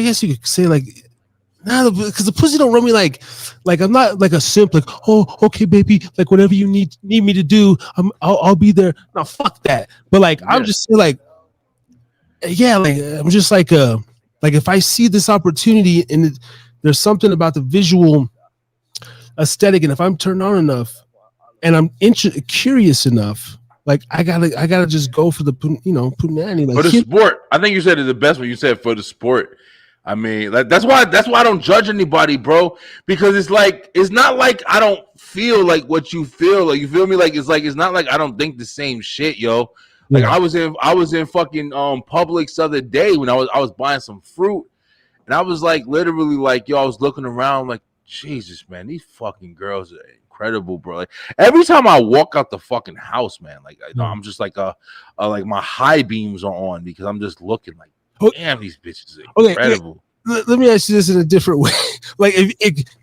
Speaker 4: guess you could say, like, nah, because the pussy don't run me like I'm not like a simp, like, oh, okay, baby, like, whatever you need me to do, I'll be there. No, fuck that. But like, I'm just like, yeah, like, I'm just like if I see this opportunity and there's something about the visual aesthetic, and if I'm turned on enough and I'm curious enough, like, I gotta just go for the punani, like,
Speaker 5: for the sport. I think you said it the best when you said for the sport. I mean, like, that's why I don't judge anybody, bro, because it's not like I don't feel like what you feel. Like, you feel me? Like, it's not like I don't think the same shit, yo. Like, I was in fucking Publix the other day when I was buying some fruit, and I was like, literally, like, yo, I was looking around like, Jesus, man, these fucking girls are incredible, bro. Like, every time I walk out the fucking house, man, like, I'm just like like my high beams are on, because I'm just looking like, damn, these bitches are incredible.
Speaker 4: Okay, let me ask you this in a different way. Like,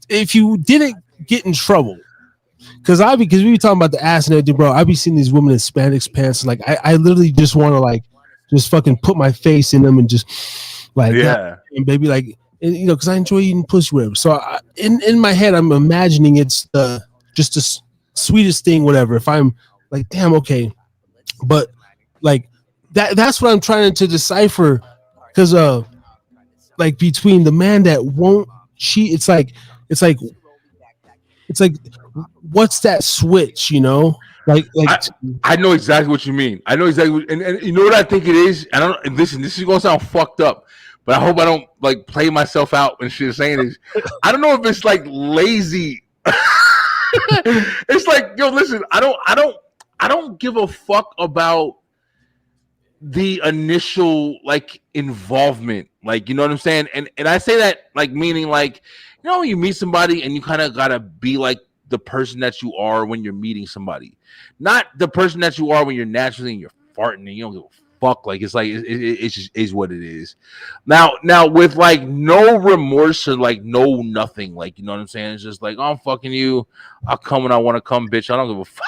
Speaker 4: if you didn't get in trouble, because we were talking about the ass and everything, bro, I be seeing these women in spandex pants, and like, I literally just want to, like, just fucking put my face in them and just like,
Speaker 5: yeah,
Speaker 4: and baby, like, and because I enjoy eating pussy, whatever. So in my head, I'm imagining it's just the sweetest thing, whatever. If I'm like, damn, okay, but like that's what I'm trying to decipher, because like between the man that won't cheat, it's like what's that switch, like
Speaker 5: I know exactly what you mean. I know exactly, and you know what I think it is. I don't. And listen, this is gonna sound fucked up, but I hope I don't like play myself out and shit. Saying is, I don't know if it's like lazy. It's like, yo, listen, I don't give a fuck about the initial like involvement, like, you know what I'm saying, and I say that like meaning like, when you meet somebody and you kind of gotta be like the person that you are when you're meeting somebody, not the person that you are when you're naturally and you're farting and you don't give a fuck. Like, it's like it just is what it is. Now with like no remorse or like no nothing, like, you know what I'm saying, it's just like, oh, I'm fucking you, I'll come when I want to come, bitch, I don't give a fuck.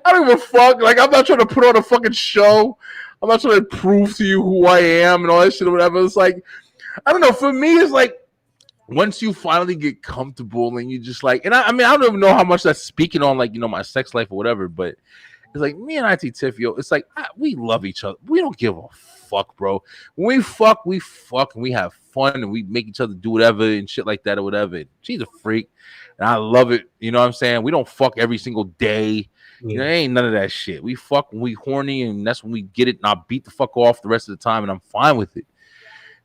Speaker 5: I don't give a fuck. Like, I'm not trying to put on a fucking show. I'm not trying to prove to you who I am and all that shit or whatever. It's like, I don't know. For me, it's like once you finally get comfortable and you just like, and I mean, I don't even know how much that's speaking on, like, my sex life or whatever, but it's like me and IT Tiff, yo, it's like we love each other. We don't give a fuck, bro. When we fuck and we have fun and we make each other do whatever and shit like that or whatever. She's a freak and I love it. You know what I'm saying? We don't fuck every single day. Ain't none of that shit. We fuck when we horny, and that's when we get it, and I'll beat the fuck off the rest of the time, and I'm fine with it.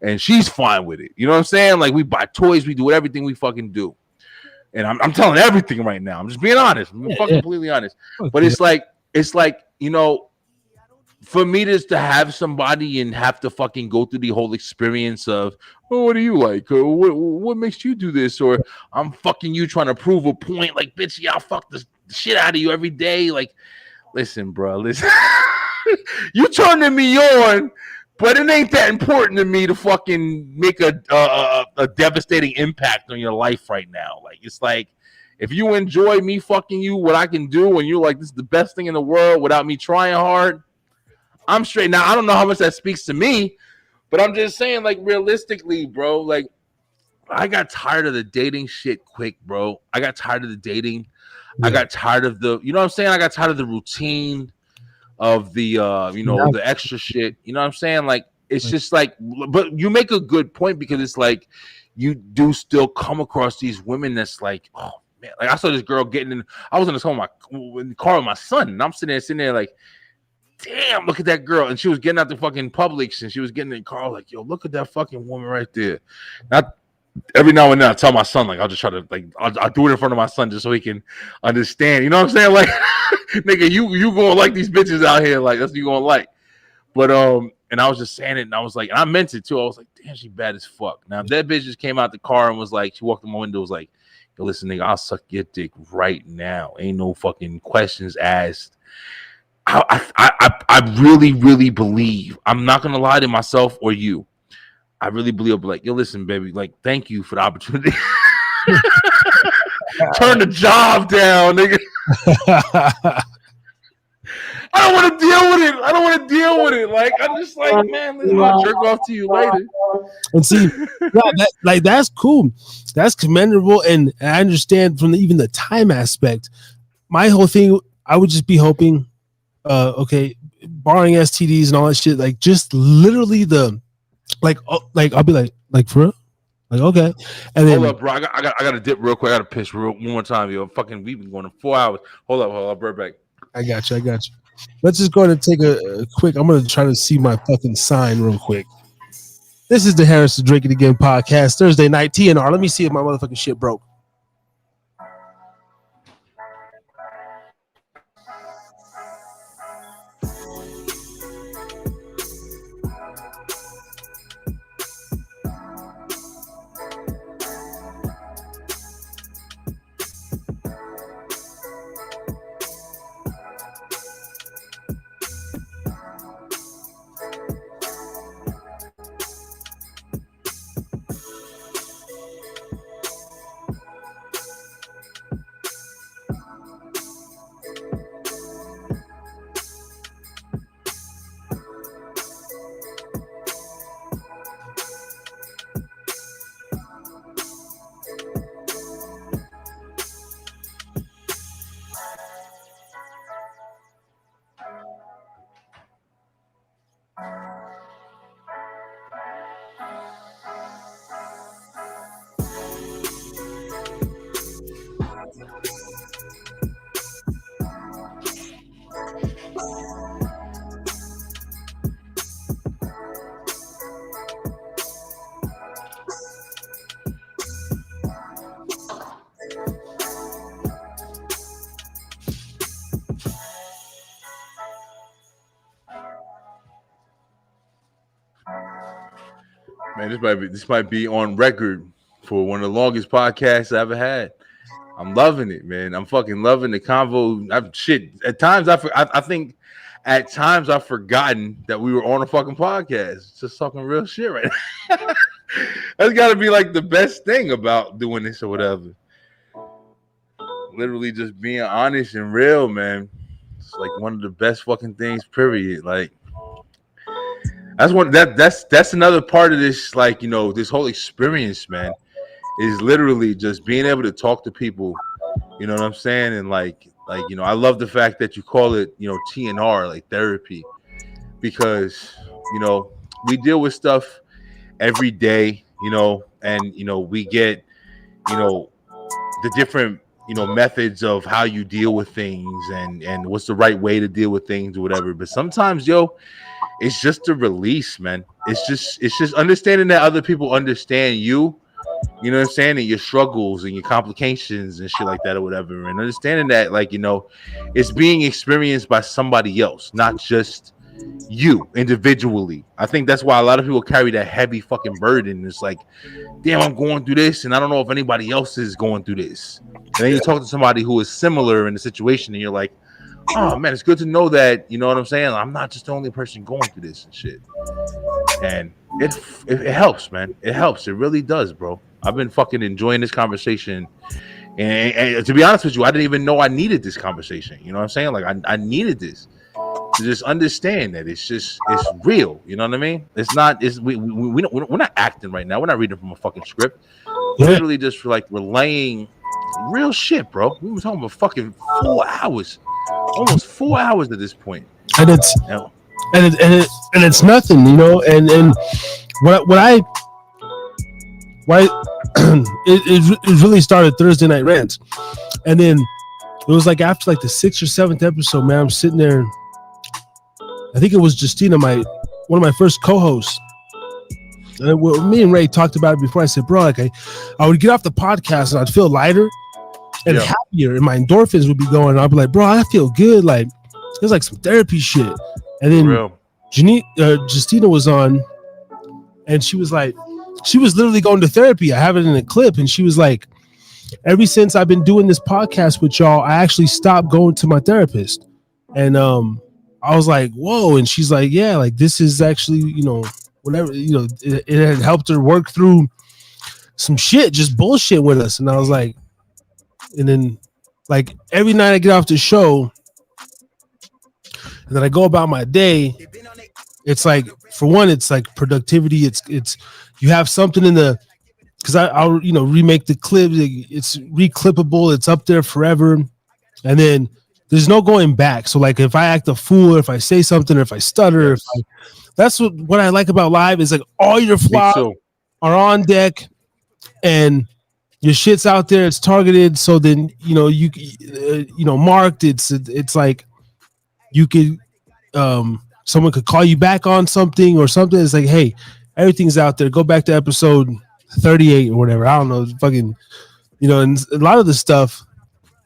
Speaker 5: And she's fine with it. You know what I'm saying? Like, we buy toys, we do everything we fucking do. And I'm telling everything right now. I'm just being honest. I'm completely honest. But it's like, for me to have somebody and have to fucking go through the whole experience of, oh, what do you like? Or what makes you do this? Or I'm fucking you trying to prove a point. Like, bitch, yeah, I'll fuck the shit out of you every day. Like, listen, bro, listen. You turning me on, but it ain't that important to me to fucking make a devastating impact on your life right now. Like, it's like, if you enjoy me fucking you, what I can do, and you're like, this is the best thing in the world without me trying hard, I'm straight. Now, I don't know how much that speaks to me, but I'm just saying, like, realistically, bro, like, I got tired of the dating shit quick, bro. I got tired of the dating. I got tired of the, you know what I'm saying? I got tired of the routine of the, the extra shit. You know what I'm saying? Like, it's just like, but you make a good point, because it's like, you do still come across these women that's like, oh man, like I saw this girl getting in, I was in the car with my son, and I'm sitting there like, damn, look at that girl. And she was getting out the fucking Publix, and she was getting in the car, like, yo, look at that fucking woman right there. Now, every now and then I tell my son, like, I'll just try to, like, I'll do it in front of my son just so he can understand. You know what I'm saying? Like, nigga, you gonna like these bitches out here. Like, that's what you gonna like. But, and I was just saying it, and I was like, and I meant it too. I was like, damn, she bad as fuck. Now, if that bitch just came out the car and was like, she walked in my window, was like, yo, listen, nigga, I'll suck your dick right now. Ain't no fucking questions asked. I really, really believe, I'm not gonna lie to myself or you, I really believe I'll be like, yo, listen, baby, like, thank you for the opportunity. Turn the job down, nigga. I don't want to deal with it. Like, I'm just like, man, listen, I'll jerk off to you later.
Speaker 4: And see, that's cool. That's commendable. And I understand from even the time aspect. My whole thing, I would just be hoping, okay, barring STDs and all that shit, like, just literally like I'll be like for real? Like, okay. And then,
Speaker 5: hold up, bro. I got to dip real quick. I got to piss one more time, yo. Fucking, we've been going 4 hours. Hold up, right back.
Speaker 4: I got you. Let's just go ahead and take a quick. I'm gonna try to see my fucking sign real quick. This is the Harris Drinkin Again podcast, Thursday night TNR. Let me see if my motherfucking shit broke.
Speaker 5: Man, this might be on record for one of the longest podcasts I ever had. I'm loving it, man. I'm fucking loving the convo. At times I think at times I've forgotten that we were on a fucking podcast, just talking real shit right now. That's got to be like the best thing about doing this or whatever. Literally just being honest and real, man. It's like one of the best fucking things, period. Like that's another part of this, like, you know, this whole experience, man, is literally just being able to talk to people, you know what I'm saying? And like, you know, I love the fact that you call it, you know, TNR, like therapy, because, you know, we deal with stuff every day, you know, and, you know, we get, you know, the different, you know, methods of how you deal with things and what's the right way to deal with things or whatever. But sometimes, yo, it's just a release, man. It's just understanding that other people understand you, you know what I'm saying, and your struggles and your complications and shit like that or whatever. And understanding that, like, you know, it's being experienced by somebody else, not just you individually. I think that's why a lot of people carry that heavy fucking burden. It's like, damn, I'm going through this and I don't know if anybody else is going through this. And then you talk to somebody who is similar in the situation and you're like, oh man, it's good to know that, you know what I'm saying, I'm not just the only person going through this and shit. And it helps, man. It helps. It really does, bro. I've been fucking enjoying this conversation. And to be honest with you, I didn't even know I needed this conversation. You know what I'm saying? Like I needed this to just understand that it's real. You know what I mean? We're not acting right now. We're not reading from a fucking script. We're literally just like relaying real shit, bro. We were talking about fucking 4 hours, almost 4 hours at this point.
Speaker 4: And it's it's nothing, you know. And it really started Thursday Night Rants, and then it was like after like the 6th or 7th episode, man, I'm sitting there. I think it was Justina, one of my first co-hosts. And me and Ray talked about it before. I said, bro, like I would get off the podcast and I'd feel lighter and happier, and my endorphins would be going. And I'd be like, bro, I feel good. Like it's like some therapy shit. And then Justina was on, and she was like, she was literally going to therapy. I have it in a clip, and she was like, ever since I've been doing this podcast with y'all, I actually stopped going to my therapist. And I was like, whoa. And she's like, yeah, like this is actually, you know, whatever, you know, it had helped her work through some shit, just bullshit with us. And I was like, and then like every night I get off the show and then I go about my day, it's like, for one, it's like productivity. It's you have something in the, because I'll, you know, remake the clip. It's reclippable. It's up there forever. And then there's no going back. So like if I act a fool, or if I say something, or if I stutter, that's what I like about live is like all your flaws are on deck and your shit's out there. It's targeted. So then, you know, you know, marked. It's like you could, someone could call you back on something or something. It's like, hey, everything's out there. Go back to episode 38 or whatever. I don't know. Fucking, you know, and a lot of the stuff,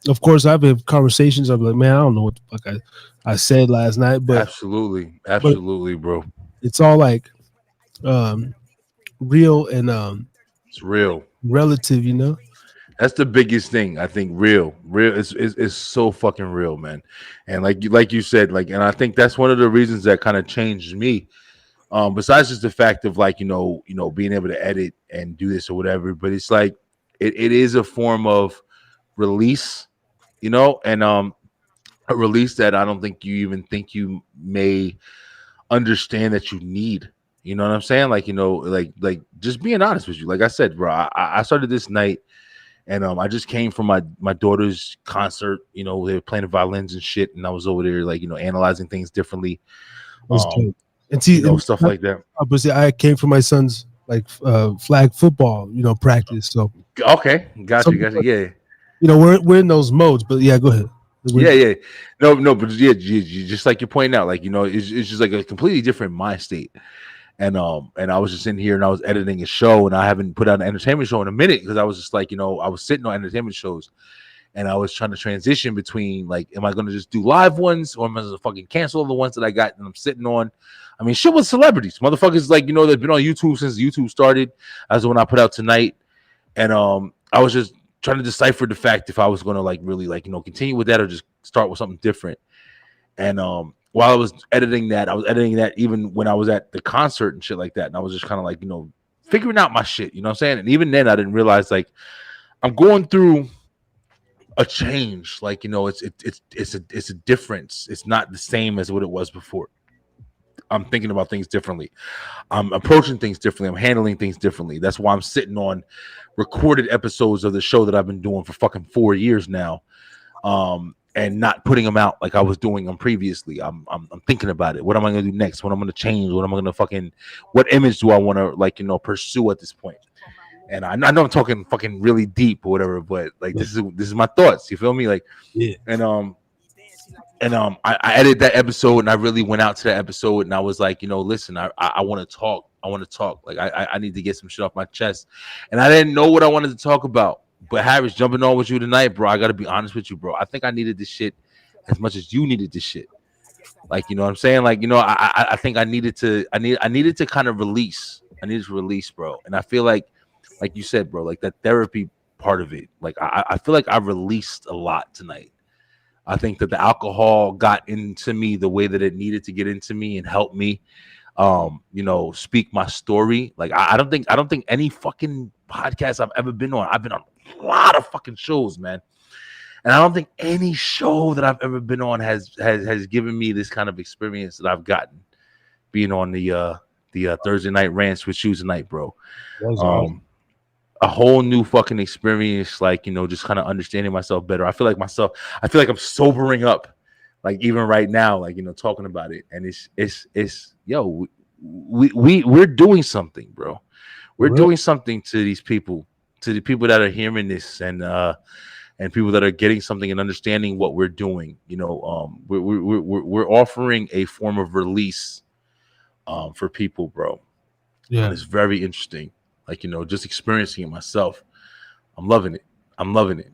Speaker 4: of course, I've had conversations. I'm like, man, I don't know what the fuck I said last night, but absolutely, bro. It's all like real and
Speaker 5: it's real,
Speaker 4: relative, you know.
Speaker 5: That's the biggest thing, I think. Real is so fucking real, man. And like you said, like, and I think that's one of the reasons that kind of changed me. Besides just the fact of like, you know, being able to edit and do this or whatever, but it's like it is a form of release, you know, and a release that I don't think you even think you may understand that you need. You know what I'm saying? Like, you know, like just being honest with you. Like I said, bro, I started this night, and I just came from my daughter's concert. You know, they were playing the violins and shit, and I was over there, like, you know, analyzing things differently,
Speaker 4: and see,
Speaker 5: you know, stuff like that.
Speaker 4: But I came from my son's like flag football, you know, practice. So
Speaker 5: okay, got you, yeah.
Speaker 4: You know, we're in those modes, but yeah, go ahead.
Speaker 5: Yeah. No, but yeah, you just like you're pointing out, like, you know, it's just like a completely different mind state. And I was just in here and I was editing a show, and I haven't put out an entertainment show in a minute because I was just like, you know, I was sitting on entertainment shows, And I was trying to transition between like, am I going to just do live ones or am I going to fucking cancel all the ones that I got and I'm sitting on? I mean, shit with celebrities, motherfuckers like, you know, they've been on YouTube since YouTube started, as the one I put out tonight. And I was just trying to decipher the fact if I was going to like really like, you know, continue with that or just start with something different. And while I was editing that even when I was at the concert and shit like that. And I was just kind of like, you know, figuring out my shit, you know what I'm saying? And even then I didn't realize like I'm going through a change. Like, you know, it's a difference. It's not the same as what it was before. I'm thinking about things differently. I'm approaching things differently. I'm handling things differently. That's why I'm sitting on recorded episodes of the show that I've been doing for fucking 4 years now. And not putting them out like I was doing them previously. I'm thinking about it. What am I going to do next? What am I going to change? What am I going to fucking, what image do I want to like, you know, pursue at this point? And I know I'm talking fucking really deep or whatever, but like this is my thoughts. You feel me? Like, yeah. And I edited that episode and I really went out to that episode and I was like, you know, listen, I want to talk. I want to talk. Like I need to get some shit off my chest. And I didn't know what I wanted to talk about. But Harris, jumping on with you tonight, bro, I got to be honest with you, bro. I think I needed this shit as much as you needed this shit. Like, you know what I'm saying? Like, you know, I think I needed to kind of release. I needed to release, bro. And I feel like you said, bro, like that therapy part of it, like I feel like I released a lot tonight. I think that the alcohol got into me the way that it needed to get into me and help me, you know, speak my story. Like I don't think any fucking podcast I've ever been on. I've been on a lot of fucking shows, man. And I don't think any show that I've ever been on has given me this kind of experience that I've gotten being on the Thursday night rants with you tonight, bro. A whole new fucking experience, like, you know, just kind of understanding myself better. I feel like I'm sobering up, like even right now, like, you know, talking about it. And it's yo, we're doing something, bro. We're doing something to these people, to the people that are hearing this, and people that are getting something and understanding what we're doing. You know, we're offering a form of release for people, bro. Yeah, and it's very interesting. Like, you know, just experiencing it myself. I'm loving it.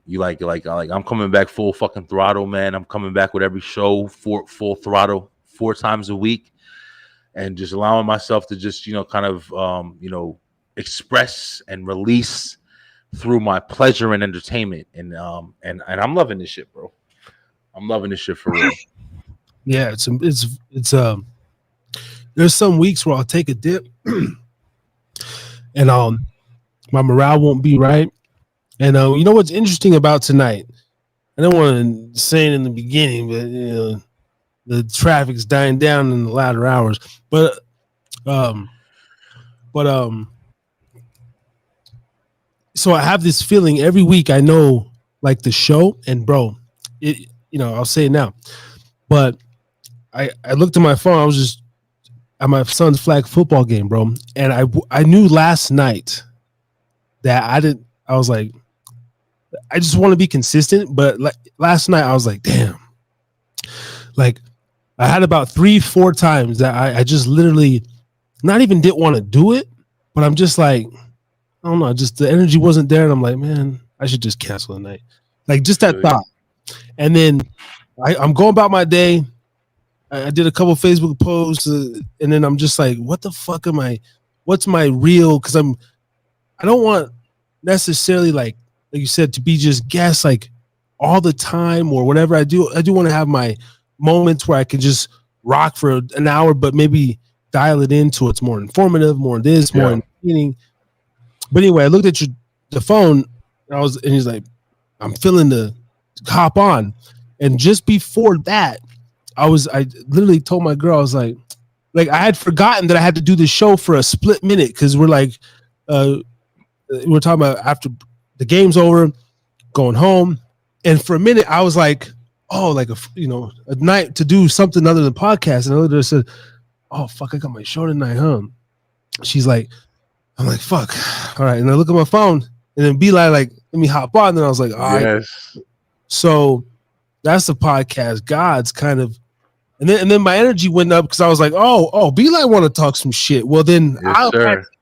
Speaker 5: You like I'm coming back full fucking throttle, man. I'm coming back with every show full throttle 4 times a week, and just allowing myself to just, you know, kind of you know, express and release through my pleasure and entertainment. And I'm loving this shit, bro. I'm loving this shit for real.
Speaker 4: Yeah, it's there's some weeks where I'll take a dip and my morale won't be right. And you know what's interesting about tonight? I don't want to say it in the beginning, but you know, the traffic's dying down in the latter hours. But so I have this feeling every week. I know, like, the show, and bro, it, you know, I'll say it now, but I looked at my phone. I was just at my son's flag football game, bro, and I knew last night that I was like, I just want to be consistent, but like last night I was like, damn, like I had about 3-4 times that I just literally not even didn't want to do it, but I'm just like, I don't know, just the energy wasn't there, and I'm like, man, I should just cancel the night, like just that thought. And then I'm going about my day. I did a couple of Facebook posts, and then I'm just like, what the fuck am I? What's my real? Because I don't want necessarily like you said, to be just guests like all the time or whatever. I do want to have my moments where I can just rock for an hour, but maybe dial it into it's more informative, more this, more entertaining. But anyway, I looked at the phone, and he's like, I'm feeling the hop on. And just before that, I literally told my girl, I was like I had forgotten that I had to do the show for a split minute, because we're like, we're talking about after the game's over, going home. And for a minute, I was like, oh, like a night to do something other than podcast. And I literally said, oh, fuck, I got my show tonight, huh? She's like, I'm like, fuck. All right. And I look at my phone, and then be like, let me hop on. And then I was like, all right. Yes. So that's the podcast gods kind of. And then my energy went up, because I was like, oh, Be-Line want to talk some shit. Well, then I'll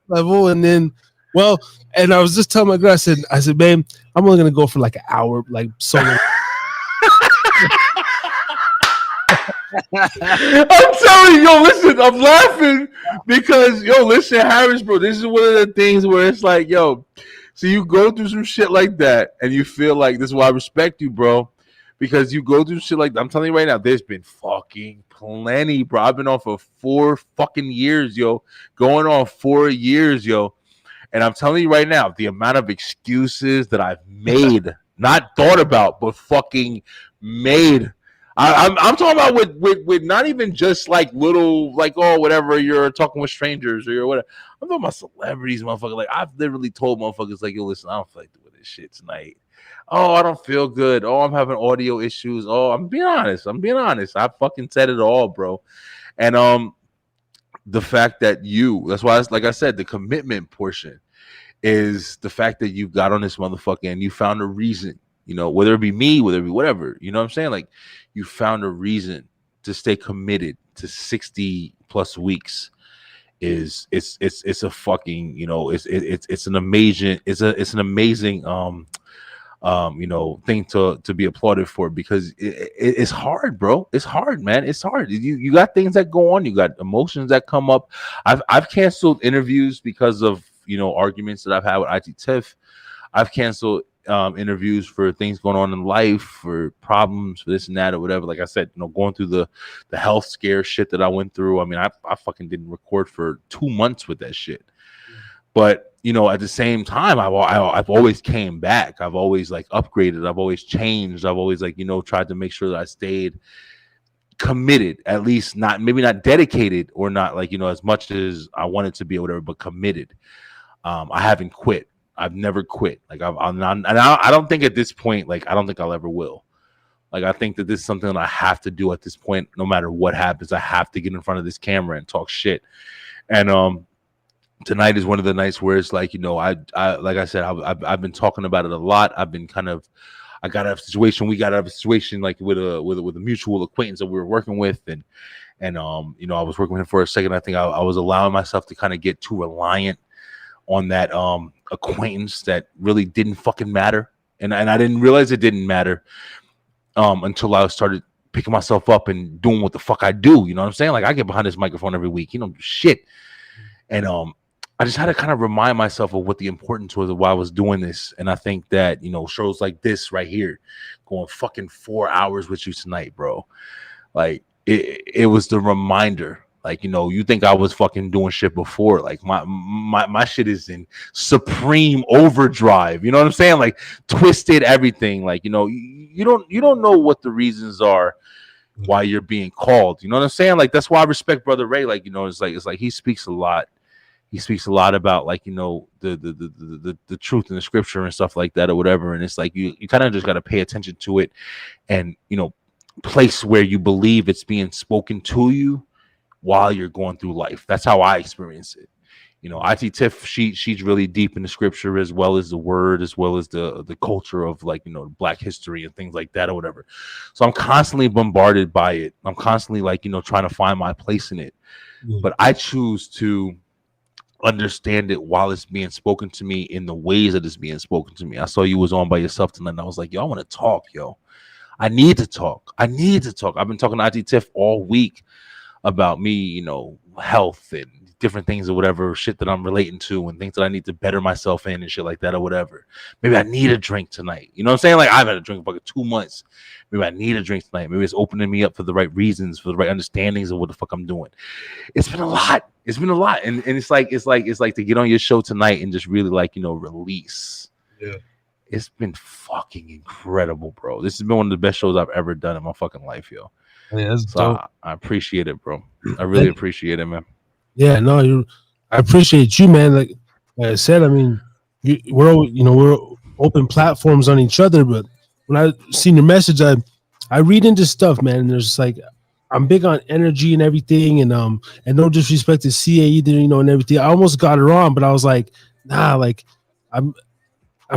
Speaker 4: level, and then Well, and I was just telling my girl, I said, babe, I'm only gonna go for like an hour, like solo.
Speaker 5: I'm telling you, yo, listen, I'm laughing because, yo, listen, Harris, bro, this is one of the things where it's like, yo, so you go through some shit like that and you feel like, this is why I respect you, bro, because you go through shit like that. I'm telling you right now, there's been fucking plenty, bro. I've been on for 4 fucking years, yo, going on 4 years, yo. And I'm telling you right now, the amount of excuses that I've made, not thought about, but fucking made. I'm talking about with not even just like little, like, oh, whatever, you're talking with strangers or whatever. I'm talking about celebrities, motherfucker. Like, I've literally told motherfuckers, like, yo, listen, I don't feel like doing this shit tonight. Oh, I don't feel good. Oh, I'm having audio issues. Oh, I'm being honest. I fucking said it all, bro. And the fact that that's why, like I said, the commitment portion is the fact that you got on this motherfucker and you found a reason, you know, whether it be me, whether it be whatever, you know what I'm saying? Like, you found a reason to stay committed to 60 plus weeks. It's a fucking, you know, it's an amazing, you know, thing to be applauded for, because it's hard, bro. It's hard, man. It's hard. You got things that go on. You got emotions that come up. I've canceled interviews because of, you know, arguments that I've had with IT Tiff. I've canceled interviews for things going on in life, for problems, for this and that or whatever. Like I said, you know, going through the health scare shit that I went through. I mean, I fucking didn't record for 2 months with that shit. But, you know, at the same time, I've always came back. I've always like upgraded. I've always changed. I've always, like, you know, tried to make sure that I stayed committed, at least maybe not dedicated, or not like, you know, as much as I wanted to be or whatever, but committed. I haven't quit. I've never quit. Like, I'm not, and I don't think at this point, like, I don't think I'll ever will. Like, I think that this is something that I have to do at this point. No matter what happens, I have to get in front of this camera and talk shit. And tonight is one of the nights where it's like, you know, I like I said, I've been talking about it a lot. I've been kind of, we got out of a situation like with a mutual acquaintance that we were working with, and you know, I was working with him for a second. I think I was allowing myself to kind of get too reliant on that acquaintance that really didn't fucking matter, and I didn't realize it didn't matter until I started picking myself up and doing what the fuck I do. You know what I'm saying? Like, I get behind this microphone every week, you know, shit, and I just had to kind of remind myself of what the importance was of why I was doing this. And I think that, you know, shows like this right here, going fucking 4 hours with you tonight, bro, like it was the reminder. Like, you know, you think I was fucking doing shit before. Like, my shit is in supreme overdrive. You know what I'm saying? Like, twisted everything. Like, you know, you don't know what the reasons are why you're being called. You know what I'm saying? Like, that's why I respect Brother Ray. Like, you know, it's like he speaks a lot. He speaks a lot about, like, you know, the truth in the scripture and stuff like that or whatever. And it's like you kind of just got to pay attention to it, and, you know, place where you believe it's being spoken to you while you're going through life. That's how I experience it. You know, IT Tiff, she's really deep in the scripture, as well as the word, as well as the culture of, like, you know, Black history and things like that or whatever. So I'm constantly bombarded by it. I'm constantly, like, you know, trying to find my place in it. But I choose to understand it while it's being spoken to me in the ways that it's being spoken to me. I saw you was on by yourself tonight, and I was like, yo, I want to talk, yo. I need to talk. I've been talking to IT Tiff all week about me, you know, health and different things or whatever shit that I'm relating to, and things that I need to better myself in and shit like that or whatever. Maybe I need a drink tonight. You know what I'm saying? Like, I've had a drink for like 2 months. Maybe I need a drink tonight. Maybe it's opening me up for the right reasons, for the right understandings of what the fuck I'm doing. It's been a lot. And it's like to get on your show tonight and just really, like, you know, release.
Speaker 4: Yeah.
Speaker 5: It's been fucking incredible, bro. This has been one of the best shows I've ever done in my fucking life, yo.
Speaker 4: Yeah, that's
Speaker 5: so
Speaker 4: dope.
Speaker 5: I appreciate it, bro. I really appreciate it, man.
Speaker 4: Yeah, no, I appreciate you, man. Like I said, I mean, we're open platforms on each other, but when I seen your message, I read into stuff, man. And there's like, I'm big on energy and everything, and no disrespect to CA either, you know, and everything. I almost got her on, but I was like, nah, like I'm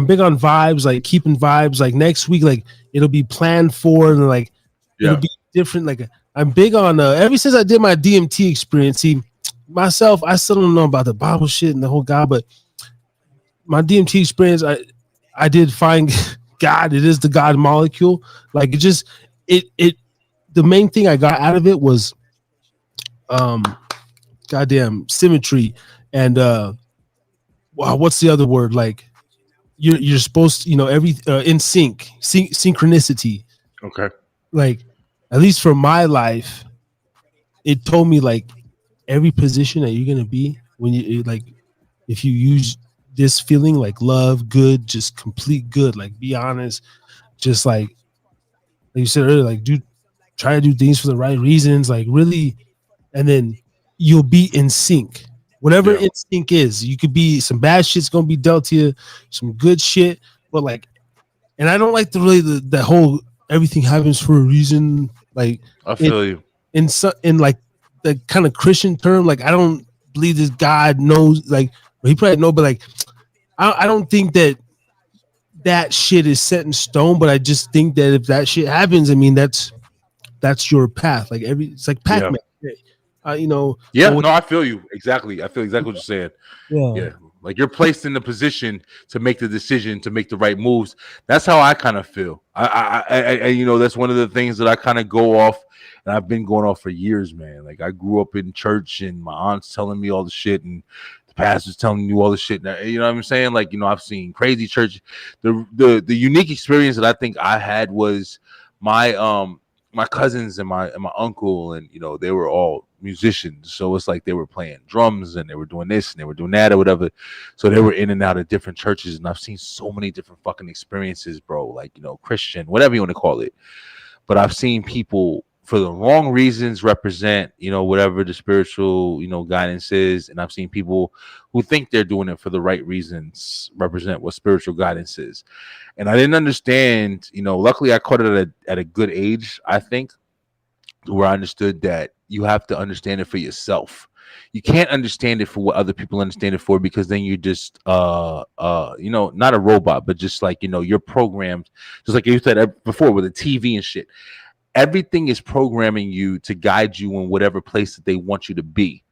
Speaker 4: big on vibes, like keeping vibes. Like next week, like it'll be planned for, and like it'll be different. Like I'm big on ever since I did my DMT experience. See, myself, I still don't know about the Bible shit and the whole God, but my DMT experience, I did find God. It is the God molecule. Like it the main thing I got out of it was goddamn symmetry and wow, what's the other word? Like you're supposed to, every in synchronicity.
Speaker 5: Okay.
Speaker 4: Like at least for my life, it told me like every position that you're gonna be when you like if you use this feeling like love, good, just complete good, like be honest, just like you said earlier, like try to do things for the right reasons, like really, and then you'll be in sync. Whatever in sync is, you could be some bad shit's gonna be dealt to you, some good shit, but like, and I don't like the whole everything happens for a reason. Like
Speaker 5: I feel you
Speaker 4: in like the kind of Christian term. Like I don't believe this God knows. Like he probably know, but like I don't think that shit is set in stone. But I just think that if that shit happens, I mean that's your path. Like it's like Pac-Man.
Speaker 5: No, I feel you exactly. I feel exactly what you're saying. Yeah, like you're placed in the position to make the decision, to make the right moves. That's how I kind of feel. I that's one of the things that I kind of go off, and I've been going off for years, man. Like I grew up in church, and my aunt's telling me all the shit, and the pastor's telling you all the shit. You know what I'm saying? Like I've seen crazy church. The unique experience that I think I had was my cousins and my uncle, and they were all musicians, so it's like they were playing drums and they were doing this and they were doing that or whatever, so they were in and out of different churches, and I've seen so many different fucking experiences, bro, like Christian, whatever you want to call it, but I've seen people for the wrong reasons represent whatever the spiritual guidance is, and I've seen people who think they're doing it for the right reasons represent what spiritual guidance is. And I didn't understand, luckily I caught it at a good age, I think, where I understood that you have to understand it for yourself. You can't understand it for what other people understand it for, because then you're just not a robot, but just like you're programmed, just like you said before with the TV and shit. Everything is programming you to guide you in whatever place that they want you to be.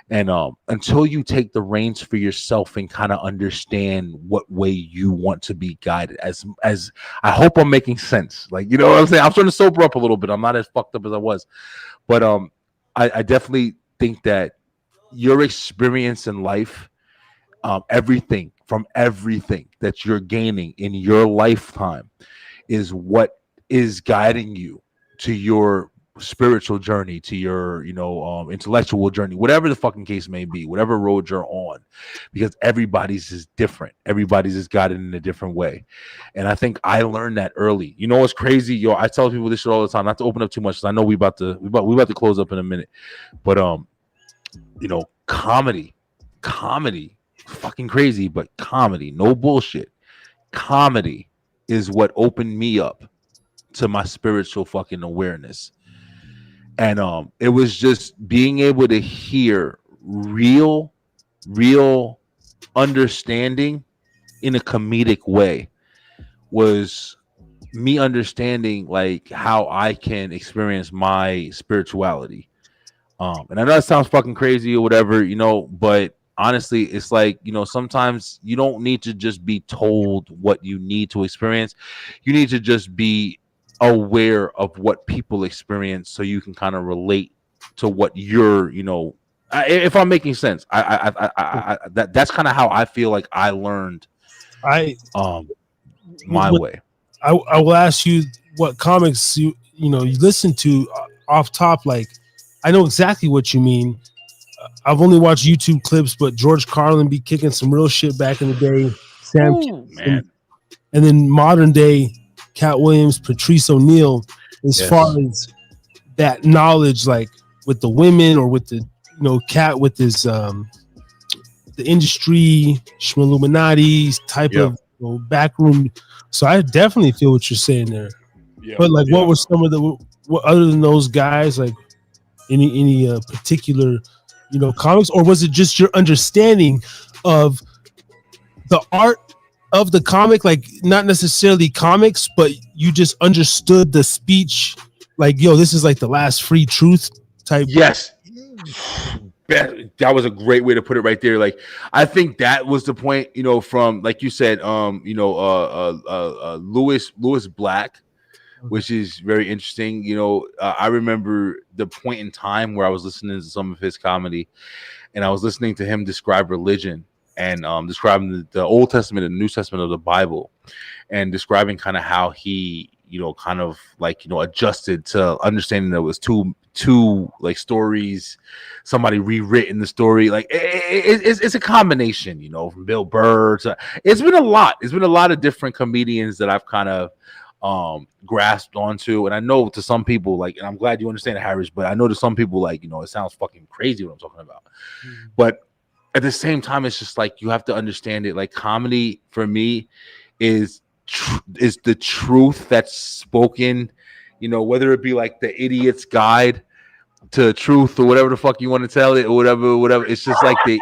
Speaker 5: And until you take the reins for yourself and kind of understand what way you want to be guided, as I hope I'm making sense. Like, what I'm saying? I'm starting to sober up a little bit. I'm not as fucked up as I was. But I definitely think that your experience in life, everything that you're gaining in your lifetime is what is guiding you to your spiritual journey, to your intellectual journey, whatever the fucking case may be, whatever road you're on, because everybody's is different, everybody's is guided in a different way. And I think I learned that early. What's crazy, I tell people this shit all the time, not to open up too much, because I know we about to close up in a minute, but comedy fucking crazy, but comedy, no bullshit, comedy is what opened me up to my spiritual fucking awareness. And it was just being able to hear real understanding in a comedic way was me understanding like how I can experience my spirituality. And I know that sounds fucking crazy or whatever, but honestly, it's like, sometimes you don't need to just be told what you need to experience. You need to just be aware of what people experience, so you can kind of relate to what you're, if I'm making sense. That's kind of how I feel like I learned my way.
Speaker 4: I will ask you what comics you listen to off top. Like, I know exactly what you mean. I've only watched YouTube clips, but George Carlin be kicking some real shit back in the day. Man. And then modern day Cat Williams, Patrice O'Neal, as far as that knowledge, like with the women or with the Cat with his the industry, Schmalluminati type of backroom. So I definitely feel what you're saying there. But like, what were some of what other than those guys, like any particular comics, or was it just your understanding of the art of the comic, like not necessarily comics, but you just understood the speech, like, this is like the last free truth type?
Speaker 5: Yes. That was a great way to put it right there. Like, I think that was the point, from, like you said, Lewis Black, which is very interesting. I remember the point in time where I was listening to some of his comedy, and I was listening to him describe religion and describing the Old Testament and New Testament of the Bible, and describing kind of how he, kind of like, adjusted to understanding that it was two like stories, somebody rewritten the story. Like it's a combination, from Bill Burr to, it's been a lot of different comedians that I've kind of grasped onto. And I know to some people, like, and I'm glad you understand it, Harris, but I know to some people, like, it sounds fucking crazy what I'm talking about. But at the same time, it's just like, you have to understand it. Like, comedy for me is the truth that's spoken, whether it be like the idiot's guide to truth or whatever the fuck you want to tell it, or whatever. It's just like the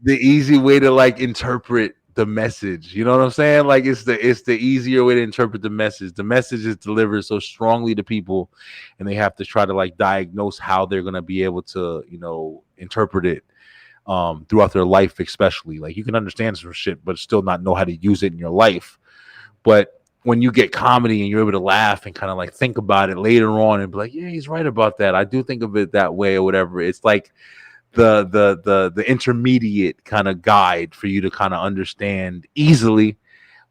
Speaker 5: easy way to like interpret the message. You know what I'm saying? Like, it's the easier way to interpret the message. The message is delivered so strongly to people, and they have to try to like diagnose how they're gonna be able to, interpret it throughout their life. Especially, like, you can understand some shit but still not know how to use it in your life. But when you get comedy and you're able to laugh and kind of like think about it later on and be like, yeah, he's right about that, I do think of it that way, or whatever. It's like the intermediate kind of guide for you to kind of understand easily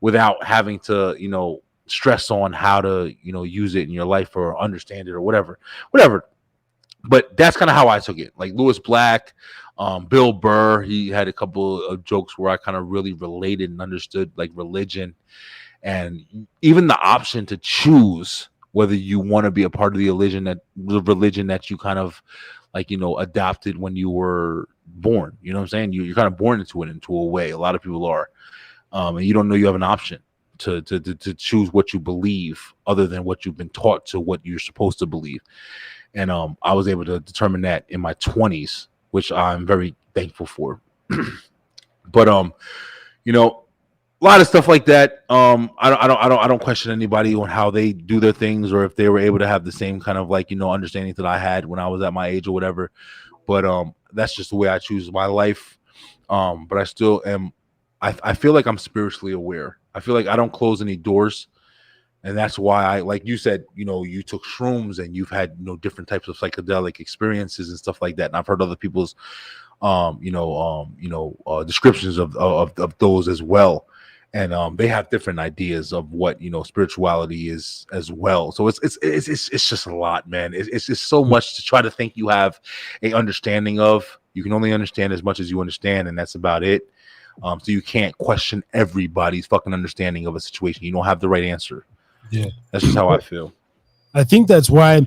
Speaker 5: without having to, stress on how to, use it in your life or understand it or whatever. But that's kind of how I took it. Like Lewis Black, Bill Burr, he had a couple of jokes where I kind of really related and understood like religion, and even the option to choose whether you want to be a part of the religion that you kind of like, adopted when you were born. You know what I'm saying? You're kind of born into it, into a way. A lot of people are, and you don't know you have an option to choose what you believe other than what you've been taught to what you're supposed to believe. And I was able to determine that in my 20s, which I'm very thankful for. But a lot of stuff like that. I don't question anybody on how they do their things, or if they were able to have the same kind of like, understanding that I had when I was at my age or whatever. But that's just the way I choose my life. But I still am. I feel like I'm spiritually aware. I feel like I don't close any doors, and that's why I, like you said, you took shrooms and you've had different types of psychedelic experiences and stuff like that. And I've heard other people's descriptions of those as well. And they have different ideas of what spirituality is as well. So it's just a lot, man. It's just so much to try to think you have a understanding of. You can only understand as much as you understand, and that's about it. So you can't question everybody's fucking understanding of a situation. You don't have the right answer.
Speaker 4: Yeah,
Speaker 5: that's just how I feel.
Speaker 4: I think that's why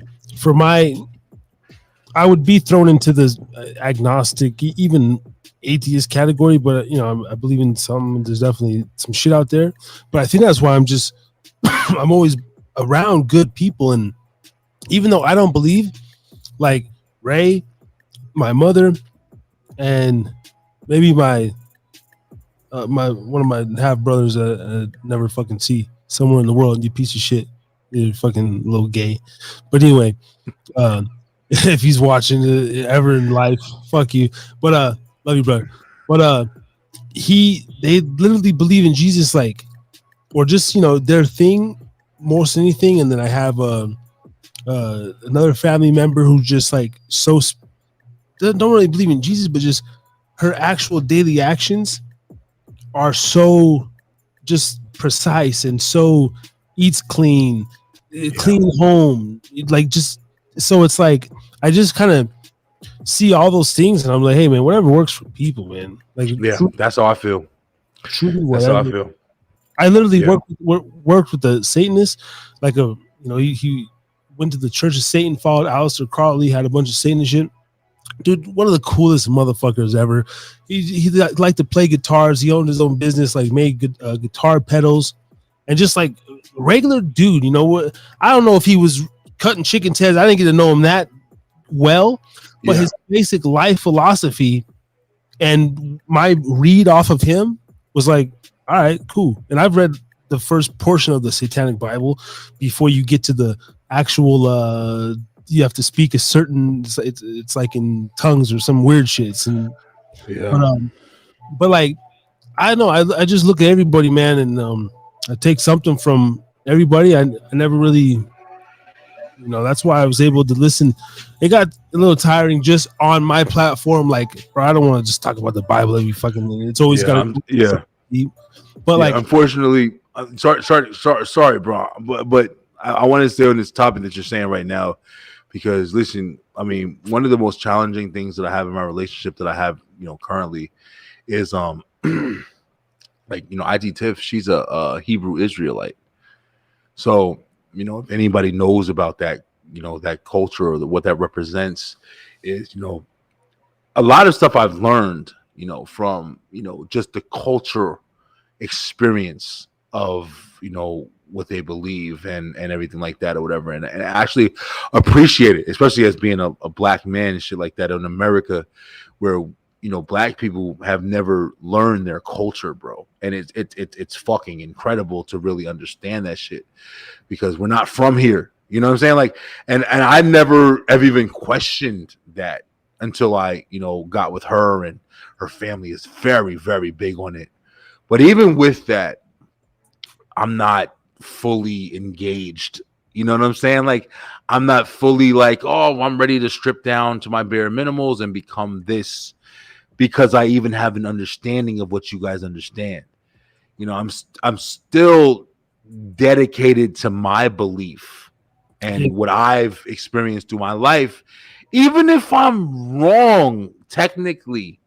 Speaker 4: I would be thrown into the agnostic, even atheist category, but I believe in there's definitely some shit out there. But I think that's why I'm always around good people. And even though I don't believe, like Ray, my mother, and maybe my one of my half brothers never fucking see somewhere in the world, you piece of shit, you're fucking little gay. But anyway, if he's watching ever in life, fuck you. But love you, brother. But they literally believe in Jesus, like, or just their thing more than anything. And then I have another family member who just like don't really believe in Jesus, but just her actual daily actions are so just precise and so eats clean, clean home, like just so it's like I just kind of see all those things and I'm like, hey man, whatever works for people, man. Like,
Speaker 5: yeah, that's how I feel. That's how I feel.
Speaker 4: I literally worked with the Satanist, like he went to the Church of Satan, followed Aleister Crowley, had a bunch of Satan shit. Dude, one of the coolest motherfuckers ever. He liked to play guitars. He owned his own business, like made guitar pedals, and just like regular dude. You know what? I don't know if he was cutting chicken's heads. I didn't get to know him that well, but his basic life philosophy and my read off of him was like, all right, cool. And I've read the first portion of the Satanic Bible before you get to the actual you have to speak a certain. It's like in tongues or some weird shits. And but like I know I just look at everybody, man, and I take something from everybody. I never really. That's why I was able to listen. It got a little tiring just on my platform. Like, bro, I don't want to just talk about the Bible every fucking thing. It's always got to deep. But like,
Speaker 5: unfortunately, sorry, bro. But I want to stay on this topic that you're saying right now, because listen, I mean, one of the most challenging things that I have in my relationship that I have, currently, is like IT Tiff, she's a Hebrew Israelite, so. If anybody knows about that, that culture or what that represents is, a lot of stuff I've learned, from, just the culture experience of, what they believe and everything like that or whatever. And I actually appreciate it, especially as being a black man and shit like that in America, where, black people have never learned their culture, bro. And it's fucking incredible to really understand that shit, because we're not from here. You know what I'm saying? Like, and I never have even questioned that until I, got with her, and her family is very, very big on it. But even with that, I'm not fully engaged. You know what I'm saying? Like, I'm not fully like, oh, I'm ready to strip down to my bare minimals and become this, because I even have an understanding of what you guys understand. I'm still dedicated to my belief and what I've experienced through my life, even if I'm wrong technically.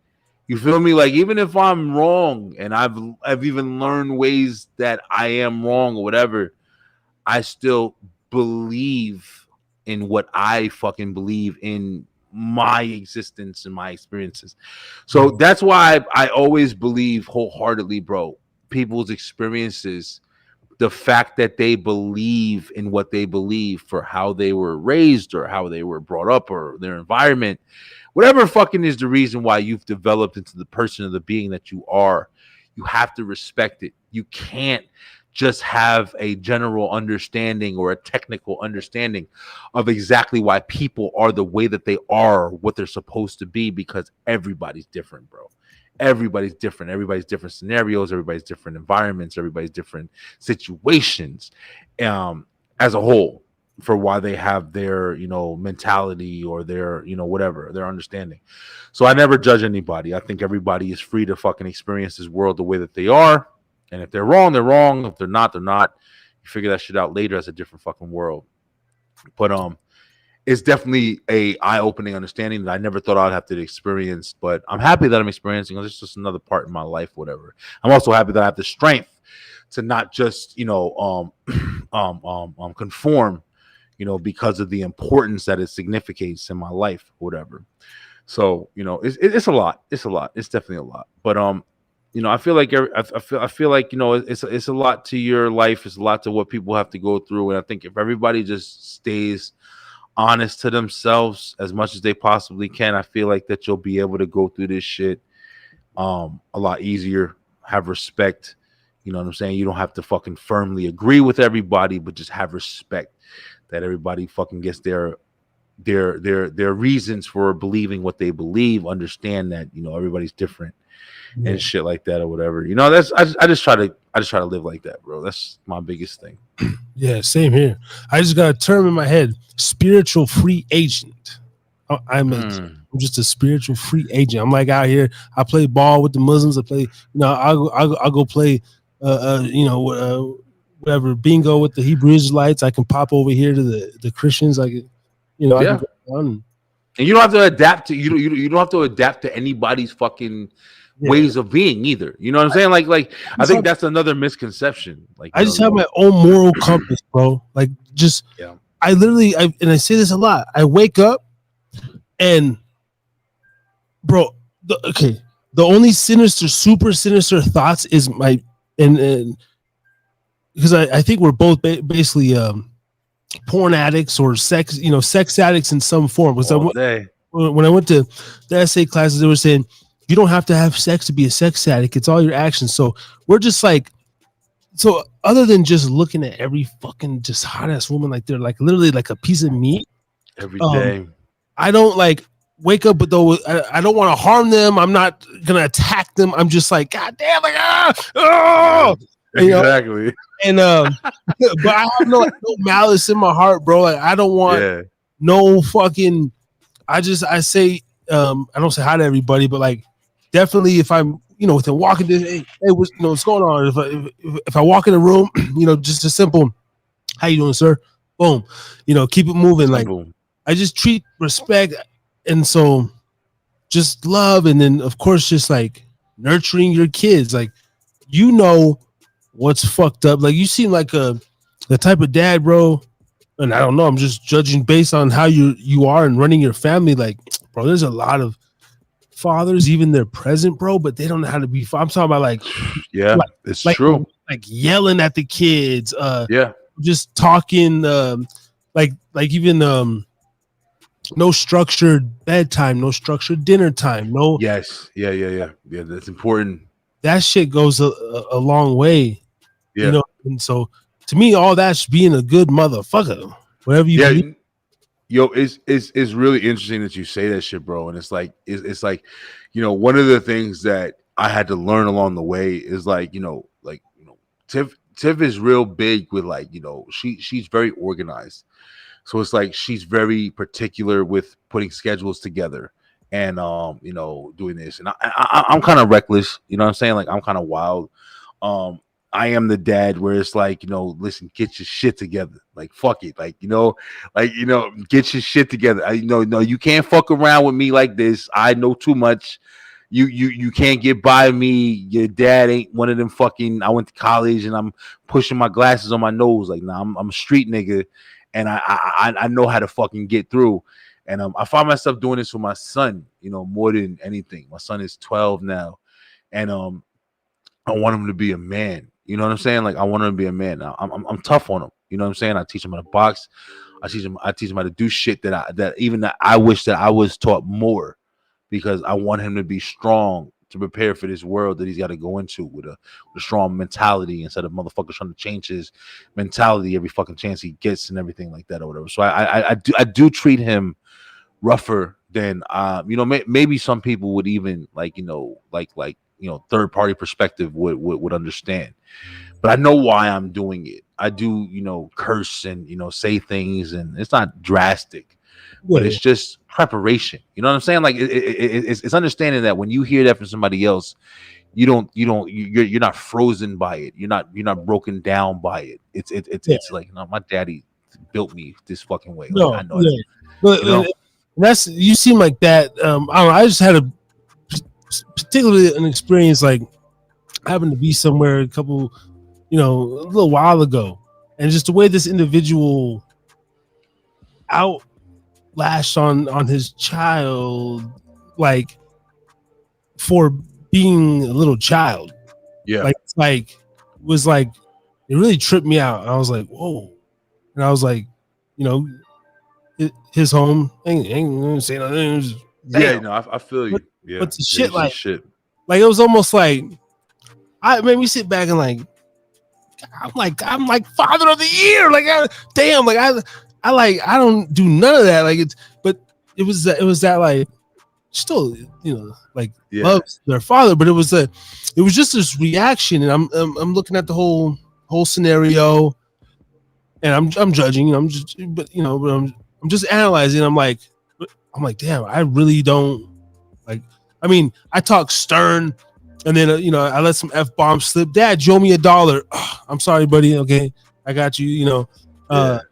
Speaker 5: You feel me? Like, even if I'm wrong and I've even learned ways that I am wrong or whatever, I still believe in what I fucking believe in my existence and my experiences. So that's why I always believe wholeheartedly, bro, people's experiences, the fact that they believe in what they believe for how they were raised or how they were brought up or their environment, whatever fucking is the reason why you've developed into the person or the being that you are, you have to respect it. You can't just have a general understanding or a technical understanding of exactly why people are the way that they are, what they're supposed to be, because everybody's different, bro. Everybody's different. Everybody's different scenarios. Everybody's different environments. Everybody's different situations, as a whole, for why they have their, mentality or their, whatever, their understanding. So I never judge anybody. I think everybody is free to fucking experience this world the way that they are. And if they're wrong, they're wrong. If they're not, they're not. You figure that shit out later. As a different fucking world. But it's definitely a eye-opening understanding that I never thought I'd have to experience. But I'm happy that I'm experiencing. It's just another part in my life, whatever. I'm also happy that I have the strength to not just, conform, because of the importance that it significates in my life, whatever. So, it's a lot. It's a lot. It's definitely a lot. But I feel like I feel like it's a lot to your life. It's a lot to what people have to go through. And I think if everybody just stays honest to themselves as much as they possibly can, I feel like that you'll be able to go through this shit a lot easier. Have respect. You know what I'm saying? You don't have to fucking firmly agree with everybody, but just have respect that everybody fucking gets their reasons for believing what they believe. Understand that everybody's different. Yeah. And shit like that or whatever. That's I just try to live like that, bro. That's my biggest thing.
Speaker 4: Yeah, same here. I just got a term in my head: spiritual free agent. I'm just a spiritual free agent. I'm like out here. I play ball with the Muslims. I play. I'll go play. Whatever bingo with the Hebrew Israelites. I can pop over here to the Christians. I can,
Speaker 5: yeah. I can go on. And you don't have to adapt to you don't have to adapt to anybody's fucking ways of being either. You know what I'm saying? Like I think that's another misconception. Like
Speaker 4: I just have my own moral compass, bro. Like just I literally and I say this a lot. I wake up and bro, the only super sinister thoughts is my and because I think we're both basically porn addicts or sex addicts in some form. Because when I went to the essay classes, they were saying you don't have to have sex to be a sex addict. It's all your actions. So we're just like, so other than just looking at every fucking just hot ass woman like they're like literally like a piece of meat.
Speaker 5: every day.
Speaker 4: I don't like wake up with those. I don't want to harm them. I'm not gonna attack them. I'm just like, God damn, like
Speaker 5: Exactly.
Speaker 4: And but I have no malice in my heart, bro. Like I don't want no fucking. I say I don't say hi to everybody, but like definitely if I'm within walking distance, hey, what's going on? If I walk in a room, just a simple, how you doing, sir? Boom, keep it moving. Simple. Like I just treat respect, and so just love, and then of course just like nurturing your kids, like what's fucked up. Like you seem like the type of dad, bro. And I don't know, I'm just judging based on how you are and running your family. Like, bro, there's a lot of fathers, even they're present, bro, but they don't know how to be. I'm talking about like,
Speaker 5: it's true.
Speaker 4: Like yelling at the kids. Just talking, like even no structured bedtime, no structured dinner time. No.
Speaker 5: Yes. Yeah. That's important.
Speaker 4: That shit goes a long way.
Speaker 5: Yeah.
Speaker 4: And so to me, all that's being a good motherfucker. Whatever you believe.
Speaker 5: Yo, it's really interesting that you say that shit, bro. And it's like one of the things that I had to learn along the way is Tiff is real big with she's very organized. So it's like she's very particular with putting schedules together and doing this. And I'm kind of reckless, you know what I'm saying? Like I'm kind of wild. I am the dad where it's like, listen, get your shit together. Like, fuck it. Like, get your shit together. No, you can't fuck around with me like this. I know too much. You can't get by me. Your dad ain't one of them fucking, I went to college and I'm pushing my glasses on my nose. Like, nah, I'm a street nigga and I know how to fucking get through. And I find myself doing this with my son, more than anything. My son is 12 now. And I want him to be a man. You know what I'm saying? Like I want him to be a man. Now I'm tough on him. You know what I'm saying? I teach him how to box. I teach him how to do shit that I wish that I was taught more, because I want him to be strong to prepare for this world that he's got to go into with a strong mentality, instead of motherfuckers trying to change his mentality every fucking chance he gets and everything like that or whatever. So I do treat him rougher than maybe some people would even third party perspective would understand. But I know why I'm doing it. I do, curse and, say things, and it's not drastic, but it's just preparation. You know what I'm saying? Like it's understanding that when you hear that from somebody else, you're not frozen by it. You're not broken down by it. It's like, no, my daddy built me this fucking way. Like, I know it.
Speaker 4: But that's, you seem like that. I just had particularly an experience like having to be somewhere a little while ago, and just the way this individual outlashed on his child, like for being a little child. It really tripped me out. I was like, whoa. And I was like, his home ain't gonna say nothing.
Speaker 5: I feel you. Yeah,
Speaker 4: but the shit like it was almost like I made me sit back and like I'm like father of the year. Like I don't do none of that. Like it was that like still loves their father, but it was just this reaction, and I'm looking at the whole scenario, and I'm judging. I'm just analyzing. I'm like, damn, I really don't like. I mean, I talk stern, and then I let some F-bombs slip. Dad, you owe me $1. Oh, I'm sorry, buddy. Okay, I got you. But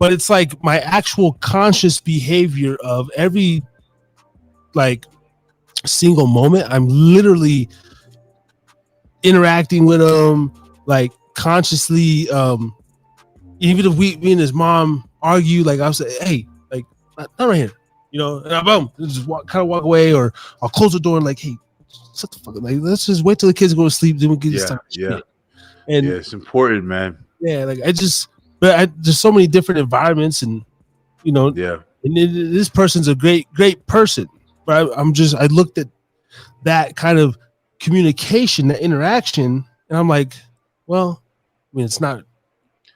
Speaker 4: it's like my actual conscious behavior of every single moment. I'm literally interacting with him, like consciously. Even if me and his mom argue, like I'll say, hey, like not right here. And I just walk away, or I'll close the door and like, hey, shut the fuck up. Like, let's just wait till the kids go to sleep. Then we can start. And
Speaker 5: it's important, man.
Speaker 4: Yeah, like there's so many different environments, and and this person's a great person, but I looked at that kind of communication, that interaction, and I'm like, well, I mean, it's not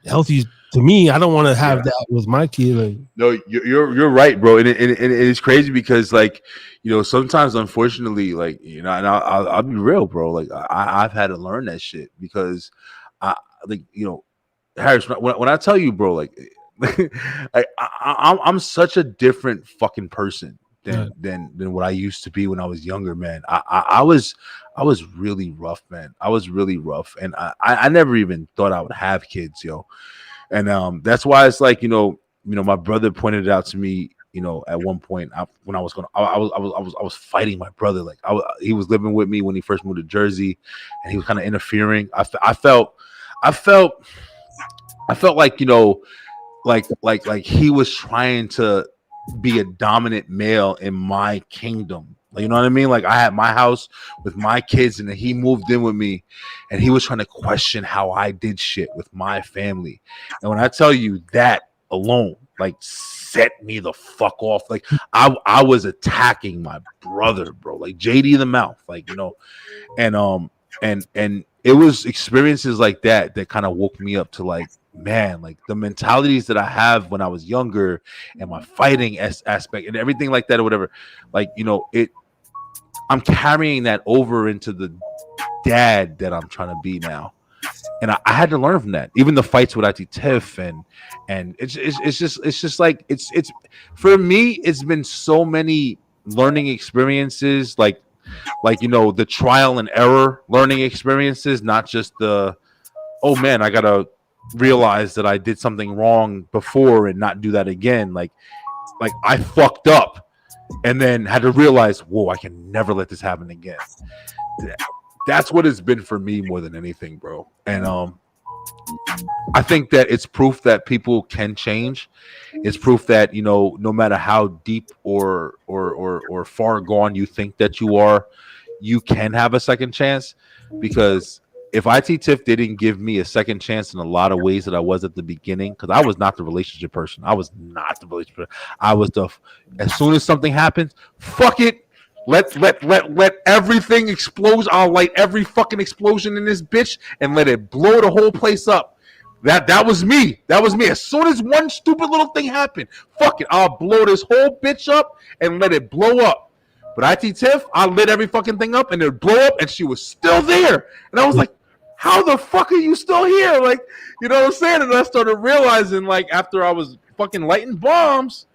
Speaker 4: healthy to me, I don't want to have that with my kid. Like,
Speaker 5: no, you're right, bro, and it's crazy because like sometimes unfortunately like and I'll be real, bro. Like I've had to learn that shit because I like Harris, when I tell you, bro, like I'm such a different fucking person than what I used to be when I was younger, man. I was really rough, man. I was really rough, and I never even thought I would have kids, yo. And that's why it's like my brother pointed it out to me, at one point when I was fighting my brother. Like he was living with me when he first moved to Jersey, and he was kind of interfering. I felt like like he was trying to be a dominant male in my kingdom. Like, you know what I mean? Like I had my house with my kids, and then he moved in with me, and he was trying to question how I did shit with my family. And when I tell you that alone, like set me the fuck off. Like I was attacking my brother, bro. Like JD the mouth, like and it was experiences like that kind of woke me up to like, man, like the mentalities that I have when I was younger and my fighting aspect and everything like that or whatever, like I'm carrying that over into the dad that I'm trying to be now, and I had to learn from that. Even the fights with Auntie Tiff and it's just like it's for me. It's been so many learning experiences, like the trial and error learning experiences, not just the oh man, I gotta realize that I did something wrong before and not do that again. Like I fucked up and then had to realize, whoa, I can never let this happen again. That's what it's been for me more than anything, bro. And I think that it's proof that people can change. It's proof that no matter how deep or far gone you think that you are, you can have a second chance. Because if IT Tiff didn't give me a second chance in a lot of ways that I was at the beginning, because I was not the relationship person. I was not the relationship person. I was as soon as something happens, fuck it. Let everything explode. I'll light every fucking explosion in this bitch and let it blow the whole place up. That was me. That was me. As soon as one stupid little thing happened, fuck it. I'll blow this whole bitch up and let it blow up. But IT Tiff, I lit every fucking thing up and it blew up and she was still there. And I was like, how the fuck are you still here? Like, you know what I'm saying? And I started realizing, like, after I was fucking lighting bombs,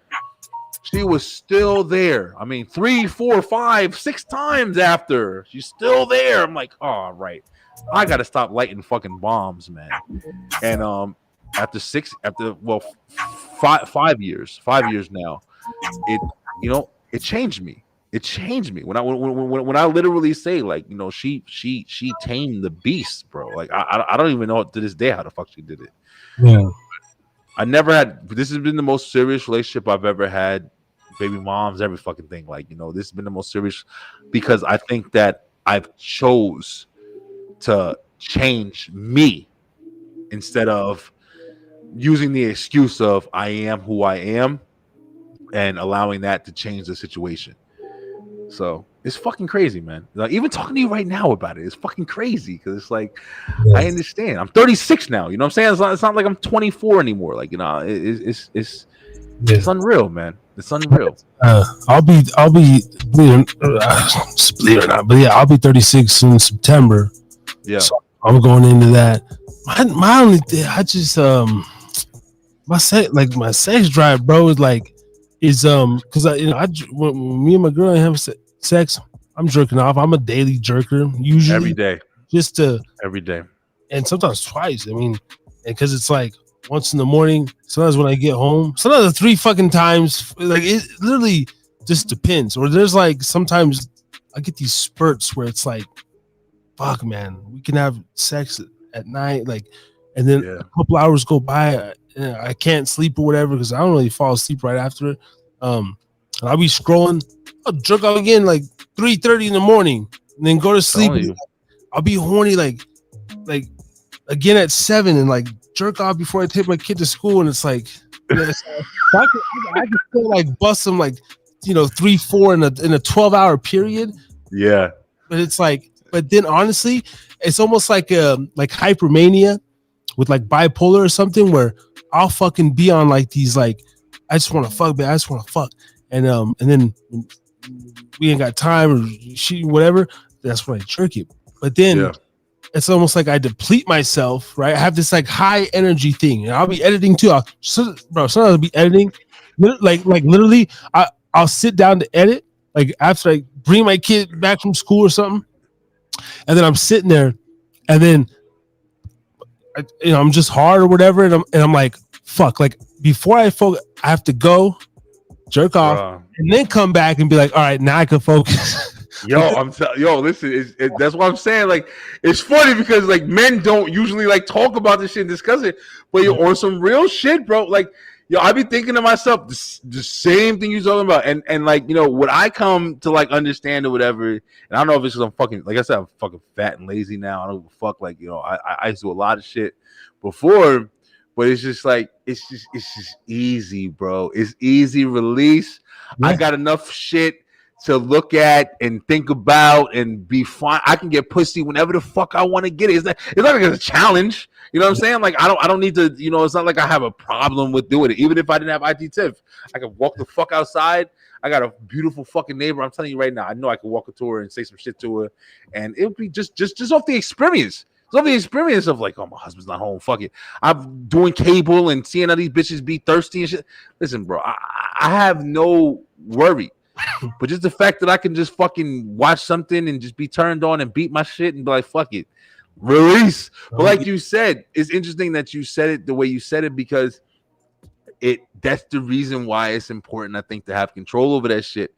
Speaker 5: she was still there. I mean, 3, 4, 5, 6 times after. She's still there. I'm like, oh, right. I got to stop lighting fucking bombs, man. And after 5 years now, it changed me. It changed me when I literally say, like, she tamed the beast, bro. Like I don't even know to this day how the fuck she did it.
Speaker 4: Yeah.
Speaker 5: I never had. This has been the most serious relationship I've ever had. Baby moms, every fucking thing. Like, this has been the most serious because I think that I've chose to change me instead of using the excuse of I am who I am and allowing that to change the situation. So it's fucking crazy, man. Like, even talking to you right now about it is fucking crazy because it's like, yes. I understand. I'm 36 now. You know what I'm saying? It's not like I'm 24 anymore. Like, it's unreal, man. It's unreal.
Speaker 4: I'll be believe it or not, but yeah, I'll be 36 in September.
Speaker 5: Yeah,
Speaker 4: so I'm going into that. My only thing, I just my sex drive, bro, is because when me and my girl have sex, I'm jerking off. I'm a daily jerker, usually
Speaker 5: every day, every day,
Speaker 4: and sometimes twice. I mean, because it's like once in the morning, sometimes when I get home, sometimes 3 fucking times. Like, it literally just depends. Or there's like sometimes I get these spurts where it's like, fuck, man, we can have sex at night, like, and then a couple hours go by, I can't sleep or whatever because I don't really fall asleep right after it. And I'll be scrolling, I'll jerk off again like 3:30 in the morning, and then go to sleep. I'll be horny like again at 7 and like jerk off before I take my kid to school, and it's like, I can still like bust them like 3-4 in a 12-hour period.
Speaker 5: Yeah,
Speaker 4: but it's like, but then honestly, it's almost like hypermania with like bipolar or something, where I'll fucking be on like these like I just want to fuck, man. I just want to fuck, and then we ain't got time or she whatever. That's when I jerk it. But then it's almost like I deplete myself, right? I have this like high energy thing, and I'll be editing too. Sometimes I'll be editing, like literally. I'll sit down to edit, like after I bring my kid back from school or something, and then I'm sitting there, and then I'm just hard or whatever, and I'm like, fuck, like before I focus, I have to go jerk off and then come back and be like, all right, now I can focus.
Speaker 5: Listen, that's what I'm saying. Like, it's funny because like men don't usually like talk about this shit and discuss it, but you're on some real shit, bro. Like, I be thinking to myself the same thing you're talking about, and like, what I come to like understand or whatever, and I don't know if it's because I'm fucking, like I said, I'm fucking fat and lazy now. I don't give a fuck. Like, I used to do a lot of shit before, but it's just like it's just easy, bro. It's easy release. Yeah. I got enough shit to look at and think about and be fine. I can get pussy whenever the fuck I want to get it. It's not like it's a challenge. You know what I'm saying? Like I don't need to, it's not like I have a problem with doing it. Even if I didn't have IT tiff, I could walk the fuck outside. I got a beautiful fucking neighbor. I'm telling you right now, I know I could walk up to her and say some shit to her, and it would be just off the experience. It's off the experience of like, oh, my husband's not home. Fuck it. I'm doing cable and seeing how these bitches be thirsty and shit. Listen, bro, I have no worry. But just the fact that I can just fucking watch something and just be turned on and beat my shit and be like, fuck it, release. But like you said, it's interesting that you said it the way you said it, because that's the reason why it's important, I think, to have control over that shit,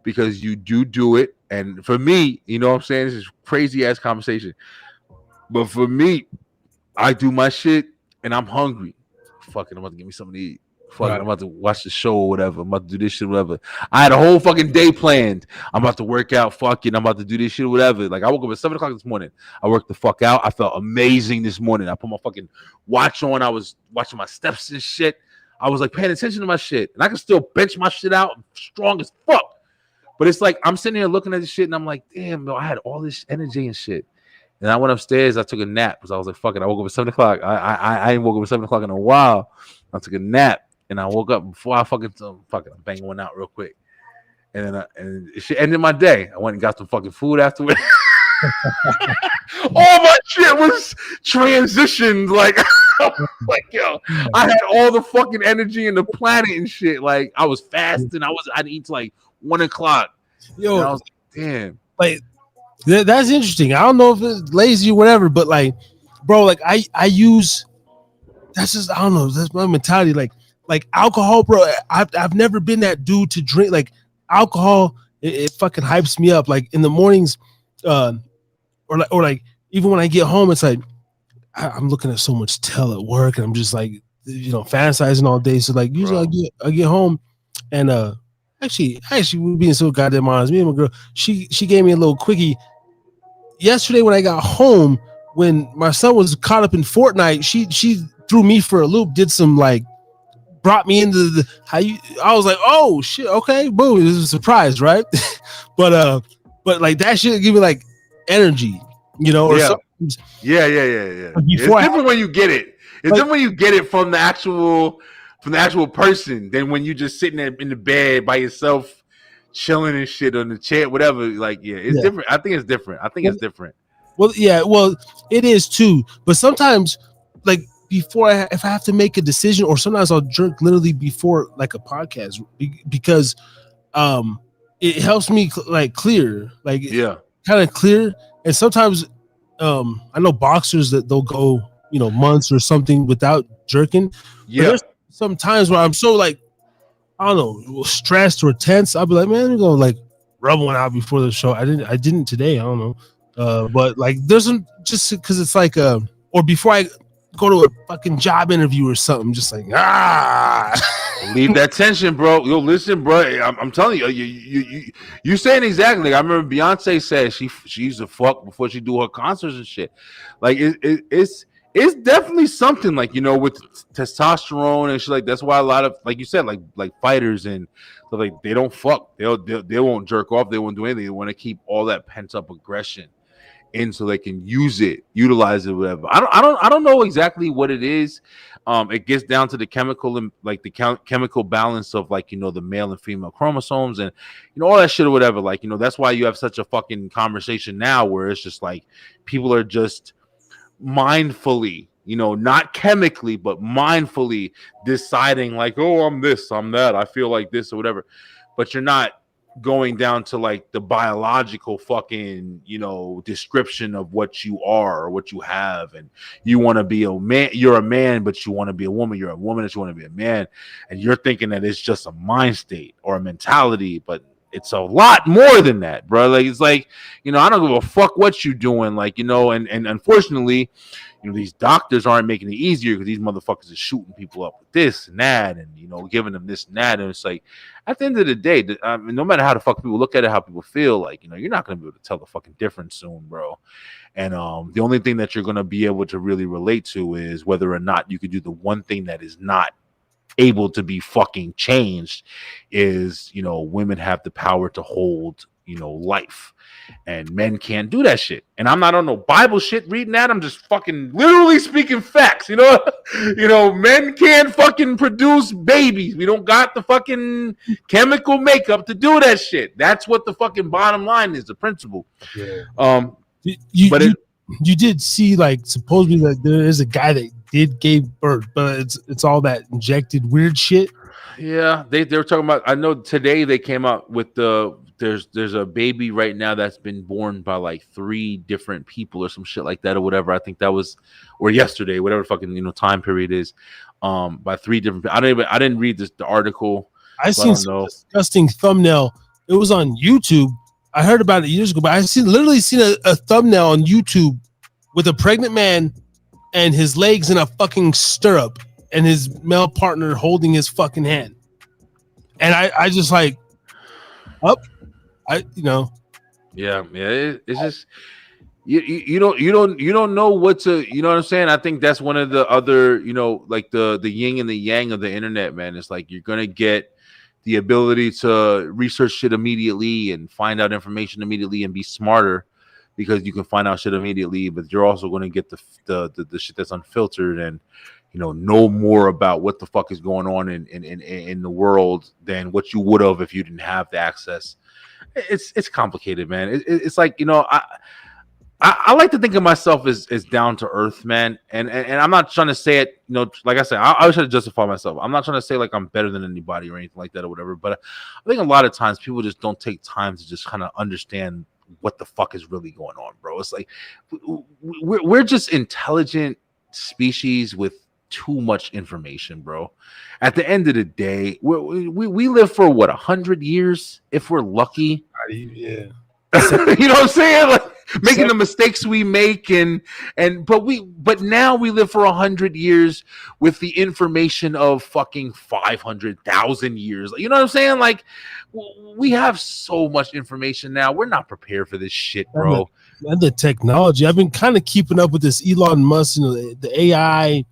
Speaker 5: because you do it. And for me, you know what I'm saying? This is crazy ass conversation. But for me, I do my shit and I'm hungry. Fucking, I'm about to give me something to eat. Fuck, I'm about to watch the show or whatever. I'm about to do this shit, whatever. I had a whole fucking day planned. I'm about to work out. Fucking, I'm about to do this shit, whatever. Like, I woke up at 7 o'clock this morning. I worked the fuck out. I felt amazing this morning. I put my fucking watch on. I was watching my steps and shit. I was like paying attention to my shit. And I can still bench my shit out. I'm strong as fuck. But it's like, I'm sitting here looking at this shit and I'm like, damn, bro, I had all this energy and shit. And I went upstairs. I took a nap because I was like, fuck it. I woke up at 7 o'clock. I ain't woke up at 7 o'clock in a while. I took a nap. And I woke up before I fucking I'm banging one out real quick, and then and it ended my day. I went and got some fucking food afterwards. All my shit was transitioned. Like, yo, I had all the fucking energy in the planet and shit. Like, I was fasting. I didn't eat till like 1 o'clock. Yo, and I was like, damn.
Speaker 4: Like, that's interesting. I don't know if it's lazy or whatever, but like, bro, like I use. That's just, I don't know. That's my mentality. Like alcohol, bro. I've never been that dude to drink. Like alcohol, it fucking hypes me up. Like in the mornings, or like even when I get home, it's like I'm looking at so much tell at work, and I'm just like, fantasizing all day. So like usually I get home, and actually we're being so goddamn honest. Me and my girl, she gave me a little quickie yesterday when I got home. When my son was caught up in Fortnite, she threw me for a loop. Did some like. Brought me into I was like, oh shit, okay, boom, it was a surprise, right? but like that shit give me like energy, or
Speaker 5: yeah. It's different when you get it. It's different when you get it from the actual person than when you just sitting there in the bed by yourself, chilling and shit on the chair, whatever. Like, it's different. I think it's different. It's different.
Speaker 4: Well, it is too. But sometimes, like, before if I have to make a decision, or sometimes I'll drink literally before like a podcast because it helps me like clear, like kind of clear. And sometimes I know boxers that they'll go months or something without jerking. Yeah, there's some times where I'm so like, I don't know, stressed or tense. I'll be like, man, I'm gonna like rub one out before the show. I didn't today. I don't know, but like there's some, just because it's like or before I go to a fucking job interview or something, just like
Speaker 5: leave that tension, bro. Yo, listen, bro. I'm telling you, you saying exactly. I remember Beyonce said she used to fuck before she do her concerts and shit. Like it's definitely something like with testosterone and shit. Like that's why a lot of, like you said, like fighters and stuff, like they don't fuck. They won't jerk off. They won't do anything. They want to keep all that pent up aggression in so they can utilize it, whatever. I don't know exactly what it is. It gets down to the chemical and like the chemical balance of like, the male and female chromosomes and all that shit or whatever. Like, that's why you have such a fucking conversation now where it's just like people are just mindfully, not chemically, but mindfully deciding like, oh, I'm this, I'm that, I feel like this or whatever. But you're not going down to like the biological fucking description of what you are or what you have, and you want to be a man, you're a man, but you want to be a woman, you're a woman, but you want to be a man, and you're thinking that it's just a mind state or a mentality, but it's a lot more than that, bro. Like it's like, I don't give a fuck what you doing, like, and unfortunately, these doctors aren't making it easier because these motherfuckers are shooting people up with this and that, and giving them this and that, and it's like, at the end of the day, no matter how the fuck people look at it, how people feel, like, you're not gonna be able to tell the fucking difference soon, bro. And the only thing that you're gonna be able to really relate to is whether or not you could do the one thing that is not able to be fucking changed is, women have the power to hold, life, and men can't do that shit. And I'm not on no Bible shit reading that. I'm just fucking literally speaking facts, men can't fucking produce babies. We don't got the fucking chemical makeup to do that shit. That's what the fucking bottom line is, the principle.
Speaker 4: Yeah. You did see, like, supposedly that there is a guy that gave birth, but it's all that injected weird shit.
Speaker 5: Yeah, they were talking about. I know today they came out with there's a baby right now that's been born by like 3 different people or some shit like that or whatever. I think that was, or yesterday, whatever the fucking time period is, by 3 different. I didn't read the article.
Speaker 4: I seen some disgusting thumbnail. It was on YouTube. I heard about it years ago, but I literally seen a thumbnail on YouTube with a pregnant man and his legs in a fucking stirrup and his male partner holding his fucking hand. And I just like,
Speaker 5: Yeah, it's just you don't know what to, what I'm saying. I think that's one of the other, like the yin and the yang of the internet, man. It's like you're gonna get the ability to research shit immediately and find out information immediately and be smarter because you can find out shit immediately, but you're also going to get the shit that's unfiltered and know more about what the fuck is going on in the world than what you would have if you didn't have the access. It's complicated, man. It's like, I like to think of myself as down to earth, man. And I'm not trying to say it, like I said, I always try to justify myself. I'm not trying to say like I'm better than anybody or anything like that or whatever. But I think a lot of times people just don't take time to just kind of understand what the fuck is really going on, bro. It's like we're just intelligent species with too much information, bro. At the end of the day, we live for what, 100 years if we're lucky.
Speaker 4: Yeah.
Speaker 5: You know what I'm saying? Like making the mistakes we make but now we live for 100 years with the information of fucking 500,000 years. You know what I'm saying? Like we have so much information now. We're not prepared for this shit, bro.
Speaker 4: And the technology. I've been kind of keeping up with this Elon Musk, the AI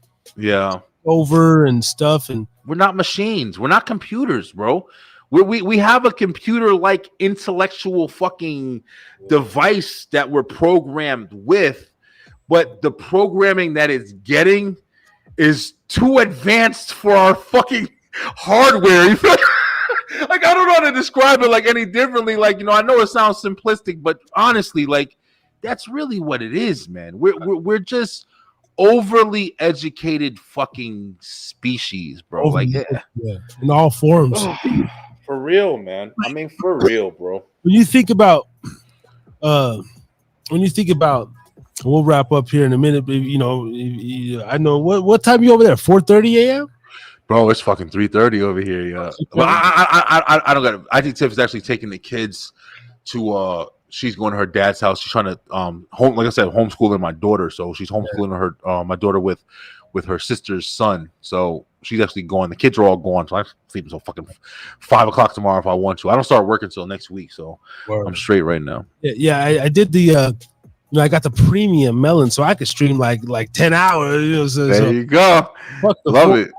Speaker 4: over and stuff, and
Speaker 5: we're not machines. We're not computers, bro. We have a computer-like intellectual fucking device that we're programmed with, but the programming that it's getting is too advanced for our fucking hardware. Like, I don't know how to describe it like any differently. Like, I know it sounds simplistic, but honestly, like, that's really what it is, man. We're just overly educated fucking species, bro.
Speaker 4: In all forms.
Speaker 5: For real, man. I mean, for real, bro.
Speaker 4: When you think about, we'll wrap up here in a minute, but I know what time you over there? 4:30 a.m.
Speaker 5: Bro, it's fucking 3:30 over here. Yeah. Well, I don't got it. I think Tiff is actually taking the kids to she's going to her dad's house. She's trying to like I said, homeschooling my daughter. So she's homeschooling her my daughter with her sister's son. So she's actually going. The kids are all gone. So I'm sleeping till fucking 5 o'clock tomorrow if I want to. I don't start working until next week. So I'm straight right now.
Speaker 4: Yeah, I did the I got the premium melon, so I could stream like 10 hours.
Speaker 5: There you go. Love it.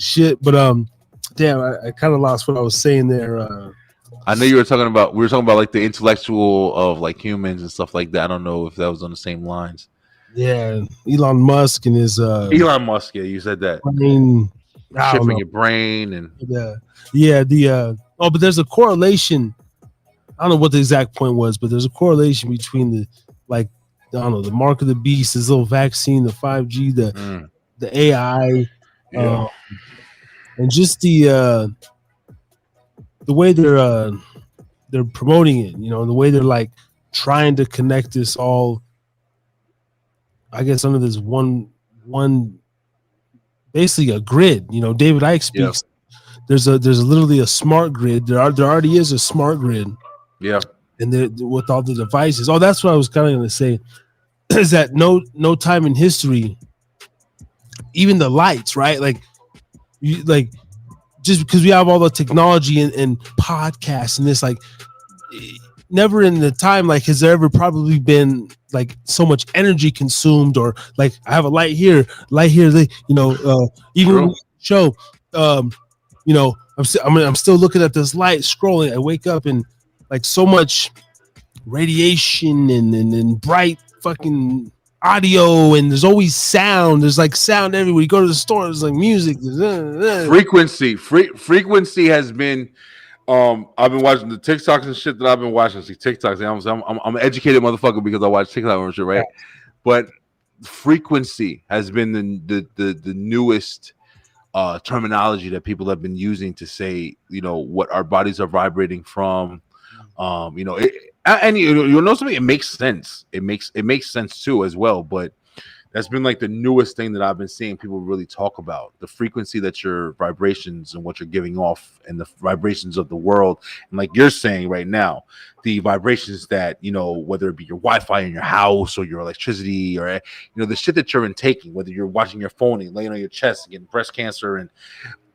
Speaker 4: Shit, but damn, I kind of lost what I was saying there.
Speaker 5: I know you were talking about. We were talking about like the intellectual of like humans and stuff like that. I don't know if that was on the same lines.
Speaker 4: Yeah, Elon Musk and his
Speaker 5: Elon Musk. Yeah, you said that.
Speaker 4: brain, I
Speaker 5: Chip
Speaker 4: don't
Speaker 5: in
Speaker 4: know.
Speaker 5: your brain and
Speaker 4: But there's a correlation. I don't know what the exact point was, but there's a correlation between the like I don't know the mark of the beast, this little vaccine, the 5G, the AI,
Speaker 5: yeah.
Speaker 4: and just the way they're promoting it. You know, the way they're like trying to connect this all. I guess under this one basically a grid. You know, David Icke speaks. There's literally a smart grid. There already is a smart grid.
Speaker 5: Yeah.
Speaker 4: And with all the devices. Oh, that's what I was kind of going to say. Is that no time in history, even the lights, right? Like just because we have all the technology and podcasts and this, like never in the time like has there ever probably been like so much energy consumed, or like I have a light here, even when we show I'm still looking at this light scrolling. I wake up and like so much radiation and bright fucking audio, and there's always sound. There's like sound everywhere. You go to the store, there's like music.
Speaker 5: Frequency has been. I've been watching the TikToks and shit that I've been watching. See TikToks. I'm an educated motherfucker because I watch TikTok and shit, right? But frequency has been the newest terminology that people have been using to say, what our bodies are vibrating from. And you'll know something. It makes sense. It makes sense too as well. But that's been like the newest thing that I've been seeing people really talk about, the frequency that your vibrations and what you're giving off and the vibrations of the world. And like you're saying right now, the vibrations that, whether it be your Wi-Fi in your house or your electricity or, the shit that you're intaking, whether you're watching your phone and laying on your chest and getting breast cancer. And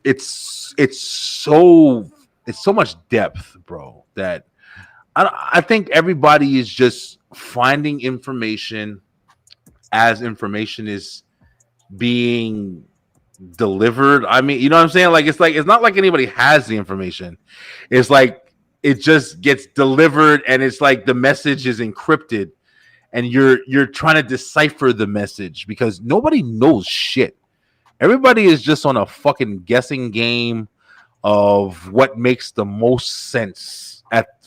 Speaker 5: it's so much depth, bro, that I think everybody is just finding information as information is being delivered. I mean, you know what I'm saying? Like it's not like anybody has the information. It's like it just gets delivered, and it's like the message is encrypted, and you're trying to decipher the message because nobody knows shit. Everybody is just on a fucking guessing game of what makes the most sense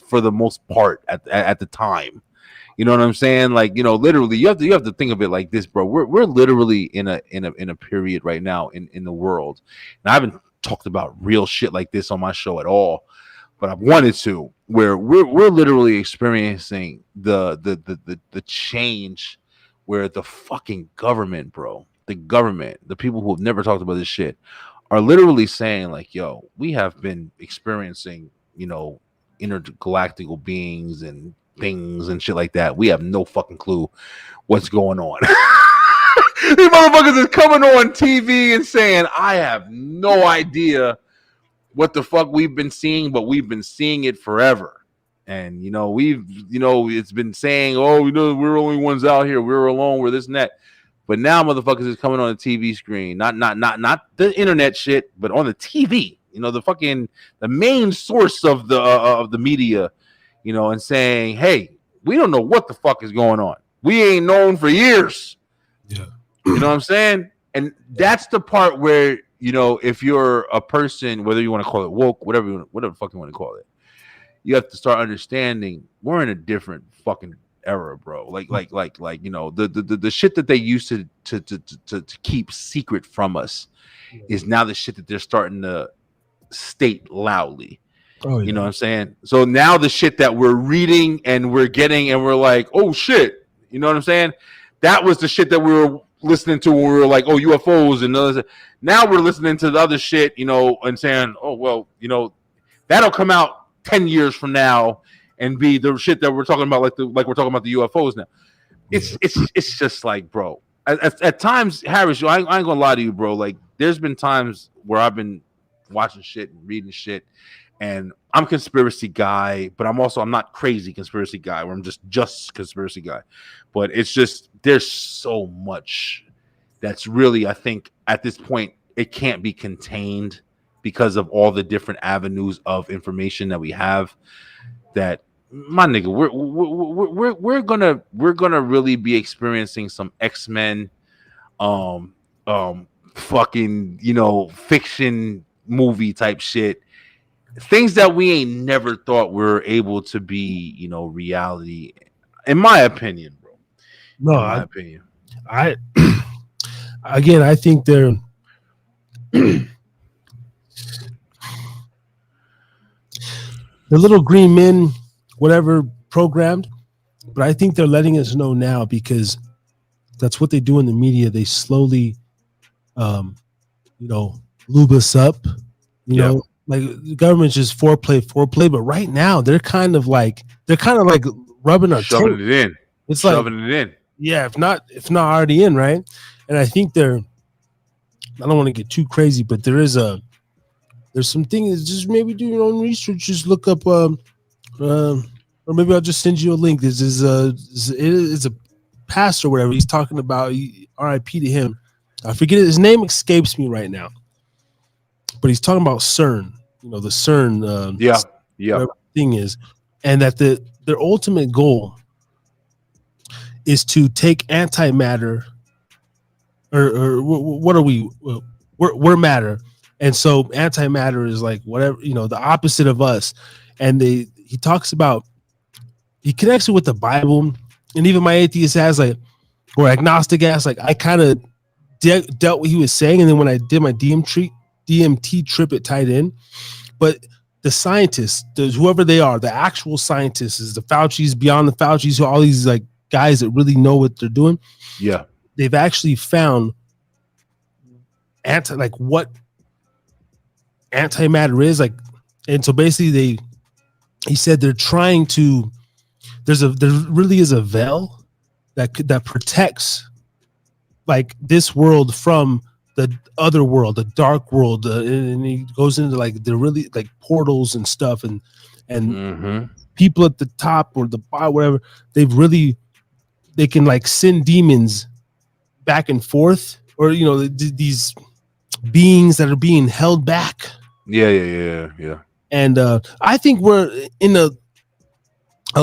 Speaker 5: for the most part at the time. You know what I'm saying? Like, literally, you have to think of it like this, bro. We're literally in a period right now in the world, and I haven't talked about real shit like this on my show at all, but I've wanted to. Where we're literally experiencing the change, where the fucking government, bro, the people who have never talked about this shit, are literally saying like, yo, we have been experiencing, intergalactical beings and things and shit like that. We have no fucking clue what's going on. These motherfuckers is coming on TV and saying, I have no idea what the fuck we've been seeing, but we've been seeing it forever. And, it's been saying, oh, we're the only ones out here. We're alone. We're this and that. But now motherfuckers is coming on the TV screen, not the internet shit, but on the TV, the main source of the media, and saying, hey, we don't know what the fuck is going on. We ain't known for years.
Speaker 4: Yeah.
Speaker 5: You know what I'm saying? And that's the part where, if you're a person, whether you want to call it woke, whatever the fuck you want to call it, you have to start understanding we're in a different fucking era, bro. Like the shit that they used to keep secret from us is now the shit that they're starting to state loudly. Oh, yeah. You know what I'm saying? So now the shit that we're reading and we're getting and we're like, oh shit, you know what I'm saying? That was the shit that we were listening to when we were like, oh, UFOs and others. Now we're listening to the other shit, and saying, oh, well, that'll come out 10 years from now and be the shit that we're talking about, like we're talking about the UFOs now. It's just like, bro, at times, Harris, I ain't gonna lie to you, bro. Like, there's been times where I've been watching shit and reading shit, and I'm a conspiracy guy, but I'm not crazy conspiracy guy, where I'm just conspiracy guy. But it's just, there's so much that's really, I think, at this point, it can't be contained because of all the different avenues of information that we have. That, my nigga, we're gonna really be experiencing some X-Men, fucking, fiction movie type shit. Things that we ain't never thought were able to be, reality, in my opinion, bro.
Speaker 4: No,
Speaker 5: in my opinion.
Speaker 4: I again, I think they're the little green men, whatever, programmed, but I think they're letting us know now because that's what they do in the media. They slowly, lube us up. Like the government's just foreplay. But right now, they're kind of like rubbing our
Speaker 5: shoving
Speaker 4: tail.
Speaker 5: it in.
Speaker 4: It's
Speaker 5: shoving
Speaker 4: like,
Speaker 5: it in.
Speaker 4: yeah, if not already in, right? And I think I don't want to get too crazy, but there's some things. Just maybe do your own research. Just look up, or maybe I'll just send you a link. This is it's a pastor, or whatever. He's talking about R.I.P. to him. I forget his name, escapes me right now, but he's talking about CERN. The CERN.
Speaker 5: Yeah.
Speaker 4: Thing is, and that their ultimate goal is to take antimatter, or what are we? We're matter, and so antimatter is like whatever, the opposite of us. And he talks about, he connects it with the Bible, and even my atheist ass, like, or agnostic ass, like, I kind of dealt what he was saying, and then when I did my DMT trip, it tied in. But the scientists, whoever they are, the actual scientists, is the Fauci's, beyond the Fauci's, all these like guys that really know what they're doing.
Speaker 5: Yeah,
Speaker 4: they've actually found what antimatter is like, and so basically he said they're trying to. There really is a veil that protects like this world from the other world, the dark world, and he goes into like the really like portals and stuff, and people at the top or the bottom, whatever, they can like send demons back and forth, or these beings that are being held back.
Speaker 5: Yeah.
Speaker 4: And I think we're in a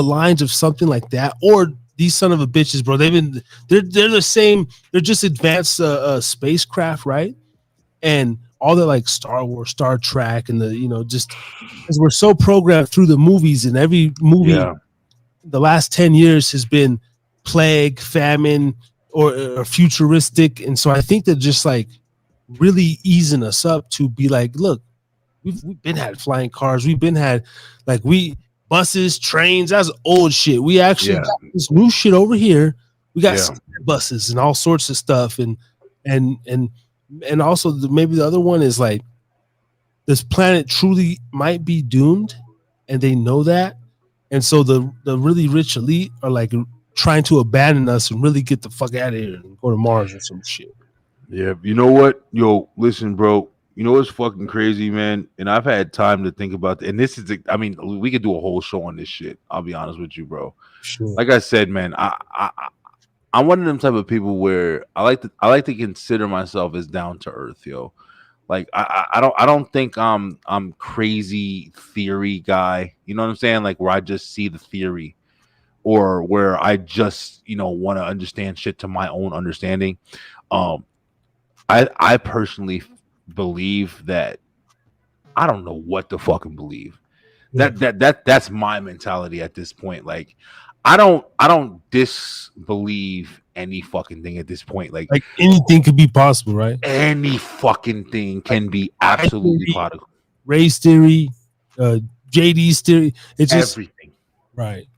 Speaker 4: lines of something like that, or these son of a bitches, bro. They're the same. They're just advanced spacecraft, right? And all the like Star Wars, Star Trek, and just because we're so programmed through the movies, and every movie the last 10 years has been plague, famine, or futuristic. And so I think they're just like really easing us up to be like, look, we've been had flying cars, we've been had like buses, trains. That's old shit. We actually got this new shit over here. We got buses and all sorts of stuff, and also maybe the other one is like, this planet truly might be doomed, and they know that, and so the really rich elite are like trying to abandon us and really get the fuck out of here and go to Mars or some shit.
Speaker 5: Yeah, you know what? Yo, listen, bro. You know what's fucking crazy, man? And I've had time to think about that. And this is, I mean, we could do a whole show on this shit. I'll be honest with you, bro.
Speaker 4: Sure.
Speaker 5: Like I said, man, I'm one of them type of people where I like to consider myself as down to earth, yo. Like I don't think I'm crazy theory guy. You know what I'm saying? Like where I just see the theory, or where I just want to understand shit to my own understanding. I personally believe that I don't know what to fucking believe. That's my mentality at this point. Like I don't disbelieve any fucking thing at this point. Like
Speaker 4: anything could be possible, right?
Speaker 5: Any fucking thing can be absolutely possible.
Speaker 4: Ray's theory, JD's theory, it's just
Speaker 5: everything.
Speaker 4: Right.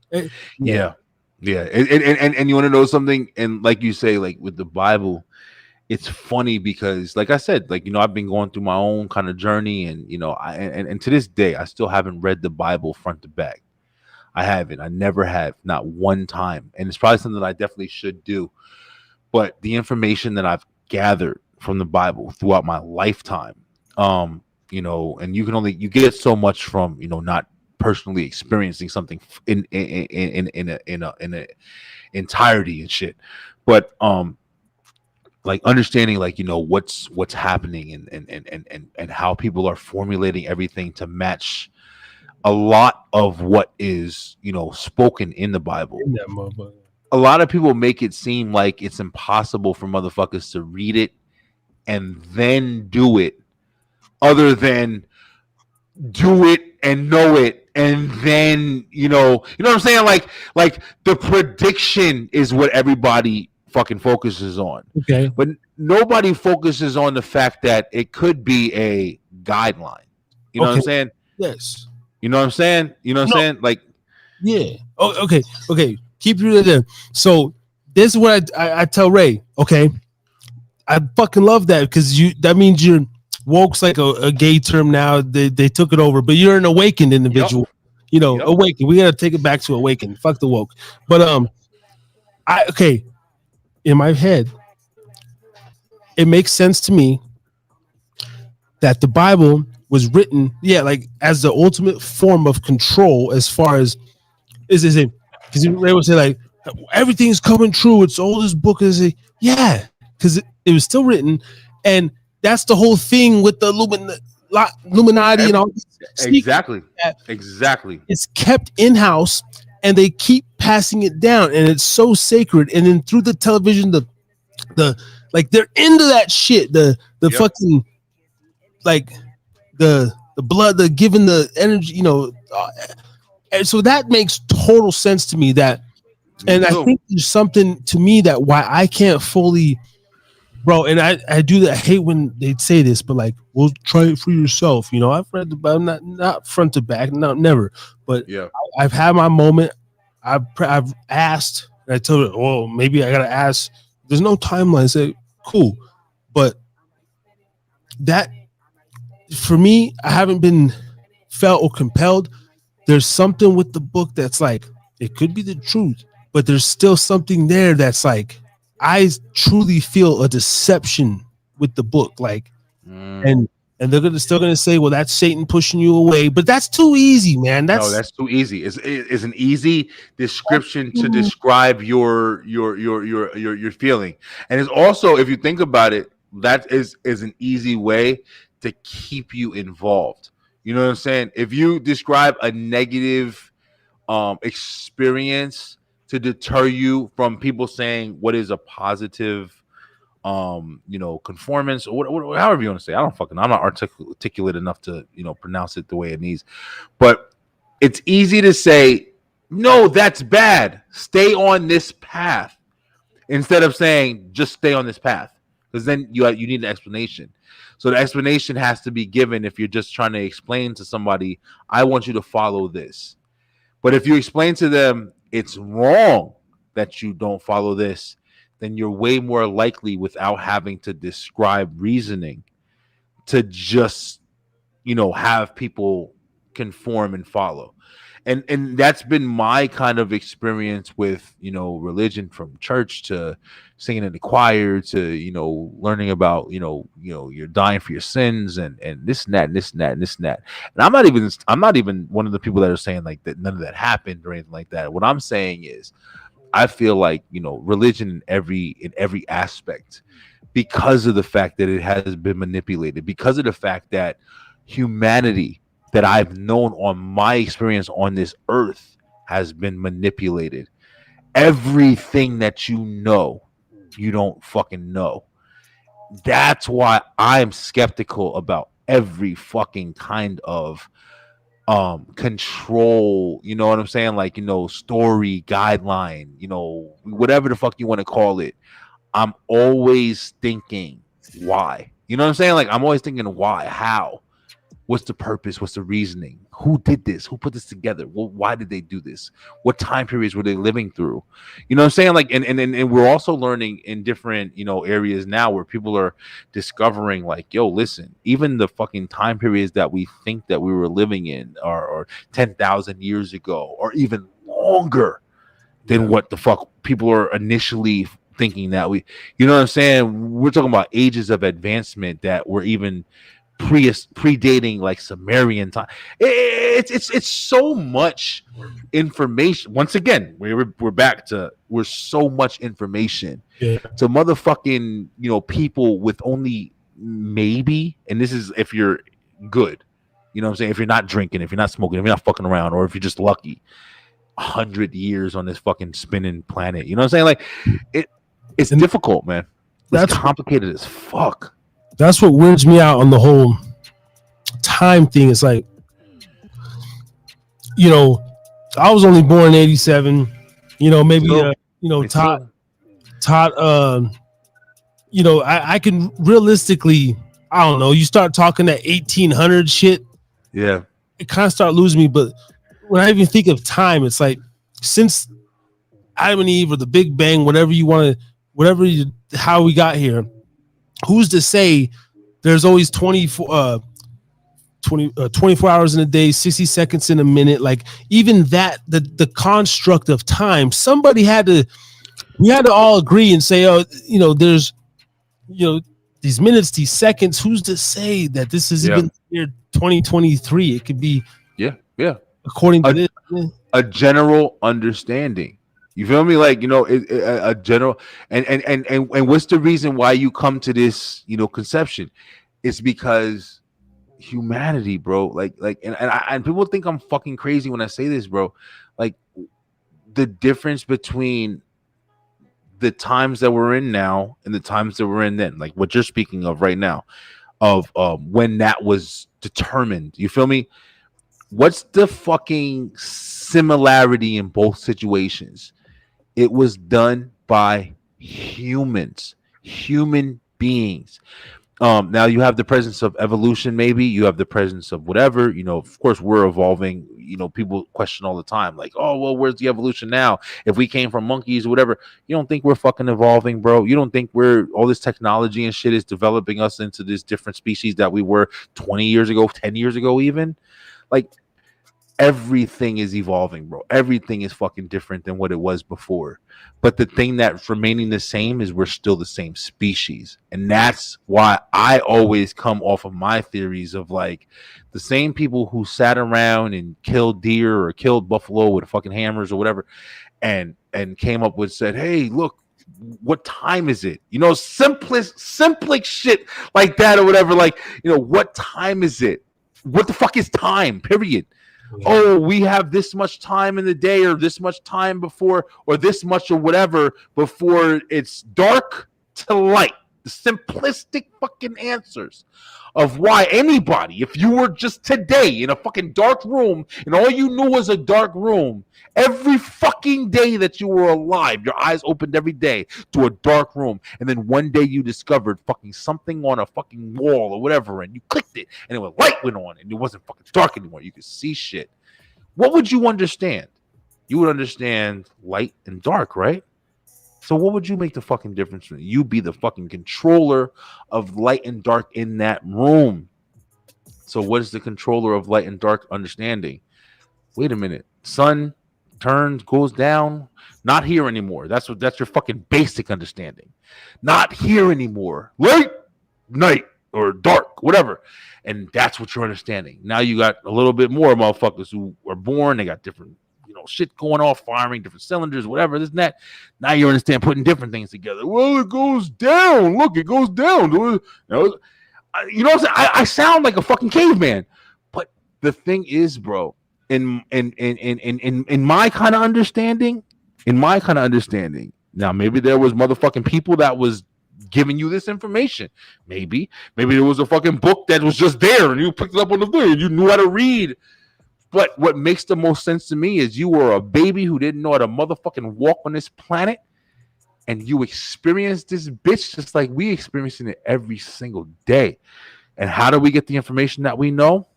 Speaker 5: Yeah. And you want to know something? And like you say, like with the Bible, it's funny because, like I said, like I've been going through my own kind of journey, and and to this day, I still haven't read the Bible front to back. I haven't. I never have, not one time, and it's probably something that I definitely should do. But the information that I've gathered from the Bible throughout my lifetime, and you get so much from not personally experiencing something in a entirety and shit, but like understanding like what's happening and how people are formulating everything to match a lot of what is spoken in the Bible.
Speaker 4: In that motherfucker.
Speaker 5: A lot of people make it seem like it's impossible for motherfuckers to read it and then do it, other than do it and know it, and then you know what I'm saying, like the prediction is what everybody fucking focuses on.
Speaker 4: Okay.
Speaker 5: But nobody focuses on the fact that it could be a guideline. You know what I'm saying?
Speaker 4: Yes.
Speaker 5: You know what I'm saying? You know what I'm saying? Like,
Speaker 4: yeah. Oh, okay. Keep you there. So this is what I tell Ray. Okay, I fucking love that because that means you're woke's like a gay term now. They took it over, but you're an awakened individual. Yep. Awakened. We gotta take it back to awakened. Fuck the woke. But in my head, it makes sense to me that the Bible was written, like as the ultimate form of control, as far as is it, because Ray would say like everything's coming true. It's all this book is because it was still written, and that's the whole thing with the Illuminati and all this.
Speaker 5: Exactly. It's
Speaker 4: kept in house, and they keep passing it down, and it's so sacred. And then through the television, the like they're into that shit. The fucking like the blood, the giving the energy, and so that makes total sense to me. That, and I think there's something to me that why I can't fully. Bro, and I do that. I hate when they say this, but like, well, try it for yourself. I've read the Bible, not front to back, never. But I've had my moment. I've asked, and I told her, well, maybe I gotta ask. There's no timeline. I said, cool, but that for me, I haven't been felt or compelled. There's something with the book that's like it could be the truth, but there's still something there that's like. I truly feel a deception with the book, like, and they're still gonna say, well, that's Satan pushing you away, but that's too easy, man.
Speaker 5: That's too easy. It's an easy description to describe your feeling, and it's also, if you think about it, that is an easy way to keep you involved. You know what I'm saying? If you describe a negative experience to deter you from people saying what is a positive, conformance, or however you want to say. I'm not articulate enough to, pronounce it the way it needs. But it's easy to say, no, that's bad. Stay on this path, instead of saying just stay on this path, because then you need an explanation. So the explanation has to be given if you're just trying to explain to somebody, I want you to follow this. But if you explain to them it's wrong that you don't follow this, then you're way more likely, without having to describe reasoning, to just, have people conform and follow. And that's been my kind of experience with, religion, from church to singing in the choir to, learning about, you're dying for your sins and this and that and this and that and this and that. And I'm not even one of the people that are saying like that none of that happened or anything like that. What I'm saying is I feel like, religion in every aspect, because of the fact that it has been manipulated, because of the fact that humanity that I've known on my experience on this earth has been manipulated. Everything that you don't fucking know. That's why I'm skeptical about every fucking kind of control, you know what I'm saying? Like, story, guideline, whatever the fuck you want to call it. I'm always thinking why. You know what I'm saying? Like, I'm always thinking why, how. What's the purpose? What's the reasoning? Who did this? Who put this together? Well, why did they do this? What time periods were they living through? You know what I'm saying? Like, and we're also learning in different, areas now where people are discovering like, yo, listen, even the fucking time periods that we think that we were living in are 10,000 years ago, or even longer than what the fuck people are initially thinking that we, you know what I'm saying? We're talking about ages of advancement that were even predating like Sumerian time. It's so much information. Once again, we're back to we're so much information to motherfucking people with only maybe, and this is if you're good, you know what I'm saying, if you're not drinking, if you're not smoking, if you're not fucking around, or if you're just lucky, 100 years on this fucking spinning planet. You know what I'm saying? Like it's difficult, man. That's complicated as fuck.
Speaker 4: That's what weirds me out on the whole time thing. It's like, I was only born in 87. Maybe Todd. I can realistically, I don't know. You start talking that 1800 shit.
Speaker 5: Yeah,
Speaker 4: it kind of start losing me. But when I even think of time, it's like since Adam and Eve or the Big Bang, how we got here. Who's to say there's always 24 hours in a day, 60 seconds in a minute? Like even that, the construct of time, we had to all agree and say, there's, these minutes, these seconds. Who's to say that this is even year 2023? It could be, according to this,
Speaker 5: a general understanding. You feel me? Like, a general and what's the reason why you come to this, conception? It's because humanity, bro. Like, and people think I'm fucking crazy when I say this, bro. Like, the difference between the times that we're in now and the times that we're in then, like what you're speaking of right now, of when that was determined. You feel me? What's the fucking similarity in both situations? It was done by humans, human beings. Now you have the presence of evolution, maybe you have the presence of whatever, of course we're evolving. People question all the time, like, oh, well, where's the evolution now? If we came from monkeys or whatever, you don't think we're fucking evolving, bro? You don't think all this technology and shit is developing us into this different species that we were 20 years ago, 10 years ago, even? Like, everything is evolving, bro. Everything is fucking different than what it was before. But the thing that's remaining the same is we're still the same species. And that's why I always come off of my theories of like the same people who sat around and killed deer or killed buffalo with fucking hammers or whatever and came up with, said, hey, look, what time is it? Simplest shit like that or whatever. Like, what time is it? What the fuck is time? Period. Oh, we have this much time in the day or this much time before or this much or whatever before it's dark to light. The simplistic fucking answers of why anybody, if you were just today in a fucking dark room and all you knew was a dark room, every fucking day that you were alive, your eyes opened every day to a dark room, and then one day you discovered fucking something on a fucking wall or whatever, and you clicked it, and light went on, and it wasn't fucking dark anymore. You could see shit. What would you understand? You would understand light and dark, right? So what would you make the fucking difference? You be the fucking controller of light and dark in that room. So what is the controller of light and dark understanding? Wait a minute. Sun turns, goes down, not here anymore. That's your fucking basic understanding. Not here anymore. Light, night, or dark, whatever. And that's what you're understanding. Now you got a little bit more motherfuckers who are born, they got different shit going off, firing different cylinders, whatever, this and that. Now you understand putting different things together. Well, it goes down. Look, it goes down. You know what I'm saying? I sound like a fucking caveman. But the thing is, bro, in my kind of understanding, now maybe there was motherfucking people that was giving you this information. Maybe there was a fucking book that was just there and you picked it up on the thing and you knew how to read. But what makes the most sense to me is you were a baby who didn't know how to motherfucking walk on this planet, and you experienced this bitch just like we experiencing it every single day. And how do we get the information that we know?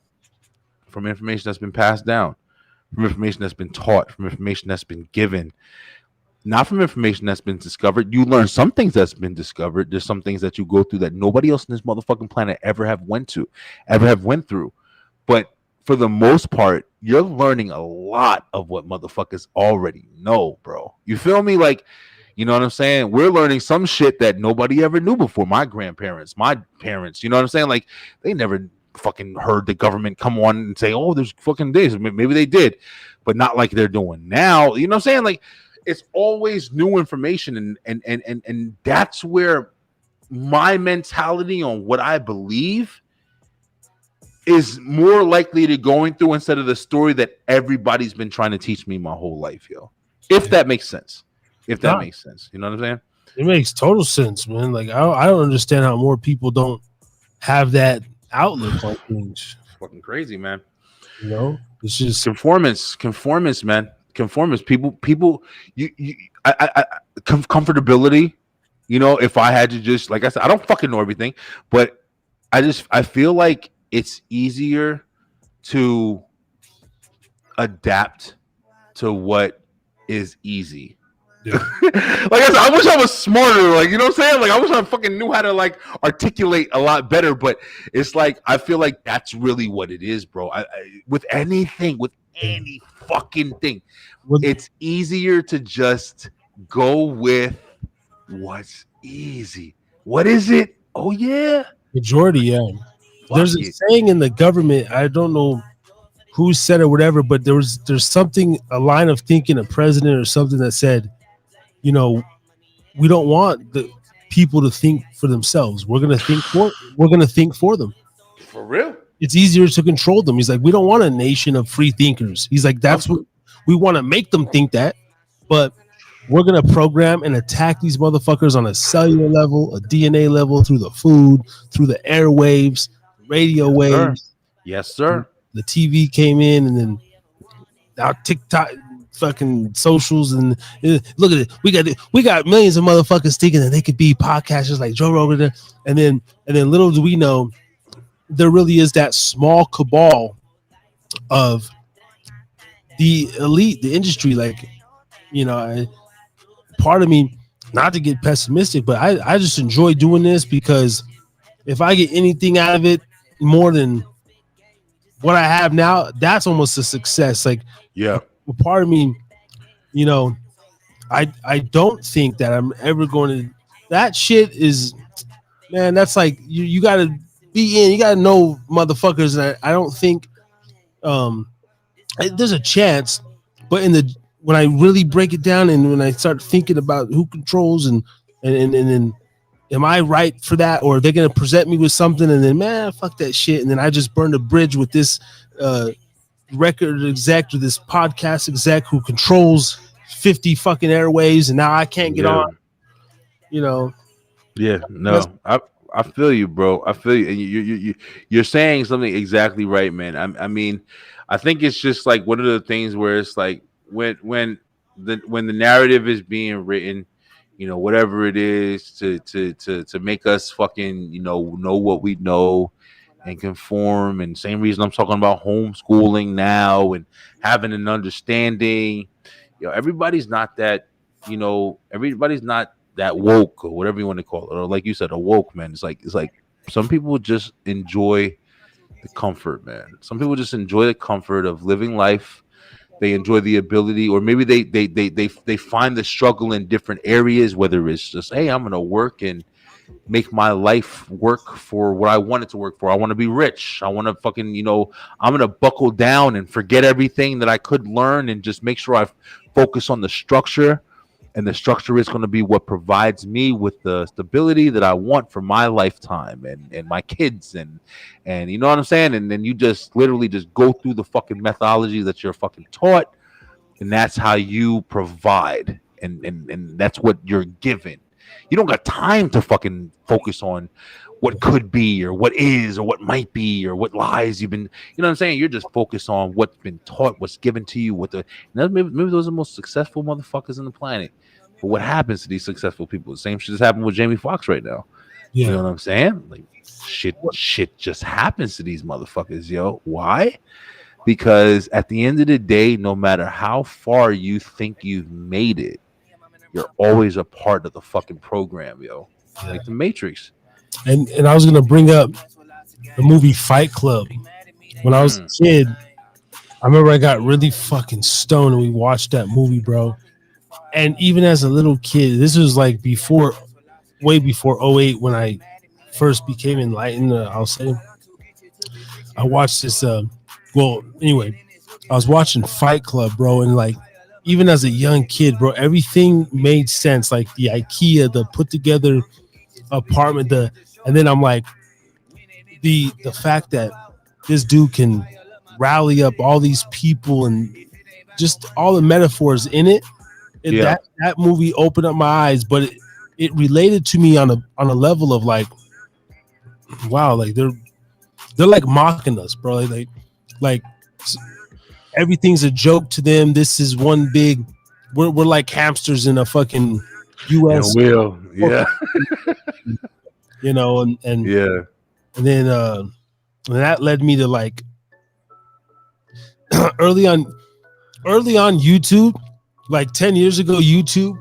Speaker 5: From information that's been passed down, from information that's been taught, from information that's been given, not from information that's been discovered. You learn some things that's been discovered. There's some things that you go through that nobody else in this motherfucking planet ever have went through. But for the most part, you're learning a lot of what motherfuckers already know, bro. You feel me? Like, you know what I'm saying? We're learning some shit that nobody ever knew before. My grandparents, my parents, you know what I'm saying? Like, they never fucking heard the government come on and say, oh, there's fucking this. Maybe they did, but not like they're doing now. You know what I'm saying? Like, it's always new information, and that's where my mentality on what I believe is more likely to going through instead of the story that everybody's been trying to teach me my whole life, yo. If that makes sense. If that makes sense. You know what I'm saying?
Speaker 4: It makes total sense, man. Like, I don't understand how more people don't have that outlook on things.
Speaker 5: It's fucking crazy, man.
Speaker 4: You know? It's just
Speaker 5: conformance, man. Conformance. People, comfortability. You know, if I had to just, like I said, I don't fucking know everything, but I feel like it's easier to adapt to what is easy. Yeah. Like I said, I wish I was smarter. Like, you know what I'm saying? Like, I wish I fucking knew how to like articulate a lot better. But it's like, I feel like that's really what it is, bro. With anything, with any fucking thing, it's easier to just go with what's easy. What is it? Oh yeah,
Speaker 4: majority. Yeah, there's a saying in the government. I don't know who said it, whatever, but there's something, a line of thinking, a president or something that said, you know, we don't want the people to think for themselves. We're gonna think for them.
Speaker 5: For real?
Speaker 4: It's easier to control them. He's like, we don't want a nation of free thinkers. He's like, that's what we want to make them think that, but we're gonna program and attack these motherfuckers on a cellular level, a DNA level, through the food, through the airwaves, radio waves.
Speaker 5: Yes, sir.
Speaker 4: The TV came in, and then now TikTok, fucking socials, and look at it. We got millions of motherfuckers thinking that they could be podcasters like Joe Rogan, and then little do we know, there really is that small cabal of the elite, the industry. Like, you know, part of me, not to get pessimistic, but I just enjoy doing this, because if I get anything out of it more than what I have now, that's almost a success. Like,
Speaker 5: yeah,
Speaker 4: part of me, you know, I don't think that I'm ever going to, that shit is, man, that's like, you got to be in, you got to know motherfuckers. And I don't think there's a chance, but when I really break it down, and when I start thinking about who controls and am I right for that, or are they going to present me with something, and then, man, fuck that shit, and then I just burned a bridge with this record exec, or this podcast exec who controls 50 fucking airwaves, and now I can't get on. You know.
Speaker 5: Yeah, no, I feel you, bro. I feel you. You're saying something exactly right, man. I mean, I think it's just like one of the things where it's like when the narrative is being written, you know, whatever it is to make us fucking, you know what we know and conform. And same reason I'm talking about homeschooling now and having an understanding. You know, everybody's not that, you know, everybody's not that woke, or whatever you want to call it, or like you said, a woke, man. It's like some people just enjoy the comfort, man. Some people just enjoy the comfort of living life. They enjoy the ability, or maybe they find the struggle in different areas, whether it's just, hey, I'm gonna work and make my life work for what I want it to work for. I want to be rich. I want to fucking, you know, I'm gonna buckle down and forget everything that I could learn and just make sure I focus on the structure. And the structure is going to be what provides me with the stability that I want for my lifetime and my kids and you know what I'm saying? And then you just literally just go through the fucking methodology that you're fucking taught, and that's how you provide, and that's what you're given. You don't got time to fucking focus on what could be or what is or what might be or what lies you've been, you know what I'm saying? You're just focused on what's been taught, what's given to you, maybe those are the most successful motherfuckers on the planet. But what happens to these successful people? The same shit is happening with Jamie Foxx right now. Yeah. You know what I'm saying? Like shit just happens to these motherfuckers, yo. Why? Because at the end of the day, no matter how far you think you've made it, you're always a part of the fucking program, yo. Like the Matrix.
Speaker 4: And I was gonna bring up the movie Fight Club. When I was a kid, I remember I got really fucking stoned and we watched that movie, bro. And even as a little kid, this was like way before 2008 when I first became enlightened, I'll say. I watched this. Well, anyway, I was watching Fight Club, bro, and like even as a young kid, bro, everything made sense. Like the IKEA, the put together apartment, and then I'm like the fact that this dude can rally up all these people and just all the metaphors in it.
Speaker 5: Yeah.
Speaker 4: That movie opened up my eyes, but it related to me on a level of like, wow, like they're like mocking us, bro. Like everything's a joke to them. This is one big. We're like hamsters in a fucking U.S.
Speaker 5: Will. Yeah.
Speaker 4: You know, and
Speaker 5: Yeah.
Speaker 4: and then and that led me to like early on YouTube, like 10 years ago, YouTube.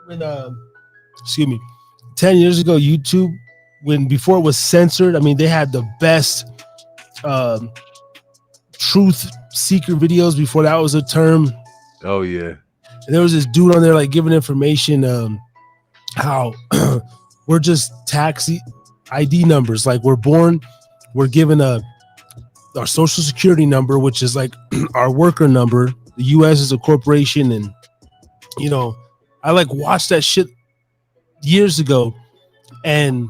Speaker 4: When excuse me, 10 years ago, YouTube, when before it was censored, I mean, they had the best truth seeker videos before that was a term.
Speaker 5: Oh yeah.
Speaker 4: And there was this dude on there like giving information how we're just taxi ID numbers. Like we're born, we're given our social security number, which is like our worker number. The US is a corporation, and you know, I like watched that shit years ago, and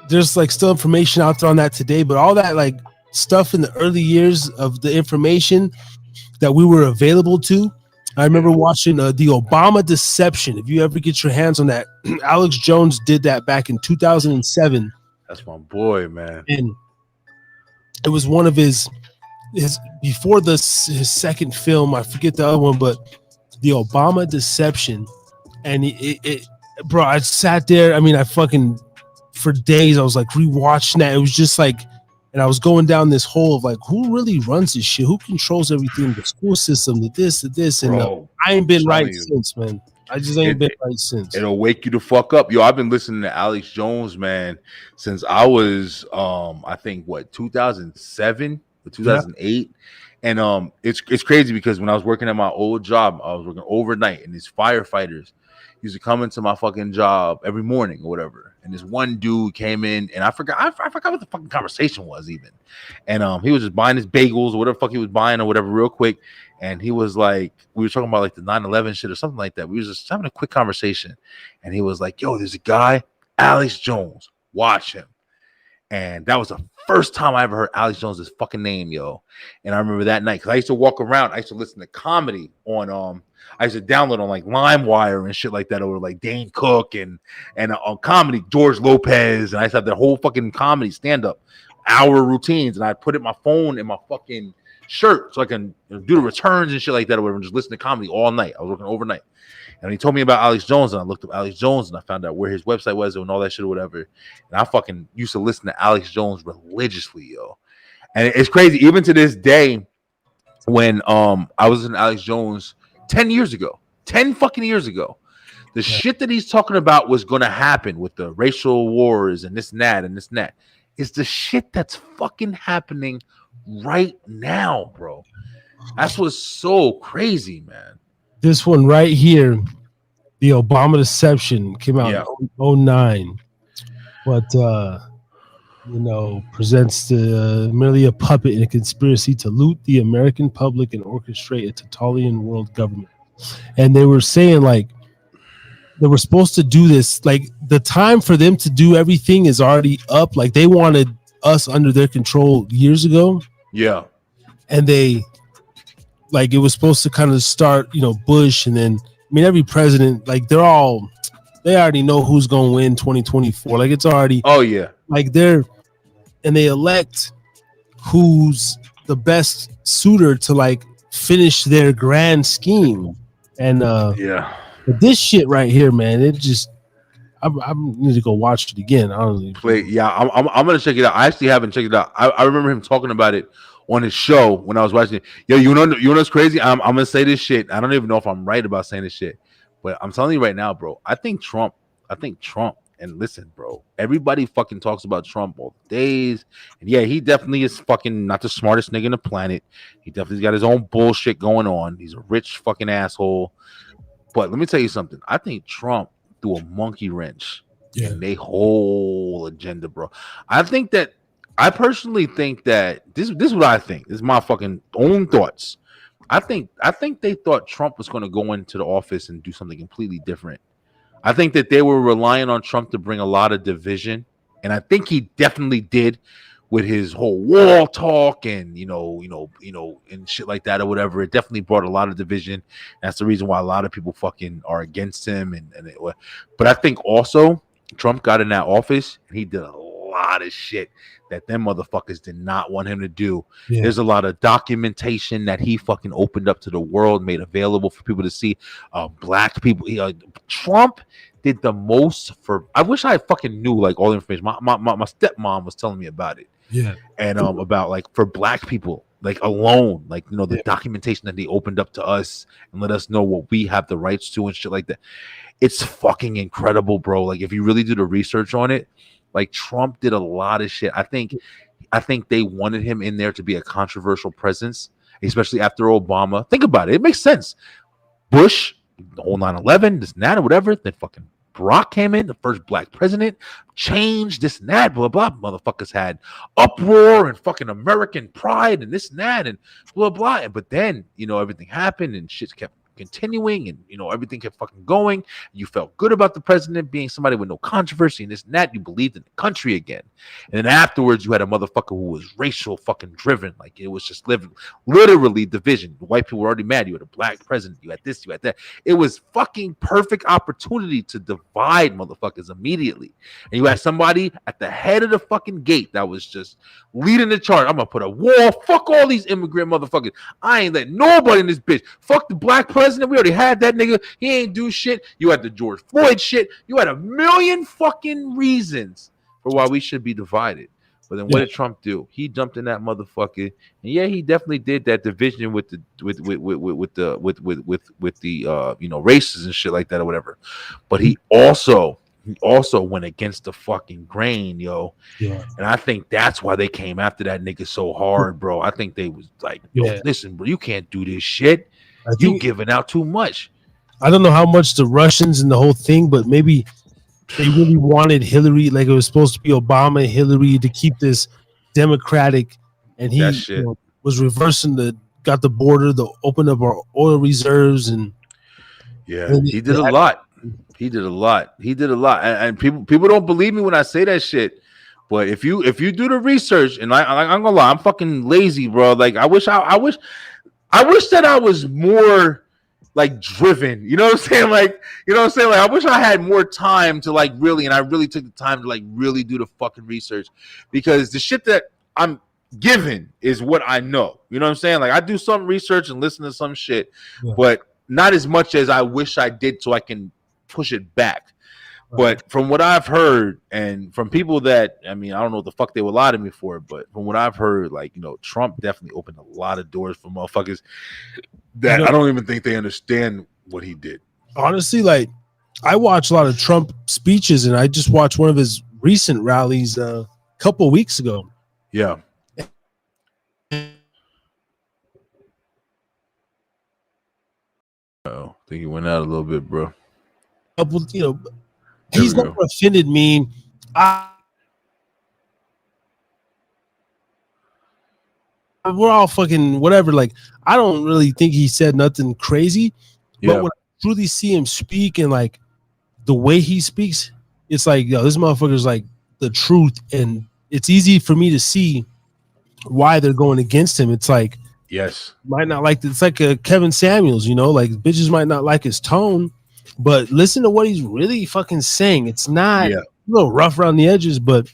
Speaker 4: there's like still information out there on that today, but all that like stuff in the early years of the information that we were available to. I remember watching the Obama Deception. If you ever get your hands on that, Alex Jones did that back in 2007.
Speaker 5: That's my boy, man.
Speaker 4: And it was one of his before his second film. I forget the other one, but the Obama Deception. And it bro, I sat there. I mean, I fucking for days I was like rewatching that. It was just like, and I was going down this hole of like, who really runs this shit? Who controls everything? The school system, the this, and
Speaker 5: Bro,
Speaker 4: I ain't been right since, man. I just ain't been right since.
Speaker 5: It'll wake you the fuck up. Yo, I've been listening to Alex Jones, man, since I was I think what 2007 or 2008. Yeah. And it's crazy because when I was working at my old job, I was working overnight, and these firefighters used to come into my fucking job every morning or whatever. And this one dude came in, and I forgot what the fucking conversation was even. And he was just buying his bagels or whatever the fuck he was buying or whatever real quick. And he was like, we were talking about like the 9/11 shit or something like that. We was just having a quick conversation. And he was like, yo, there's a guy, Alex Jones. Watch him. And that was the first time I ever heard Alex Jones' fucking name, yo. And I remember that night, because I used to walk around. I used to listen to comedy on I used to download on like LimeWire and shit like that, or like Dane Cook and on comedy, George Lopez. And I used to have their whole fucking comedy stand-up hour routines. And I put my phone in my fucking shirt so I can do the returns and shit like that, or whatever, and just listen to comedy all night. I was working overnight. And he told me about Alex Jones, and I looked up Alex Jones, and I found out where his website was and all that shit or whatever. And I fucking used to listen to Alex Jones religiously, yo. And it's crazy, even to this day, when I was in Alex Jones 10 fucking years ago, the shit that he's talking about was going to happen with the racial wars and this and that and this and that is the shit that's fucking happening right now, bro. That's what's so crazy, man.
Speaker 4: This one right here, the Obama Deception, came out in 2009, but you know, presents merely a puppet in a conspiracy to loot the American public and orchestrate a totalitarian world government. And they were saying like they were supposed to do this, like the time for them to do everything is already up. Like they wanted us under their control years ago.
Speaker 5: Yeah.
Speaker 4: And they like it was supposed to kind of start, you know, Bush, and then I mean every president, like they already know who's gonna win 2024. Like it's already like and they elect who's the best suitor to like finish their grand scheme. And but this shit right here, man, it just I need to go watch it again. I don't
Speaker 5: play. I'm gonna check it out. I actually haven't checked it out. I remember him talking about it on his show when I was watching it. Yo, you know what's crazy? I'm gonna say this shit. I don't even know if I'm right about saying this shit, but I'm telling you right now, bro. I think Trump. And listen, bro. Everybody fucking talks about Trump all the days, and yeah, he definitely is fucking not the smartest nigga in the planet. He definitely's got his own bullshit going on. He's a rich fucking asshole. But let me tell you something. I think Trump threw a monkey wrench and they whole agenda, bro. I personally think that this is what I think. This is my fucking own thoughts. I think they thought Trump was going to go into the office and do something completely different. I think that they were relying on Trump to bring a lot of division, and I think he definitely did with his whole wall talk and and shit like that or whatever. It definitely brought a lot of division. That's the reason why a lot of people fucking are against him. But I think also Trump got in that office and he did a lot of shit that them motherfuckers did not want him to do. Yeah. There's a lot of documentation that he fucking opened up to the world, made available for people to see. Black people. Trump did the most for. I wish I fucking knew like all the information. My stepmom was telling me about it.
Speaker 4: Yeah,
Speaker 5: and about like for black people, like alone, like the documentation that they opened up to us and let us know what we have the rights to and shit like that. It's fucking incredible, bro. Like if you really do the research on it, like Trump did a lot of shit. I think they wanted him in there to be a controversial presence, especially after Obama. Think about it. It makes sense. Bush, the whole 9/11, this and that or whatever. Then fucking Barack came in, the first black president, changed this and that, blah, blah. Motherfuckers had uproar and fucking American pride and this and that and blah, blah. But then, everything happened and shit kept continuing and everything kept fucking going. You felt good about the president being somebody with no controversy and this and that. You believed in the country again. And then afterwards you had a motherfucker who was racial fucking driven. Like it was just literally division. The white people were already mad. You had a black president, you had this, you had that. It was fucking perfect opportunity to divide motherfuckers immediately. And you had somebody at the head of the fucking gate that was just leading the charge. I'm gonna put a wall. Fuck all these immigrant motherfuckers. I ain't letting nobody in this bitch. Fuck the black president. We already had that nigga. He ain't do shit. You had the George Floyd shit. You had a million fucking reasons for why we should be divided. But then what did Trump do? He jumped in that motherfucker, and he definitely did that division with the races and shit like that or whatever. But he also went against the fucking grain, yo. Yeah. And I think that's why they came after that nigga so hard, bro. I think they was like, yo, listen, bro, you can't do this shit. You giving out too much.
Speaker 4: I don't know how much the Russians and the whole thing, but maybe they really wanted Hillary, like it was supposed to be Obama and Hillary to keep this Democratic, and he was reversing got the border, open up our oil reserves, and
Speaker 5: he did a lot. He did a lot. And people don't believe me when I say that shit. But if you do the research, and I'm gonna lie, I'm fucking lazy, bro. Like I wish that I was more like driven, you know what I'm saying? Like, I wish I had more time to like really, and I really took the time to like really do the fucking research, because the shit that I'm given is what I know. You know what I'm saying? Like I do some research and listen to some shit, but not as much as I wish I did so I can push it back. But from what I've heard, and from people that, I mean, I don't know what the fuck they would lie to me for, but from what I've heard, like, Trump definitely opened a lot of doors for motherfuckers that I don't even think they understand what he did.
Speaker 4: Honestly, like, I watch a lot of Trump speeches, and I just watched one of his recent rallies a couple weeks ago.
Speaker 5: Yeah. I think he went out a little bit, bro.
Speaker 4: He's never offended me. We're all fucking whatever. Like, I don't really think he said nothing crazy. But when I truly see him speak and like the way he speaks, it's like, yo, this motherfucker's like the truth. And it's easy for me to see why they're going against him. It's like, might not like, it's like a Kevin Samuels, like bitches might not like his tone, but listen to what he's really fucking saying. It's not a little rough around the edges, but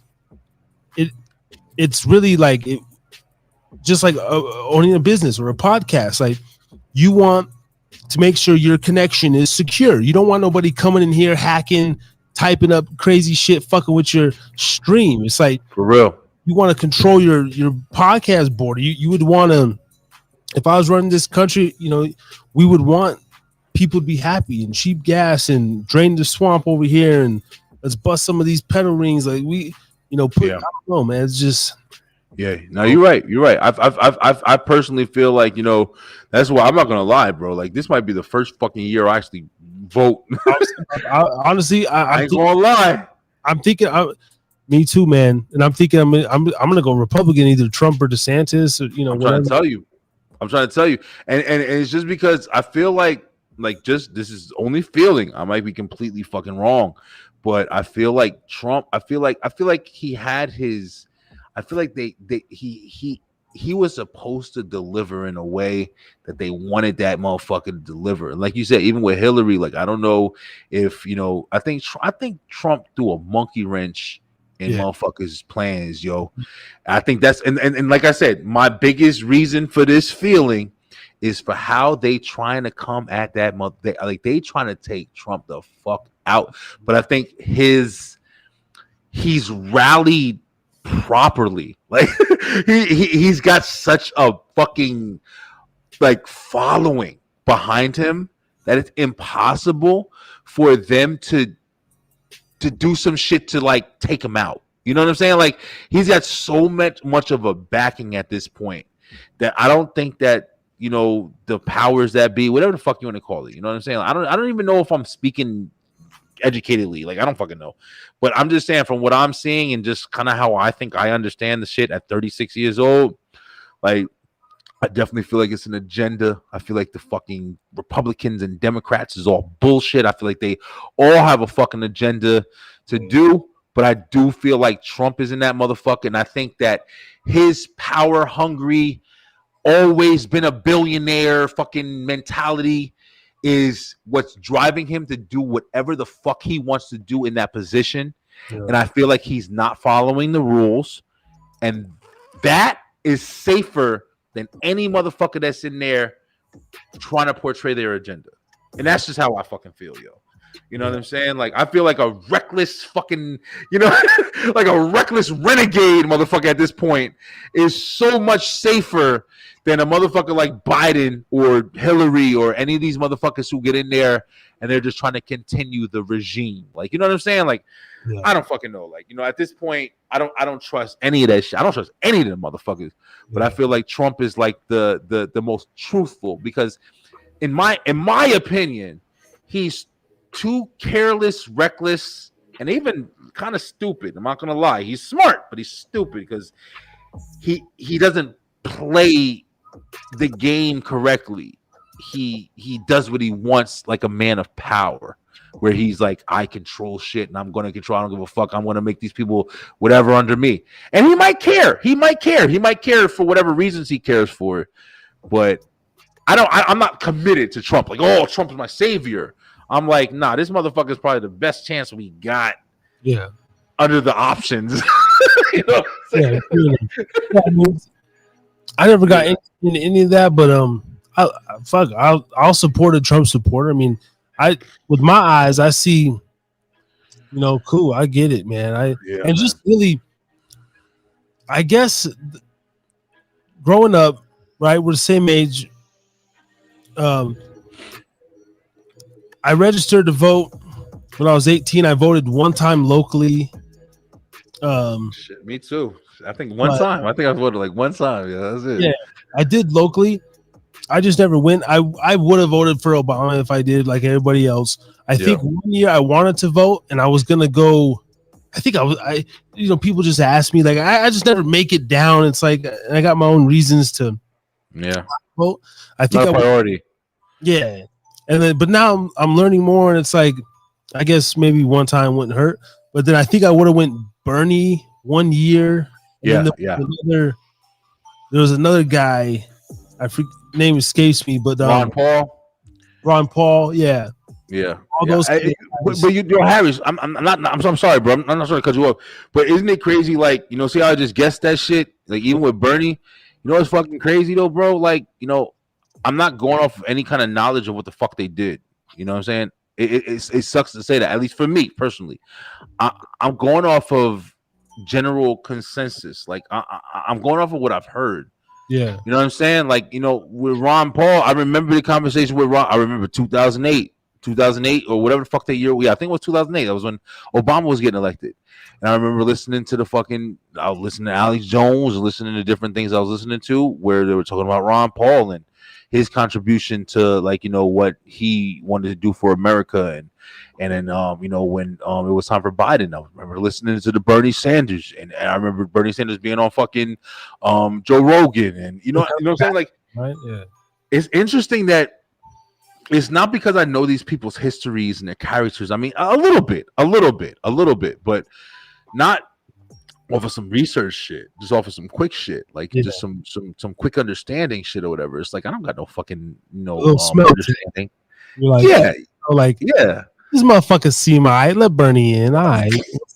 Speaker 4: it's really like just like owning a business or a podcast. Like, you want to make sure your connection is secure. You don't want nobody coming in here hacking, typing up crazy shit, fucking with your stream. It's like,
Speaker 5: for real,
Speaker 4: you want to control your podcast border. You would want to, if I was running this country, we would want people to be happy and cheap gas and drain the swamp over here and let's bust some of these pedal rings. Like I don't know, man. It's just
Speaker 5: no, you're right. I personally feel like that's why I'm not gonna lie, bro. Like, this might be the first fucking year I actually vote.
Speaker 4: Honestly,
Speaker 5: I ain't gonna lie.
Speaker 4: I'm thinking. Me too, man. And I'm thinking I'm gonna go Republican, either Trump or DeSantis, or
Speaker 5: I'm trying to tell you. And it's just because I feel like just this is only feeling. I might be completely fucking wrong, but I feel like Trump. I feel like he had his. I feel like he was supposed to deliver in a way that they wanted that motherfucker to deliver. And like you said, even with Hillary, like I don't know if I think Trump threw a monkey wrench in motherfuckers' plans, yo. I think that's and like I said, my biggest reason for this feeling is for how they trying to come at that they trying to take Trump the fuck out. But I think he's rallied properly. Like he's got such a fucking following behind him that it's impossible for them to do some shit to take him out. You know what I'm saying? Like he's got so much of a backing at this point that I don't think that the powers that be, whatever the fuck you want to call it, you know what I'm saying? I don't even know if I'm speaking educatedly. Like I don't fucking know, but I'm just saying from what I'm seeing and just kind of how I think I understand the shit at 36 years old. Like I definitely feel like it's an agenda. I feel like the fucking Republicans and Democrats is all bullshit. I feel like they all have a fucking agenda to do, but I do feel like Trump is in that motherfucker, and I think that his power hungry, always been a billionaire fucking mentality is what's driving him to do whatever the fuck he wants to do in that position. Yeah. And I feel like he's not following the rules, and that is safer than any motherfucker that's in there trying to portray their agenda. And that's just how I fucking feel, yo. You know what I'm saying? Like, I feel like a reckless fucking, like a reckless renegade motherfucker at this point is so much safer than a motherfucker like Biden or Hillary or any of these motherfuckers who get in there and they're just trying to continue the regime. Like, you know what I'm saying? Like, yeah. I don't fucking know. Like, at this point, I don't trust any of that shit. I don't trust any of them motherfuckers. But I feel like Trump is like the most truthful, because in my opinion, he's too careless, reckless, and even kind of stupid. I'm not gonna lie. He's smart, but he's stupid because he doesn't play the game correctly. He does what he wants like a man of power, where he's like, I control shit and I'm gonna control. I don't give a fuck. I'm gonna make these people whatever under me. And he might care. He might care for whatever reasons he cares for. But I'm not committed to Trump. Like, oh, Trump is my savior. I'm like, nah, this motherfucker is probably the best chance we got. Yeah. Under the options. You know what I'm saying?
Speaker 4: I never got into any of that, but I'll support a Trump supporter. I mean, with my eyes, I see, cool. I get it, man. Just really, I guess, growing up, right, we're the same age. I registered to vote when I was 18. I voted one time locally.
Speaker 5: Shit, me too. I think one time. I think I voted like one time. Yeah, that's it.
Speaker 4: Yeah, I did locally. I just never went. I would have voted for Obama if I did, like everybody else. I think one year I wanted to vote, and I was gonna go. I think people just asked me, like, I just never make it down. It's like I got my own reasons to vote. I think
Speaker 5: not a priority.
Speaker 4: Yeah. And then, but now I'm learning more, and it's like, I guess maybe one time wouldn't hurt. But then I think I would have went Bernie one year.
Speaker 5: Yeah,
Speaker 4: there was another guy. Name escapes me, but
Speaker 5: Ron
Speaker 4: Paul. Yeah.
Speaker 5: All those. But you, Harris, I'm sorry, bro. I'm not sorry to cut you off. But isn't it crazy? Like, see how I just guessed that shit? Like, even with Bernie, what's fucking crazy though, bro? Like, I'm not going off of any kind of knowledge of what the fuck they did. You know what I'm saying? It sucks to say that, at least for me personally. I'm going off of general consensus. Like, I'm going off of what I've heard.
Speaker 4: Yeah.
Speaker 5: You know what I'm saying? Like, with Ron Paul, I remember the conversation with Ron. I remember 2008 or whatever the fuck that year. I think it was 2008. That was when Obama was getting elected. And I remember listening to I was listening to Alex Jones, listening to different things I was listening to where they were talking about Ron Paul and his contribution to, like, what he wanted to do for America. And then, when it was time for Biden, I remember remember listening to the Bernie Sanders, and I remember Bernie Sanders being on fucking Joe Rogan, and you know what I'm saying? Like,
Speaker 4: right? Yeah.
Speaker 5: It's interesting that it's not because I know these people's histories and their characters. I mean, a little bit, but not off of some research shit, just off of some quick shit, like just some quick understanding shit or whatever. It's like I don't got no fucking understanding.
Speaker 4: You're like, this motherfucker see my let Bernie in.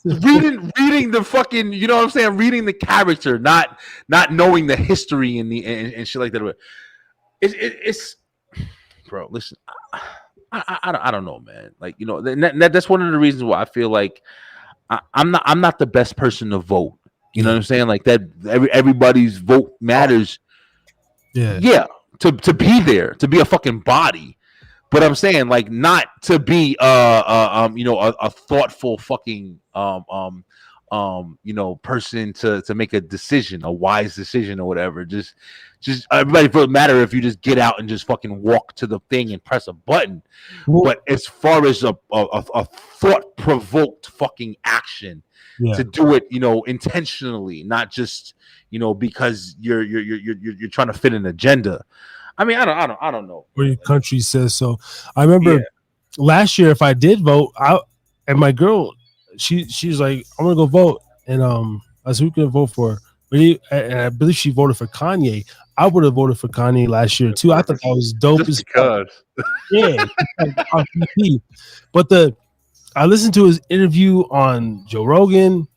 Speaker 5: Reading the fucking, you know what I'm saying? Reading the character, not knowing the history and shit like that. It's bro. Listen, I don't know, man. Like, you know, that's one of the reasons why I feel like I'm not the best person to vote. You know what I'm saying? Like that, everybody's vote matters. Yeah. To be there, to be a fucking body. But I'm saying, like, not to be a thoughtful fucking person to make a decision, a wise decision or whatever. Just everybody doesn't matter if you just get out and just fucking walk to the thing and press a button. But as far as a thought provoked fucking action, to do it, intentionally, not just because you're trying to fit an agenda. I mean, I don't know.
Speaker 4: Where your country says so. I remember last year, if I did vote, and my girl, she's like, I'm gonna go vote, and I said, we can vote for her. But and I believe she voted for Kanye. I would have voted for Kanye last year too. I thought that was dope as fuck. Yeah. But I listened to his interview on Joe Rogan,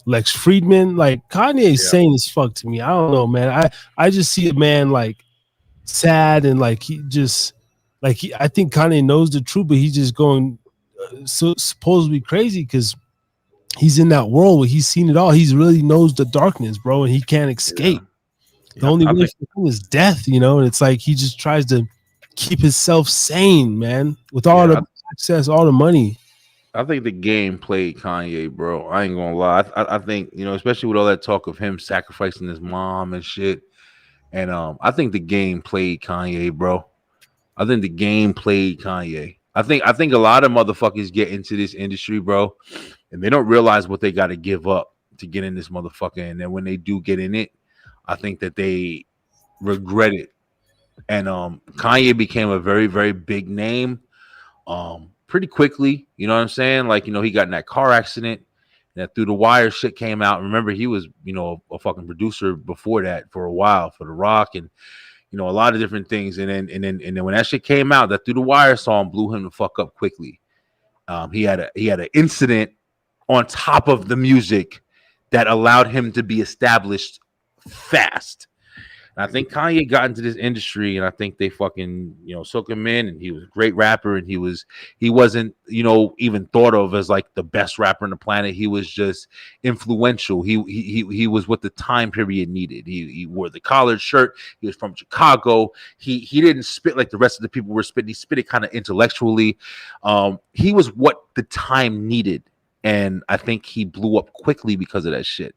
Speaker 4: Lex Friedman. Like, Kanye is sane as fuck to me. I don't know, man. I just see a man like sad and like he just like I think Kanye knows the truth, but he's just going so supposedly crazy because he's in that world where he's seen it all. He really knows the darkness, bro, and he can't escape. The only way for him is death, and it's like he just tries to keep himself sane, man, with all the access, all the money.
Speaker 5: I think the game played Kanye, bro. I ain't gonna lie. I think, especially with all that talk of him sacrificing his mom and shit. And I think the game played Kanye, bro. I think the game played Kanye. I think a lot of motherfuckers get into this industry, bro, and they don't realize what they got to give up to get in this motherfucker. And then when they do get in it, I think that they regret it. And Kanye became a very, very big name pretty quickly. You know what I'm saying? Like, he got in that car accident. That Through the Wire shit came out. Remember, he was, a fucking producer before that for a while for The Rock and, a lot of different things. And then when that shit came out, that Through the Wire song blew him the fuck up quickly. He had an incident on top of the music that allowed him to be established fast. And I think Kanye got into this industry, and I think they fucking, soak him in, and he was a great rapper, and he wasn't, even thought of as like the best rapper on the planet. He was just influential. He was what the time period needed. He wore the collared shirt. He was from Chicago. He didn't spit like the rest of the people were spitting. He spit it kind of intellectually. He was what the time needed, and I think he blew up quickly because of that shit.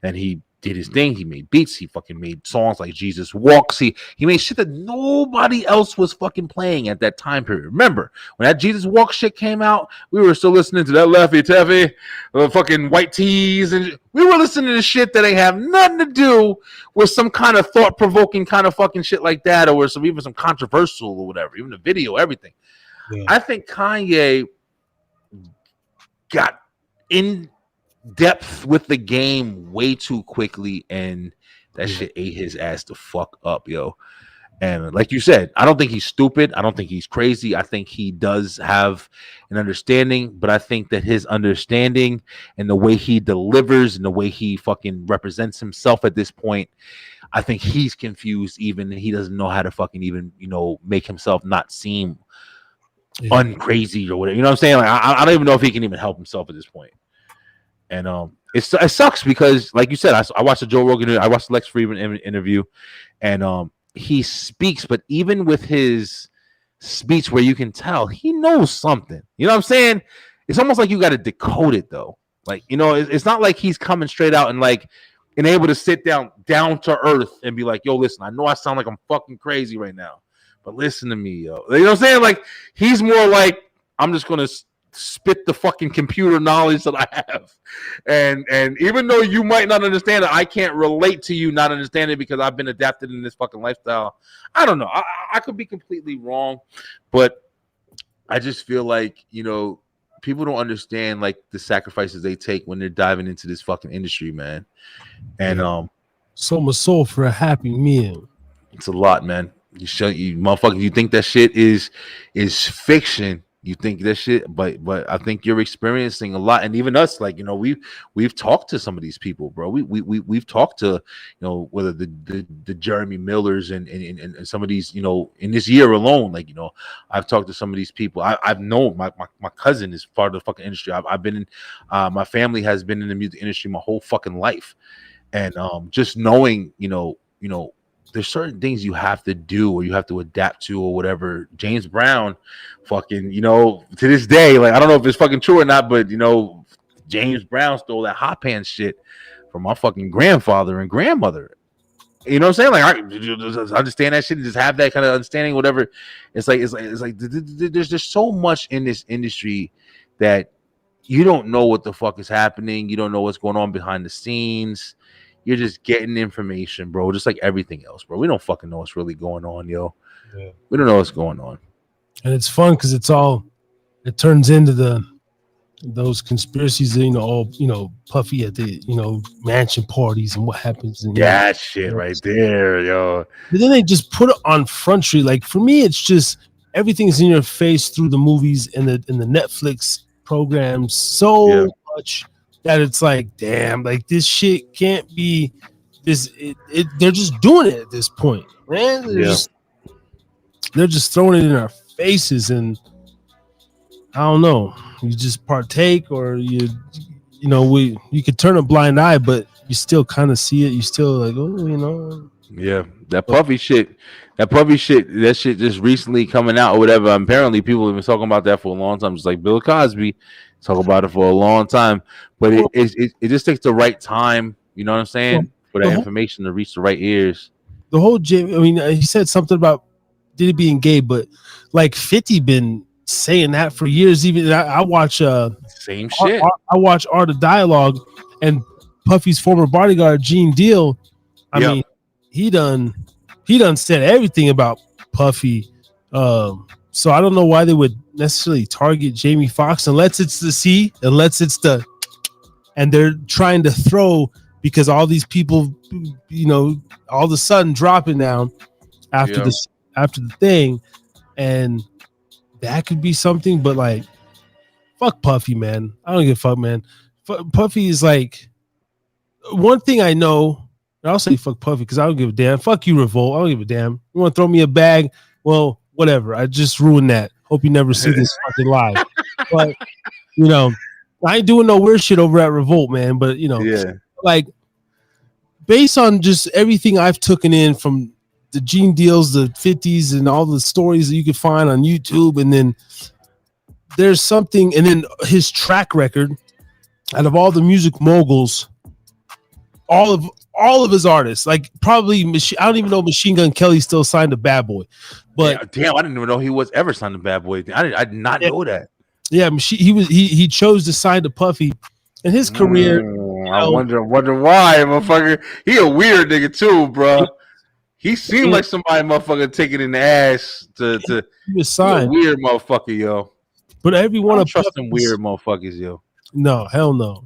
Speaker 5: And he did his thing. He made beats. He fucking made songs like Jesus Walks. He made shit that nobody else was fucking playing at that time period. Remember, when that Jesus Walks shit came out, we were still listening to that Laffy Taffy, fucking White Tees, and we were listening to shit that ain't have nothing to do with some kind of thought-provoking kind of fucking shit like that, or even some controversial or whatever, even the video, everything. Yeah. I think Kanye got in depth with the game way too quickly, and that shit ate his ass the fuck up, yo. And like you said, I don't think he's stupid. I don't think he's crazy. I think he does have an understanding, but I think that his understanding and the way he delivers and the way he fucking represents himself at this point, I think he's confused even. He doesn't know how to fucking even, make himself not seem uncrazy or whatever. You know what I'm saying? Like, I don't even know if he can even help himself at this point. And it sucks because, like you said, I watched the Joe Rogan, I watched the Lex Friedman interview, and he speaks, but even with his speech where you can tell he knows something. You know what I'm saying? It's almost like you got to decode it, though. Like, it's not like he's coming straight out and like and able to sit down to earth and be like, yo, listen, I know I sound like I'm fucking crazy right now, but listen to me, yo. You know what I'm saying? Like, he's more like, I'm just going to spit the fucking computer knowledge that I have. And even though you might not understand it, I can't relate to you not understanding it because I've been adapted in this fucking lifestyle. I don't know. I could be completely wrong, but I just feel like, you know, people don't understand like the sacrifices they take when they're diving into this fucking industry, man. And
Speaker 4: so much soul for a happy meal.
Speaker 5: It's a lot, man. You motherfucker, you think that shit is fiction. You think that shit, but I think you're experiencing a lot, and even us, like, you know, we've talked to some of these people, bro. We've talked to, you know, whether the Jeremy Millers and some of these, you know, in this year alone, like, you know, I've talked to some of these people. I've known my cousin is part of the fucking industry. I've been in, my family has been in the music industry my whole fucking life, and just knowing, you know. There's certain things you have to do or you have to adapt to or whatever. James Brown, fucking, you know, to this day, like, I don't know if it's fucking true or not, but, you know, James Brown stole that hot pants shit from my fucking grandfather and grandmother. You know what I'm saying? Like, I understand that shit and just have that kind of understanding, whatever. It's like there's just so much in this industry that you don't know what the fuck is happening. You don't know what's going on behind the scenes. You're just getting information, bro. Just like everything else, bro. We don't fucking know what's really going on, yo. Yeah. We don't know what's going on.
Speaker 4: And it's fun because it turns into those conspiracies that, Puffy at the, mansion parties and what happens. And,
Speaker 5: that shit right there, yo.
Speaker 4: But then they just put it on Front Street. Like, for me, it's just everything's in your face through the movies and the Netflix programs so much that it's like, damn, like, this shit can't be this. They're just doing it at this point, man. They're just throwing it in our faces, and I don't know. You just partake, or you could turn a blind eye, but you still kind of see it. You still like, oh,
Speaker 5: Yeah, that Puffy shit. That shit just recently coming out or whatever. Apparently, people have been talking about that for a long time. Just like Bill Cosby. Talk about it for a long time, but it just takes the right time, you know what I'm saying, for that information to reach the right ears.
Speaker 4: The whole he said something about Diddy being gay, but like 50 been saying that for years. Even I watch
Speaker 5: same shit.
Speaker 4: I watch Art of Dialogue, and Puffy's former bodyguard Gene Deal. I mean, he done said everything about Puffy. So I don't know why they would necessarily target Jamie Foxx unless it's the C, and they're trying to throw, because all these people, all of a sudden dropping down after the thing, and that could be something. But like, fuck Puffy, man. I don't give a fuck, man. Puffy is like, one thing I know. I'll say fuck Puffy because I don't give a damn. Fuck you, Revolt. I don't give a damn. You want to throw me a bag? Well, whatever. I just ruined that. Hope you never see this fucking live. But I ain't doing no weird shit over at Revolt, man. But like, based on just everything I've taken in from the Gene Deals, the 50s, and all the stories that you can find on YouTube, and then there's something, and then his track record out of all the music moguls, all of his artists, like probably I don't even know Machine Gun Kelly still signed to Bad Boy, but
Speaker 5: damn, I didn't even know he was ever signed to Bad Boy. I did not know that.
Speaker 4: Yeah, he chose to sign to Puffy, and his career.
Speaker 5: I wonder why, motherfucker. He a weird nigga too, bro. He seemed like somebody, motherfucker, taking in the ass to
Speaker 4: he was signed.
Speaker 5: Weird motherfucker, yo.
Speaker 4: But every one of
Speaker 5: trust them weird motherfuckers, yo.
Speaker 4: No, hell no.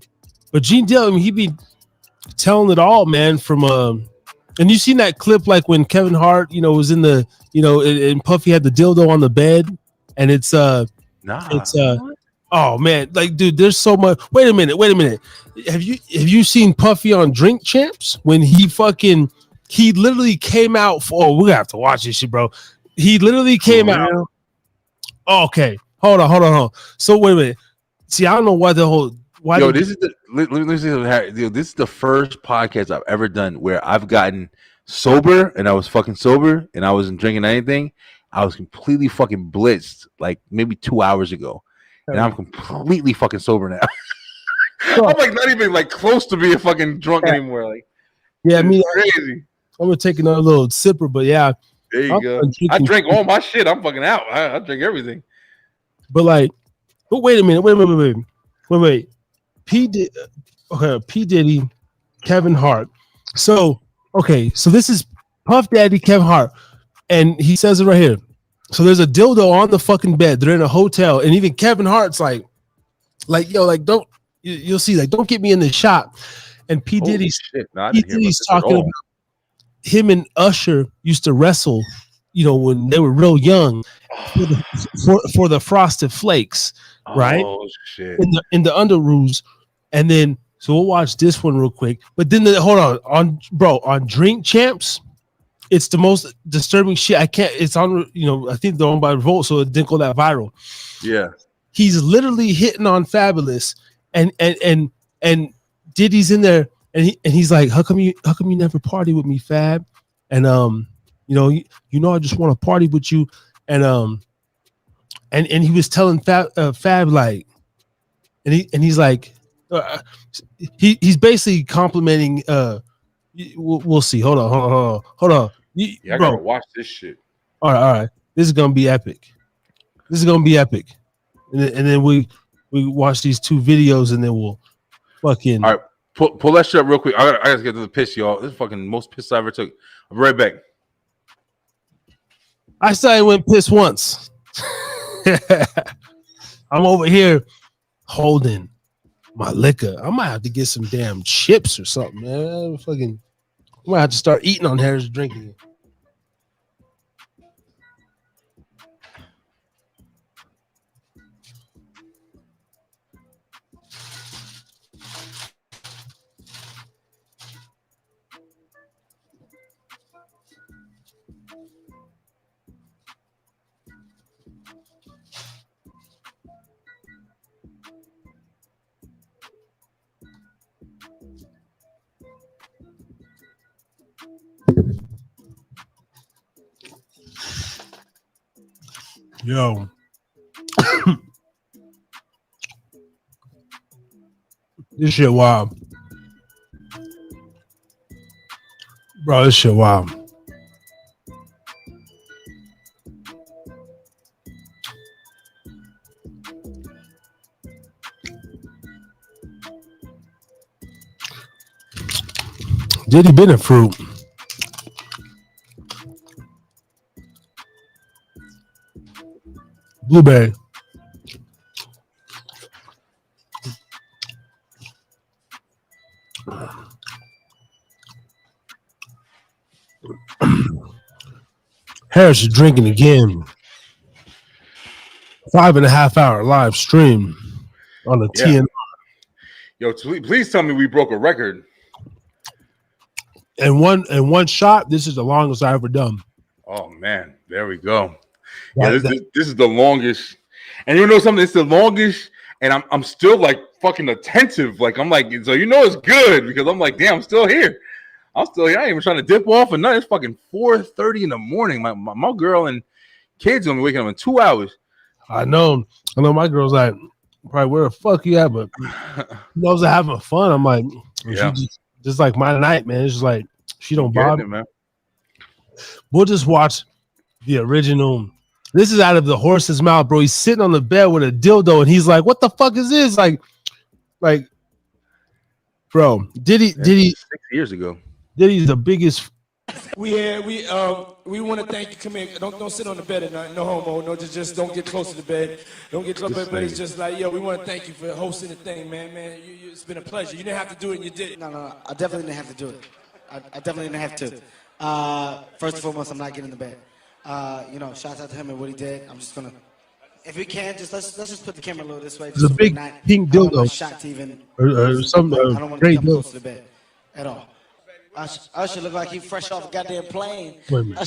Speaker 4: But Gene Deal, he be telling it all, man. From and you seen that clip, like when Kevin Hart, was in the, and Puffy had the dildo on the bed, and it's oh man, like, dude, there's so much. Wait a minute. Have you seen Puffy on Drink Champs when he literally came out for? Oh, we're gonna have to watch this shit, bro. He literally came out. Oh, okay, hold on. So wait a minute. See, I don't know why the whole. Yo,
Speaker 5: this is this is the first podcast I've ever done where I've gotten sober, and I was fucking sober, and I wasn't drinking anything. I was completely fucking blitzed like maybe 2 hours ago, and I'm completely fucking sober now. I'm like not even like close to being fucking drunk anymore. Like,
Speaker 4: yeah, I mean, crazy. I'm gonna take another little sipper, but yeah,
Speaker 5: there you go. I drink all my shit. I'm fucking out. I drink everything.
Speaker 4: But like, But wait a minute. Wait. P Diddy, Kevin Hart. So this is Puff Daddy, Kevin Hart, and he says it right here. So there's a dildo on the fucking bed. They're in a hotel, and even Kevin Hart's like don't you'll see, like, don't get me in the shot. And P Diddy's talking about him and Usher used to wrestle, when they were real young for the Frosted Flakes, right?
Speaker 5: Oh shit!
Speaker 4: In the Underoos, and then so we'll watch this one real quick. But then hold on Drink Champs. It's the most disturbing shit. I can't. It's on. I think they're owned by Revolt, so it didn't go that viral.
Speaker 5: Yeah,
Speaker 4: he's literally hitting on Fabulous, and Diddy's in there, and he's like, how come you never party with me, Fab? And I just want to party with you, and he was telling Fab like, and he's like, he's basically complimenting. We'll see. Hold on.
Speaker 5: I gotta watch this shit.
Speaker 4: All right. This is gonna be epic. And then we watch these two videos, and then we'll fucking.
Speaker 5: All right, pull that shit up real quick. I gotta get to the piss, y'all. This is fucking most piss I ever took. I'll be right back.
Speaker 4: I said I went piss once. I'm over here holding my liquor. I might have to get some damn chips or something, man. I might have to start eating on Harris drinking. Yo. This shit wild. Bro, this shit wild. Diddy been a fruit. Blueberry. Harris is drinking again. 5.5 hour live stream on the TN.
Speaker 5: Yo, please tell me we broke a record.
Speaker 4: And one shot, this is the longest I've ever done.
Speaker 5: Oh man, there we go. Yeah, this is the longest. And you know something? It's the longest, and I'm still like fucking attentive. Like I'm like, so it's good because I'm like, damn, I'm still here. I ain't even trying to dip off or nothing. It's fucking 4:30 in the morning. My girl and kids gonna be waking up in 2 hours.
Speaker 4: I know my girl's like, probably where the fuck you at? But knows I'm having fun. I'm like, yeah. She just like my night, man. It's just like she don't bother
Speaker 5: it, man.
Speaker 4: We'll just watch the original. This is out of the horse's mouth, bro. He's sitting on the bed with a dildo, and he's like, "What the fuck is this?" Like, bro, Diddy
Speaker 5: 6 years ago.
Speaker 4: Diddy's the biggest.
Speaker 7: We want to thank you. Come here. Don't sit on the bed at night. No homo. No, just don't get close to the bed. Don't get close to the bed. It's just like, yo, we want to thank you for hosting the thing, man. It's been a pleasure. You didn't have to do it, and you did it.
Speaker 6: No. I definitely didn't have to do it. I definitely didn't have to. First and foremost, I'm not getting in the bed. Shouts out to him and what he did. I'm just gonna, if we can, just let's just put the camera a little this way.
Speaker 4: There's a big pink dildo.
Speaker 6: Shot to even,
Speaker 4: or some
Speaker 6: I don't want to come close to the bed at all. Usher look like he fresh off a goddamn plane.
Speaker 4: Wait a minute.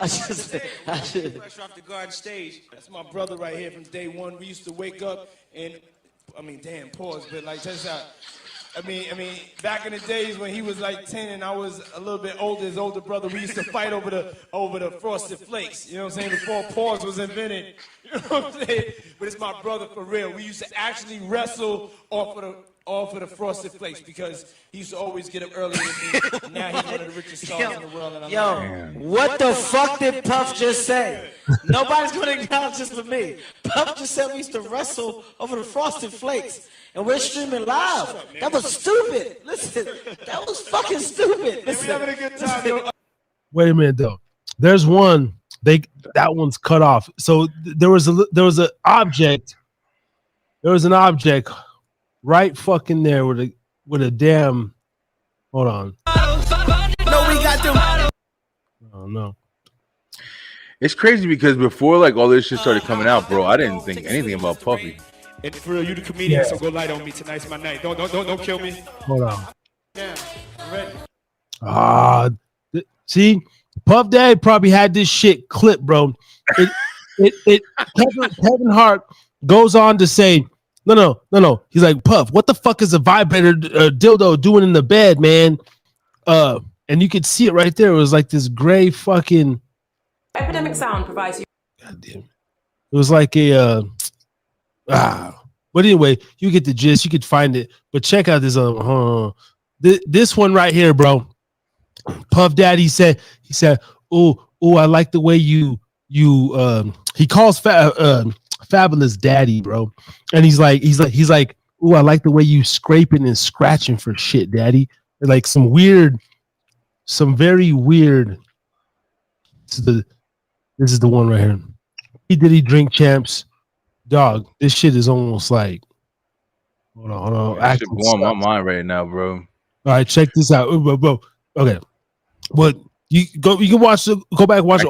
Speaker 6: I should.
Speaker 7: Fresh off the garden stage. That's my brother right here from day one. We used to wake up and, pause, but like, check this out. Back in the days when he was like 10 and I was a little bit older, his older brother, we used to fight over the Frosted Flakes. You know what I'm saying? Before pause was invented. You know what I'm saying? But it's my brother for real. We used to actually wrestle off all for the Frosted Flakes because he used to always get up early with me. Now he's one of the richest stars in the world. And
Speaker 6: What the fuck did Puff just say? Nobody's gonna acknowledge this but me. Puff just said we used to wrestle over the Frosted Flakes. And we're streaming live. That was stupid. Listen, that was fucking stupid. Listen.
Speaker 7: We're having a good time, yo.
Speaker 4: Wait a minute though. There's one. That one's cut off. So there was an object. There was an object right fucking there with a damn. Hold on.
Speaker 2: No, we got them.
Speaker 4: Oh no.
Speaker 5: It's crazy because before like all this shit started coming out, bro, I didn't think anything about Puffy.
Speaker 7: And for real, you the comedian, so go light on me. Tonight's my night. Don't kill me.
Speaker 4: Hold on.
Speaker 7: Yeah, I'm ready.
Speaker 4: See, Puff Daddy probably had this shit clipped, bro. Kevin Hart goes on to say, no. He's like, Puff, what the fuck is a vibrator dildo doing in the bed, man? And you could see it right there. It was like this gray fucking.
Speaker 8: Epidemic Sound provides you.
Speaker 4: God damn. It was like a. But anyway, you get the gist. You could find it. But check out this other one. This one right here, bro. Puff Daddy said, oh, I like the way you he calls Fabulous Daddy, bro. And he's like, oh, I like the way you scraping and scratching for shit, Daddy. Like some very weird. This is the one right here. Did he drink champs? Dog, this shit is almost like. Hold on.
Speaker 5: That shit blowing my mind right now, bro.
Speaker 4: All right, check this out, bro. Okay, but you can watch. Go back and watch it.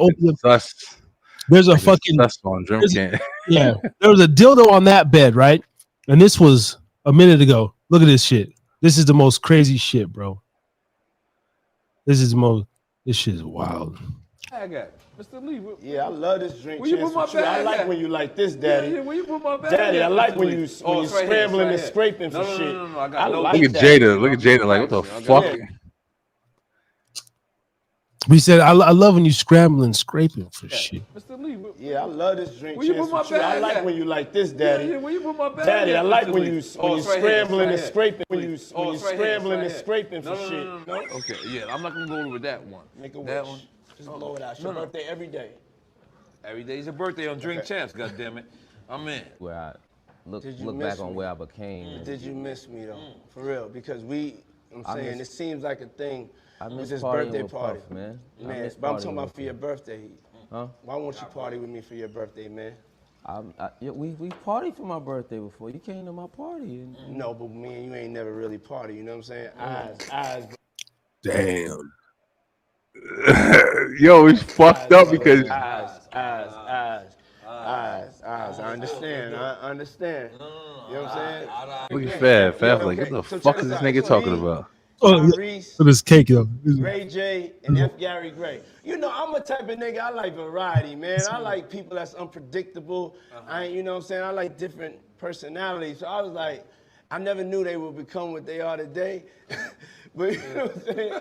Speaker 4: There's a fucking.
Speaker 5: On Drinkin.
Speaker 4: Yeah, there was a dildo on that bed, right? And this was a minute ago. Look at this shit. This is the most crazy shit, bro. This shit is wild.
Speaker 9: I got Mr. Lee.
Speaker 10: Yeah, I love this drink.
Speaker 9: Where you put my bag?
Speaker 10: I like when you like this, Daddy.
Speaker 9: Yeah, where you put my bag?
Speaker 10: Daddy, I like when you
Speaker 9: right
Speaker 10: scrambling
Speaker 9: here,
Speaker 10: and scraping for shit.
Speaker 9: No. I got
Speaker 5: Look at Jada. Look at Jada. Like, what the fuck?
Speaker 4: We said, I love when you scrambling and scraping for shit.
Speaker 9: Mr. Lee.
Speaker 10: Yeah, I love this drink.
Speaker 9: Where you put my bag?
Speaker 10: I like when you like this, Daddy.
Speaker 9: Yeah, where you put my bag?
Speaker 10: Daddy, I like when you
Speaker 9: right
Speaker 10: scrambling
Speaker 9: here,
Speaker 10: and scraping. When you
Speaker 9: right
Speaker 10: scrambling
Speaker 9: here,
Speaker 10: and scraping for shit.
Speaker 9: No. Okay, yeah, I'm not gonna go with that one.
Speaker 10: Make a
Speaker 9: that
Speaker 10: wish.
Speaker 9: one.
Speaker 10: Just blow it out. It's your birthday every day.
Speaker 9: Every day's your birthday on Drink Champs, goddammit. I'm in.
Speaker 11: Where I look back on where I became.
Speaker 10: Did you miss me though? For real, because I'm saying it seems like a thing.
Speaker 11: I
Speaker 10: with
Speaker 11: miss
Speaker 10: this
Speaker 11: partying
Speaker 10: birthday
Speaker 11: with
Speaker 10: party,
Speaker 11: Puff, man.
Speaker 10: Man, but I'm talking about for your birthday.
Speaker 11: Huh?
Speaker 10: Why won't you party with me for your birthday, man?
Speaker 11: We partied for my birthday before. You came to my party.
Speaker 10: No, but me and you ain't never really party. You know what I'm saying? Eyes.
Speaker 4: Damn.
Speaker 5: Yo, it's fucked up because
Speaker 10: Eyes. I understand. You know what I'm saying?
Speaker 5: look at Fab like, what the fuck is this nigga talking about?
Speaker 10: Tyrese,
Speaker 4: This cake, yo.
Speaker 10: Ray J, and F. Gary Gray. You know, I'm a type of nigga, I like variety, man. I like people that's unpredictable. You know what I'm saying? I like different personalities. So I was like, I never knew they would become what they are today. But you know what I'm saying?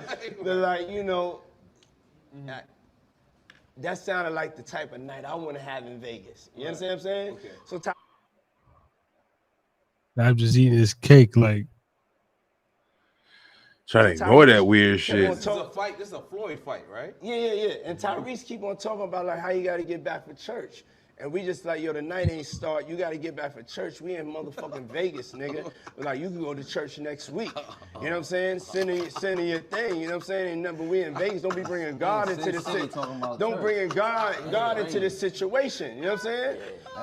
Speaker 10: But like, you know, that sounded like the type of night I want to have in Vegas. You understand what I'm saying? Okay. So
Speaker 4: I'm just eating this cake like.
Speaker 5: Trying to ignore that weird shit.
Speaker 9: This is a fight. This is a Floyd fight, right?
Speaker 10: Yeah. And Tyrese keep on talking about like how you got to get back for church. And we just like, yo, the night ain't start. You got to get back for church. We in motherfucking Vegas, nigga. But like, you can go to church next week. You know what I'm saying? Sending your thing. You know what I'm saying? Ain't nothing, but we in Vegas. Don't be bringing God into this situation. Don't bring God into this situation. You know what I'm saying?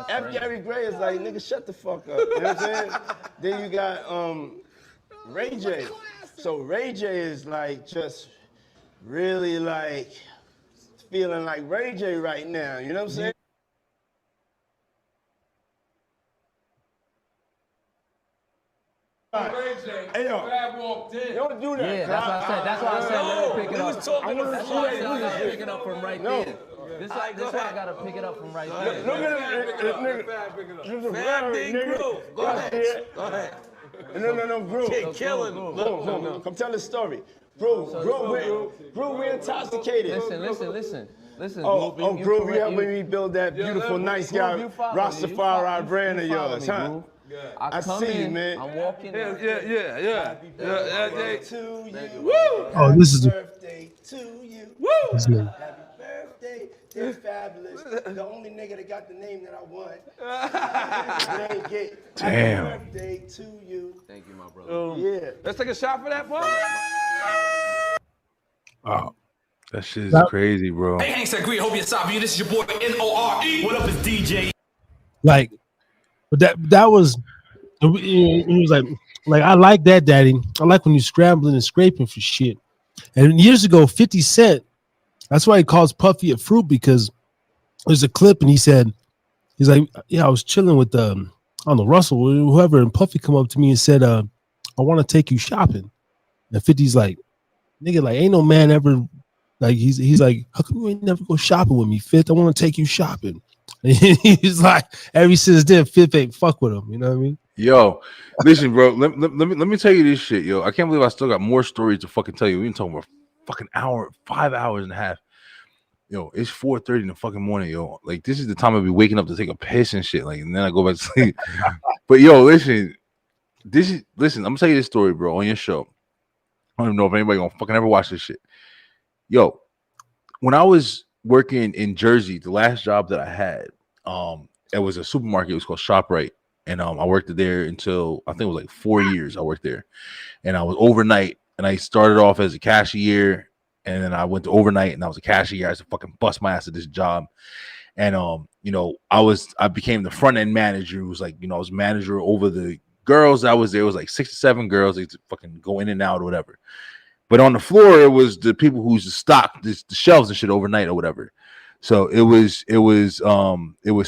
Speaker 10: F. Gary Gray is like, nigga, shut the fuck up. You know what I'm saying? Then you got Ray J. So Ray J is like just really like feeling like Ray J right now. You know what I'm saying? Hey, yo, walked in. Don't do that.
Speaker 11: Yeah, that's why I said let me pick it up. That's why I said let me pick it up from right there. This why I gotta pick it up from right there.
Speaker 10: Look at this nigga. This is a Fab nigga. Go ahead. No, bro.
Speaker 9: Killing.
Speaker 10: No. Come tell the story. Bro, we intoxicated.
Speaker 11: Listen.
Speaker 10: Groove, you helping me build that beautiful, nice guy, Rastafari brand of yours, huh?
Speaker 11: I
Speaker 10: see you,
Speaker 11: in,
Speaker 10: man.
Speaker 11: I'm walking in.
Speaker 10: Happy birthday to you. Woo!
Speaker 4: Oh, this is
Speaker 10: Birthday to you. Woo!
Speaker 4: this is-
Speaker 10: Happy birthday, dear Fabulous. The only nigga that got the name that I want. It ain't gay.
Speaker 5: Damn.
Speaker 10: Happy birthday to you.
Speaker 11: Thank you, my brother.
Speaker 10: Yeah.
Speaker 9: Let's take a shot for that, boy.
Speaker 4: oh.
Speaker 5: That shit is crazy, bro.
Speaker 2: Hey, Hanks Agree. Hope you're sorry. This is your boy NORE. What up, is DJ?
Speaker 4: Like, but that was it was like I like that, Daddy. I like when you're scrambling and scraping for shit. And years ago, 50 Cent, that's why he calls Puffy a fruit, because there's a clip and he's like, yeah, I was chilling with I don't know, Russell or whoever, and Puffy come up to me and said, I want to take you shopping. And 50's like, nigga, like ain't no man ever, like he's like, how come you ain't never go shopping with me, Fifth? I want to take you shopping. And he's like, ever since then, Fifth ain't fuck with him. You know what I mean?
Speaker 5: Yo, listen, bro. Let me tell you this shit, yo. I can't believe I still got more stories to fucking tell you. We've been talking about fucking hour, 5 hours and a half. Yo, it's 4:30 in the fucking morning, yo. Like, this is the time I be waking up to take a piss and shit. Like, and then I go back to sleep. But yo, listen, I'm gonna tell you this story, bro, on your show. I don't even know if anybody gonna fucking ever watch this shit. Yo, when I was working in Jersey, the last job that I had, it was a supermarket. It was called ShopRite. And I worked there until I think it was like 4 years. I worked there, and I was overnight. And I started off as a cashier, and then I went to overnight, and I was a cashier. I used to fucking bust my ass at this job. And you know, I became the front end manager. It was like, you know, I was manager over the girls that was there. It was like 6 to 7 girls. They used to fucking go in and out or whatever. But on the floor, it was the people who used to stock the shelves and shit overnight or whatever. So it was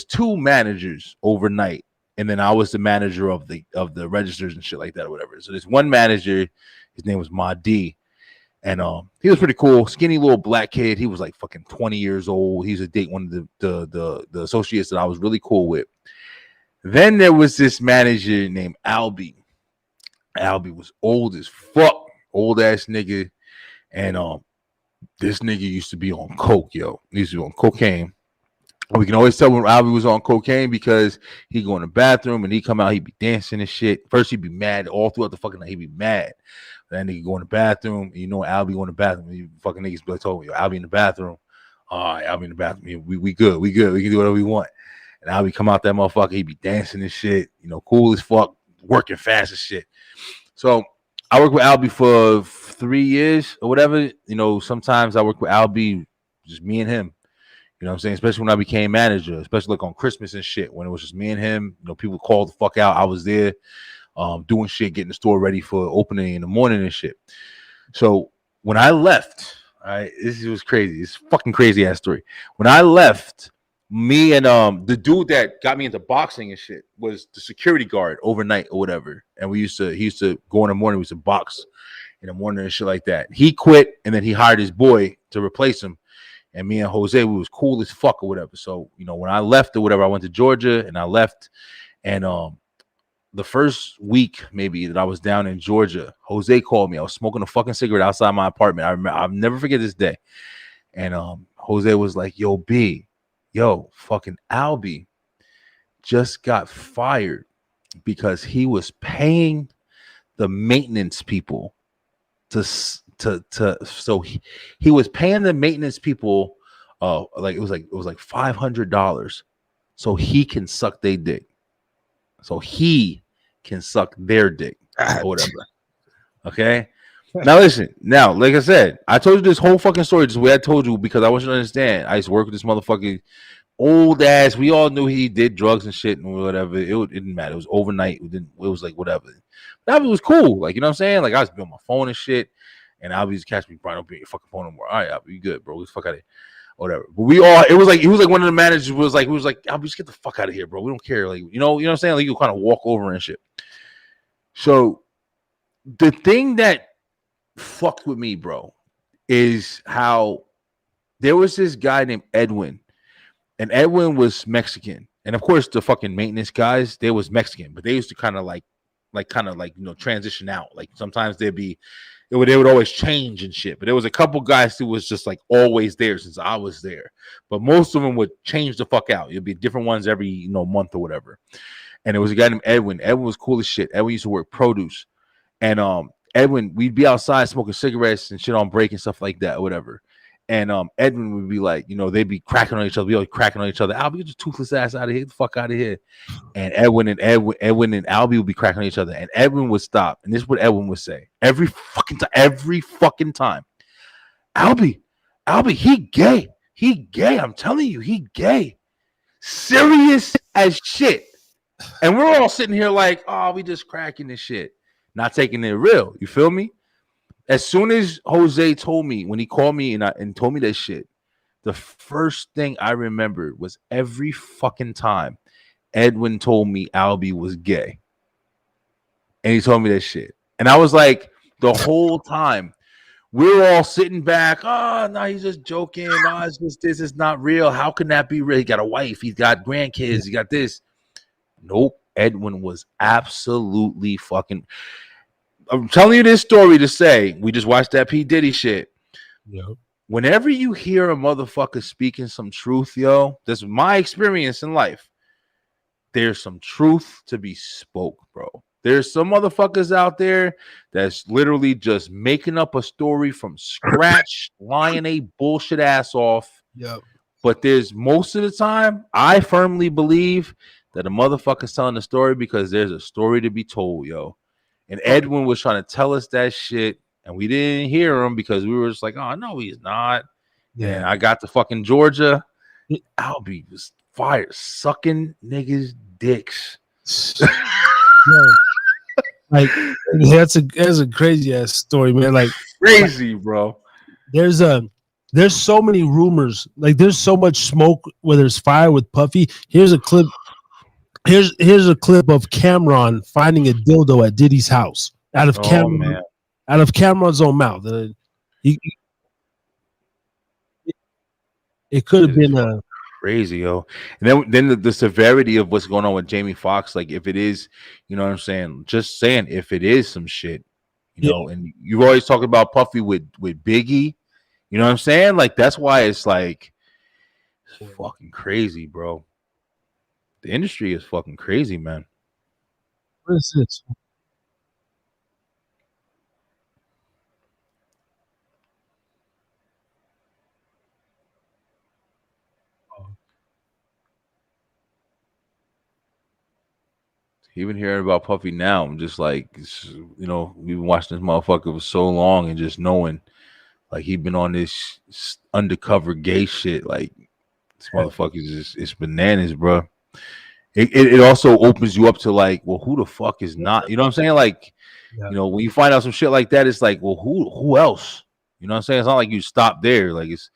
Speaker 5: 2 managers overnight. And then I was the manager of the registers and shit like that or whatever. So this one manager, his name was Ma D, and he was pretty cool, skinny little black kid. He was like fucking 20 years old. He used to date one of the associates that I was really cool with. Then there was this manager named Albie. Albie was old as fuck, old ass nigga, and this nigga used to be on coke, yo. He used to be on cocaine. We can always tell when Albie was on cocaine because he'd go in the bathroom and he'd come out, he'd be dancing and shit. First, he'd be mad all throughout the fucking night. He'd be mad. Then he'd go in the bathroom. And you know, Albie go in the bathroom. You fucking niggas be like, told me, Albie in the bathroom. All right, Albie in the bathroom. We good. We good. We can do whatever we want. And Albie come out that motherfucker. He'd be dancing and shit. You know, cool as fuck, working fast as shit. So I worked with Albie for 3 years or whatever. You know, sometimes I work with Albie, just me and him. You know what I'm saying? Especially when I became manager, especially like on Christmas and shit, when it was just me and him. You know, people called the fuck out. I was there doing shit, getting the store ready for opening in the morning and shit. So when I left, all right, this was crazy. It's fucking crazy ass story. When I left, me and the dude that got me into boxing and shit was the security guard overnight or whatever. And he used to go in the morning, we used to box in the morning and shit like that. He quit, and then he hired his boy to replace him. And me and Jose, we was cool as fuck or whatever. So, you know, when I left or whatever, I went to Georgia and I left. And the first week maybe that I was down in Georgia, Jose called me. I was smoking a fucking cigarette outside my apartment. I remember, I'll never forget this day. And Jose was like, yo, B, yo, fucking Albie just got fired because he was paying the maintenance people so he was paying the maintenance people like it was like $500 so he can suck their dick, so he can suck their dick or whatever. Okay, now listen, now like I said, I told you this whole fucking story just the way I told you because I want you to understand. I used to work with this motherfucker, old ass. We all knew he did drugs and shit and whatever. It didn't matter. It was overnight. It was like whatever. That was cool. Like, you know what I'm saying? Like, I was on my phone and shit. And Albie just catch me, bro. Don't be on your fucking phone no more. All right, Albie, you good, bro? Let's fuck out of here. Whatever. But he was like one of the managers was like, Albie, just get the fuck out of here, bro. We don't care. Like, you know what I'm saying? Like, you kind of walk over and shit. So the thing that fucked with me, bro, is how there was this guy named Edwin, and Edwin was Mexican. And of course, the fucking maintenance guys, they was Mexican, but they used to kind of like, you know, transition out. Like sometimes they would always change and shit. But there was a couple guys who was just like always there since I was there. But most of them would change the fuck out. It'd be different ones every, you know, month or whatever. and it was a guy named Edwin. Edwin was cool as shit. Edwin used to work produce, and Edwin, we'd be outside smoking cigarettes and shit on break and stuff like that, or whatever. And Edwin would be like, they'd be cracking on each other, be always cracking on each other. Albie, get your toothless ass out of here, get the fuck out of here. And Edwin and Albie would be cracking on each other, and Edwin would stop. And this is what Edwin would say every fucking time. Albie, he gay. I'm telling you, he gay. Serious as shit. And we're all sitting here like, oh, we just cracking this shit, not taking it real. You feel me? As soon as Jose told me, when he called me and told me that shit, the first thing I remembered was every fucking time Edwin told me Albie was gay. And he told me that shit. And I was like, the whole time, we're all sitting back. Oh, no, he's just joking. No, it's just this is not real. How can that be real? He got a wife. He's got grandkids. He got this. Nope. Edwin was absolutely fucking. I'm telling you this story to say we just watched that P. Diddy shit.
Speaker 4: Yep.
Speaker 5: Whenever you hear a motherfucker speaking some truth, yo, this is my experience in life. There's some truth to be spoke, bro. There's some motherfuckers out there that's literally just making up a story from scratch, lying a bullshit ass off.
Speaker 4: Yep.
Speaker 5: But there's most of the time, I firmly believe that a motherfucker's telling a story because there's a story to be told, yo. And Edwin was trying to tell us that shit, and we didn't hear him because we were just like, oh, no, he's not. Yeah. And I got to fucking Georgia. Albie was fire, sucking niggas' dicks.
Speaker 4: Yeah. Like that's a crazy ass story, man. Like
Speaker 5: crazy, bro.
Speaker 4: There's so many rumors. Like there's so much smoke where there's fire with Puffy. Here's a clip. Here's a clip of Cameron finding a dildo at Diddy's house out of Cameron's own mouth. It could have been a
Speaker 5: crazy, yo. And then the severity of what's going on with Jamie Foxx, like if it is, you know what I'm saying, just saying if it is some shit, you know, and you've always talked about Puffy with Biggie, you know what I'm saying? Like that's why it's like it's fucking crazy, bro. The industry is fucking crazy, man.
Speaker 4: What is this?
Speaker 5: Even hearing about Puffy now, I'm just like, we've been watching this motherfucker for so long and just knowing, like, he been on this undercover gay shit. Like, this motherfucker is it's bananas, bro. It also opens you up to like, well, who the fuck is not? You know what I'm saying? Like, when you find out some shit like that, it's like, well, who else? You know what I'm saying? It's not like you stop there. Like it's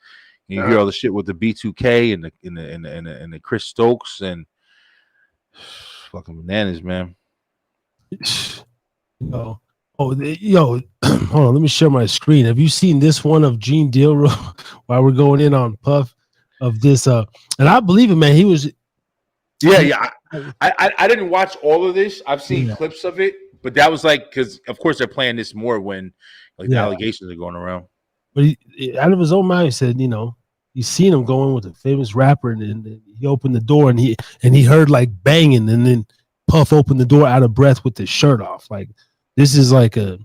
Speaker 5: you hear all the shit with the B2K and the Chris Stokes and fucking bananas, man.
Speaker 4: Yo, hold on. Let me share my screen. Have you seen this one of Gene Deal while we're going in on Puff of this? And I believe it, man. He was.
Speaker 5: Yeah. I didn't watch all of this. I've seen clips of it, but that was like because of course they're playing this more when like the allegations are going around.
Speaker 4: But he, out of his own mouth, he said, he's seen him going with a famous rapper, and he opened the door and he heard like banging, and then Puff opened the door out of breath with his shirt off. Like this is like a.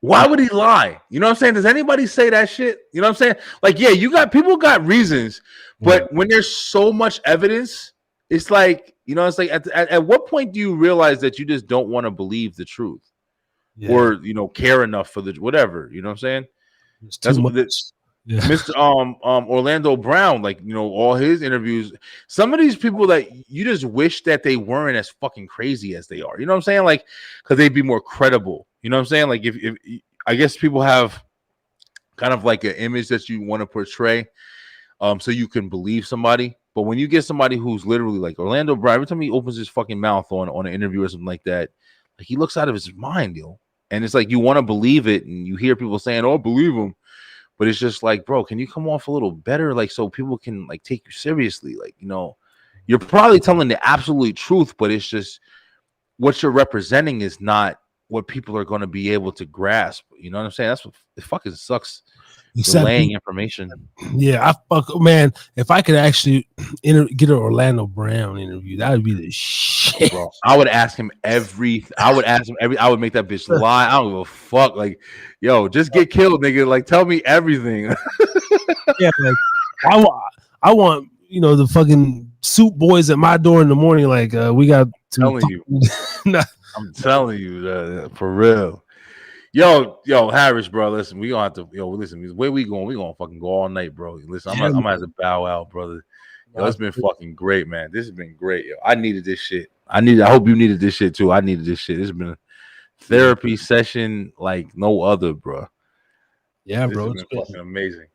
Speaker 5: Why would he lie? You know what I'm saying? Does anybody say that shit? You know what I'm saying? Like, yeah, people got reasons, but when there's so much evidence, it's like, it's like at what point do you realize that you just don't want to believe the truth or, care enough for the whatever, you know what I'm saying? That's what Mr. Orlando Brown, like, all his interviews, some of these people that you just wish that they weren't as fucking crazy as they are. You know what I'm saying? Like, because they'd be more credible. You know what I'm saying? Like, if I guess people have kind of like an image that you want to portray so you can believe somebody. But when you get somebody who's literally like Orlando Brown, every time he opens his fucking mouth on an interview or something like that, like he looks out of his mind, yo. And it's like you want to believe it, and you hear people saying, "Oh, believe him," but it's just like, bro, can you come off a little better, like so people can like take you seriously? Like, you're probably telling the absolute truth, but it's just what you're representing is not what people are going to be able to grasp. You know what I'm saying? That's what it fucking sucks.
Speaker 4: Exactly.
Speaker 5: Delaying information.
Speaker 4: Yeah, man. If I could actually get an Orlando Brown interview, that would be the shit.
Speaker 5: Bro, I would ask him every. I would make that bitch lie. I don't give a fuck. Like, yo, just get killed, nigga. Like, tell me everything.
Speaker 4: Yeah, like I want the fucking soup boys at my door in the morning. Like, we got to.
Speaker 5: I'm telling you, for real. Yo, Harris, bro. Listen, we gonna have to. Listen. Where we going? We gonna fucking go all night, bro. Listen, I'm gonna have to bow out, brother. Yo, it's been fucking great, man. This has been great, yo. I needed this shit. I hope you needed this shit too. I needed this shit. This has been a therapy session like no other, bro.
Speaker 4: Yeah,
Speaker 5: this
Speaker 4: bro.
Speaker 5: It's been fucking amazing.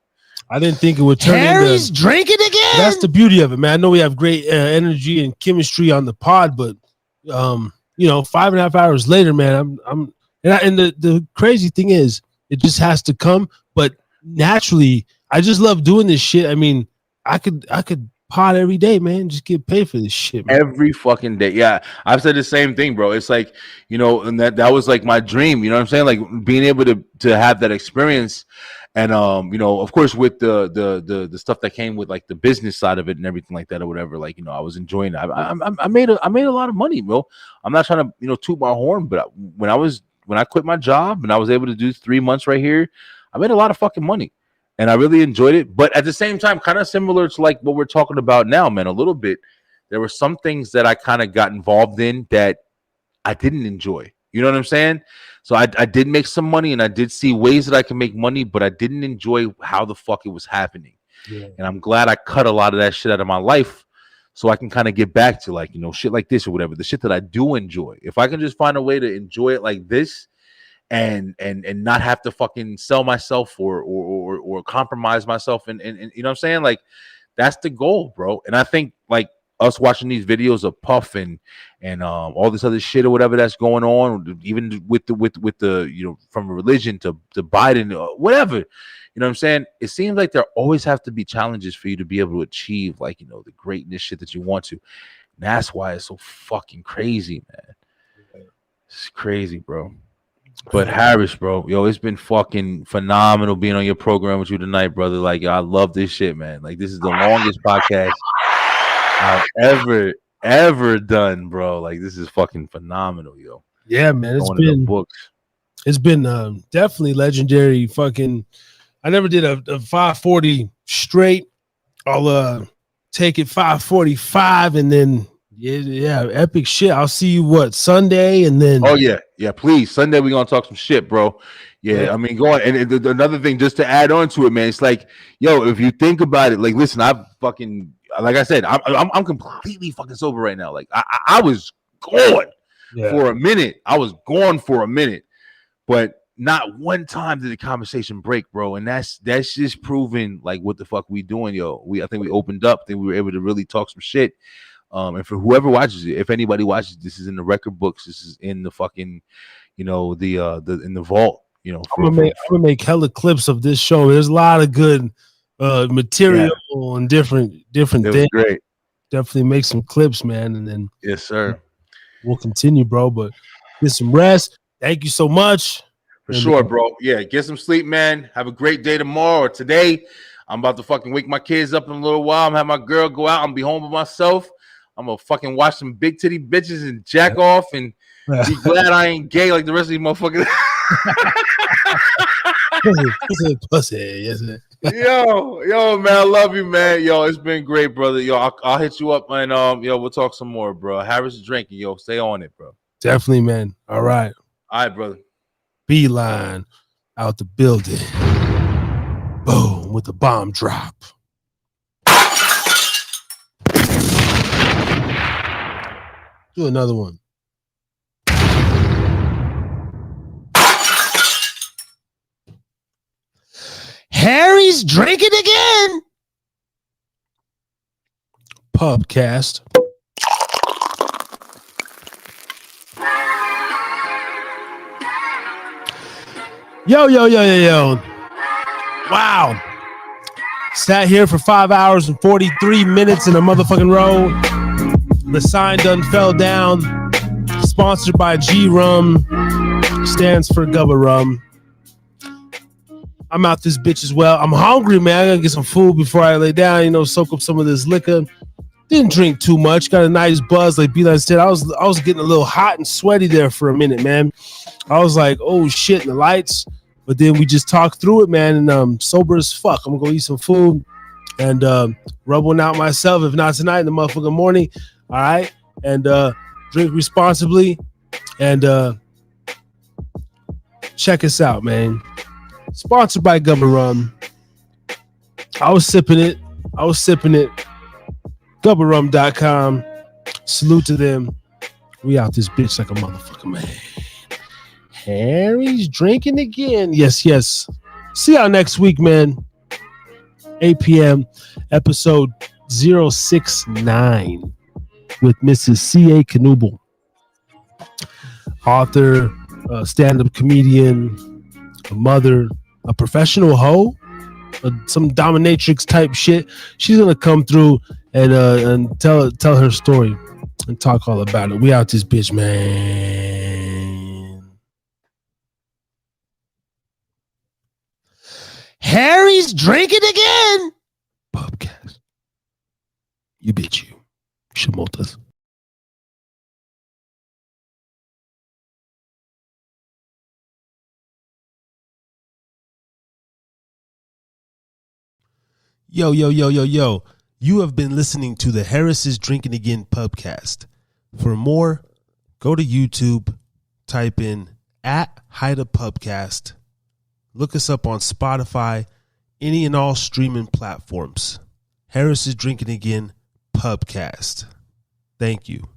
Speaker 4: I didn't think it would turn
Speaker 6: Harry's drinking again.
Speaker 4: That's the beauty of it, man. I know we have great energy and chemistry on the pod, but 5.5 hours later, man, and the crazy thing is, it just has to come. But naturally, I just love doing this shit. I mean, I could pod every day, man. Just get paid for this shit, man.
Speaker 5: Every fucking day. Yeah, I've said the same thing, bro. It's like, and that was like my dream. You know what I'm saying? Like being able to have that experience. And of course, with the stuff that came with like the business side of it and everything like that or whatever, like I was enjoying it. I made a lot of money, bro. I'm not trying to toot my horn, but when I quit my job and I was able to do 3 months right here, I made a lot of fucking money, and I really enjoyed it. But at the same time, kind of similar to like what we're talking about now, man. A little bit, there were some things that I kind of got involved in that I didn't enjoy. You know what I'm saying? So I did make some money, and I did see ways that I can make money, but I didn't enjoy how the fuck it was happening. Yeah. And I'm glad I cut a lot of that shit out of my life, so I can kind of get back to like, shit like this or whatever, the shit that I do enjoy. If I can just find a way to enjoy it like this and not have to fucking sell myself or compromise myself and you know what I'm saying? Like, that's the goal, bro. And I think like us watching these videos of Puff and all this other shit or whatever that's going on, even with the from religion to Biden or whatever, you know what I'm saying? It seems like there always have to be challenges for you to be able to achieve like the greatness shit that you want to. And that's why it's so fucking crazy, man. It's crazy, bro. But Harris, bro, it's been fucking phenomenal being on your program with you tonight, brother. Like, I love this shit, man. Like, this is the longest podcast I've ever done, bro. Like, this is fucking phenomenal, yo.
Speaker 4: Yeah, man. It's been definitely legendary. Fucking, I never did a 540 straight. I'll take it 545 and then yeah, epic shit. I'll see you Sunday and then.
Speaker 5: Oh yeah, please. Sunday we're gonna talk some shit, bro. Yeah. I mean, go on. And another thing, just to add on to it, man. It's like, yo, if you think about it, like, listen, I fucking. Like I said, I'm completely fucking sober right now. Like I was gone for a minute. I was gone for a minute, but not one time did the conversation break, bro. And that's just proving like what the fuck we doing, yo. I think we opened up. I think we were able to really talk some shit. And for whoever watches it, if anybody watches, this is in the record books. This is in the fucking, in the vault. I'm
Speaker 4: gonna make hella clips of this show. There's a lot of good. Material and different things.
Speaker 5: Great.
Speaker 4: Definitely make some clips, man, and then
Speaker 5: yes, sir.
Speaker 4: We'll continue, bro. But get some rest. Thank you so much.
Speaker 5: For sure, bro. Yeah, get some sleep, man. Have a great day tomorrow or today. I'm about to fucking wake my kids up in a little while. I'm gonna have my girl go out and be home with myself. I'm gonna fucking watch some big titty bitches and jack off and be glad I ain't gay like the rest of these motherfuckers.
Speaker 4: Pussy, yes,
Speaker 5: yo, man, I love you, man. Yo, it's been great, brother. Yo, I'll hit you up and we'll talk some more, bro. Harris is drinking, yo. Stay on it, bro.
Speaker 4: Definitely, man. All right,
Speaker 5: brother.
Speaker 4: Beeline out the building. Boom with the bomb drop. Do another one.
Speaker 6: Harry's drinking again.
Speaker 4: Pubcast. Yo. Wow. Sat here for 5 hours and 43 minutes in a motherfucking row. The sign done fell down. Sponsored by G Rum. stands for Gubba Rum. I'm out this bitch as well. I'm hungry, man. I gotta get some food before I lay down, soak up some of this liquor. Didn't drink too much. Got a nice buzz, like Beeline said. I was getting a little hot and sweaty there for a minute, man. I was like, oh shit, and the lights. But then we just talked through it, man, and sober as fuck. I'm gonna go eat some food and rub one out myself. If not tonight, in the motherfucking morning. All right. And drink responsibly. And check us out, man. Sponsored by Gubba Rum. I was sipping it. GubbaRum.com. Salute to them. We out this bitch like a motherfucker, man. Harry's drinking again. Yes. See y'all next week, man. 8 p.m. episode 069 with Mrs. C.A. Knuble. Author, stand-up comedian, a mother, a professional hoe, some dominatrix type shit. She's gonna come through and tell her story and talk all about it. We out this bitch, man. Harry's drinking again. Podcast. You bitch you. Shamotas. Yo. You have been listening to the Harris is Drinking Again pubcast. For more, go to YouTube, type in @HideaPubcast. Look us up on Spotify, any and all streaming platforms. Harris is Drinking Again pubcast. Thank you.